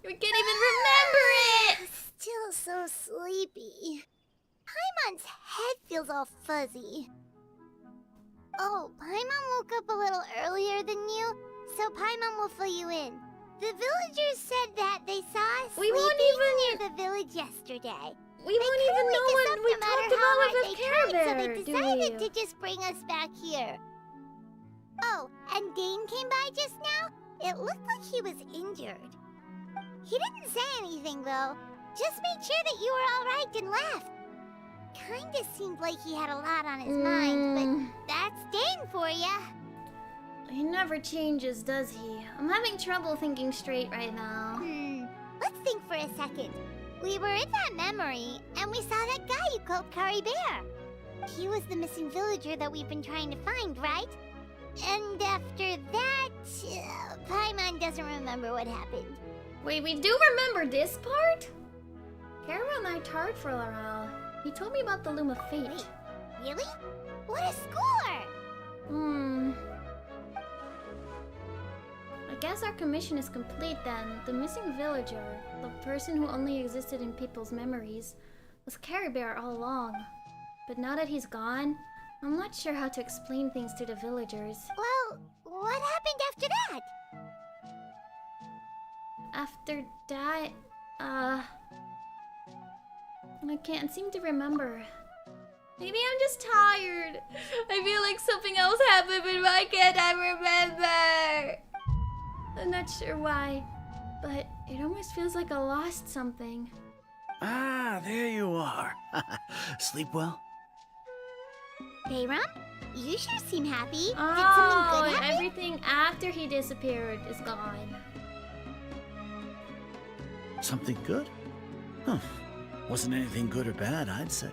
We can't even remember it! Still so sleepy. Paimon's head feels all fuzzy. Oh, Paimon woke up a little earlier than you, so Paimon will fill you in. The villagers said that they saw us sleeping near the village yesterday. We won't even know what we talked about with Care Bear, so they decided to just bring us back here. Oh, and Dane came by just now. It looked like he was injured. He didn't say anything though. Just made sure that you were all right and left. Kinda seemed like he had a lot on his mind, but that's Dane for ya. He never changes, does he? I'm having trouble thinking straight right now. Let's think for a second. We were in that memory, and we saw that guy you called Curry Bear. He was the missing villager that we've been trying to find, right? And after that, Paimon doesn't remember what happened. Wait, we do remember this part? Kara and I talked for a while. He told me about the Loom of Fate. Wait, really? What a score! I guess our commission is complete then. The missing villager, the person who only existed in people's memories, was Care Bear all along. But now that he's gone, I'm not sure how to explain things to the villagers. Well, what happened after that? After that, I can't seem to remember. Maybe I'm just tired. I feel like something else happened, but why can't I remember? I'm not sure why, but it almost feels like I lost something. Ah, there you are. Sleep well? Bayram, you sure seem happy. Did Oh, something good happen? everything after he disappeared is gone. Something good? Huh. Wasn't anything good or bad, I'd say.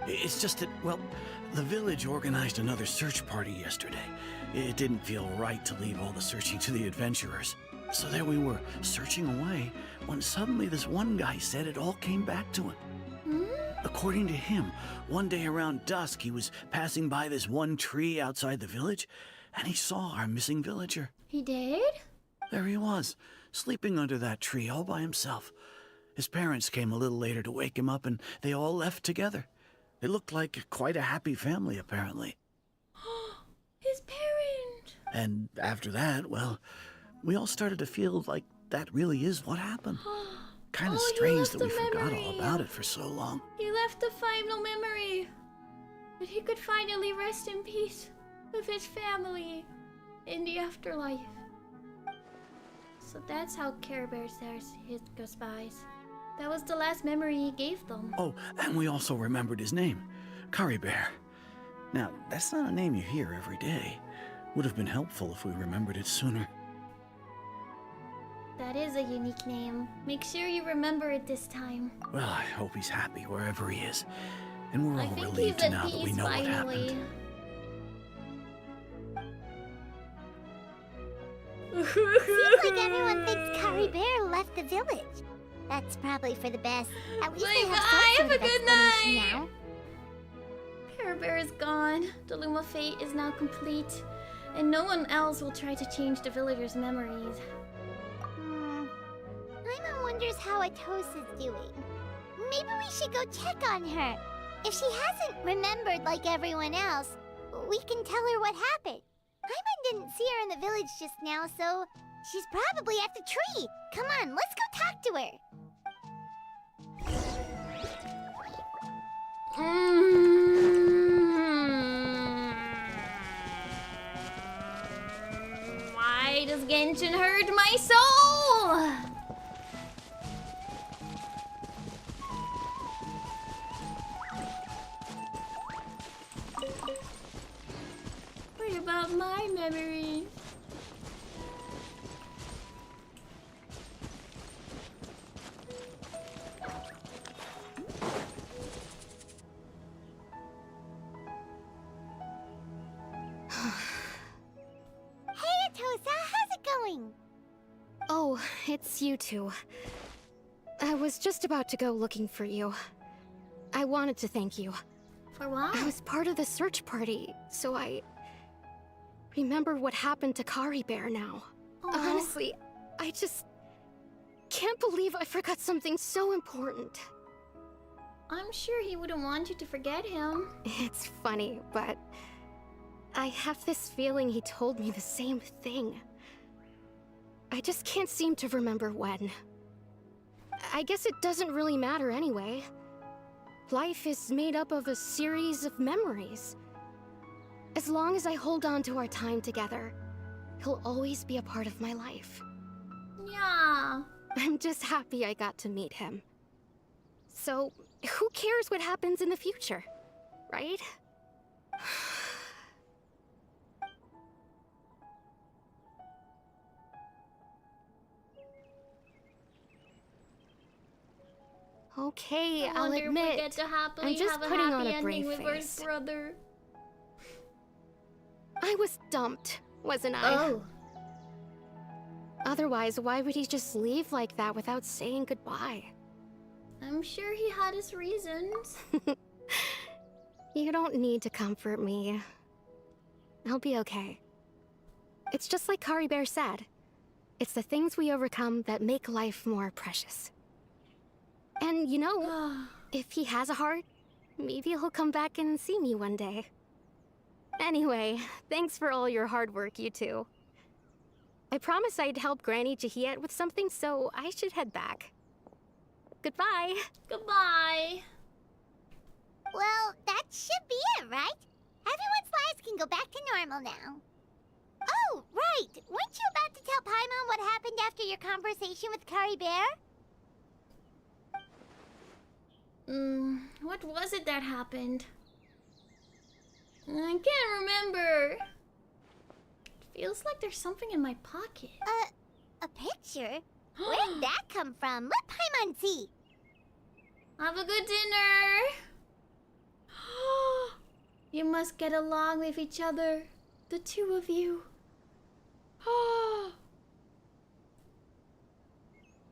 It's just that, well, the village organized another search party yesterday. It didn't feel right to leave all the searching to the adventurers. So there we were, searching away, when suddenly this one guy said it all came back to him. According to him, one day around dusk, he was passing by this one tree outside the village, and he saw our missing villager. He did? There he was, sleeping under that tree all by himself. His parents came a little later to wake him up, and they all left together. They looked like quite a happy family, apparently. His parent! And after that, well, we all started to feel like that really is what happened. Kind of strange that we forgot all about it for so long. He left the final memory. But he could finally rest in peace with his family in the afterlife. So that's how Care Bear says his goodbyes. That was the last memory he gave them. Oh, and we also remembered his name, Curry Bear. Now, that's not a name you hear every day. Would have been helpful if we remembered it sooner. That is a unique name. Make sure you remember it this time. Well, I hope he's happy wherever he is. And we're I all think relieved he's at now that we peace know what finally. happened. Seems like everyone thinks Curry Bear left the village. That's probably for the best. At least they Bye, have some have a sort of good explanation night. now. Care Bear is gone. The Loom of Fate is now complete. And no one else will try to change the villagers' memories. Paimon wonders how Atos is doing. Maybe we should go check on her. If she hasn't remembered like everyone else, we can tell her what happened. Paimon didn't see her in the village just now, so she's probably at the tree. Come on, let's go talk to her. Genshin hurt my soul! What about my memory? Hey, Atosa, how's it going? Oh, it's you two. I was just about to go looking for you. I wanted to thank you. For what? I was part of the search party, so I remember what happened to Kari Bear now. Aw. Honestly, I just can't believe I forgot something so important. I'm sure he wouldn't want you to forget him. It's funny, but I have this feeling he told me the same thing. I just can't seem to remember when. I guess it doesn't really matter anyway. Life is made up of a series of memories. As long as I hold on to our time together, he'll always be a part of my life. Yeah. I'm just happy I got to meet him. So, who cares what happens in the future, right? Okay, I I'll wonder if we admit, get to happily I'm just have a putting happy on a ending brave with our face. brother. I was dumped, wasn't I? Oh. Otherwise, why would he just leave like that without saying goodbye? I'm sure he had his reasons. You don't need to comfort me. I'll be okay. It's just like Kari Bear said. It's the things we overcome that make life more precious. And you know, if he has a heart, maybe he'll come back and see me one day. Anyway, thanks for all your hard work, you two. I promised I'd help Granny Jahiet with something, so I should head back. Goodbye. Goodbye. Well, that should be it, right? Everyone's lives can go back to normal now. Oh, right! Weren't you about to tell Paimon what happened after your conversation with Kari Bear? What was it that happened? I can't remember. It feels like there's something in my pocket. A picture? Where'd that come from? Let Paimon see. Have a good dinner. You must get along with each other, the two of you.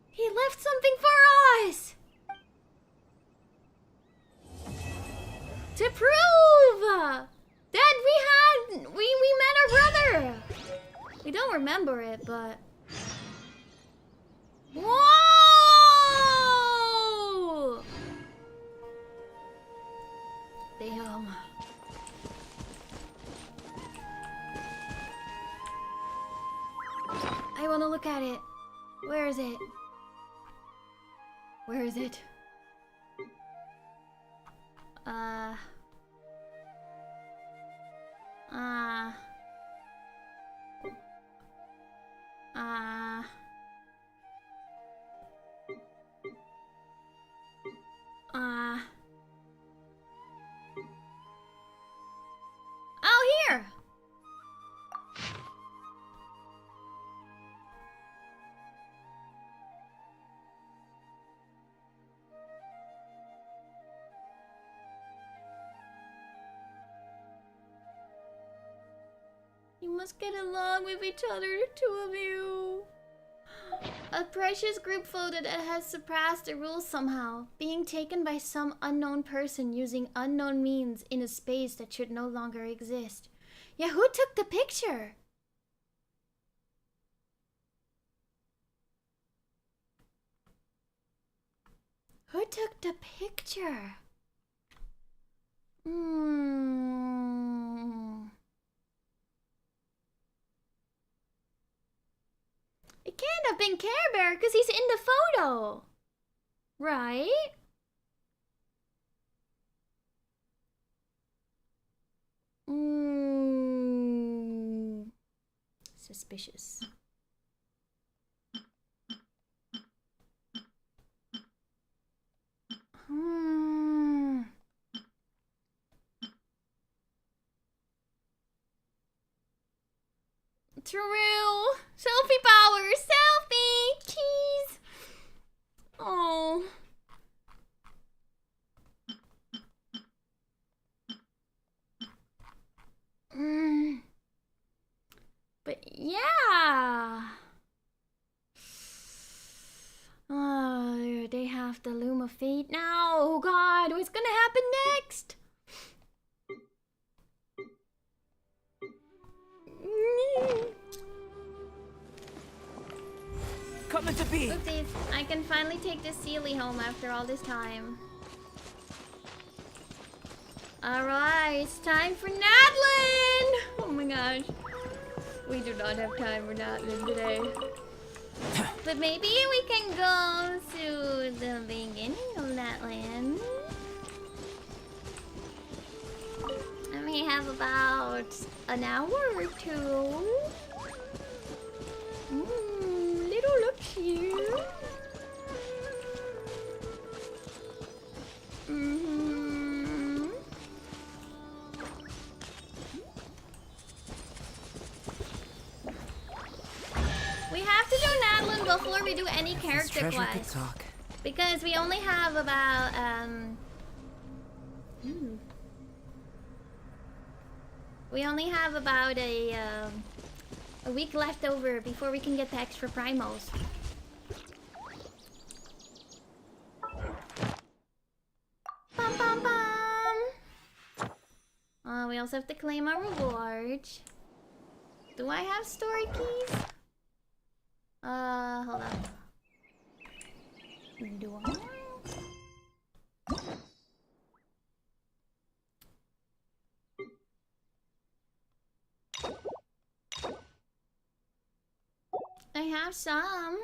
He left something for us! To prove that we met our brother! We don't remember it, but... Whoa! Damn. I want to look at it. Where is it? Where is it? Oh, here! You must get along with each other, the two of you. A precious group photo that has surpassed the rules somehow, being taken by some unknown person using unknown means in a space that should no longer exist. Yeah, who took the picture? Who took the picture? It can't have been Care Bear because he's in the photo. Right? Suspicious. True. Selfie power. Selfie. Cheese. Oh. But yeah. Oh, they have the Loom of Fate now. Oh god, what's gonna happen next? Coming to be. Oopsies, I can finally take this Sealy home after all this time. Alright, it's time for Nadlin! Oh my gosh. We do not have time for Nadlin today. But maybe we can go to the beginning of Nadlin. And we have about an hour or two. Little look here. We have to do Nadlin before we do any character quest. Because we only have about we only have about a week left over before we can get the extra primos. Bum, bum, bum. We also have to claim our rewards. Do I have story keys? Hold on. Do I? I have some.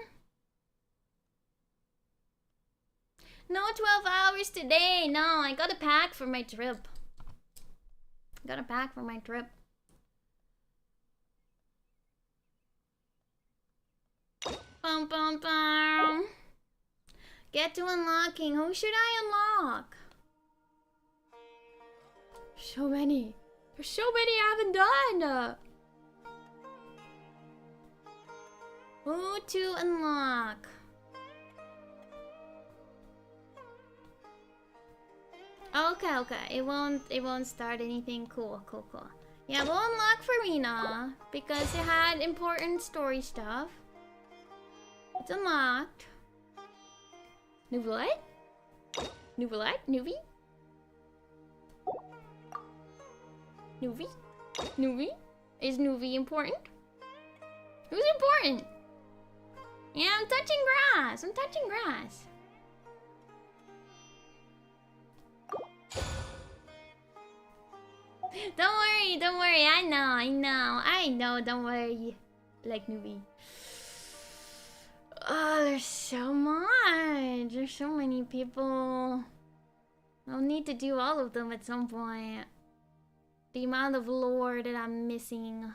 No 12 hours today. No, I got a pack for my trip. Got a pack for my trip. Bum, bum, bum. Get to unlocking. Who should I unlock? So many. There's so many I haven't done. Who to unlock? Okay. It won't start anything. Cool. Yeah, we'll unlock Farina because it had important story stuff. It's unlocked. Nouvellette? Nuvi? Nuvi? Is Nuvi important? Who's important? Yeah, I'm touching grass. Don't worry. I know, don't worry. Like Nuvi. Oh, there's so much. There's so many people. I'll need to do all of them at some point. The amount of lore that I'm missing.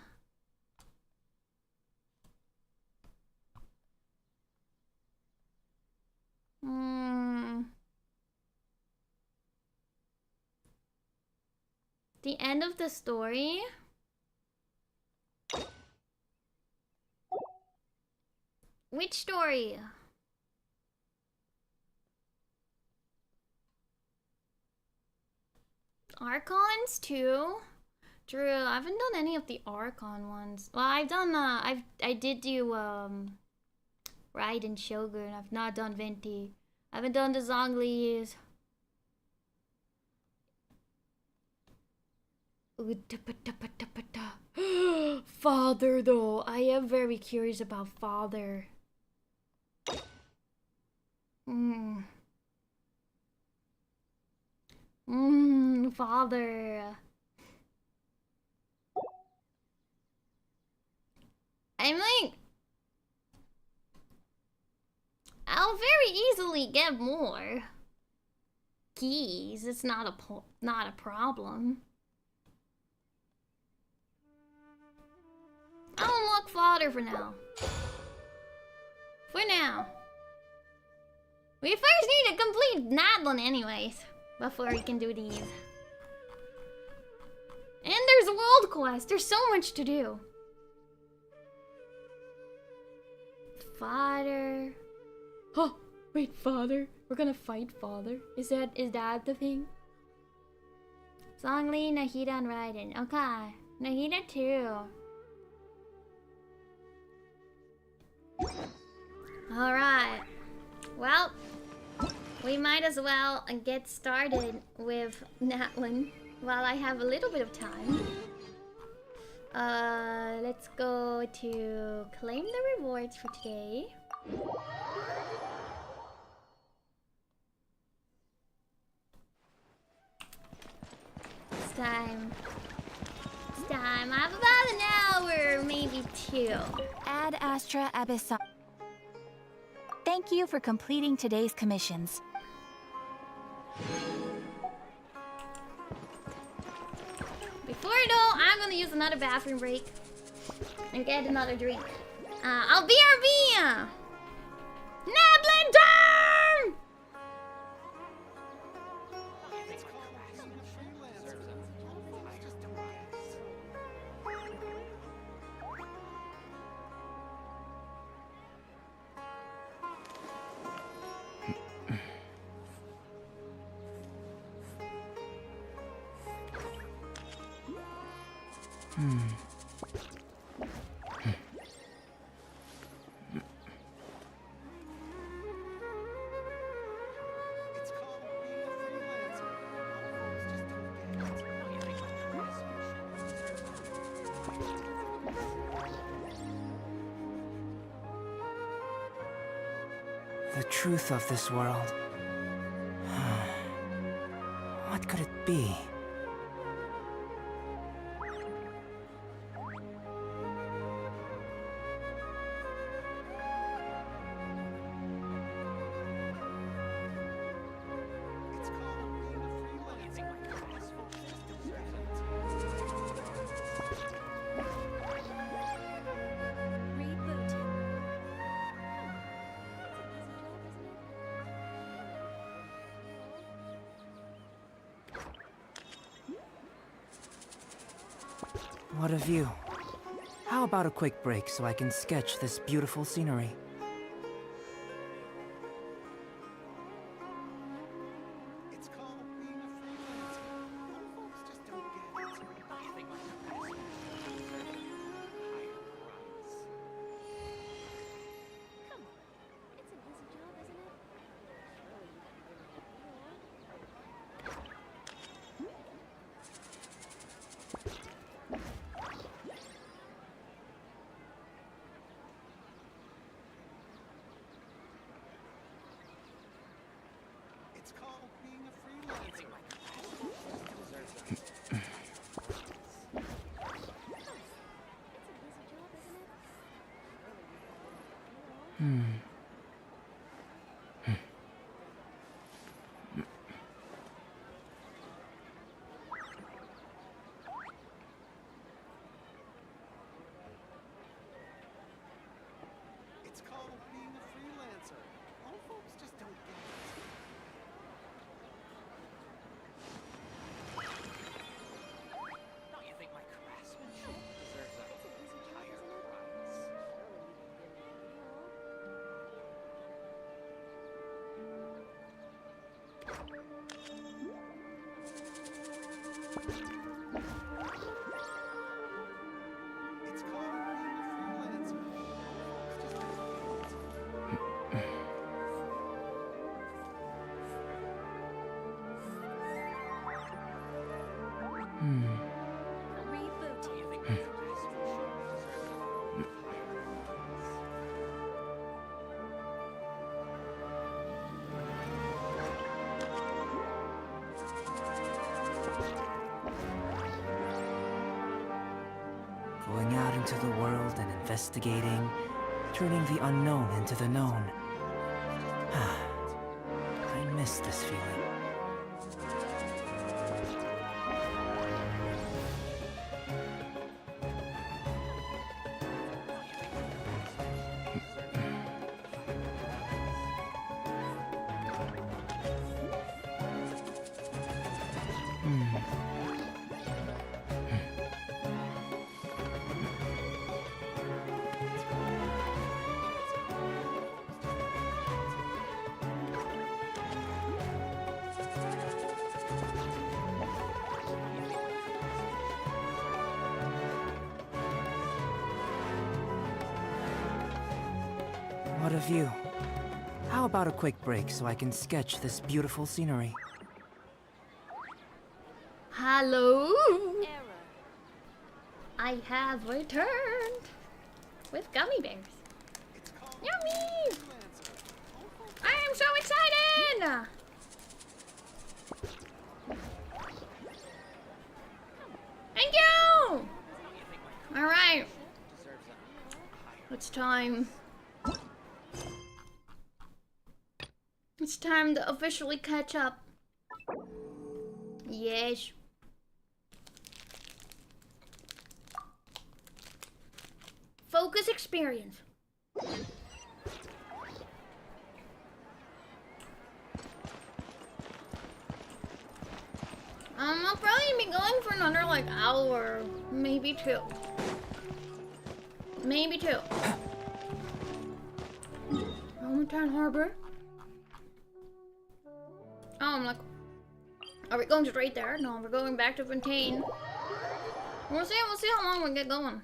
The end of the story? Which story? Archons too? True, I haven't done any of the Archon ones. Well, I've done, I did do, Raiden Shogun. I've not done Venti. I haven't done the Zonglis. Father, though. I am very curious about Father. Father. I'm like... I'll very easily get more keys. It's not a problem. I'll unlock Father for now. We first need to complete Nadlin anyways, before we can do these. And there's World Quest. There's so much to do. Father. Oh, wait, Father. We're gonna fight Father. Is that the thing? Zhongli, Nahida, and Raiden. Okay. Nahida too. Alright. Well, we might as well get started with that one while I have a little bit of time. Let's go to claim the rewards for today. It's time. It's time. I have about an hour, maybe 2. Ad Astra Abyssal. Thank you for completing today's commissions. Before I go, I'm gonna use another bathroom break and get another drink. I'll BRB! Nablin turn! The truth of this world. What could it be? What a view. How about a quick break so I can sketch this beautiful scenery? Going out into the world and investigating, turning the unknown into the known. I miss this feeling. What a view. How about a quick break so I can sketch this beautiful scenery? Hello. I have returned with gummy bears. Yummy! I am so excited! Thank you! Alright. It's time. It's time to officially catch up. Yes. Focus experience. I'll probably be going for another like hour, maybe 2. Maybe 2. Town Harbor. Oh, I'm like, are we going straight there? No, we're going back to Fontaine. We'll see how long we get going.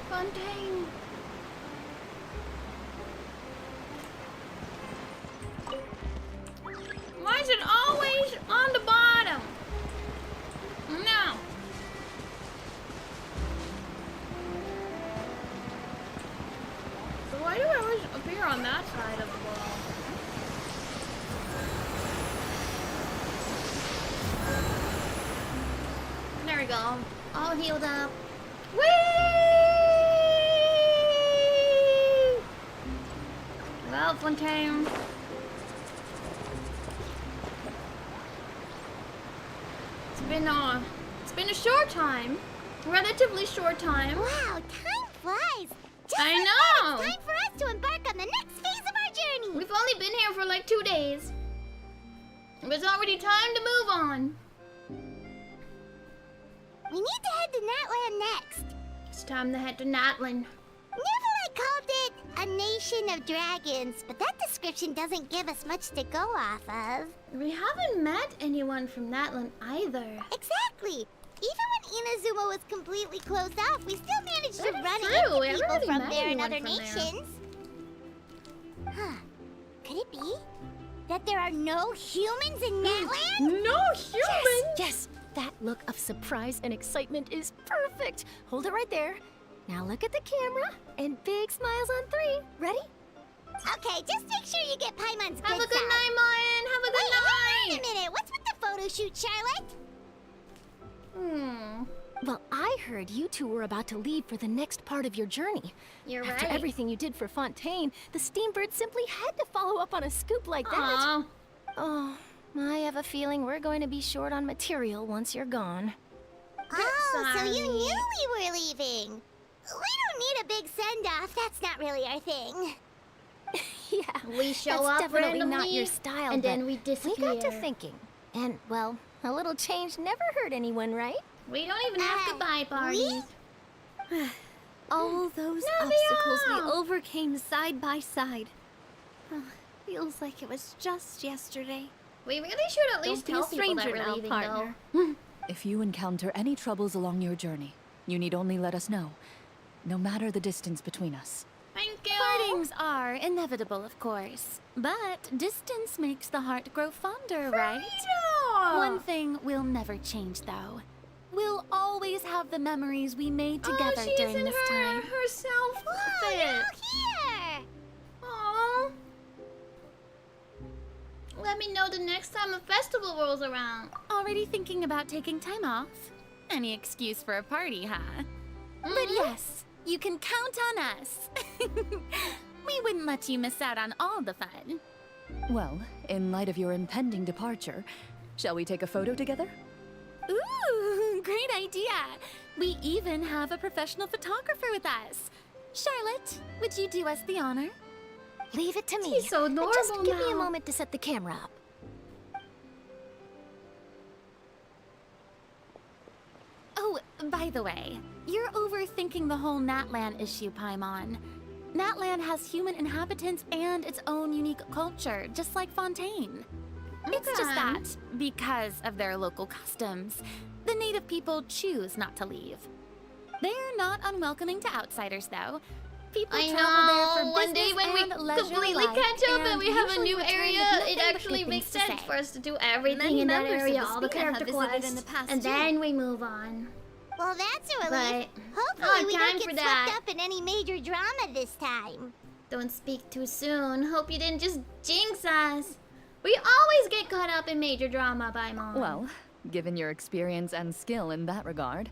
Fontaine. Why is it always on the bottom? No. So why do I always appear on that side of the wall? There we go. All healed up. Whee! Well, Fontaine. It's been a short time. Relatively short time. Wow, time flies. Just I like know. that, it's time for us to embark on the next phase of our journey. We've only been here for like 2 days. It's already time to move on. We need to head to Natland next. It's time to head to Natland. Neverland called it a nation of dragons, but that description doesn't give us much to go off of. We haven't met anyone from Natland either. Exactly. Even when Inazuma was completely closed off, we still managed to That is run true. We into haven't people really from met there and anyone other from there. nations. Huh. Could it be that there are no humans in Natland? No humans? Yes! That look of surprise and excitement is perfect! Hold it right there. Now look at the camera, and big smiles on 3. Ready? Okay, just make sure you get Paimon's Have a good good side. night, Mayan. Have a good night. Wait a minute. What's with the photo shoot, Charlotte? Well, I heard you two were about to leave for the next part of your journey. You're After right. everything you did for Fontaine, the Steambird simply had to follow up on a scoop like that. Aw. Oh, I have a feeling we're going to be short on material once you're gone. Oh, so you sorry. knew we were leaving. We don't need a big send-off. That's not really our thing. Yeah, We show that's up definitely randomly, not your style, and but then we disappear. We got to thinking, and well, a little change never hurt anyone, right? We don't even have goodbye parties. All those Obstacles we overcame side by side. Feels like it was just yesterday. We really should at least Don't be a tell people that stranger we're now, leaving, partner. though. If you encounter any troubles along your journey, you need only let us know, no matter the distance between us. Thank you. Partings are inevitable, of course. But distance makes the heart grow fonder, right? One thing will never change, though. We'll always have the memories we made together she's during in this her, time. her self-fit. Here! Aww. Let me know the next time a festival rolls around. Already thinking about taking time off? Any excuse for a party, huh? But yes, you can count on us. We wouldn't let you miss out on all the fun. Well, in light of your impending departure, shall we take a photo together? Ooh, great idea. We even have a professional photographer with us. Charlotte, would you do us the honor? Leave it to me. She's so And adorable just give me a now. moment to set the camera up. Oh, by the way, you're overthinking the whole Natland issue, Paimon. Natland has human inhabitants and its own unique culture, just like Fontaine. It's just that, because of their local customs, the native people choose not to leave. They're not unwelcoming to outsiders, though. People I travel there for know. One day business when we and leisure completely alike, catch up and we have a usually new return with area, nothing it but good actually things makes to sense say. for us to do everything Many in that members of area, the all the Spear have character visited quests, in the past, and too. then we move on. Well, that's a relief. But Hopefully we time don't for get that. swept up in any major drama this time. Don't speak too soon. Hope you didn't just jinx us. We always get caught up in major drama by Mom. Well, given your experience and skill in that regard,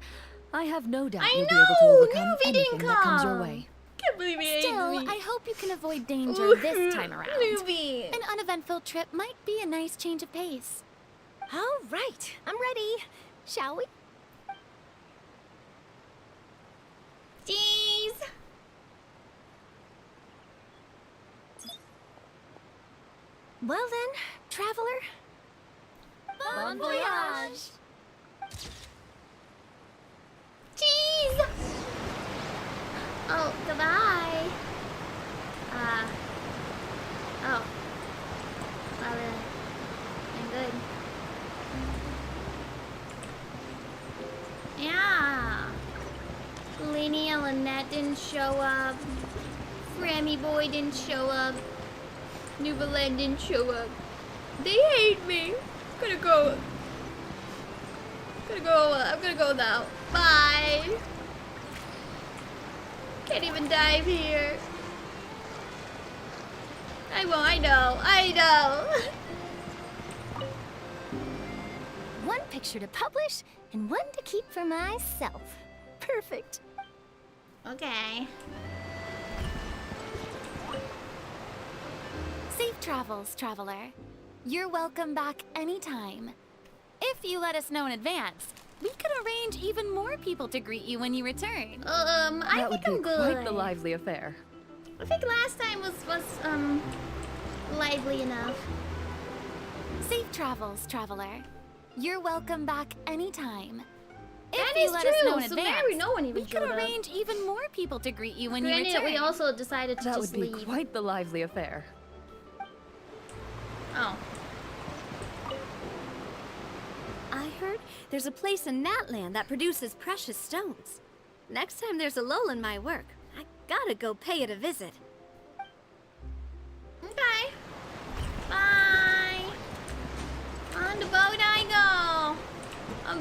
I have no doubt I you'll be able to know! overcome Newbie anything didn't that comes your come. way. Can't believe he Still, ate me. I hope you can avoid danger Ooh, this time around. Newbie. An uneventful trip might be a nice change of pace. All right, I'm ready. Shall we? Jeez. Well then, traveler. Bon voyage! Jeez. Oh, goodbye. Oh. Well, I'm good. Yeah. Lainey and Lynette didn't show up. Frammy Boy didn't show up. New Belen didn't show up. They hate me. I'm gonna go now. Bye. Can't even dive here. I know. One picture to publish and one to keep for myself. Perfect. Okay. Safe travels, traveler. You're welcome back anytime. If you let us know in advance, we could arrange even more people to greet you when you return. I think I'm good. Quite the lively affair. I think last time was lively enough. Safe travels, traveler. You're welcome back anytime. If That you is let us know in true, so advance, Mary, no one even we could showed up. arrange even more people to greet you when you Granted, return. we also decided to That just would be leave. quite the lively affair. Oh. I heard there's a place in Natland that produces precious stones. Next time there's a lull in my work, I gotta go pay it a visit. Okay. Bye. On the boat I go.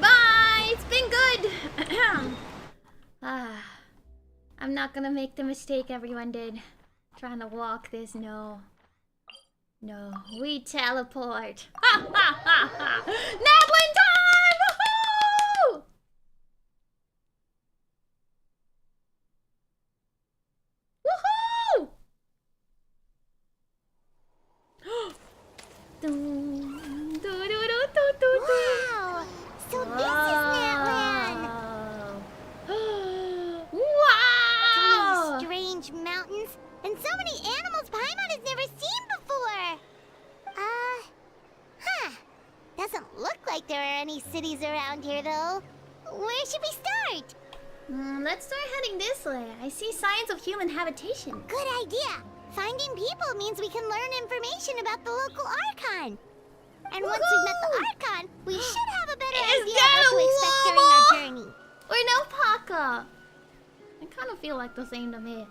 Bye. It's been good. I'm not gonna make the mistake everyone did. Trying to walk this. No, we teleport. Ha ha ha ha! Nablin time! Woohoo! Woohoo! Wow! So this is Natland! Wow! So many strange mountains, and so many animals Paimon has never seen before! Doesn't look like there are any cities around here, though. Where should we start? Let's start heading this way. I see signs of human habitation. Good idea! Finding people means we can learn information about the local Archon. And once we've met the Archon, we should have a better Is idea that of what to a expect during our journey. Or no Paka. I kind of feel like the same to me.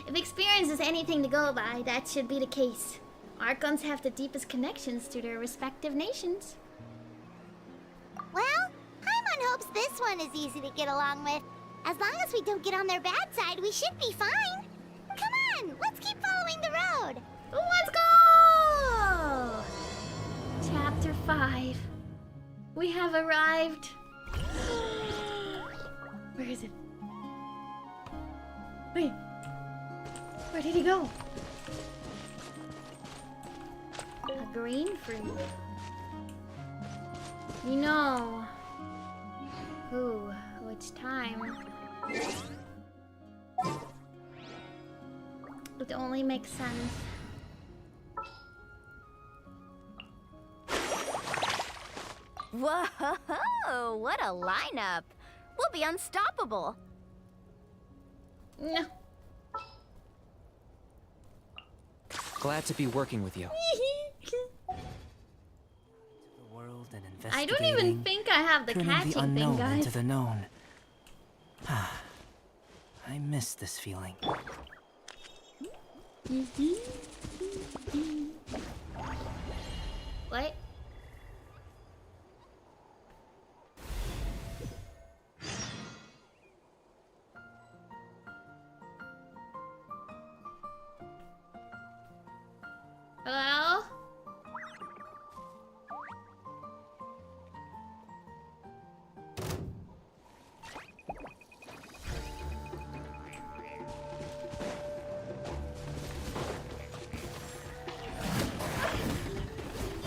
If experience is anything to go by, that should be the case. Archons have the deepest connections to their respective nations. Well, Paimon hopes this one is easy to get along with. As long as we don't get on their bad side, we should be fine. Come on, let's keep following the road. Let's go! Chapter 5. We have arrived. Where is it? Wait. Where did he go? A green fruit. You know who, which time. It only makes sense. Whoa, what a lineup. We'll be unstoppable. No. Glad to be working with you. involved in I investigating. don't even think I have the turning catching the thing, unknown guys. into the known. I miss this feeling. What? Hello?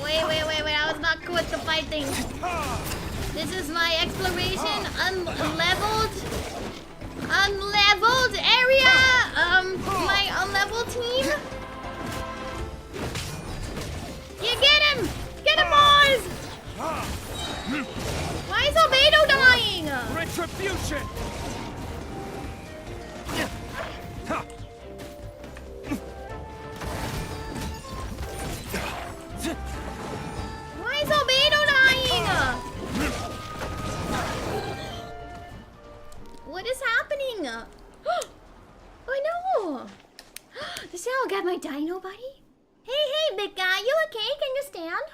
Wait, I was not cool with the fighting. This is my exploration, unleveled area, my unleveled team. You get him! Get him, boys! Why is Albedo dying? Retribution! Why is Albedo dying? What is happening? Oh no! This is how I got my dino buddy? Hey, big guy, you okay? Can you stand?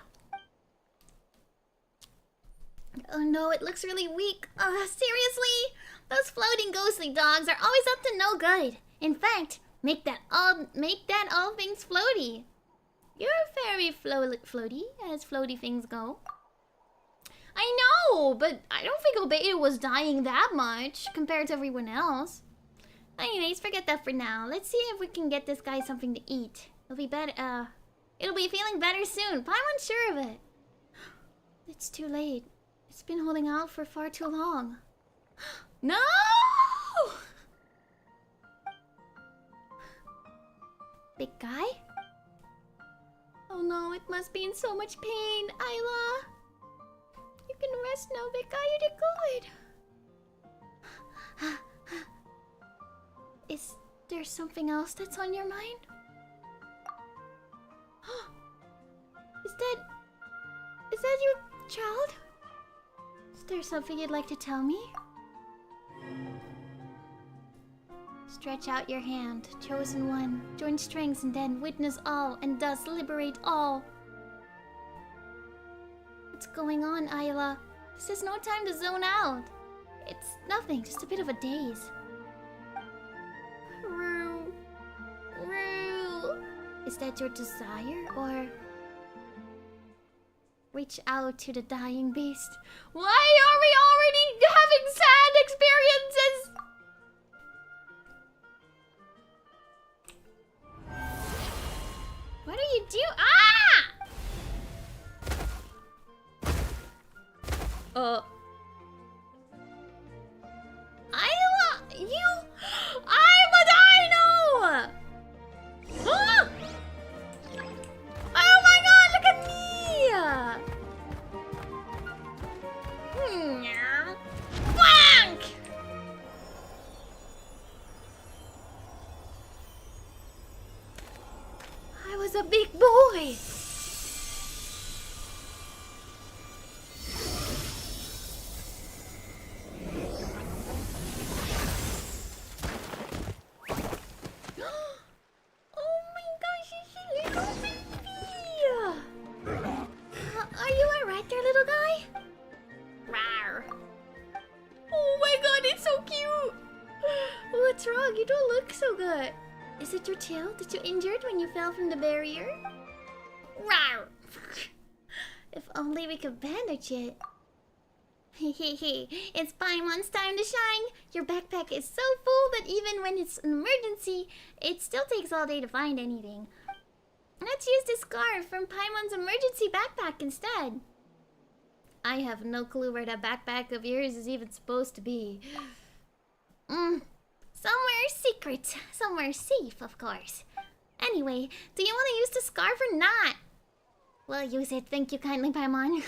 Oh no, it looks really weak. Seriously? Those floating ghostly dogs are always up to no good. In fact, make that all things floaty. You're very floaty, as floaty things go. I know, but I don't think Albedo was dying that much compared to everyone else. Anyways, forget that for now. Let's see if we can get this guy something to eat. It'll be better, it'll be feeling better soon. Paimon's sure of it. It's too late. It's been holding out for far too long. No! Big guy? Oh no, it must be in so much pain, Ayla. You can rest now, big guy. You did good. Is there something else that's on your mind? Is that your child? Is there something you'd like to tell me? Stretch out your hand, chosen one. Join strengths and then witness all, and thus liberate all. What's going on, Ayla? This is no time to zone out. It's nothing, just a bit of a daze. Rue. Is that your desire, or... Reach out to the dying beast? Why are we already having sad experiences? What do you do? Ah! Ayla, I'm a dino! Ah! Oh my god, look at me! Wank! I was a big boy. Oh my gosh, it's a little baby. Are you alright there, little guy? Rawr. Oh my god, it's so cute. What's wrong? You don't look so good. Is it your tail? Did you injure it when you fell from the barrier? Rawr. If only we could bandage it. Hehehe, it's Paimon's time to shine. Your backpack is so full that even when it's an emergency, it still takes all day to find anything. Let's use this scarf from Paimon's emergency backpack instead. I have no clue where that backpack of yours is even supposed to be. Somewhere secret. Somewhere safe, of course. Anyway, do you want to use the scarf or not? We'll use it. Thank you kindly, Paimon.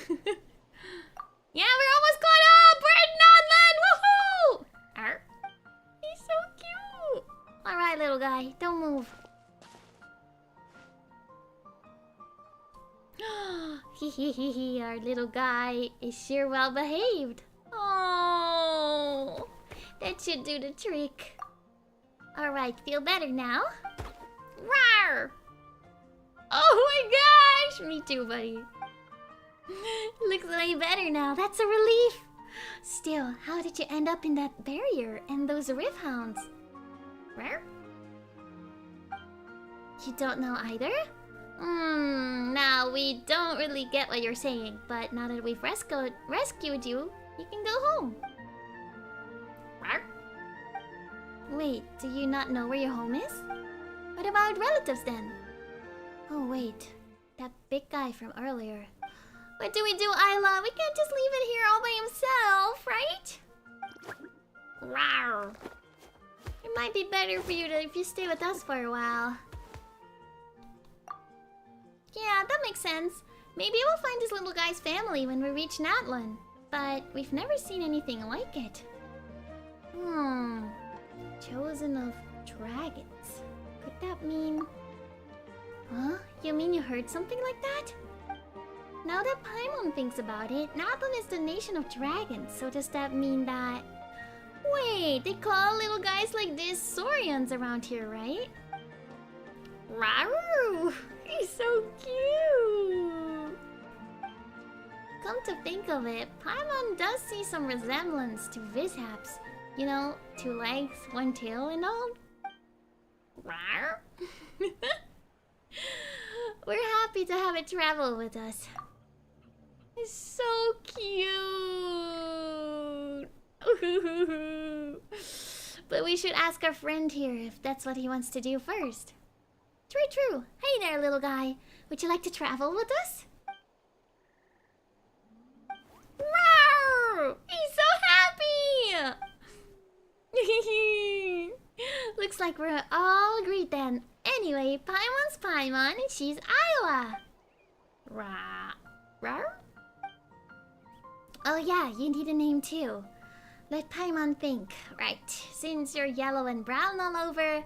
Yeah, we're almost caught up! We're in Nodland! Woohoo! Arr. He's so cute! Alright, little guy. Don't move. Our little guy is sure well behaved. Oh, that should do the trick. Alright, feel better now? Rawr! Oh my gosh! Me too, buddy. Looks way better now. That's a relief. Still, how did you end up in that barrier and those riff hounds? Rawr? You don't know either? Now we don't really get what you're saying, but now that we've rescued you, you can go home. Rawr? Wait, do you not know where your home is? What about relatives then? Oh wait, that big guy from earlier. What do we do, Ayla? We can't just leave it here all by himself, right? Rawr. It might be better for you if you stay with us for a while. Yeah, that makes sense. Maybe we'll find this little guy's family when we reach Natlan. But we've never seen anything like it. Chosen of dragons. Could that mean... Huh? You mean you heard something like that? Now that Paimon thinks about it, Natlan is the nation of dragons. So does that mean that... Wait, they call little guys like this Saurians around here, right? Raru! He's so cute! Come to think of it, Paimon does see some resemblance to Vishaps. You know, 2 legs, 1 tail and all. Rawr. We're happy to have it travel with us. It's so cute! But we should ask our friend here if that's what he wants to do first. True. Hey there, little guy. Would you like to travel with us? Wow! He's so happy! Looks like we're all agreed then. Anyway, Paimon's Paimon and she's Ayla. Rawr? Oh yeah, you need a name too. Let Paimon think. Right, since you're yellow and brown all over,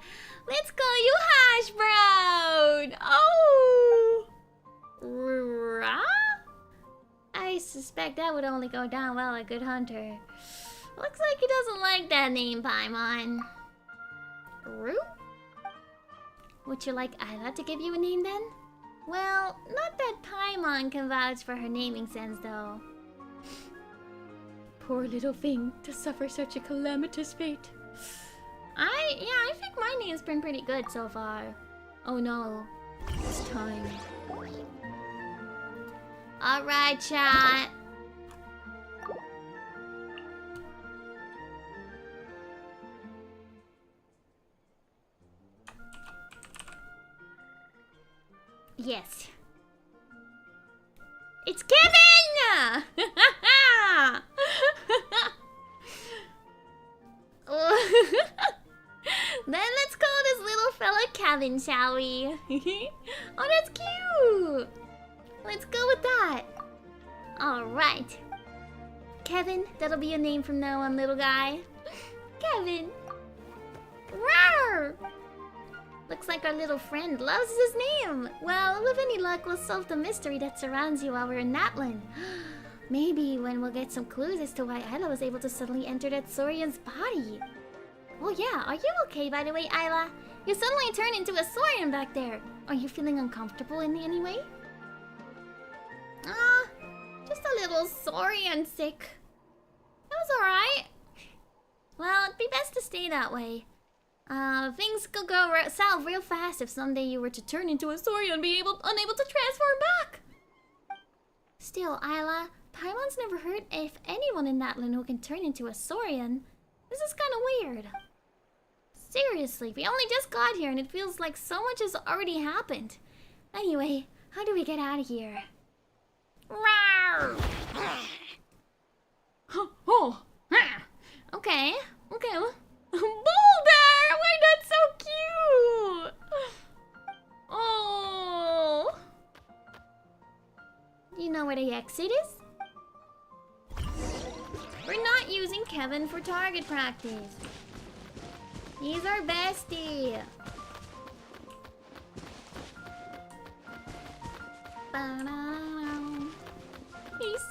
let's call you Hash Brown! Oh! Rah? I suspect that would only go down well at Good Hunter. Looks like he doesn't like that name, Paimon. Roo? Would you like Ayla to give you a name then? Well, not that Paimon can vouch for her naming sense though. Poor little thing to suffer such a calamitous fate. I think my name's been pretty good so far. Oh no, it's time. Alright, chat. Yes. It's Kevin! Then let's call this little fella Kevin, shall we? Oh, that's cute! Let's go with that. Alright. Kevin, that'll be your name from now on, little guy. Kevin. Rawr! Looks like our little friend loves his name. Well, with any luck, we'll solve the mystery that surrounds you while we're in Natlan. Maybe when we'll get some clues as to why Ayla was able to suddenly enter that Saurian's body. Oh yeah, are you okay by the way, Ayla? You suddenly turned into a Saurian back there. Are you feeling uncomfortable in any way? Just a little Saurian sick. That was alright. Well, it'd be best to stay that way. Things could go south real fast if someday you were to turn into a Saurian and be unable to transform back. Still, Ayla, Paimon's never heard of anyone in Natlan who can turn into a Saurian. This is kind of weird. Seriously, we only just got here and it feels like so much has already happened. Anyway, how do we get out of here? Rawr! Oh! Okay. Boulder! Why not so cute? Oh! You know where the exit is? We're not using Kevin for target practice. He's our bestie. Ba-da-da.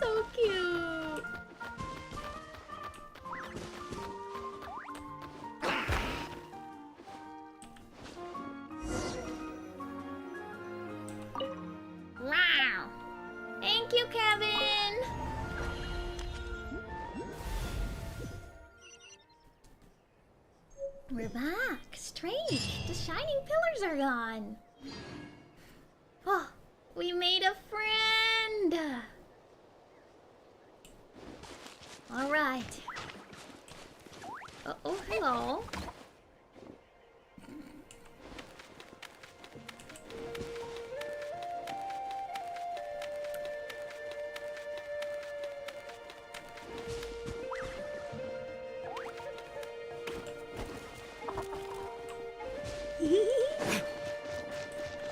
so cute. Wow. Thank you, Kevin. We're back. Strange. The shining pillars are gone. Oh, we made a friend. All right. Oh, hello.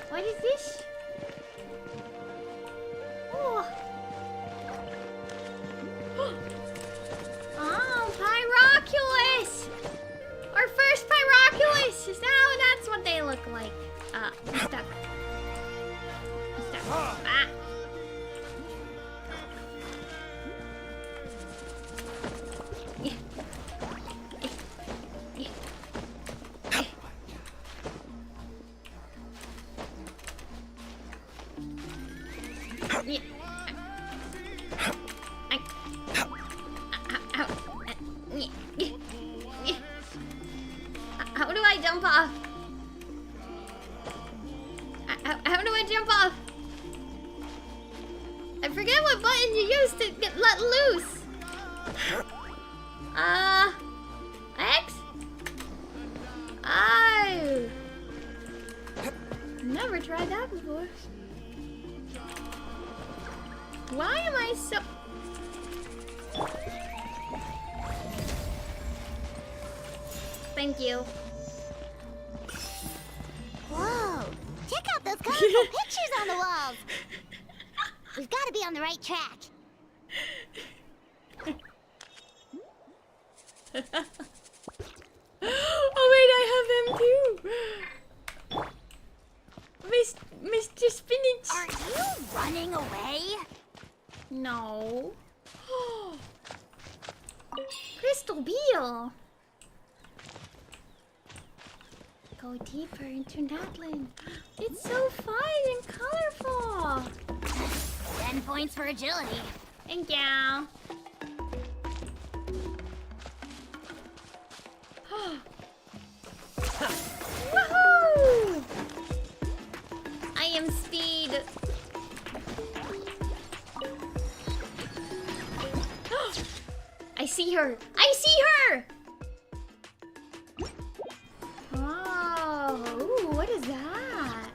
What is this? Oh. Oh, Pyroculus! Our first Pyroculus! Is now that's what they look like. I'm stuck. I'm stuck. Ah. How do I jump off? How do I jump off? I forget what button you use to get let loose. X? Oh. Never tried that before. Why am I so... Thank you. Whoa! Check out those colorful pictures on the walls! We've got to be on the right track. Oh wait, I have them too! Mr. Spinach! Are you running away? No. Crystal Beetle! Go deeper into Natlan. It's so fun and colorful! 10 points for agility. Thank you. Woohoo! I am speed. I see her. I see her! Oh, ooh, what is that?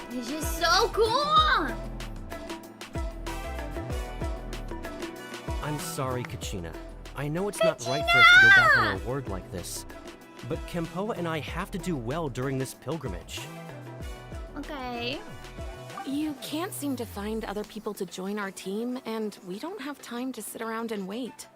This is so cool! I'm sorry, Kachina. I know it's not right for us to go back on a word like this, but Kempoa and I have to do well during this pilgrimage. Okay. You can't seem to find other people to join our team, and we don't have time to sit around and wait.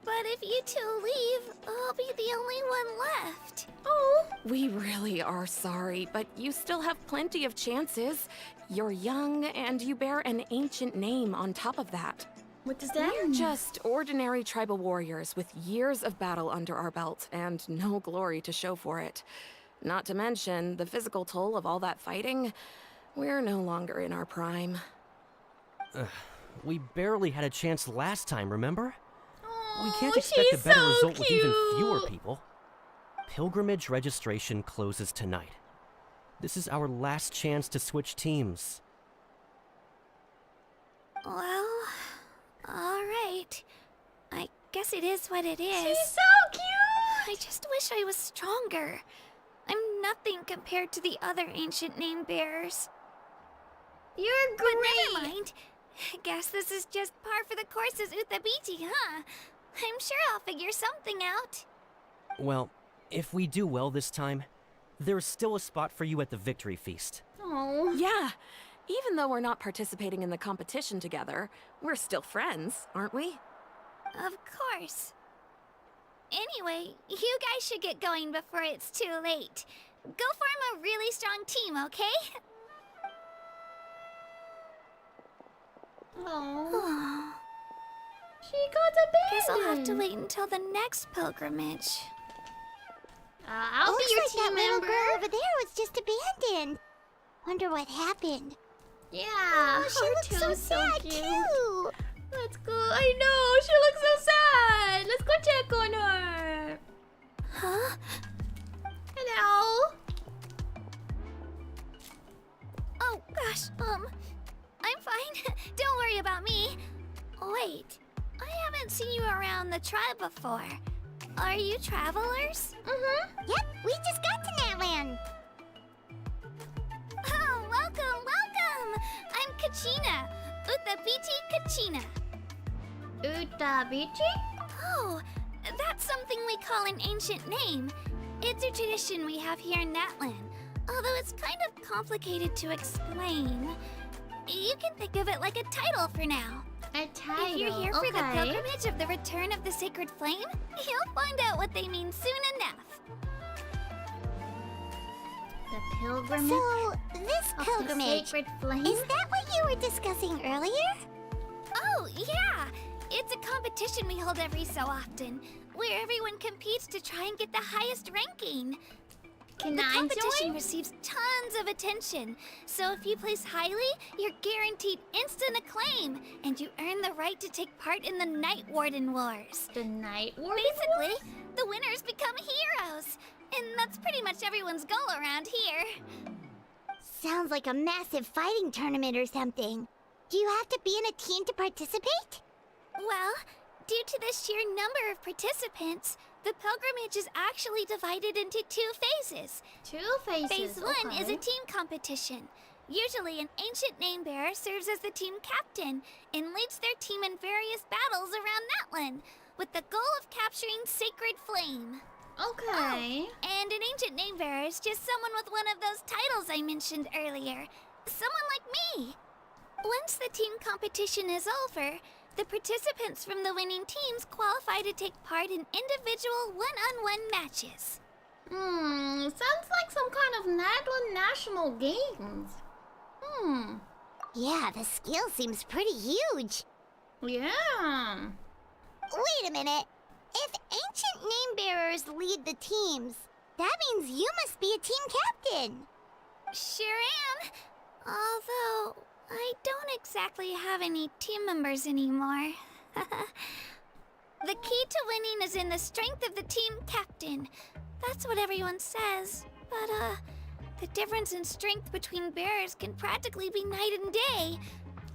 But if you two leave, I'll be the only one left. Oh. We really are sorry, but you still have plenty of chances. You're young, and you bear an ancient name on top of that. What does that We're mean? just ordinary tribal warriors with years of battle under our belt and no glory to show for it. Not to mention the physical toll of all that fighting. We're no longer in our prime. We barely had a chance last time, remember? We can't Oh, expect a she's better so result with even fewer cute. people. Pilgrimage registration closes tonight. This is our last chance to switch teams. Well, alright. I guess it is what it is. She's so cute! I just wish I was stronger. I'm nothing compared to the other ancient name bearers. You're great! But never mind. Guess this is just par for the course as Uthabiti, huh? I'm sure I'll figure something out. Well, if we do well this time, there's still a spot for you at the victory feast. Oh. Yeah. Even though we're not participating in the competition together, we're still friends, aren't we? Of course. Anyway, you guys should get going before it's too late. Go form a really strong team, okay? Oh. She got abandoned. Guess I'll have to wait until the next pilgrimage. I'll be Looks your like team that little member. girl over there was just abandoned. Wonder what happened. Yeah, Oh, she her looks too, so sad cute. too. Let's go. I know, she looks so sad. Let's go check on her. Huh? Hello. Oh, gosh, I'm fine. Don't worry about me. Wait, I haven't seen you around the tribe before. Are you travelers? Yep, we just got to Natland. Oh, welcome, welcome! I'm Kachina. Utabichi Kachina. Utabichi? Oh, that's something we call an ancient name. It's a tradition we have here in Natland, although it's kind of complicated to explain. You can think of it like a title for now. A title, If you're here for the okay. pilgrimage of the return of the sacred flame, you'll find out what they mean soon enough. The pilgrimage? So, this of pilgrimage, the sacred flame? is that what you were discussing earlier? Oh, yeah! It's a competition we hold every so often, where everyone competes to try and get the highest ranking. Can The I competition join? receives tons of attention, so if you place highly, you're guaranteed instant acclaim, and you earn the right to take part in the Night Warden Wars. The Night Warden Basically, the winners become heroes, and that's pretty much everyone's goal around here. Sounds like a massive fighting tournament or something. Do you have to be in a team to participate? Well, due to the sheer number of participants, the pilgrimage is actually divided into 2 phases. 2 phases. Phase 1 is okay. a team competition. Usually, an ancient name bearer serves as the team captain and leads their team in various battles around Natland, with the goal of capturing Sacred Flame. Okay. Oh, and an ancient name bearer is just someone with one of those titles I mentioned earlier. Someone like me. Once the team competition is over, the participants from the winning teams qualify to take part in individual one-on-one matches. Sounds like some kind of Natland National Games. Yeah, the skill seems pretty huge. Yeah. Wait a minute. If ancient name bearers lead the teams, that means you must be a team captain. Sure am. Although, I don't exactly have any team members anymore. The key to winning is in the strength of the team captain. That's what everyone says. But, the difference in strength between bearers can practically be night and day.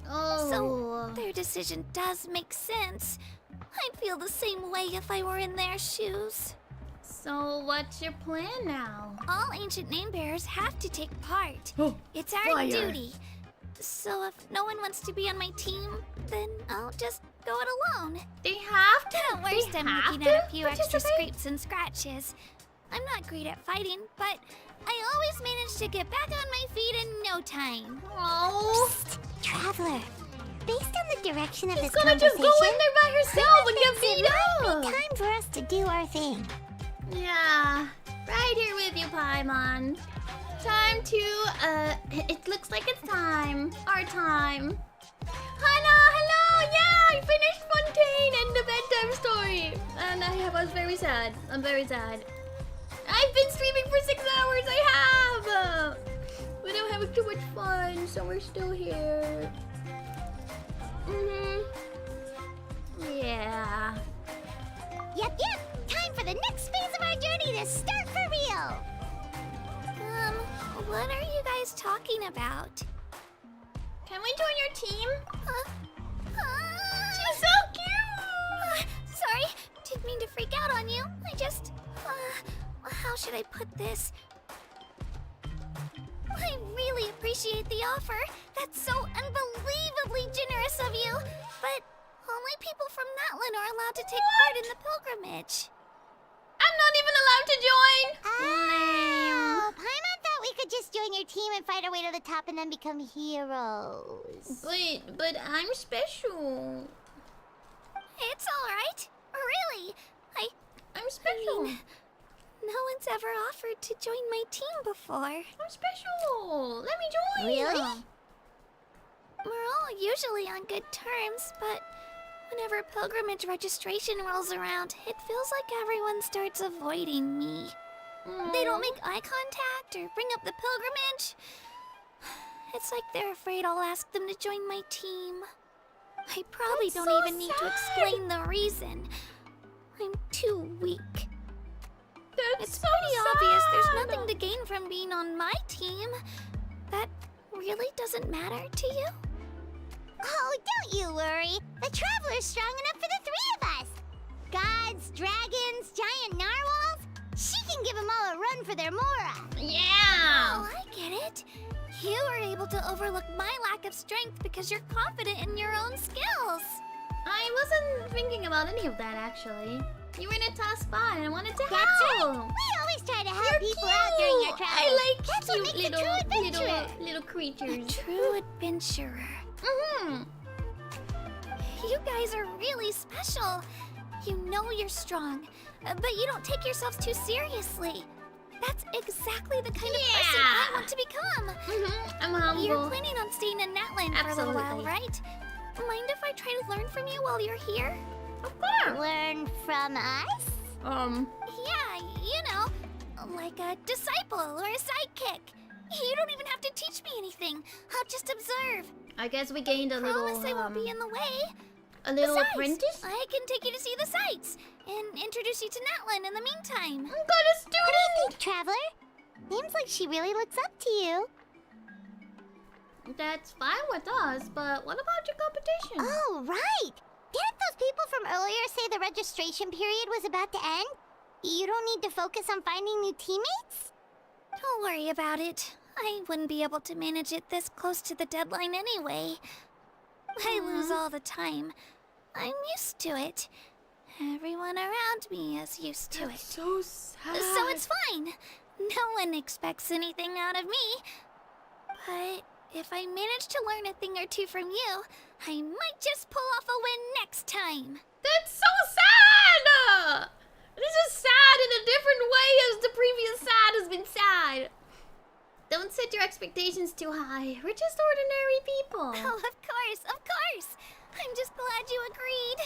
Oh. So, their decision does make sense. I'd feel the same way if I were in their shoes. So, what's your plan now? All ancient name bearers have to take part. It's our Fire. duty. So if no one wants to be on my team, then I'll just go it alone. They have to? At worst, They I'm have looking to at a few extra participate? scrapes and scratches. I'm not great at fighting, but I always manage to get back on my feet in no time. Oh. Psst, Traveler. Based on the direction of She's this gonna just conversation, go in there by herself and get it beat might up. be time for us to do our thing. Yeah. Right here with you, Paimon. Time to, it looks like it's time. Our time. Hello, yeah, I finished Fontaine and the bedtime story. And I was very sad. I'm very sad. I've been streaming for 6 hours, I have! But I'm having too much fun, so we're still here. Yeah. Yep. Time for the next phase of our journey to start for real. What are you guys talking about? Can we join your team? She's so cute! Sorry, didn't mean to freak out on you. I just... how should I put this? I really appreciate the offer. That's so unbelievably generous of you. But all Only people from Natlan are allowed to take part in the pilgrimage. I'm not even allowed to join. Oh, Paimon thought we could just join your team and fight our way to the top and then become heroes. But I'm special. It's alright. Really. I'm special. I mean, no one's ever offered to join my team before. I'm special. Let me join. Really? We're all usually on good terms, but whenever pilgrimage registration rolls around, it feels like everyone starts avoiding me. They don't make eye contact or bring up the pilgrimage. It's like they're afraid I'll ask them to join my team. I probably don't even need to explain the reason. I'm too weak. It's pretty obvious there's nothing to gain from being on my team. That really doesn't matter to you? Oh, don't you worry. The Traveler's strong enough for the three of us. Gods, dragons, giant narwhals. She can give them all a run for their Mora. Yeah! Oh, I get it. You were able to overlook my lack of strength because you're confident in your own skills. I wasn't thinking about any of that, actually. You were in a tough spot and I wanted to help. That's right. We always try to help people out during your travels. I like That's what cute makes a true adventurer. little creatures. A true adventurer. You guys are really special. You know you're strong, but you don't take yourselves too seriously. That's exactly the kind of person I want to become. I'm humble. You're planning on staying in Natlan for a little while, right? Mind if I try to learn from you while you're here? Of course. Learn from us? Yeah, you know, like a disciple or a sidekick. You don't even have to teach me anything. I'll just observe. I guess we gained a little. Promise I won't be in the way. A little Besides, apprentice? I can take you to see the sights and introduce you to Natlan in the meantime. I'm gonna What do you think, Traveler? Seems like she really looks up to you. That's fine with us, but what about your competition? Oh, right. Didn't those people from earlier say the registration period was about to end? You don't need to focus on finding new teammates? Don't worry about it. I wouldn't be able to manage it this close to the deadline anyway. I lose all the time. I'm used to it. Everyone around me is used to it. So sad. So it's fine. No one expects anything out of me. But if I manage to learn a thing or two from you, I might just pull off a win next time. That's so sad! This is sad in a different way as the previous sad has been sad. Don't set your expectations too high. We're just ordinary people. Oh, of course, of course. I'm just glad you agreed.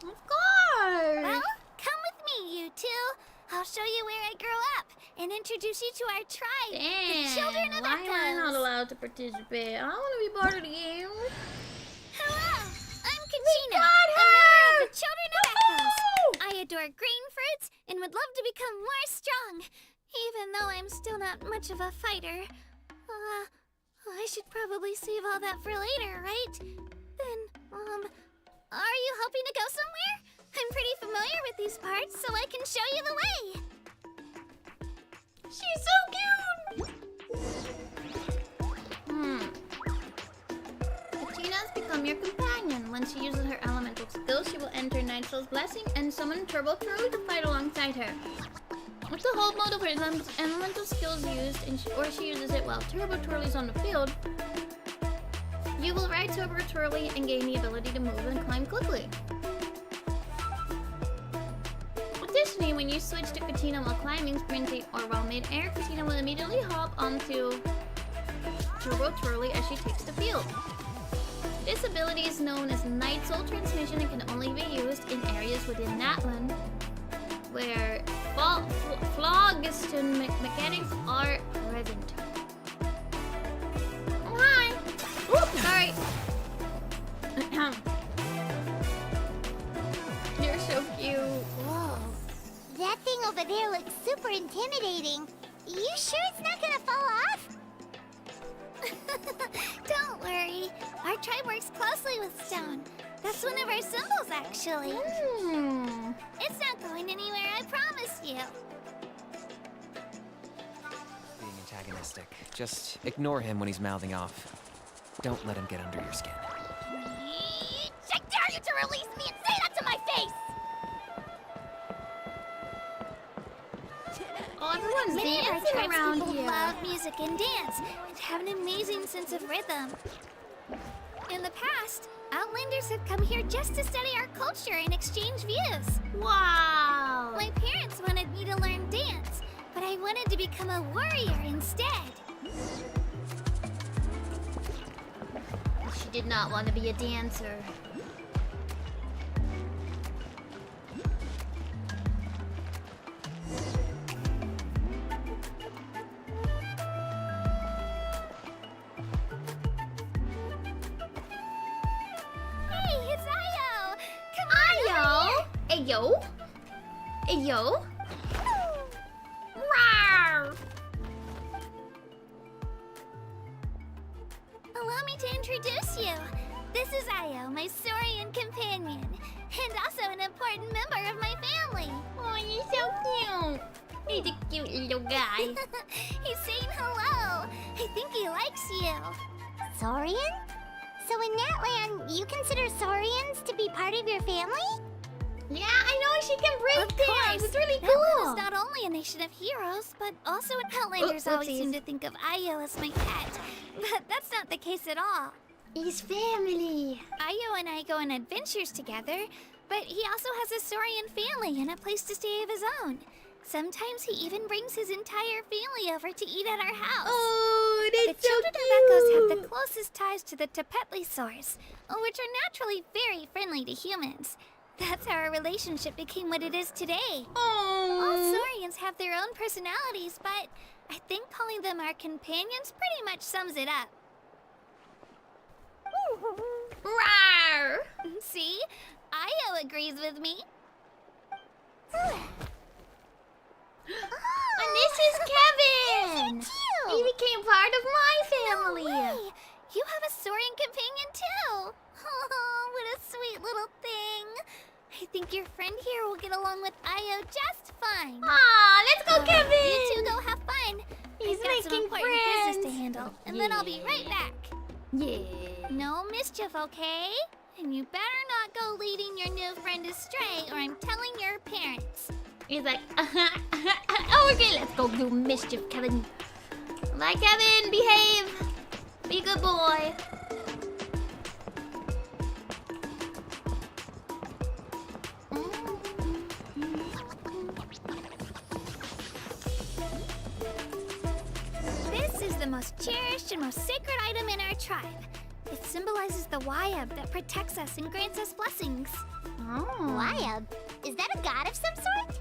Of course. Well, come with me, you two. I'll show you where I grew up and introduce you to our tribe, the Children of why am I not Echoes. allowed to participate? I want to be part of the game. Hello, I'm Kachina, got a member her! of the Children of Echoes. I adore green fruits and would love to become more strong, even though I'm still not much of a fighter. I should probably save all that for later, right? Then, are you hoping to go somewhere? I'm pretty familiar with these parts, so I can show you the way. She's so cute! Kachina's become your companion. When she uses her elemental skills, she will enter Nightsoul's Blessing and summon Turbo Turtle to fight alongside her. If the hold mode of her elemental skills used, or she uses it while Turbo Twirly is on the field, you will ride Turbo Twirly and gain the ability to move and climb quickly. Additionally, when you switch to Kachina while climbing, sprinting, or while mid-air, Kachina will immediately hop onto Turbo Twirly as she takes the field. This ability is known as Night Soul Transmission and can only be used in areas within Natlan, where phlogiston mechanics are present. Oh, hi! Oops, sorry. You're so cute. Whoa. That thing over there looks super intimidating. You sure it's not gonna fall off? Don't worry. Our tribe works closely with stone. That's one of our symbols, actually. It's not going anywhere, I promise you. Being antagonistic. Just ignore him when he's mouthing off. Don't let him get under your skin. I dare you to release me dancing around people here. love music and dance and have an amazing sense of rhythm. In the past, Outlanders have come here just to study our culture and exchange views. Wow! My parents wanted me to learn dance, but I wanted to become a warrior instead. She did not want to be a dancer. Hey, it's Ayo! Come on, Ayo! Ayo? Ayo? Rawr! Allow me to introduce you. This is Ayo, my Saurian companion, and also an important member of my family. Oh, you're so cute. He's a cute little guy. He's saying hello. I think he likes you. Saurian? So in that land, you consider Saurians to be part of your family? Yeah, I know she can break Of dance. course. It's really That one cool. is not only a nation of heroes, but also Outlanders always oopsies. seem to think of Ayo as my pet. But that's not the case at all. He's family. Ayo and I go on adventures together, but he also has a Saurian family and a place to stay of his own. Sometimes he even brings his entire family over to eat at our house. Oh, that's The so children cute. of Echoes have the closest ties to the Tepetlisaurs, which are naturally very friendly to humans. That's how our relationship became what it is today. All Saurians have their own personalities, but I think calling them our companions pretty much sums it up. Rawr! See? Ayo agrees with me. And this is Kevin! He became part of my family! No way. You have a Saurian companion too! Oh, what a sweet little thing! I think your friend here will get along with Ayo just fine. Aw, let's go, Kevin! You two go have fun. He's I've got some making important friends. business to handle, and then I'll be right back. Yeah. No mischief, okay? And you better not go leading your new friend astray, or I'm telling your parents. He's like, oh, okay, let's go do mischief, Kevin. Bye, Kevin. Behave. Be a good boy. This is the most cherished and most sacred item in our tribe. It symbolizes the Wayab that protects us and grants us blessings. Oh. Wayab? Is that a god of some sort?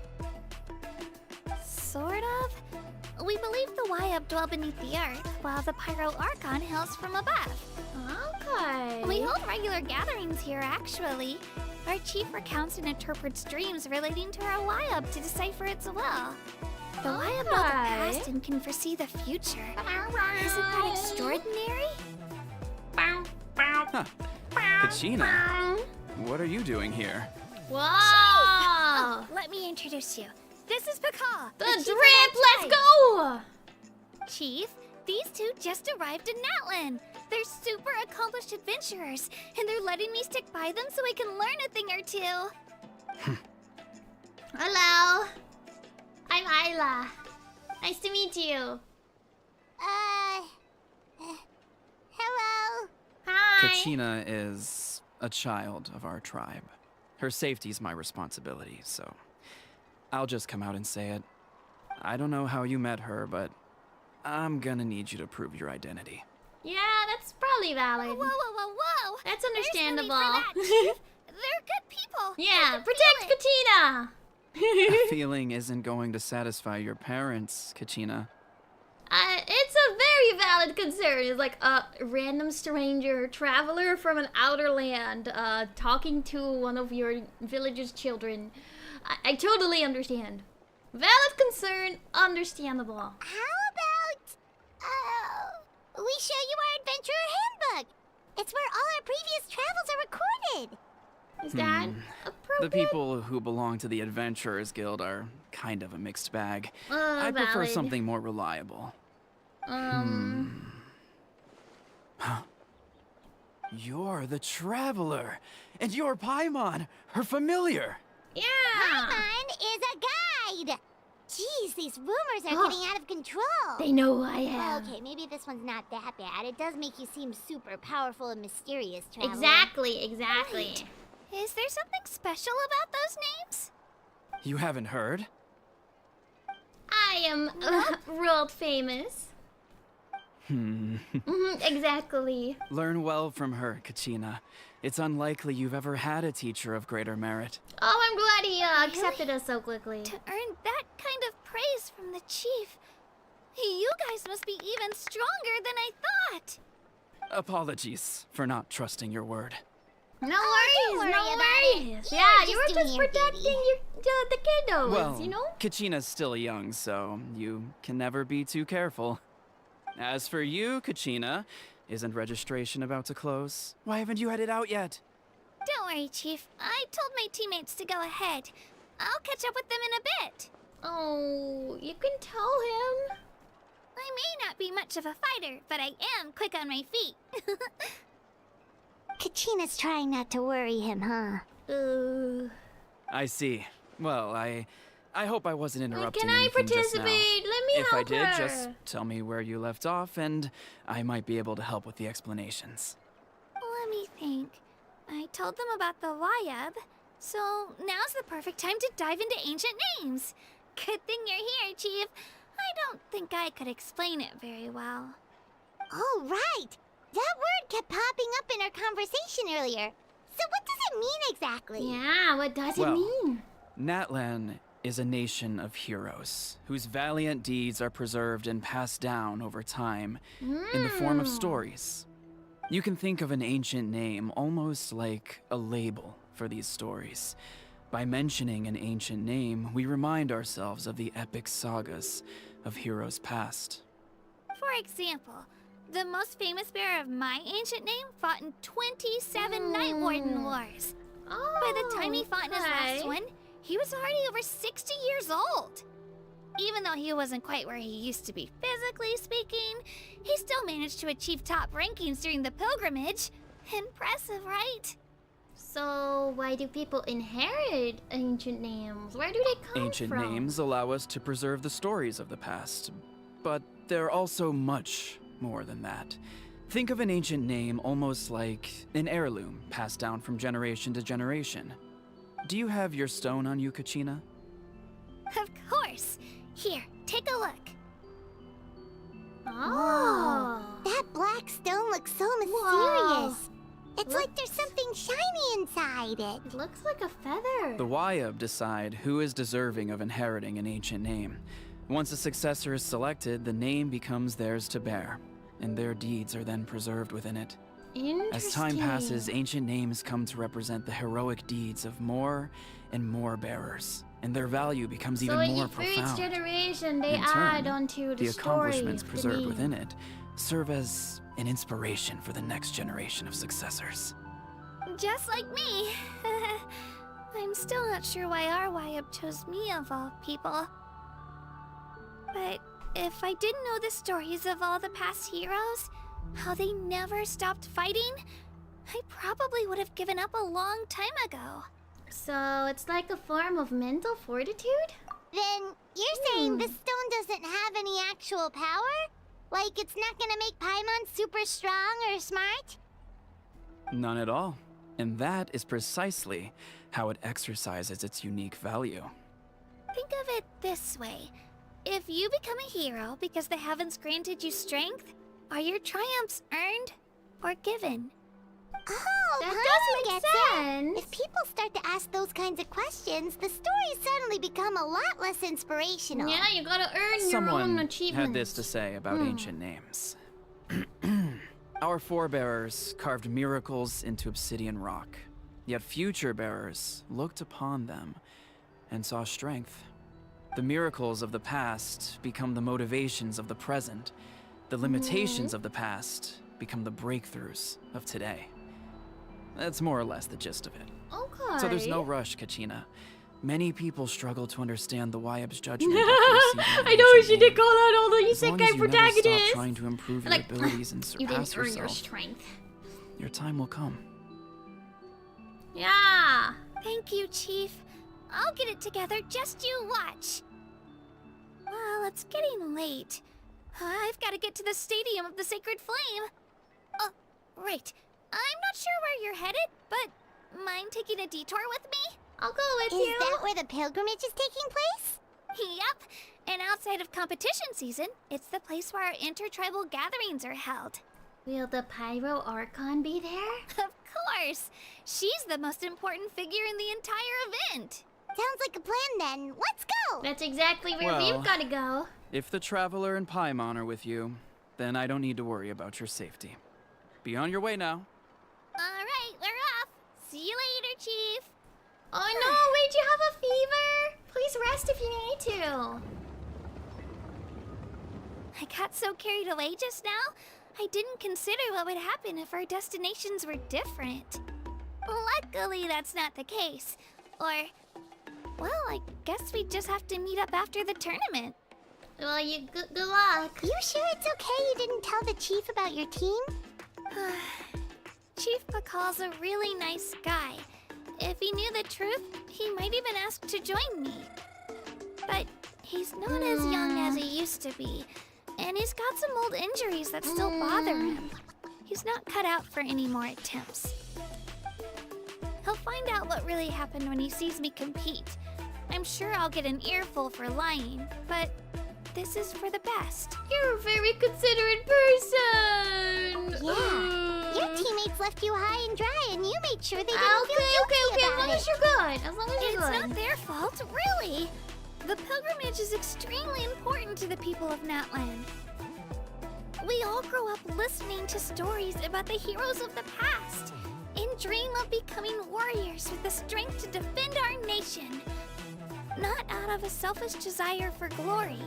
Sort of. We believe the Wayab dwell beneath the earth, while the Pyro Archon hails from above. Okay. We hold regular gatherings here, actually. Our chief recounts and interprets dreams relating to our Wayab to decipher its will. The Wayab know the past and can foresee the future. Isn't that extraordinary? Huh. Kachina, what are you doing here? Whoa! Oh, let me introduce you. This is Paka. The chief of drip, our let's tribe. go! Chief, these two just arrived in Natlan. They're super accomplished adventurers, and they're letting me stick by them so I can learn a thing or two. Hello. I'm Ayla. Nice to meet you. Hello. Hi. Kachina is a child of our tribe. Her safety is my responsibility, so I'll just come out and say it. I don't know how you met her, but I'm gonna need you to prove your identity. Yeah, that's probably valid. Whoa, whoa, whoa, whoa! That's There's no need understandable. for that, Chief. They're good people. Yeah, protect Katina. A feeling isn't going to satisfy your parents, Kachina. It's a very valid concern. It's like a random stranger, traveler from an outer land, talking to one of your village's children. I totally understand. Valid concern, understandable. How about, we show you our adventurer handbook? It's where all our previous travels are recorded. Is that The people who belong to the Adventurers Guild are kind of a mixed bag. Oh, I prefer valid. something more reliable. You're the Traveler, and you're Paimon, her familiar. Yeah. Paimon is a guide. Jeez, these rumors are getting out of control. They know who I am. Well, okay, maybe this one's not that bad. It does make you seem super powerful and mysterious, Traveler. Exactly, exactly. Wait, is there something special about those names? You haven't heard? I am world famous. Exactly. Learn well from her, Kachina. It's unlikely you've ever had a teacher of greater merit. Oh, I'm glad he accepted us so quickly. To earn that kind of praise from the chief, you guys must be even stronger than I thought. Apologies for not trusting your word. No don't worries, worry no about worries. it. Yeah, You're you were just doing just your protecting the kiddos, Well, you know? Kachina's still young, so you can never be too careful. As for you, Kachina, isn't registration about to close? Why haven't you headed out yet? Don't worry, Chief. I told my teammates to go ahead. I'll catch up with them in a bit. Oh, you can tell him. I may not be much of a fighter, but I am quick on my feet. Kachina's trying not to worry him, huh? I see. Well, I hope I wasn't interrupting Can I anything just now. participate? Let me If I help did, her. just tell me where you left off, and I might be able to help with the explanations. Let me think. I told them about the Wayab, so now's the perfect time to dive into ancient names. Good thing you're here, Chief. I don't think I could explain it very well. Oh, right! That word kept popping up in our conversation earlier. So what does it mean exactly? Yeah, what does it mean? Natlan is a nation of heroes whose valiant deeds are preserved and passed down over time in the form of stories. You can think of an ancient name almost like a label for these stories. By mentioning an ancient name, we remind ourselves of the epic sagas of heroes past. For example, the most famous bearer of my ancient name fought in 27 Night Warden Wars. By the time he fought in his last one, he was already over 60 years old. Even though he wasn't quite where he used to be physically speaking, he still managed to achieve top rankings during the pilgrimage. Impressive, right? So why do people inherit ancient names? Where do they come Ancient from? names allow us to preserve the stories of the past, but they're also much more than that. Think of an ancient name almost like an heirloom passed down from generation to generation. Do you have your stone on you, Kachina? Of course. Here, take a look. Oh, that black stone looks so mysterious. It's like there's something shiny inside it. It looks like a feather. The Wayab decide who is deserving of inheriting an ancient name. Once a successor is selected, the name becomes theirs to bear, and their deeds are then preserved within it. As time passes, ancient names come to represent the heroic deeds of more and more bearers, and their value becomes even more for each profound. generation, they In add turn, onto the story accomplishments of the preserved name. within it serve as an inspiration for the next generation of successors. Just like me. I'm still not sure why our Wayab chose me of all people. But if I didn't know the stories of all the past heroes, how they never stopped fighting, I probably would have given up a long time ago. So it's like a form of mental fortitude? Then you're saying this stone doesn't have any actual power? Like it's not gonna make Paimon super strong or smart? None at all. And that is precisely how it exercises its unique value. Think of it this way. If you become a hero because the heavens granted you strength, are your triumphs earned or given? Oh, That Paimon does make gets it. sense. If people start to ask those kinds of questions, the stories suddenly become a lot less inspirational. Yeah, you gotta earn your own Someone achievements. had this to say about ancient names. Our forebearers carved miracles into obsidian rock, yet future bearers looked upon them and saw strength. The miracles of the past become the motivations of the present. The limitations of the past become the breakthroughs of today. That's more or less the gist of it. Okay. So there's no rush, Kachina. Many people struggle to understand the Wayab's judgment. I know she did call out all the As long isekai as you never stop protagonists. trying to improve your Like, abilities and you surpass didn't earn your yourself, strength. your time will come. Yeah. Thank you, Chief. I'll get it together, just you watch. Well, it's getting late. I've got to get to the Stadium of the Sacred Flame. Oh, right. I'm not sure where you're headed, but mind taking a detour with me? I'll go with you. Is that where the pilgrimage is taking place? Yep. And outside of competition season, it's the place where our intertribal gatherings are held. Will the Pyro Archon be there? Of course. She's the most important figure in the entire event. Sounds like a plan then. Let's go! That's exactly where Well, we've got to go. If the Traveler and Paimon are with you, then I don't need to worry about your safety. Be on your way now. Alright, we're off. See you later, Chief. Oh no, wait, you have a fever? Please rest if you need to. I got so carried away just now, I didn't consider what would happen if our destinations were different. Luckily, that's not the case. Or, well, I guess we just have to meet up after the tournament. Well, good luck. You sure it's okay you didn't tell the chief about your team? Chief Pakal's a really nice guy. If he knew the truth, he might even ask to join me. But he's not as young as he used to be, and he's got some old injuries that still bother him. He's not cut out for any more attempts. He'll find out what really happened when he sees me compete. I'm sure I'll get an earful for lying, but this is for the best. You're a very considerate person. Yeah. Your teammates left you high and dry, and you made sure they didn't feel Okay, guilty as about long it. as you're good. As long as you're It's good. not their fault, really. The pilgrimage is extremely important to the people of Natland. We all grow up listening to stories about the heroes of the past and dream of becoming warriors with the strength to defend our nation. Not out of a selfish desire for glory,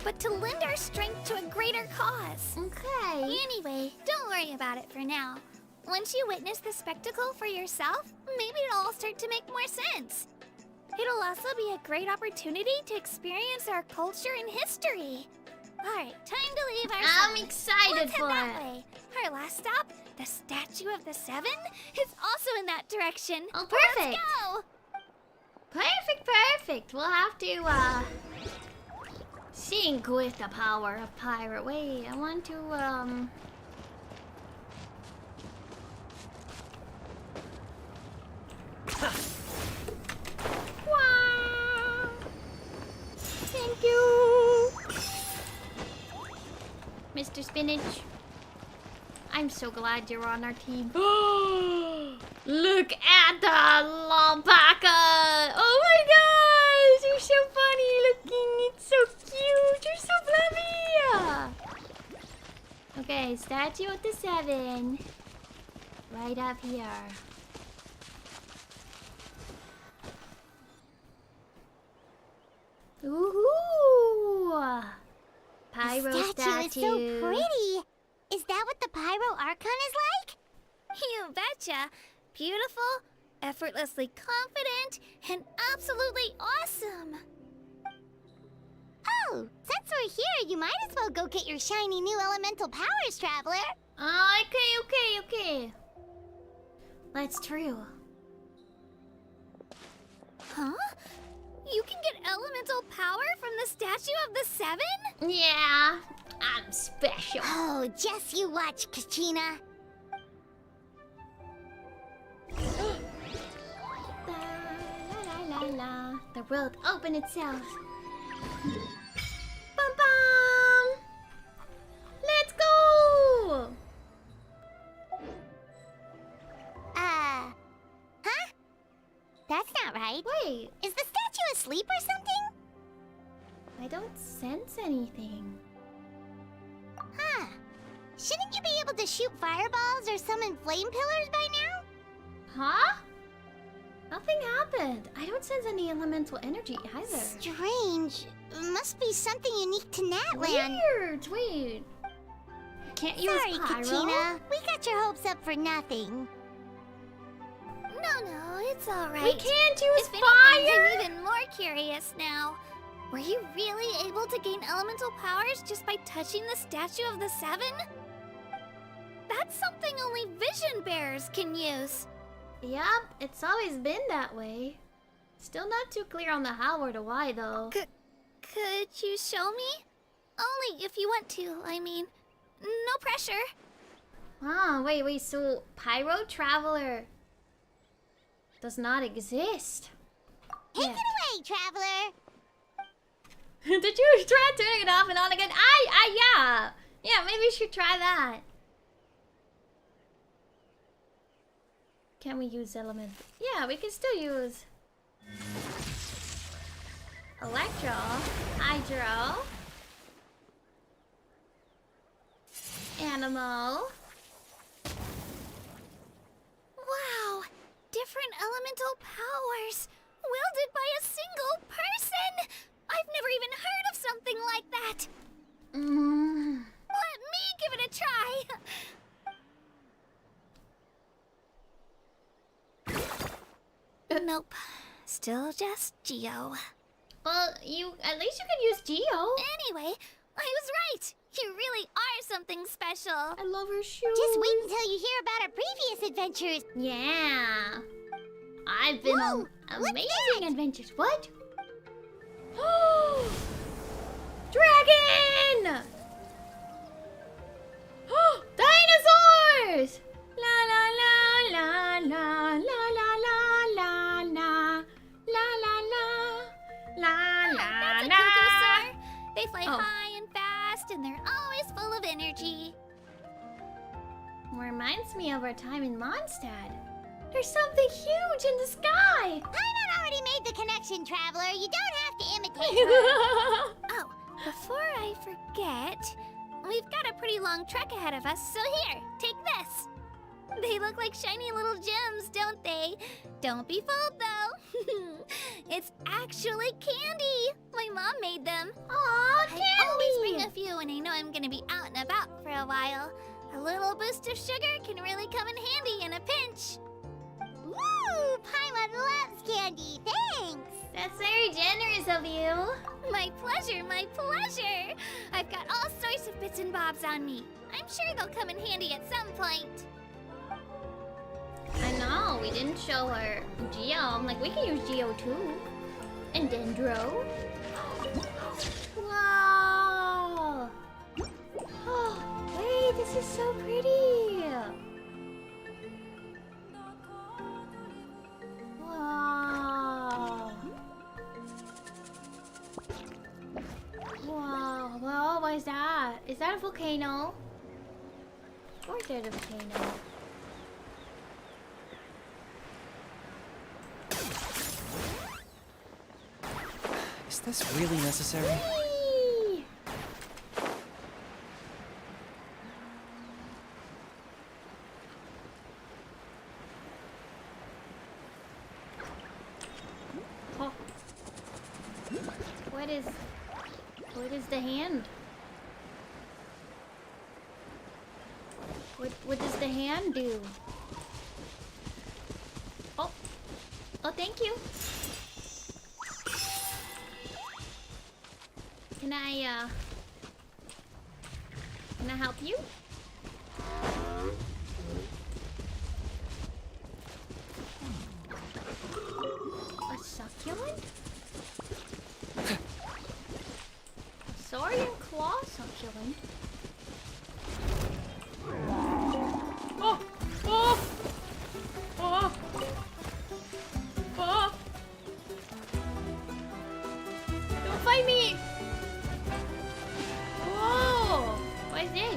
but to lend our strength to a greater cause. Okay. Anyway, don't worry about it for now. Once you witness the spectacle for yourself, maybe it'll all start to make more sense. It'll also be a great opportunity to experience our culture and history. Alright, time to leave our I'm zone. excited Let's for head that it. way. Our last stop, the Statue of the Seven, is also in that direction. Oh, perfect. Let's go! Perfect. We'll have to, sync with the power of Pirate. Wait, I want to, Wow. Thank you, Mr. Spinach. I'm so glad you're on our team. Look at the alpaca! Oh my gosh! You're so funny looking. It's so cute. You're so fluffy. Okay, Statue of the Seven. Right up here. Ooh! Pyro The statue is so pretty. Is that what the Pyro Archon is like? You betcha. Beautiful, effortlessly confident, and absolutely awesome. Oh, since we're here, you might as well go get your shiny new elemental powers, Traveler. Okay. That's true. Huh? You can get elemental power from the Statue of the Seven? Yeah, I'm special. Oh, just you watch, Kachina. La. The world opened itself. Bum bum! Let's go! Huh? That's not right. Wait. Is the statue asleep or something? I don't sense anything. Huh. Shouldn't you be able to shoot fireballs or summon flame pillars by now? Huh? Nothing happened. I don't sense any elemental energy either. Strange. Must be something unique to Natland. Weird. Wait. Can't use Sorry, pyro? Kachina. We got your hopes up for nothing. No, it's alright. We can't use If fire? anything, I'm even more curious now. Were you really able to gain elemental powers just by touching the Statue of the Seven? That's something only vision bearers can use. Yep, it's always been that way. Still not too clear on the how or the why, though. Could you show me? Only if you want to, I mean. No pressure. Ah, wait, so Pyro Traveler does not exist. Take it away, Traveler. Did you try turning it off and on again? Yeah. Yeah, maybe we should try that. Can we use element? Yeah, we can still use Electro, Hydro, Animal. Wow! Different elemental powers, wielded by a single person! I've never even heard of something like that! Let me give it a try! Nope. Still just Geo. Well, at least you can use Geo. Anyway, I was right! You really are something special! I love her shoes. Just wait until you hear about our previous adventures. Yeah. I've been on amazing adventures. What? Dragon! Dinosaurs! La la la la la la la la la la la la la That's a la. COCA, sir! They fly Oh. high and fast, and they're always full of energy. Reminds me of our time in Mondstadt. There's something huge in the sky. Paimon already made the connection, Traveler. You don't have to imitate her. Oh, before I forget, we've got a pretty long trek ahead of us, so here, take this. They look like shiny little gems, don't they? Don't be fooled, though. It's actually candy. My mom made them. Aw, candy! I always bring a few when I know I'm gonna be out and about for a while. A little boost of sugar can really come in handy in a pinch. Woo! Paimon loves candy. Thanks. That's very generous of you. My pleasure, my pleasure. I've got all sorts of bits and bobs on me. I'm sure they'll come in handy at some point. I know, we didn't show her Geo. I'm like, we can use Geo too. And Dendro. Wow! Oh, wait, this is so pretty! Wow! Wow, well, what is that? Is that a volcano? Of course there's a volcano. Is this really necessary? Whee! Oh. What is the hand? What does the hand do? Oh. Oh, thank you. Can I help you? A succulent? A saurian claw succulent? Oh! Oh! Oh! Oh! Don't fight me! Whoa! What is this?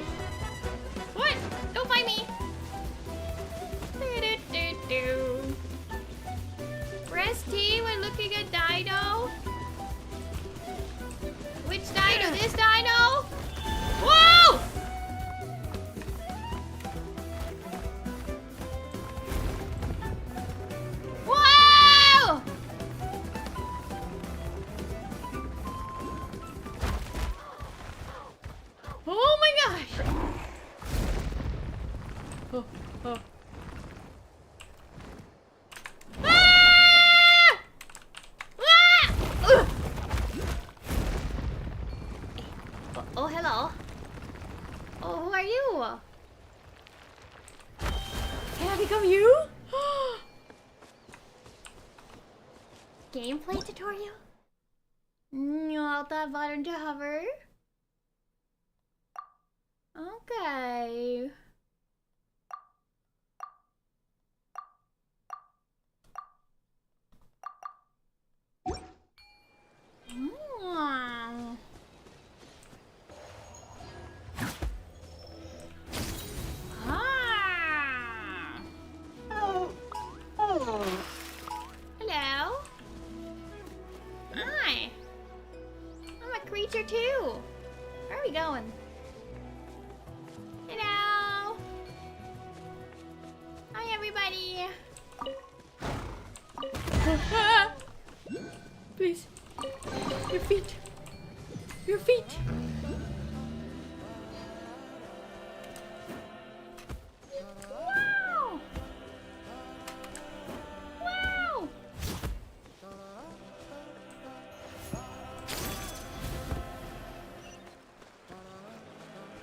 What? Don't fight me! Do-do-do-do. Press T when looking at Dino. Which Dino? This Dino? Whoa! Whoa! Oh my gosh! Oh, oh. Ah! Ah! Ugh! Oh, hello. Oh, who are you? Can I become you? Gameplay tutorial? Alt that button to hover. Okay. Mm. Ah. Hello. Hi. I'm a creature too. Where are we going? Hello. Hi, everybody. Please. Your feet. Your feet. Wow. Wow.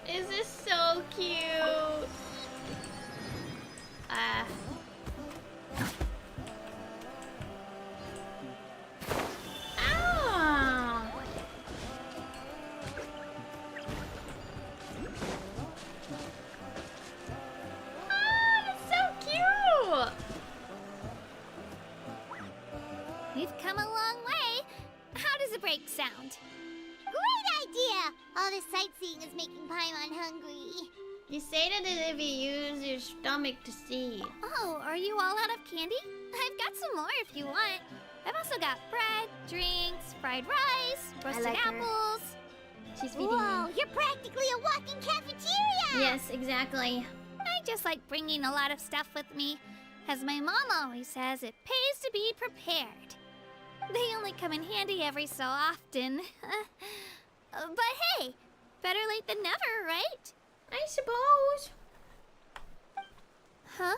Is this so cute? Ah. Ah, that's so cute. We've come a long way. How does a break sound? Great idea! All this sightseeing is making Paimon hungry. You say that as if you use your stomach to see. Oh, are you all out of candy? I've got some more if you want. I've also got bread, drinks, fried rice, roasted like her. apples. She's feeding Whoa, me. you're practically a walking cafeteria! Yes, exactly. I just like bringing a lot of stuff with me. As my mom always says, it pays to be prepared. They only come in handy every so often. But hey, better late than never, right? I suppose. Huh?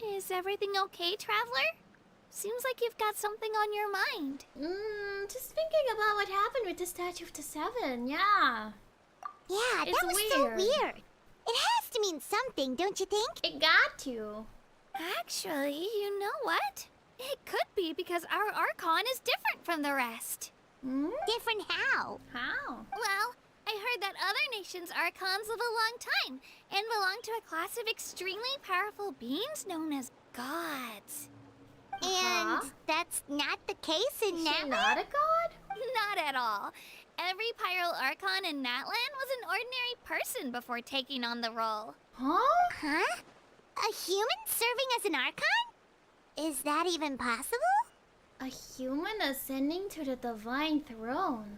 Is everything okay, Traveler? Seems like you've got something on your mind. Just thinking about what happened with the Statue of the Seven, yeah. Yeah, It's that was weird. so weird. It has to mean something, don't you think? It got to. Actually, you know what? It could be because our Archon is different from the rest. Different how? How? Well, I heard that other nations' Archons live a long time and belong to a class of extremely powerful beings known as gods. And that's not the case in Natlan? Is she not a god? Not at all. Every Pyro Archon in Natlan was an ordinary person before taking on the role. Huh? Huh? A human serving as an Archon? Is that even possible? A human ascending to the divine throne.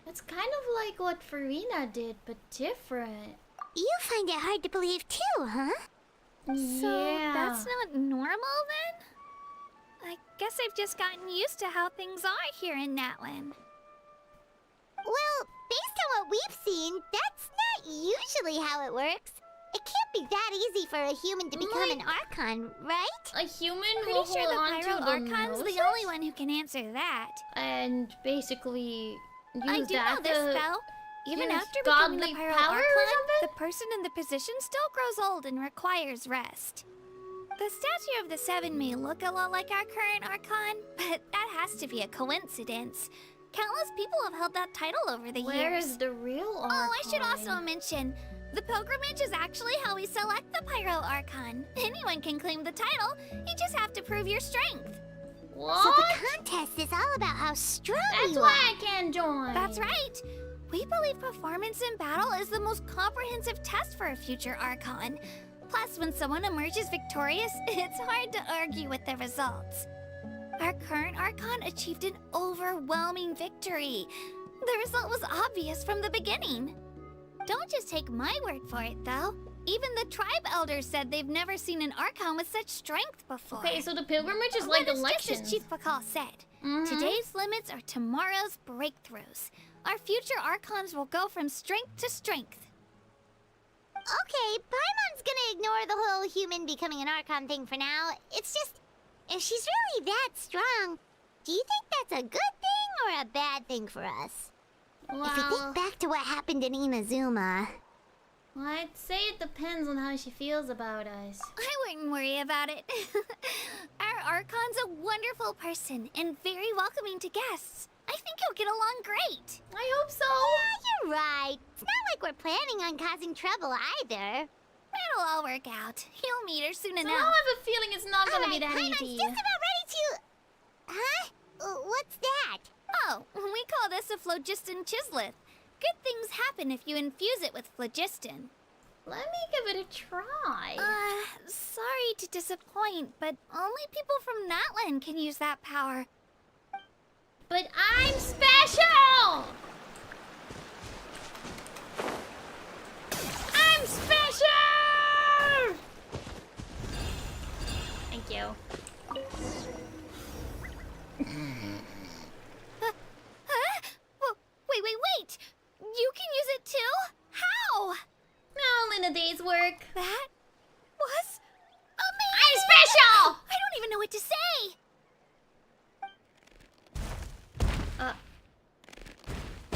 That's kind of like what Farina did, but different. You find it hard to believe too, huh? So Yeah. that's not normal then? I guess I've just gotten used to how things are here in Natlan. Well, based on what we've seen, that's not usually how it works. It can't be that easy for a human to become an Archon, right? A human Pretty will sure hold the on Pyro to the Archon's Gnosis the only one who can answer that. and basically use I do that know this, to though. Even use after becoming godly the Pyro power or Archon, something? the person in the position still grows old and requires rest. The Statue of the Seven may look a lot like our current Archon, but that has to be a coincidence. Countless people have held that title over the Where years. is the real Archon? Oh, I should also mention, the pilgrimage is actually how we select the Pyro Archon. Anyone can claim the title, you just have to prove your strength. What? So the contest is all about how strong That's you are. why I can't join. That's right. We believe performance in battle is the most comprehensive test for a future Archon. Plus, when someone emerges victorious, it's hard to argue with the results. Our current Archon achieved an overwhelming victory. The result was obvious from the beginning. Don't just take my word for it, though. Even the tribe elders said they've never seen an Archon with such strength before. Okay, so the pilgrimage is like But it's elections. just as Chief Pakal said. Mhm. Today's limits are tomorrow's breakthroughs. Our future Archons will go from strength to strength. Okay, Paimon's gonna ignore the whole human becoming an Archon thing for now. It's just, if she's really that strong, do you think that's a good thing or a bad thing for us? If you think back to what happened in Inazuma... Well, I'd say it depends on how she feels about us. I wouldn't worry about it. Our Archon's a wonderful person and very welcoming to guests. I think you'll get along great. I hope so. Yeah, you're right. It's not like we're planning on causing trouble either. It'll all work out. You'll meet her soon So enough. I have a feeling it's not gonna be that Paimon's easy. just about ready to... Huh? What's that? Oh, we call this a phlogiston chisleth. Good things happen if you infuse it with phlogiston. Let me give it a try. Sorry to disappoint, but only people from Natlan can use that power. But I'm special! I'm special! Thank you. Wait! You can use it too? How? All in a day's work. That was amazing! I'm special! I don't even know what to say!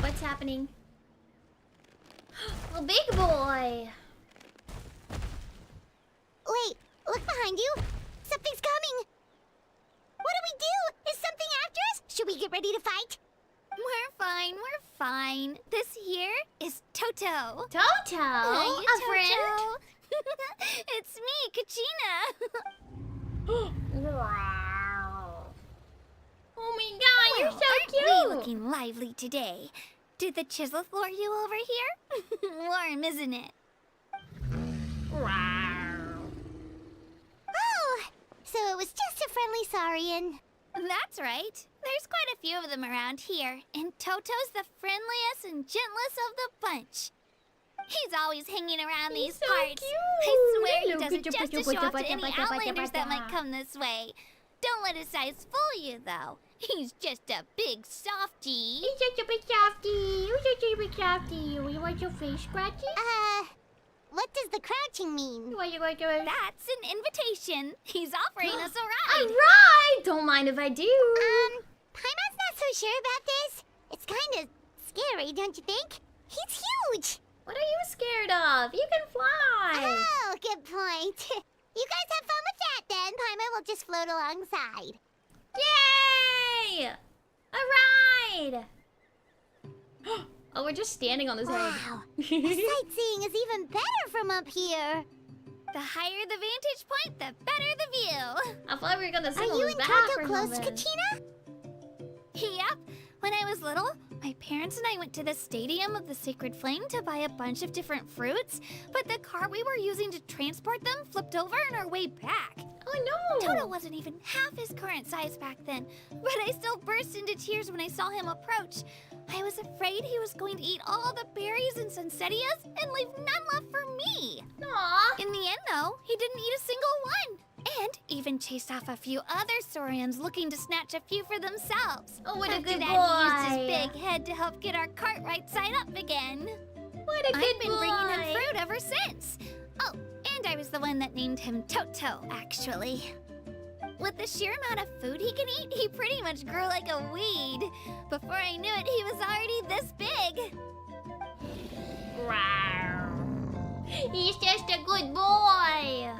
What's happening? Oh, big boy! Wait, look behind you. Something's coming. What do we do? Is something after us? Should we get ready to fight? We're fine. This here is Toto. Toto? Hi, A friend? It's me, Kachina. Wow. Oh my god, you're so aren't cute! We looking lively today. Did the chisel lure you over here? Warm, isn't it? Oh, so it was just a friendly saurian. That's right. There's quite a few of them around here, and Toto's the friendliest and gentlest of the bunch. He's always hanging around these so parts. cute. I swear he Hello, does it good just job, to show off good to job, any good job, outlanders that good might job. come this way. Don't let his size fool you, though. He's just a big softie. He's just a big softie. He's just a big softie. You want your face scratchy? What does the crouching mean? That's an invitation. He's offering us a ride. A ride! Don't mind if I do. Paimon's not so sure about this. It's kind of scary, don't you think? He's huge. What are you scared of? You can fly. Oh, good point. You guys have fun with that then. Paimon will just float alongside. Yay! A ride! Oh, we're just standing on this Wow. ride. Sightseeing is even better from up here. The higher the vantage point, the better the view. I thought we were gonna sing Are on you his and back Toto or close, something. Kachina? Yep. When I was little, my parents and I went to the Stadium of the Sacred Flame to buy a bunch of different fruits, but the car we were using to transport them flipped over on our way back. Oh no! Toto wasn't even half his current size back then, but I still burst into tears when I saw him approach. I was afraid he was going to eat all the berries and sunsettias and leave none left for me. Aww. In the end, though, he didn't eat a single one. And even chased off a few other saurians looking to snatch a few for themselves. Oh, what a After good that, boy. he used his big head to help get our cart right side up again. What a good I've been boy. bringing him fruit ever since. Oh, and I was the one that named him Toto, actually. With the sheer amount of food he can eat, he pretty much grew like a weed. Before I knew it, he was already this big. Wow. He's just a good boy.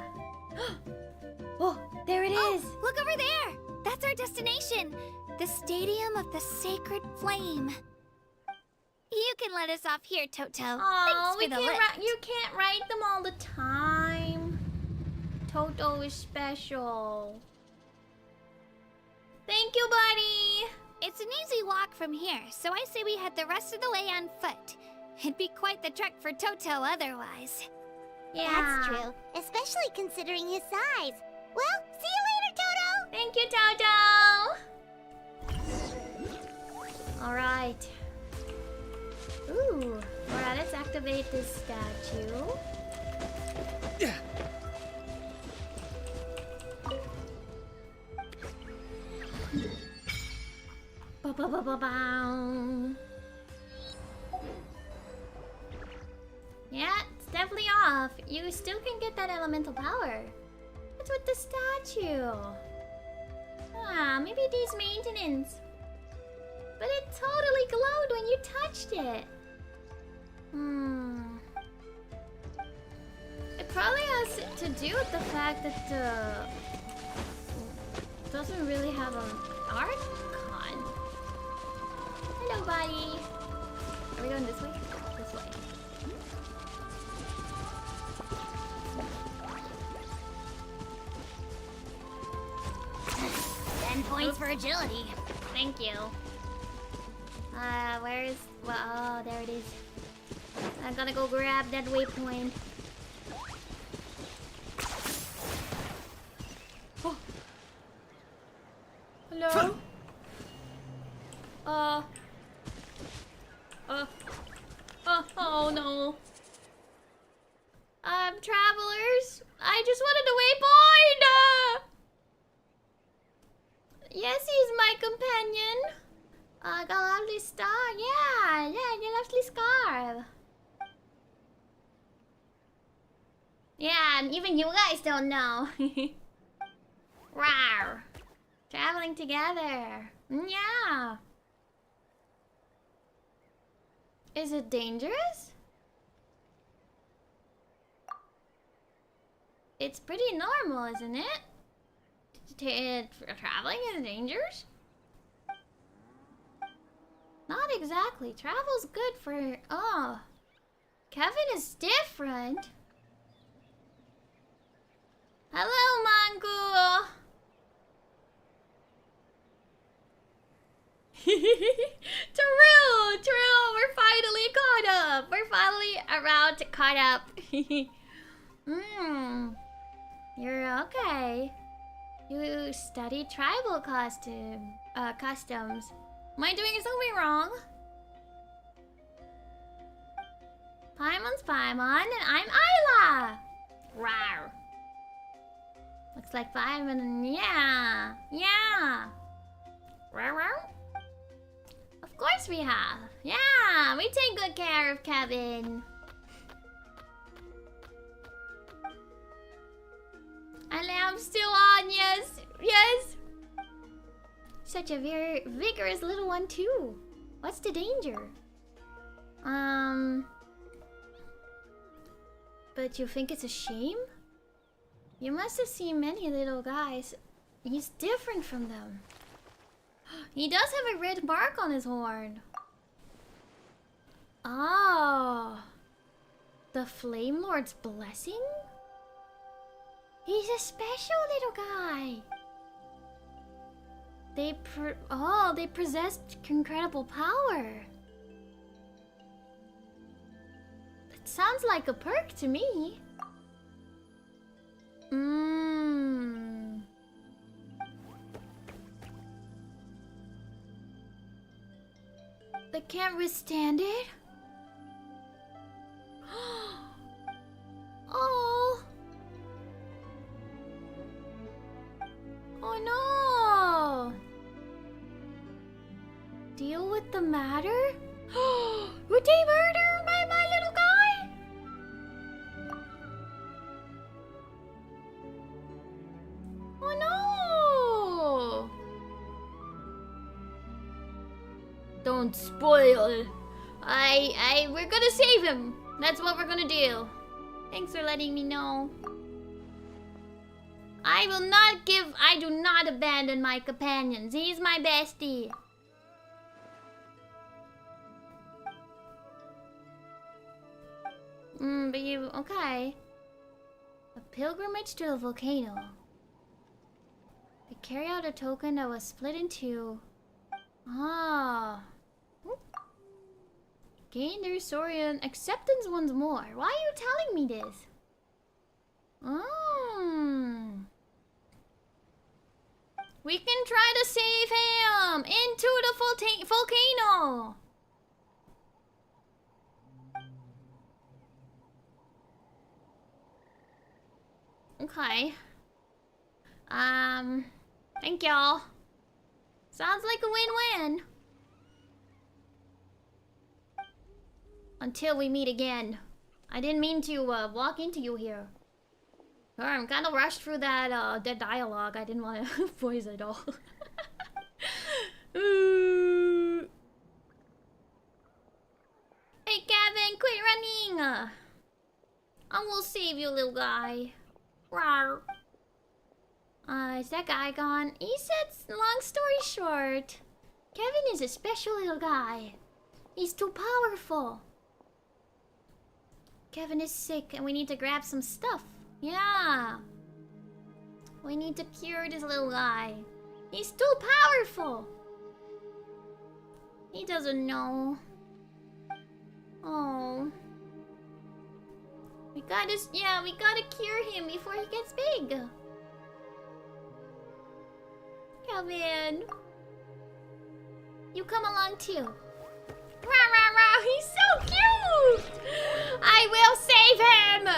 Oh, there it is. Look over there. That's our destination. The Stadium of the Sacred Flame. You can let us off here, Toto. Oh, Thanks for the lift. you can't ride them all the time. Toto is special. Thank you, buddy. It's an easy walk from here, so I say we head the rest of the way on foot. It'd be quite the trek for Toto otherwise. Yeah. That's true, especially considering his size. Well, see you later, Toto! Thank you, Toto! Alright. Ooh. Alright, let's activate this statue. Ba-ba-ba-ba-bow. Yeah, it's definitely off. You still can get that elemental power. What's with the statue? Ah, maybe it needs maintenance. But it totally glowed when you touched it. It probably has to do with the fact that it doesn't really have an archon. Hello, buddy. Are we going this way? This way. 10 points for agility. Thank you. Where is... Well, oh, there it is. I'm gonna go grab that waypoint. Oh. Hello? Oh no. Travelers, I just wanted a waypoint! Yes, he's my companion. Got a lovely star. Yeah, your lovely scarf. Yeah, and even you guys don't know. Rawr. Traveling together. Yeah. Is it dangerous? It's pretty normal, isn't it? Traveling is dangerous? Not exactly. Travel's good for... Oh. Kevin is different. Hello, Mangu. True. We're finally caught up. We're finally around to caught up. You're okay. You study tribal customs. Am I doing something wrong? Paimon's Paimon, and I'm Ayla. Rawr. Looks like Paimon. Yeah. Rawr. Of course we have. Yeah, we take good care of Kevin. And I'm still on, yes. Such a very vigorous little one too. What's the danger? But you think it's a shame? You must have seen many little guys. He's different from them. He does have a red mark on his horn. Oh. The Flame Lord's blessing? He's a special little guy. They possess incredible power. That sounds like a perk to me. They can't withstand it? Oh. Oh no! Deal with the matter? Would they murder my little guy? Oh no! Don't spoil. We're gonna save him. That's what we're gonna do. Thanks for letting me know. I do not abandon my companions. He's my bestie. But you, okay. A pilgrimage to a volcano. They carry out a token that was split in two. Ah. Gain their Saurian acceptance once more. Why are you telling me this? We can try to save him into the volcano. Okay. Thank y'all. Sounds like a win-win. Until we meet again. I didn't mean to walk into you here. I'm kind of rushed through that dialogue. I didn't want to voice it all. Ooh. Hey, Kevin, quit running! I will save you, little guy. Rawr. Is that guy gone? He said, long story short, Kevin is a special little guy. He's too powerful. Kevin is sick and we need to grab some stuff. Yeah. We need to cure this little guy. He's too powerful. He doesn't know. Oh. We gotta cure him before he gets big. Kevin. You come along too. Rah, rah, rah. He's so cute. I will save him.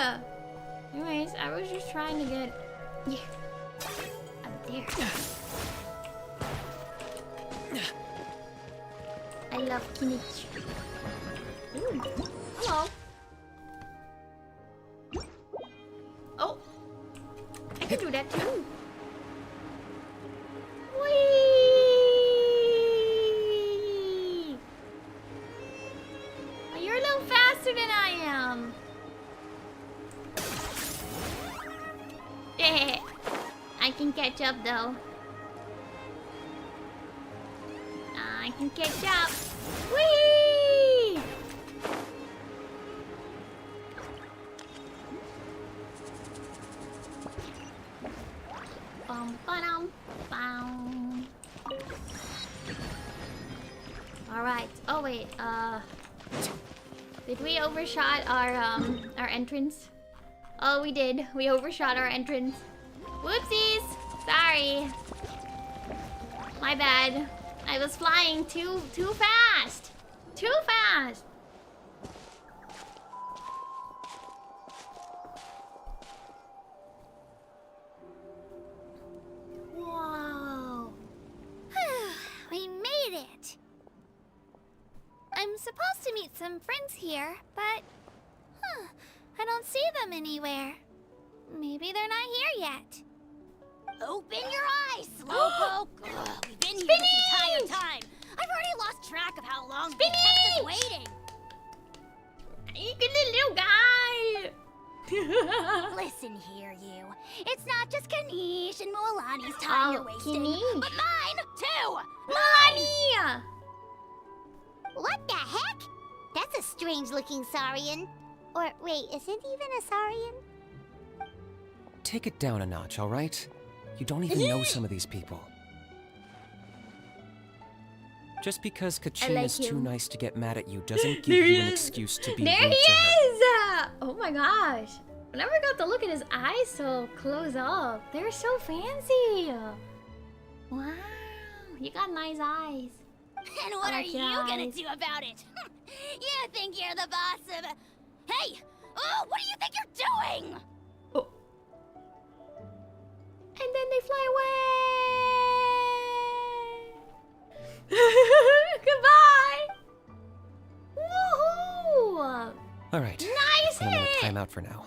Anyways, I was just trying to get... Yeah. Up there. I love Kinich. Ooh. Hello. Oh. I can do that too. Whee! Oh, you're a little faster than I am. I can catch up though. I can catch up. Whee! Bum ba-dum, bum. All right. Oh wait. Did we overshot our entrance? Oh, we did. We overshot our entrance. Whoopsies! Sorry. My bad. I was flying too fast. Too fast. Whoa. We made it. I'm supposed to meet some friends here, but I don't see them anywhere. Maybe they're not here yet. Open your eyes, Slowpoke! We've been here this entire time. I've already lost track of how long they kept us waiting. You get the little guy. Listen here, you. It's not just Kanish and Mualani's time you're wasting, Kanish. but mine too. Mualani! What the heck? That's a strange-looking Saurian. Or wait, is it even a Saurian? Take it down a notch, all right? You don't even know some of these people. Just because Kachina's too nice to get mad at you doesn't give you an excuse to be rude There he to her. is! Oh my gosh. I never got to look at his eyes so close up. They're so fancy. Wow. You got nice eyes. And what are you gonna do about it? You think you're the boss of... Hey! Oh, what do you think you're doing? Oh. And then they fly away. Goodbye. Woohoo! All right. Nice I'm gonna hit. time out for now.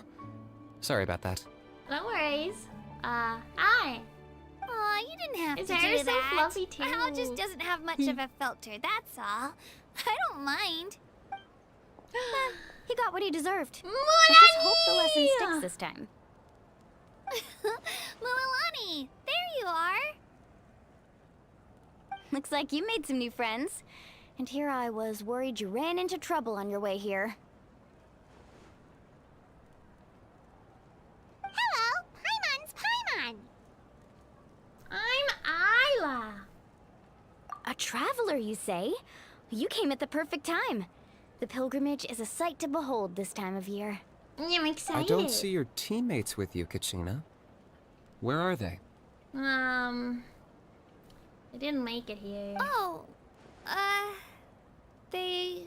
Sorry about that. No worries. Hi. Aw, you didn't have His to hair do is so that. fluffy too. Owl just doesn't have much of a filter, that's all. I don't mind. He got what he deserved. Mualani! Let's just hope the lesson sticks this time. Mualani, there you are. Looks like you made some new friends. And here I was worried you ran into trouble on your way here. Hello, Paimon's Paimon. I'm Ayla. A traveler, you say? You came at the perfect time. The pilgrimage is a sight to behold this time of year. I'm excited. I don't see your teammates with you, Kachina. Where are they? I didn't make it here. Oh, they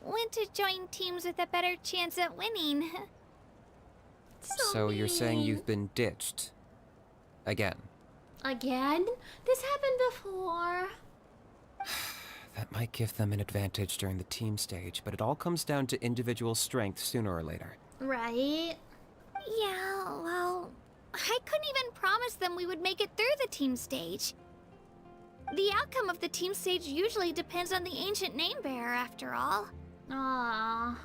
went to join teams with a better chance at winning. So you're saying you've been ditched? Again? Again? This happened before. That might give them an advantage during the team stage, but it all comes down to individual strength sooner or later. Right? Yeah, well, I couldn't even promise them we would make it through the team stage. The outcome of the team stage usually depends on the ancient name bearer, after all. Aww.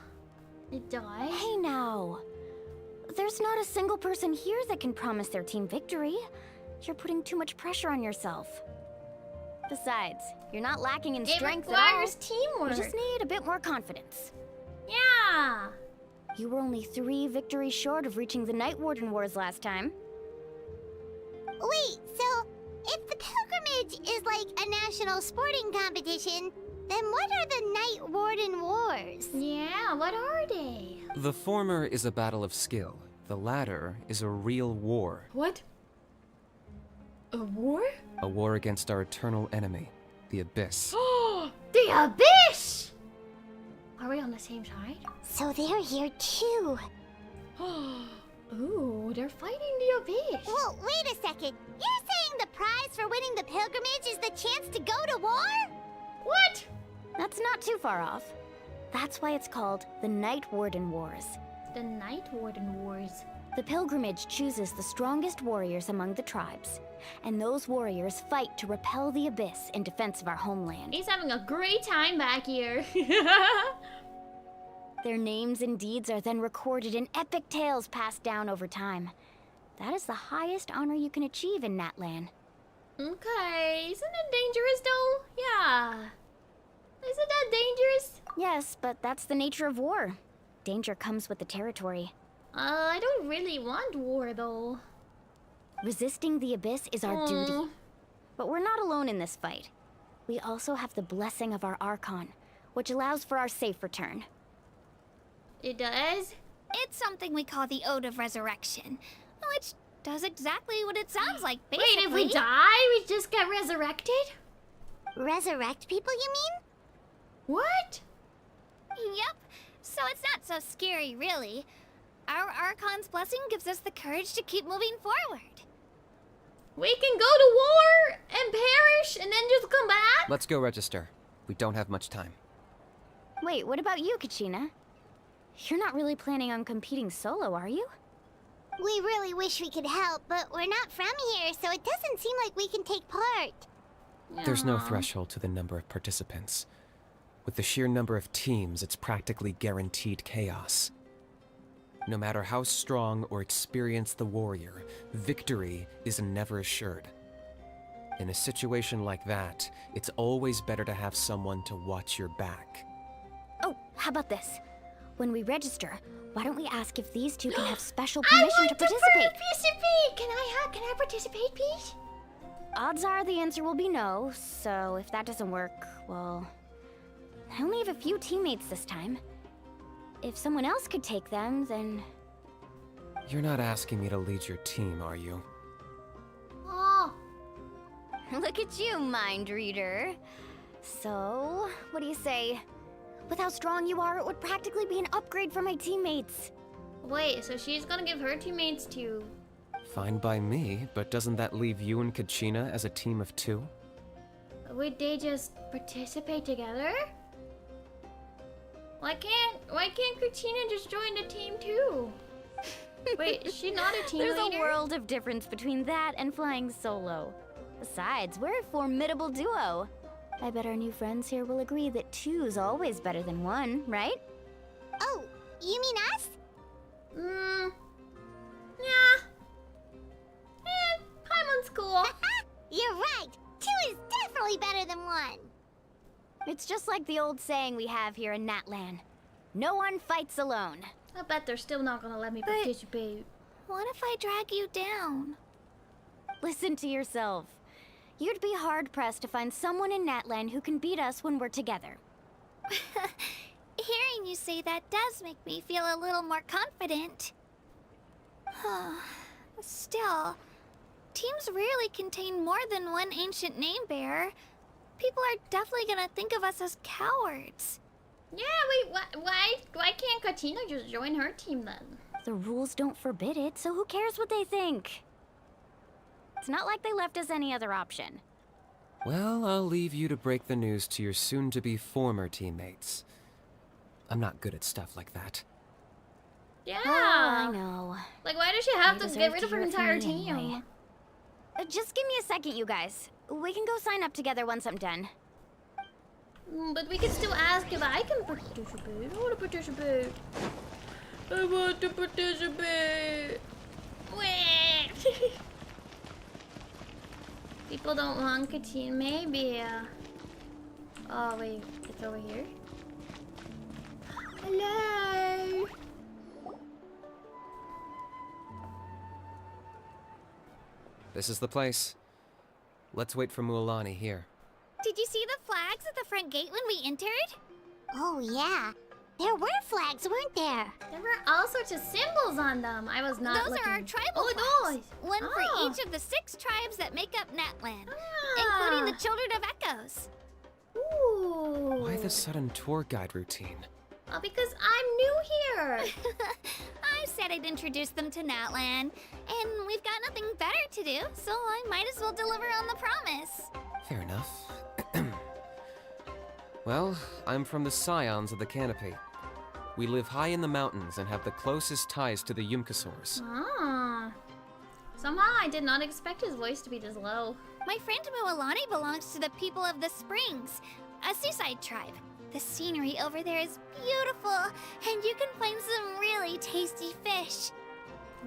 It died? Hey now. There's not a single person here that can promise their team victory. You're putting too much pressure on yourself. Besides, You're not lacking in It strength at all. requires teamwork. You just need a bit more confidence. Yeah. You were only 3 victories short of reaching the Night Warden Wars last time. Wait, so if the pilgrimage is like a national sporting competition, then what are the Night Warden Wars? Yeah, what are they? The former is a battle of skill. The latter is a real war. What? A war? A war against our eternal enemy, the Abyss. The Abyss! Are we on the same side? So they're here too. Ooh, they're fighting the Abyss. Well, wait a second. You're saying the prize for winning the pilgrimage is the chance to go to war? What? That's not too far off. That's why it's called the Night Warden Wars. The Night Warden Wars. The pilgrimage chooses the strongest warriors among the tribes, and those warriors fight to repel the Abyss in defense of our homeland. He's having a great time back here. Their names and deeds are then recorded in epic tales passed down over time. That is the highest honor you can achieve in Natlan. Okay, isn't it dangerous though? Yeah. Isn't that dangerous? Yes, but that's the nature of war. Danger comes with the territory. I don't really want war though. Resisting the Abyss is our duty. But we're not alone in this fight. We also have the blessing of our Archon, which allows for our safe return. It does? It's something we call the Ode of Resurrection, which does exactly what it sounds like, basically. Wait, if we die, we just get resurrected? Resurrect people, you mean? What? Yep. So it's not so scary, really. Our Archon's blessing gives us the courage to keep moving forward. We can go to war and perish and then just come back? Let's go register. We don't have much time. Wait, what about you, Kachina? You're not really planning on competing solo, are you? We really wish we could help, but we're not from here, so it doesn't seem like we can take part. There's no threshold to the number of participants. With the sheer number of teams, it's practically guaranteed chaos. No matter how strong or experienced the warrior, victory is never assured. In a situation like that, it's always better to have someone to watch your back. Oh, how about this? When we register, why don't we ask if these two can have special permission to participate? Can I participate, please? Odds are the answer will be no, so if that doesn't work, well... I only have a few teammates this time. If someone else could take them, then... You're not asking me to lead your team, are you? Oh. Look at you, mind reader. So, what do you say? With how strong you are, it would practically be an upgrade for my teammates. Wait, so she's gonna give her teammates to... Fine by me, but doesn't that leave you and Kachina as a team of 2? Would they just participate together? Why can't Kachina just join the team too? Wait, is she not a team There's leader? a world of difference between that and flying solo. Besides, we're a formidable duo. I bet our new friends here will agree that 2's always better than 1, right? Oh, you mean us? Yeah. Paimon's cool. You're right. 2 is definitely better than 1. It's just like the old saying we have here in Natlan. No one fights alone. I bet they're still not gonna let me participate. What if I drag you down? Listen to yourself. You'd be hard-pressed to find someone in Natlan who can beat us when we're together. Hearing you say that does make me feel a little more confident. Still, teams rarely contain more than one ancient name bearer. People are definitely gonna think of us as cowards. Yeah, wait, why can't Kachina just join her team then? The rules don't forbid it, so who cares what they think? It's not like they left us any other option. Well, I'll leave you to break the news to your soon-to-be former teammates. I'm not good at stuff like that. Yeah. Oh, I know. Like, why does she have They to deserve get rid to of her hear it from entire me team? anyway. Just give me a second, you guys. We can go sign up together once I'm done. But we can still ask if I can participate. I want to participate. I want to participate. People don't want Kachina, maybe. Oh wait, it's over here. Hello. This is the place. Let's wait for Mualani here. Did you see the flags at the front gate when we entered? Oh, yeah. There were flags, weren't there? There were all sorts of symbols on them. I was not Those looking. are our tribal Oh, flags. those. One Oh. for each of the 6 tribes that make up Natland, including the Children of Echoes. Ooh. Why the sudden tour guide routine? Because I'm new here. I said I'd introduce them to Natland, and we've got nothing better to do, so I might as well deliver on the promise. Fair enough. Well, I'm from the Scions of the Canopy. We live high in the mountains and have the closest ties to the Yumkasaurs. Ah. Somehow I did not expect his voice to be this low. My friend Mualani belongs to the people of the Springs, a seaside tribe. The scenery over there is beautiful, and you can find some really tasty fish.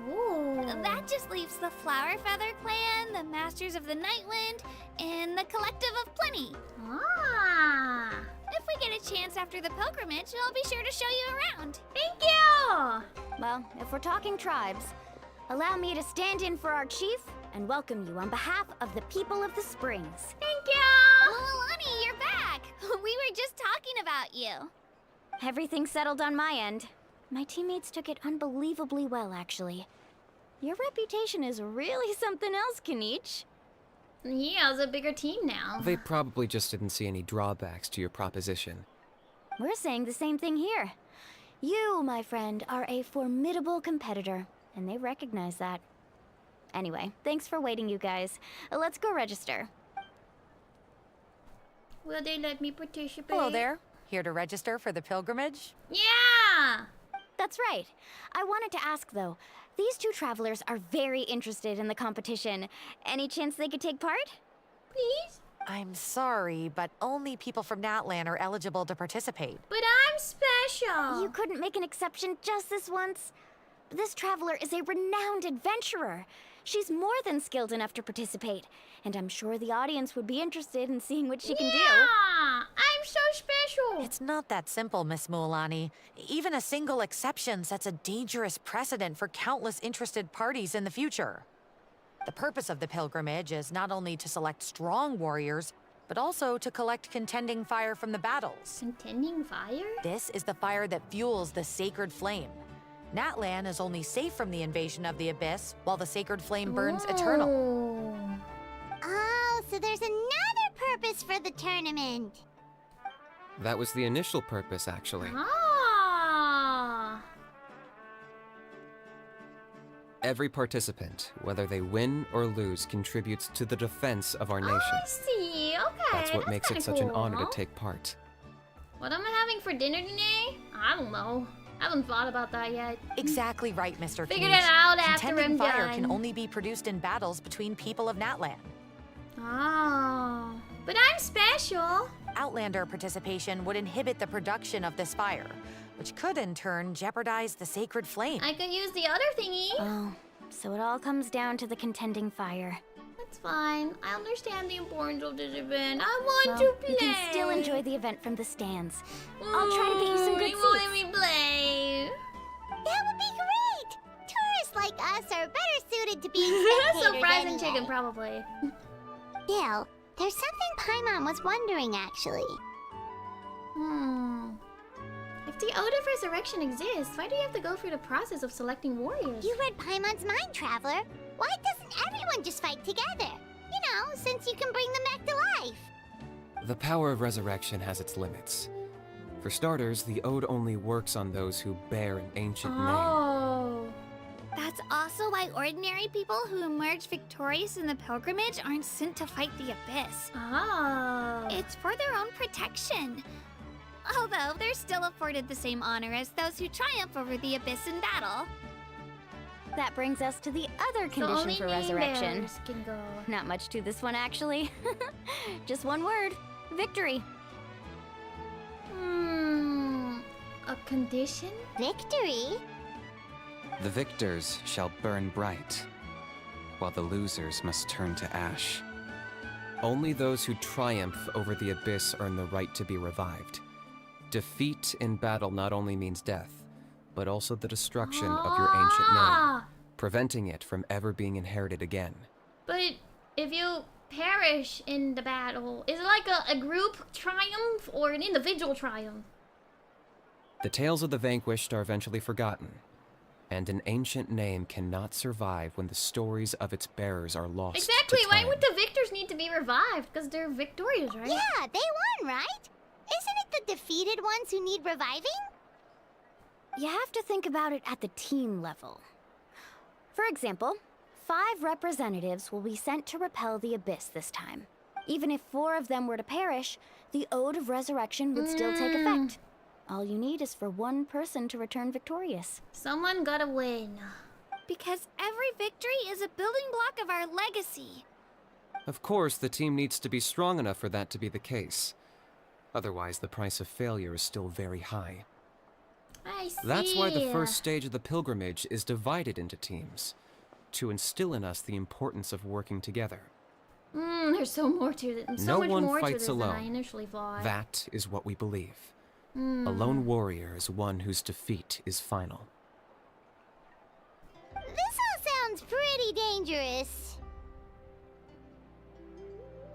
Ooh. That just leaves the Flower Feather Clan, the Masters of the Nightwind, and the Collective of Plenty. Ah. If we get a chance after the pilgrimage, I'll be sure to show you around. Thank you! Well, if we're talking tribes, allow me to stand in for our chief and welcome you on behalf of the people of the Springs. Thank you! Mualani, you're back! We were just talking about you. Everything's settled on my end. My teammates took it unbelievably well, actually. Your reputation is really something else, Kanich. Yeah, it's a bigger team now. They probably just didn't see any drawbacks to your proposition. We're saying the same thing here. You, my friend, are a formidable competitor, and they recognize that. Anyway, thanks for waiting, you guys. Let's go register. Will they let me participate? Hello there. Here to register for the pilgrimage? Yeah! That's right. I wanted to ask, though. These 2 travelers are very interested in the competition. Any chance they could take part? Please? I'm sorry, but only people from Natlan are eligible to participate. But I'm special! You couldn't make an exception just this once? This traveler is a renowned adventurer. She's more than skilled enough to participate, and I'm sure the audience would be interested in seeing what she can do. Yeah! I'm so special! It's not that simple, Miss Mualani. Even a single exception sets a dangerous precedent for countless interested parties in the future. The purpose of the pilgrimage is not only to select strong warriors, but also to collect contending fire from the battles. Contending fire? This is the fire that fuels the sacred flame. Natlan is only safe from the invasion of the Abyss, while the sacred flame burns eternal. Oh, so there's another purpose for the tournament. That was the initial purpose, actually. Ah. Every participant, whether they win or lose, contributes to the defense of our nation. I see. Okay. That's what makes it kinda such an honor to cool. take part. What am I having for dinner today? I don't know. I haven't thought about that yet. Exactly right, Mr. Figured Knight. it out after Contending I'm fire done. can only be produced in battles between people of Natlan. Oh. But I'm special. Outlander participation would inhibit the production of this fire, which could in turn jeopardize the sacred flame. I could use the other thingy. Oh, so it all comes down to the contending fire. That's fine. I understand the importance of this event. I want Well, to play. you can still enjoy the event from the stands. I'll try to get you some good You won't let seats. me play. That would be great! Tourists like us are better suited to being spectators So fries and anyway. chicken, probably. Still, there's something Paimon was wondering, actually. If the Ode of Resurrection exists, why do you have to go through the process of selecting warriors? You read Paimon's mind, Traveler. Why doesn't everyone just fight together? You know, since you can bring them back to life. The power of resurrection has its limits. For starters, the Ode only works on those who bear an ancient name. Oh. That's also why ordinary people who emerge victorious in the pilgrimage aren't sent to fight the Abyss. Oh. It's for their own protection. Although they're still afforded the same honor as those who triumph over the Abyss in battle. That brings us to the other condition only for name resurrection. bearers can go. Not much to this one, actually. Just one word. Victory. A condition? Victory? The victors shall burn bright, while the losers must turn to ash. Only those who triumph over the abyss earn the right to be revived. Defeat in battle not only means death, but also the destruction of your ancient name, preventing it from ever being inherited again. But if you perish in the battle, is it like a group triumph or an individual triumph? The tales of the vanquished are eventually forgotten, and an ancient name cannot survive when the stories of its bearers are lost Exactly, to why time. would the victors need to be revived? Because they're victorious, right? Yeah, they won, right? Isn't it the defeated ones who need reviving? You have to think about it at the team level. For example, 5 representatives will be sent to repel the abyss this time. Even if 4 of them were to perish, the Ode of Resurrection would still take effect. All you need is for 1 person to return victorious. Someone gotta win. Because every victory is a building block of our legacy. Of course, the team needs to be strong enough for that to be the case. Otherwise, the price of failure is still very high. I see. That's why the first stage of the pilgrimage is divided into teams, to instill in us the importance of working together. There's so more to it. So No much one more to fights this alone. than I initially thought. That is what we believe. A lone warrior is one whose defeat is final. This all sounds pretty dangerous.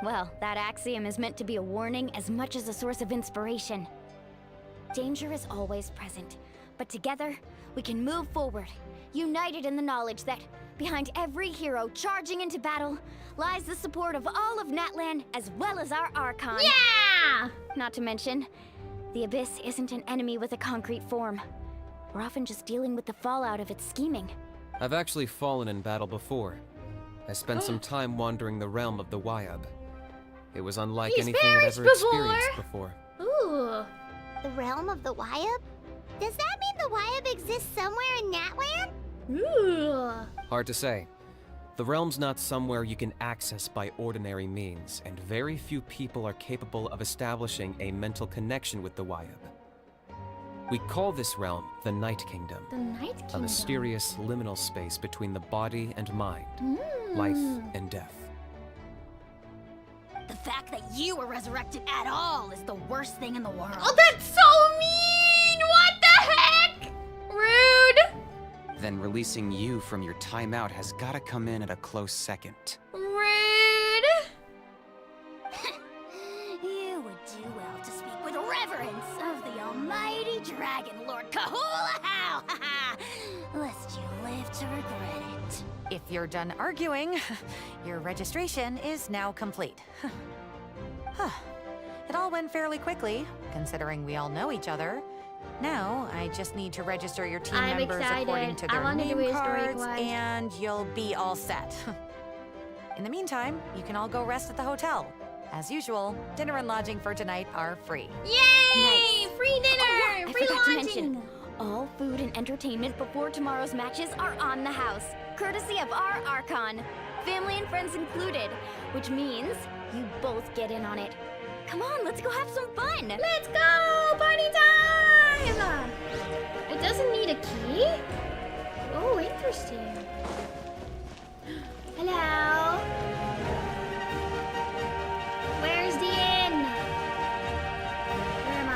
Well, that axiom is meant to be a warning as much as a source of inspiration. Danger is always present, but together, we can move forward, united in the knowledge that behind every hero charging into battle lies the support of all of Natlan as well as our Archon. Yeah! Not to mention, the Abyss isn't an enemy with a concrete form. We're often just dealing with the fallout of its scheming. I've actually fallen in battle before. I spent some time wandering the realm of the Wyab. It was unlike He's anything I'd ever perished experienced before. Ooh. The realm of the Wyab? Does that mean the Wyab exists somewhere in Natlan? Ooh. Hard to say. The realm's not somewhere you can access by ordinary means, and very few people are capable of establishing a mental connection with the Wyab. We call this realm the Night Kingdom. The Night Kingdom. A mysterious liminal space between the body and mind, life and death. The fact that you were resurrected at all is the worst thing in the world. Oh, that's so mean! What the heck? Rude! Then releasing you from your timeout has gotta come in at a close second. Rude! You would do well to speak with reverence of the almighty dragon lord Kahula-How! Lest you live to regret it. If you're done arguing, your registration is now complete. It all went fairly quickly, considering we all know each other. Now, I just need to register your team I'm members according excited. to I their wanna do name a story cards, quest. and you'll be all set. In the meantime, you can all go rest at the hotel. As usual, dinner and lodging for tonight are free. Yay! Free dinner! Oh, yeah, I Free forgot to lodging! mention, all food and entertainment before tomorrow's matches are on the house, courtesy of our Archon, family and friends included, which means you both get in on it. Come on, let's go have some fun! Let's go! Party time! It doesn't need a key? Oh, interesting. Hello? Where's the inn? Where am I?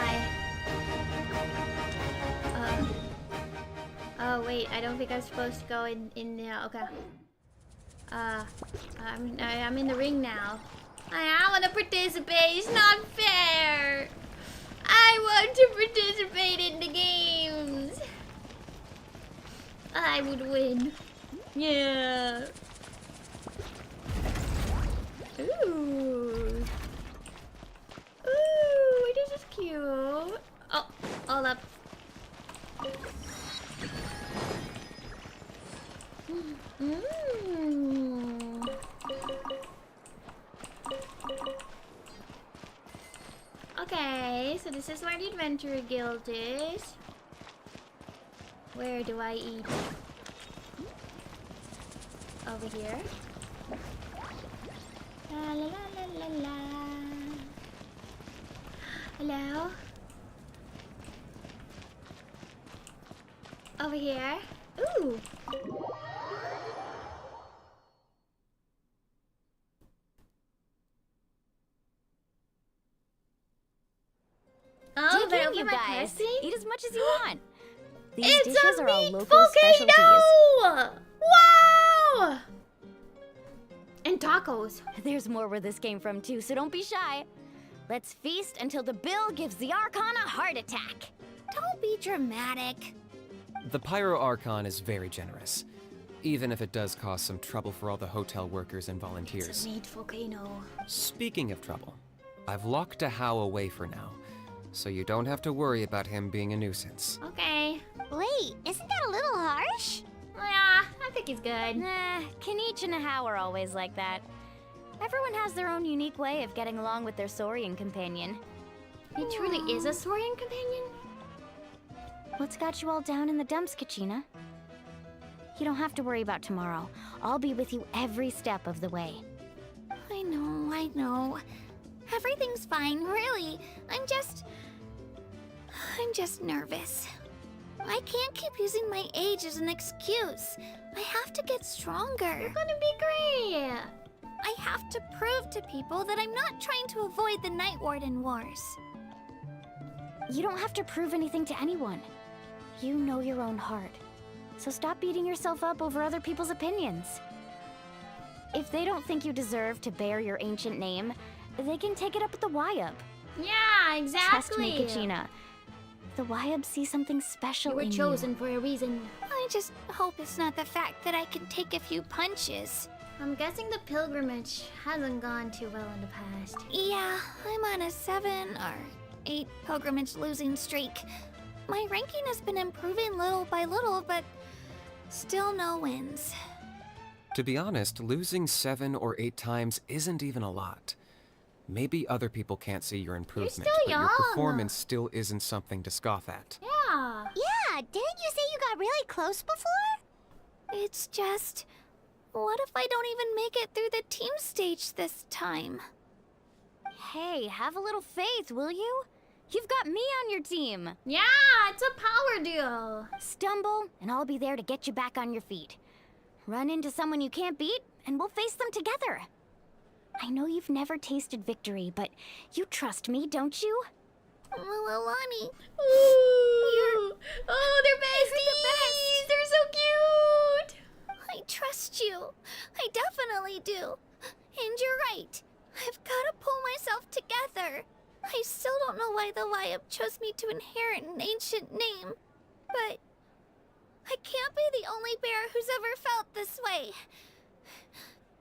Oh wait, I don't think I'm supposed to go in there. Okay. I'm in the ring now. I want to participate. It's not fair. I want to participate in the games. I would win. Yeah. Ooh. Ooh, this is cute. Oh, hold up. Okay, so this is where the Adventurer Guild is. Where do I eat? Over here. La la la la la la. Hello? Over here. Ooh. for you my guys. birthday? Eat as much as you want. These It's dishes a are all meat local volcano! specialties. Wow! And tacos. There's more where this came from too, so don't be shy. Let's feast until the bill gives the Archon a heart attack. Don't be dramatic. The Pyro Archon is very generous, even if it does cause some trouble for all the hotel workers and volunteers. It's a meat volcano. Speaking of trouble, I've locked a How away for now, so you don't have to worry about him being a nuisance. Okay. Wait, isn't that a little harsh? Yeah, I think he's good. Nah, Kenichi and How are always like that. Everyone has their own unique way of getting along with their Saurian companion. He truly is a Saurian companion? What's got you all down in the dumps, Kachina? You don't have to worry about tomorrow. I'll be with you every step of the way. I know. Everything's fine, really. I'm just nervous. I can't keep using my age as an excuse. I have to get stronger. You're gonna be great. I have to prove to people that I'm not trying to avoid the Night Warden Wars. You don't have to prove anything to anyone. You know your own heart. So stop beating yourself up over other people's opinions. If they don't think you deserve to bear your ancient name, they can take it up with the Wyab. Yeah, exactly. Trust me, Kachina. The Wyab see something special You were in chosen for a reason. I just hope it's not the fact that I can take a few punches. I'm guessing the pilgrimage hasn't gone too well in the past. Yeah, I'm on a 7 or 8 pilgrimage losing streak. My ranking has been improving little by little, but still no wins. To be honest, losing 7 or 8 times isn't even a lot. Maybe other people can't see your improvement, still but your young. performance still isn't something to scoff at. Yeah. Yeah, didn't you say you got really close before? It's just... what if I don't even make it through the team stage this time? Hey, have a little faith, will you? You've got me on your team. Yeah, it's a power duo. Stumble, and I'll be there to get you back on your feet. Run into someone you can't beat, and we'll face them together. I know you've never tasted victory, but you trust me, don't you? Well, Alani. Ooh. Oh, they're besties. They're so cute. I trust you. I definitely do. And you're right. I've got to pull myself together. I still don't know why the Wyab chose me to inherit an ancient name, but I can't be the only bear who's ever felt this way.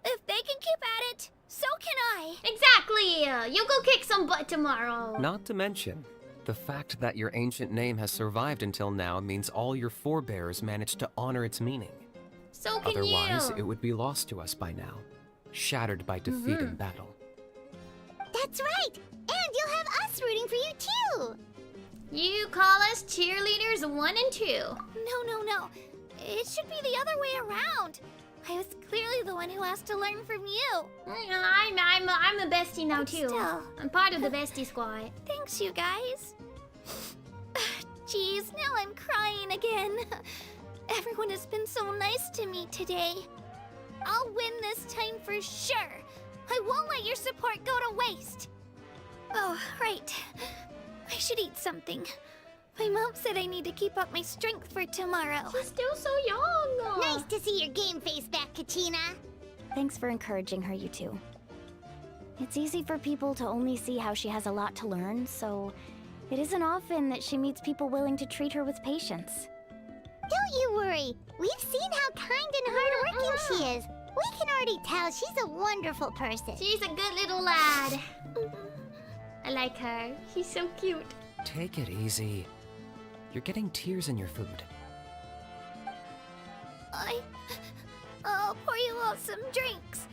If they can keep at it, so can I. Exactly. You go kick some butt tomorrow. Not to mention, the fact that your ancient name has survived until now means all your forebears managed to honor its meaning. So can Otherwise, you. it would be lost to us by now, shattered by defeat in battle. That's right! And you'll have us rooting for you too! You call us cheerleaders 1 and 2. No. It should be the other way around. I was clearly the one who asked to learn from you. I'm a bestie now too. Still. I'm part of the bestie squad. Thanks, you guys. Jeez, now I'm crying again. Everyone has been so nice to me today. I'll win this time for sure. I won't let your support go to waste. Oh, right. I should eat something. My mom said I need to keep up my strength for tomorrow. She's still so young. Nice to see your game face back, Kachina. Thanks for encouraging her, you two. It's easy for people to only see how she has a lot to learn, so it isn't often that she meets people willing to treat her with patience. Don't you worry. We've seen how kind and hardworking she is. We can already tell she's a wonderful person. She's a good little lad. I like her. She's so cute. Take it easy. You're getting tears in your food. I'll pour you all some drinks.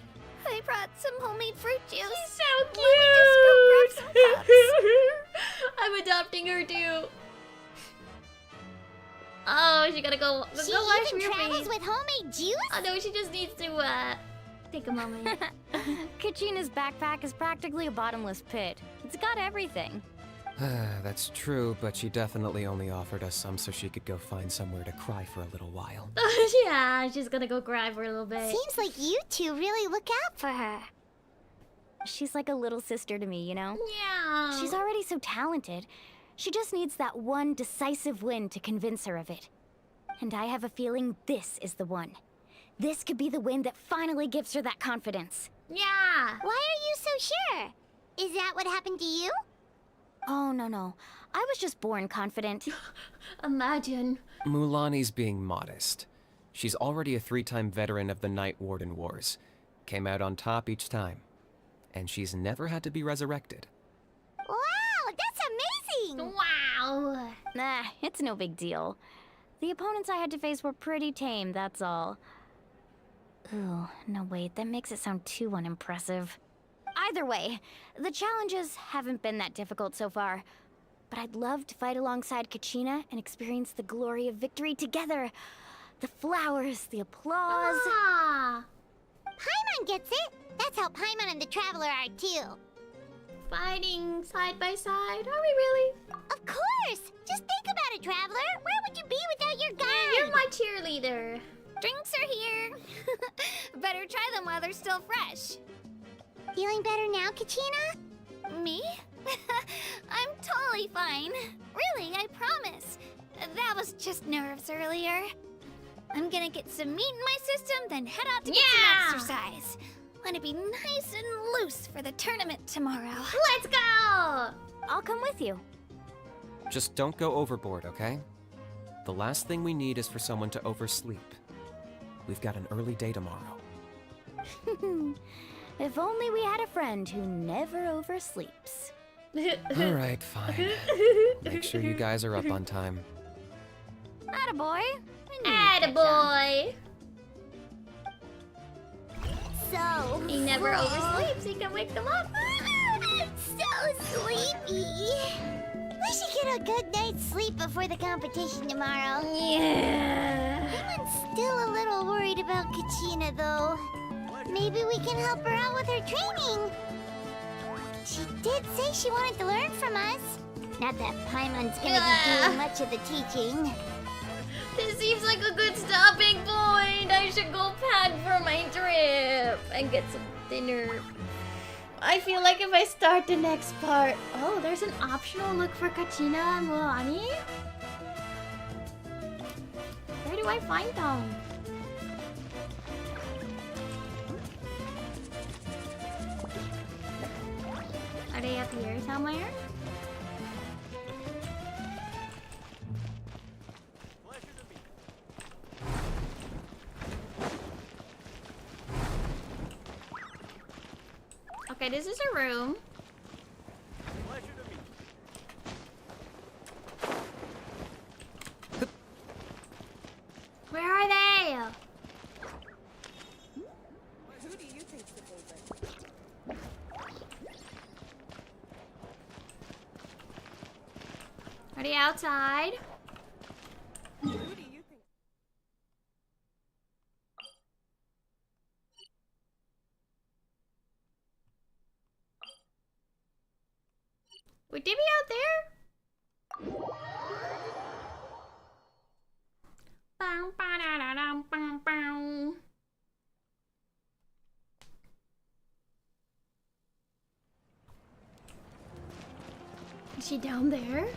I brought some homemade fruit juice. She's so cute. Let me just go grab some cups. I'm adopting her too. Oh, she gotta go. She go wash even your travels face. with homemade juice? Oh no, she just needs to take a moment. Kachina's backpack is practically a bottomless pit. It's got everything. That's true, but she definitely only offered us some so she could go find somewhere to cry for a little while. Yeah, she's gonna go cry for a little bit. Seems like you two really look out for her. She's like a little sister to me, you know? Yeah. She's already so talented. She just needs that one decisive win to convince her of it. And I have a feeling this is the one. This could be the win that finally gives her that confidence. Yeah! Why are you so sure? Is that what happened to you? Oh, no. I was just born confident. Imagine. Mulaney's being modest. She's already a 3-time veteran of the Night Warden Wars. Came out on top each time. And she's never had to be resurrected. Wow, that's amazing! Wow! Nah, it's no big deal. The opponents I had to face were pretty tame, that's all. Ooh, no wait, that makes it sound too unimpressive. Either way, the challenges haven't been that difficult so far. But I'd love to fight alongside Kachina and experience the glory of victory together. The flowers, the applause. Ah! Paimon gets it! That's how Paimon and the Traveler are too. Fighting side by side? Are we really? Of course! Just think about it, Traveler! Where would you be without your gun? You're my cheerleader. Drinks are here. Better try them while they're still fresh. Feeling better now, Kachina? Me? I'm totally fine. Really, I promise. That was just nerves earlier. I'm gonna get some meat in my system, then head out to get some exercise. Wanna be nice and loose for the tournament tomorrow. Let's go! I'll come with you. Just don't go overboard, okay? The last thing we need is for someone to oversleep. We've got an early day tomorrow. If only we had a friend who never oversleeps. Alright, fine. Make sure you guys are up on time. Attaboy. Attaboy! So He never oversleeps, he can wake them up. So sleepy. We should get a good night's sleep before the competition tomorrow. Yeah. I'm still a little worried about Kachina, though. Maybe we can help her out with her training. She did say she wanted to learn from us. Not that Paimon's gonna be doing much of the teaching. This seems like a good stopping point. I should go pack for my trip and get some dinner. I feel like if I start the next part... Oh, there's an optional look for Kachina and Mulaney? Where do I find them? Are they up here somewhere? Okay, this is a room. Where are they? Who do you think's the favorite? Are they outside? Who do you think? Would they be out there? Bow, ba, da, da, dum, bow, bow. Is she down there?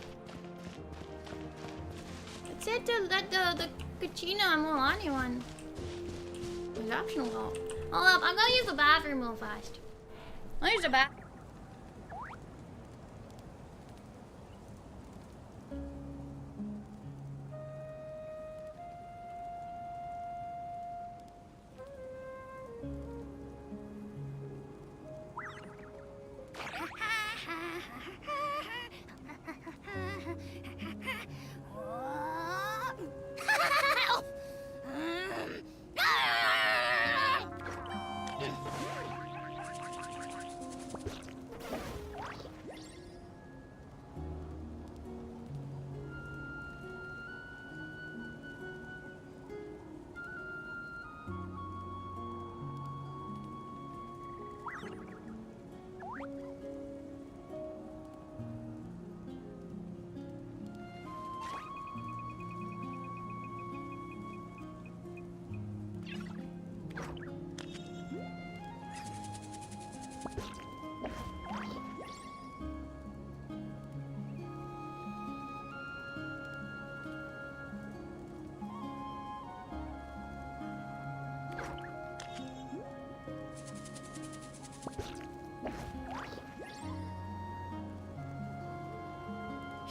It said to let the Kachina and Mulaney one was optional. Hold up, I'm gonna use the bathroom real fast. I'll use the bathroom.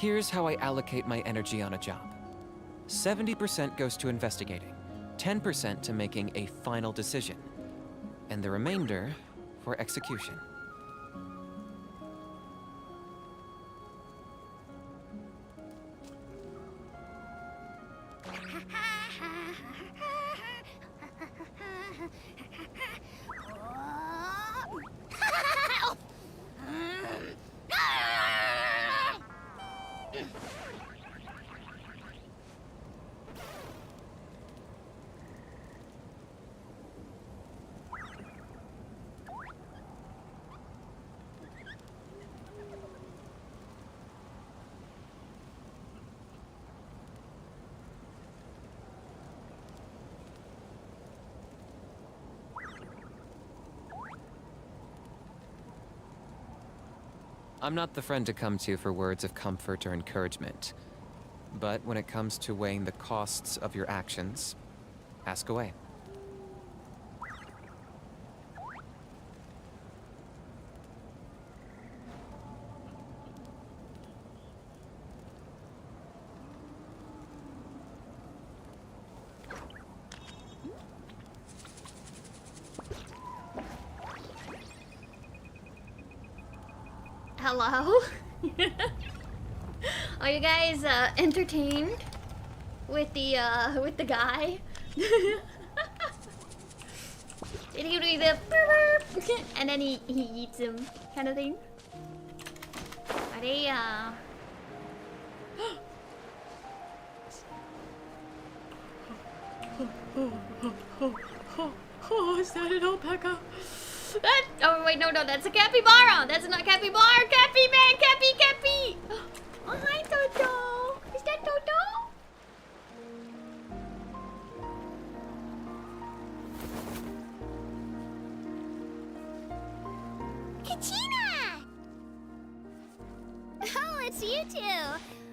Here's how I allocate my energy on a job. 70% goes to investigating, 10% to making a final decision, and the remainder for execution. I'm not the friend to come to for words of comfort or encouragement. But when it comes to weighing the costs of your actions, ask away. Hello? Are you guys entertained with the guy? Did he do the and then he eats him kind of thing? Are they Oh, is that an alpaca? That, oh wait, no, that's a capybara. That's not capybara. Cappy man, Cappy. Oh, hi, Toto. Is that Toto? Kachina! Oh, it's you two.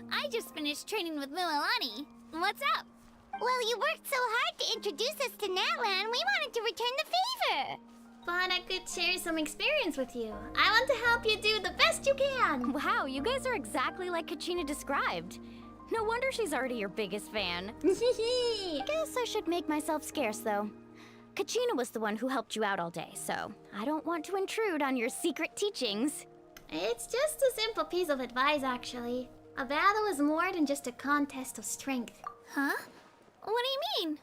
I just finished training with Mualani. What's up? Well, you worked so hard to introduce us to Natlan, we wanted to return the favor. Thought I could share some experience with you. I want to help you do the best you can. Wow, you guys are exactly like Kachina described. No wonder she's already your biggest fan. Guess I should make myself scarce, though. Kachina was the one who helped you out all day, so I don't want to intrude on your secret teachings. It's just a simple piece of advice, actually. A battle is more than just a contest of strength. Huh? What do you mean?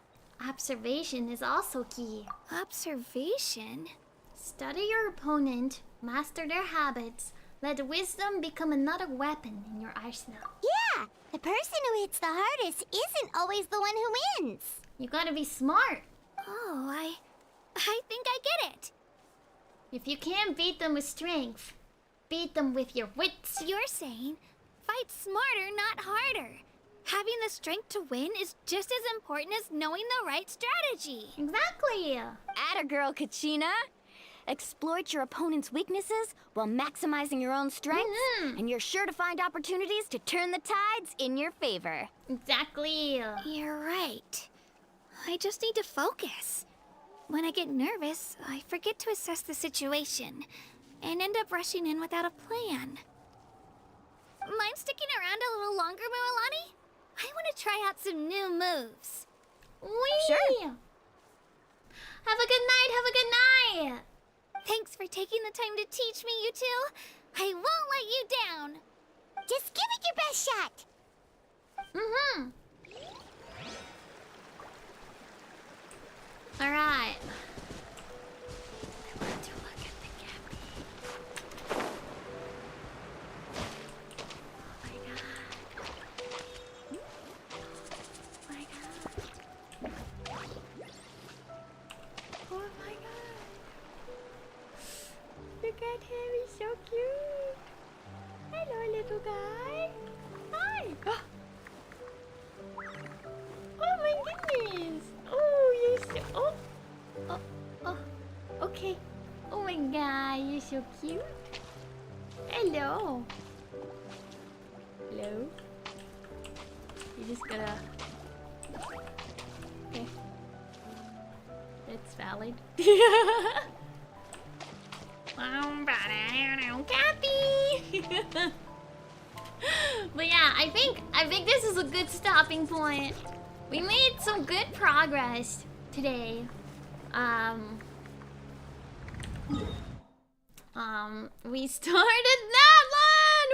Observation is also key. Observation? Study your opponent, master their habits, let wisdom become another weapon in your arsenal. Yeah, the person who hits the hardest isn't always the one who wins. You gotta be smart. Oh, I think I get it. If you can't beat them with strength, beat them with your wits. You're saying fight smarter, not harder. Having the strength to win is just as important as knowing the right strategy. Exactly. Atta girl, Kachina. Exploit your opponent's weaknesses while maximizing your own strengths, and you're sure to find opportunities to turn the tides in your favor. Exactly. You're right. I just need to focus. When I get nervous, I forget to assess the situation and end up rushing in without a plan. Mind sticking around a little longer, Mualani? I want to try out some new moves. Sure. Have a good night, have a good night. Thanks for taking the time to teach me, you two. I won't let you down. Just give it your best shot. All right. I want to look at the Gappy. Oh my god. Oh my god. Oh my god. Look at him, he's so cute. Hello, little guy. Hi. Oh my goodness. Oh, you're so... Oh. Okay. Oh my god, you're so cute. Hello. Hello. You just gotta... Okay. That's valid. Cappy! But yeah, I think this is a good stopping point. We made some good progress today. We started that one!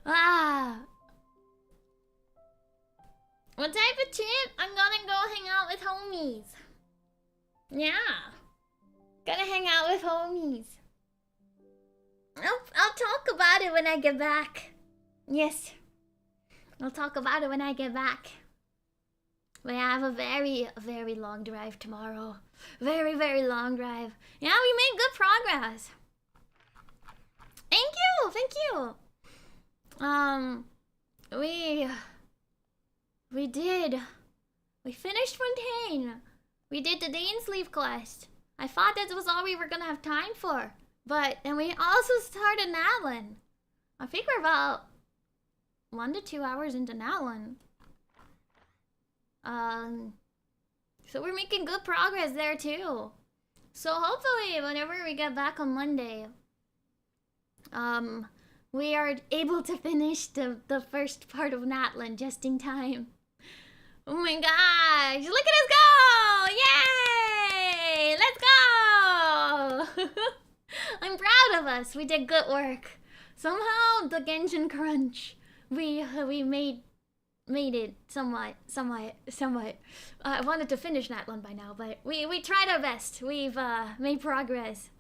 Woohoo! What type of trip? I'm gonna go hang out with homies. Yeah. Gonna hang out with homies. I'll talk about it when I get back. Yes. I'll talk about it when I get back. But I have a very long drive tomorrow. Very long drive. Yeah, we made good progress. Thank you. We did. We finished Fontaine. We did the Dainsleif quest. I thought that was all we were gonna have time for. But then we also started Natlan. I think we're about 1 to 2 hours into Natlan. So we're making good progress there too. So hopefully whenever we get back on Monday, we are able to finish the first part of Natlan just in time. Oh my gosh, look at us go! Yay! Let's go! I'm proud of us. We did good work. Somehow the Genshin crunch, we made it somewhat. I wanted to finish that one by now, but we tried our best. We've made progress.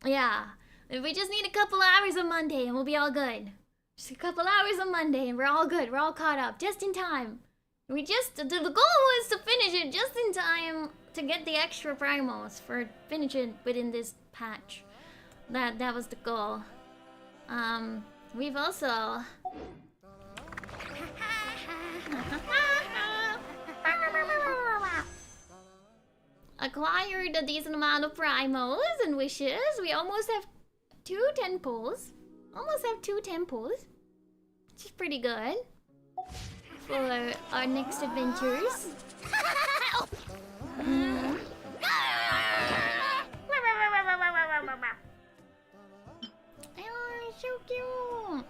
Yeah, we just need a couple hours on Monday and we'll be all good. Just a couple hours on Monday and we're all good. We're all caught up just in time. The goal was to finish it just in time to get the extra primals for finishing within this patch. That was the goal. We've also acquired a decent amount of primals and wishes. We almost have 2 temples. Which is pretty good for our next adventures. Oh, so cute.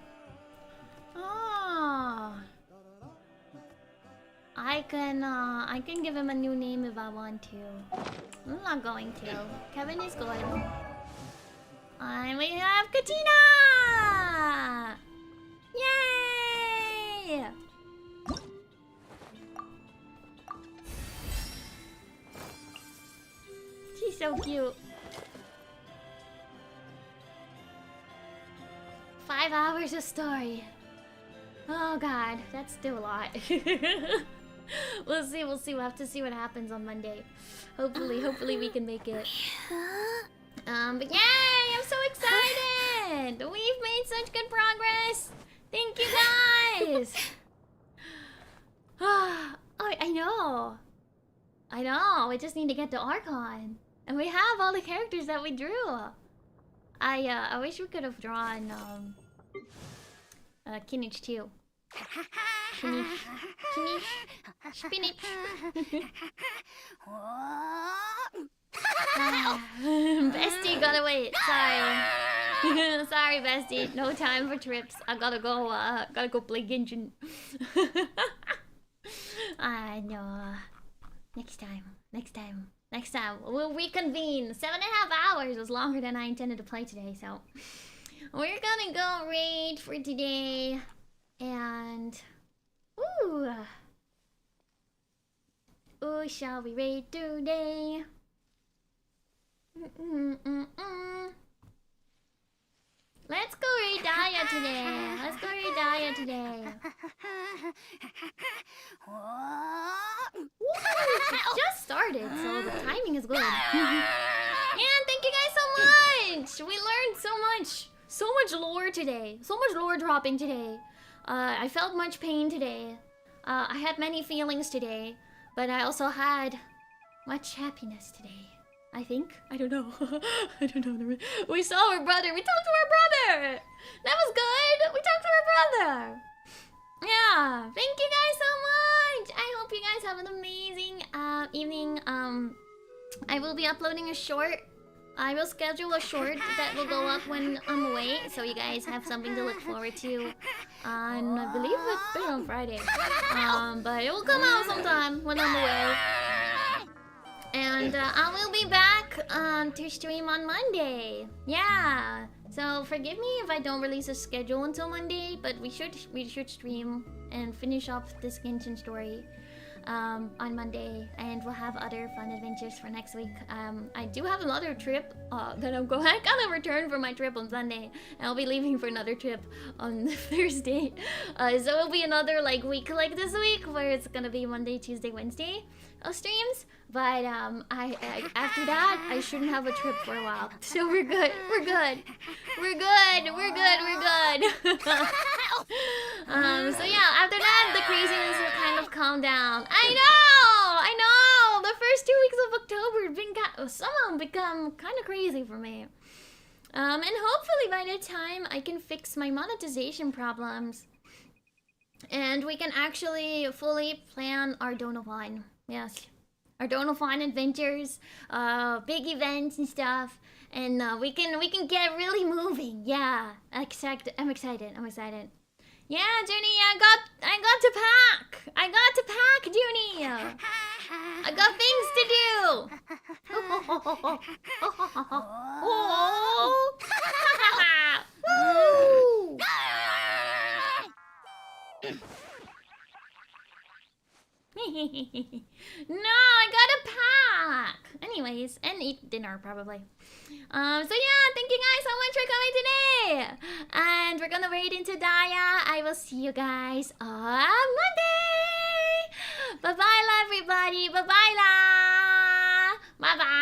Oh. I can give him a new name if I want to. I'm not going to. Kevin is good. And we have Katina! Yay! She's so cute. 5 hours of story. Oh god, that's still a lot. We'll see. We'll have to see what happens on Monday. Hopefully we can make it. But yay! I'm so excited! We've made such good progress! Thank you guys! Oh, I know, we just need to get to Archon. And we have all the characters that we drew. I wish we could have drawn, Kinich too. Kinich. Spinach. Bestie gotta wait. Sorry. Sorry, Bestie. No time for trips. I gotta go play Genshin. I know. Next time. We'll reconvene. 7.5 hours was longer than I intended to play today, so we're gonna go raid for today. And ooh, shall we raid today? Let's go raid Daya today. It just started, so the timing is good. And thank you guys so much! We learned so much. So much lore today. So much lore dropping today. I felt much pain today. I had many feelings today. But I also had much happiness today. I think. I don't know. I don't know. We saw our brother. We talked to our brother. That was good. We talked to our brother. Yeah. Thank you guys so much. I hope you guys have an amazing evening. I will be uploading a short I will schedule a short that will go up when I'm away, so you guys have something to look forward to. On, I believe it's been on Friday. But it will come out sometime when I'm away. And I will be back to stream on Monday. Yeah. So forgive me if I don't release a schedule until Monday, but we should stream and finish off this Genshin story on Monday, and we'll have other fun adventures for next week. I do have another trip that I'm going. I gotta return from my trip on Sunday, and I'll be leaving for another trip on Thursday. So it'll be another like week like this week, where it's gonna be Monday, Tuesday, Wednesday streams. But after that, I shouldn't have a trip for a while. So we're good. We're good. We're good. We're good. We're good. So yeah, after that, the craziness will kind of calm down. I know. The first 2 weeks of October have been some of them become kind of crazy for me. And hopefully by the time I can fix my monetization problems, and we can actually fully plan our Donovan. Yes. Our Donovan adventures, big events and stuff, and we can get really moving. Yeah, I'm excited. I'm excited. Yeah, Zhuni, I got to pack. I got to pack, Zhuni. I got things to do. No, I gotta pack. Anyways, and eat dinner probably. So yeah, thank you guys so much for coming today. And we're gonna raid into Daya. I will see you guys on Monday. Bye bye, everybody. Bye bye, la. Bye bye.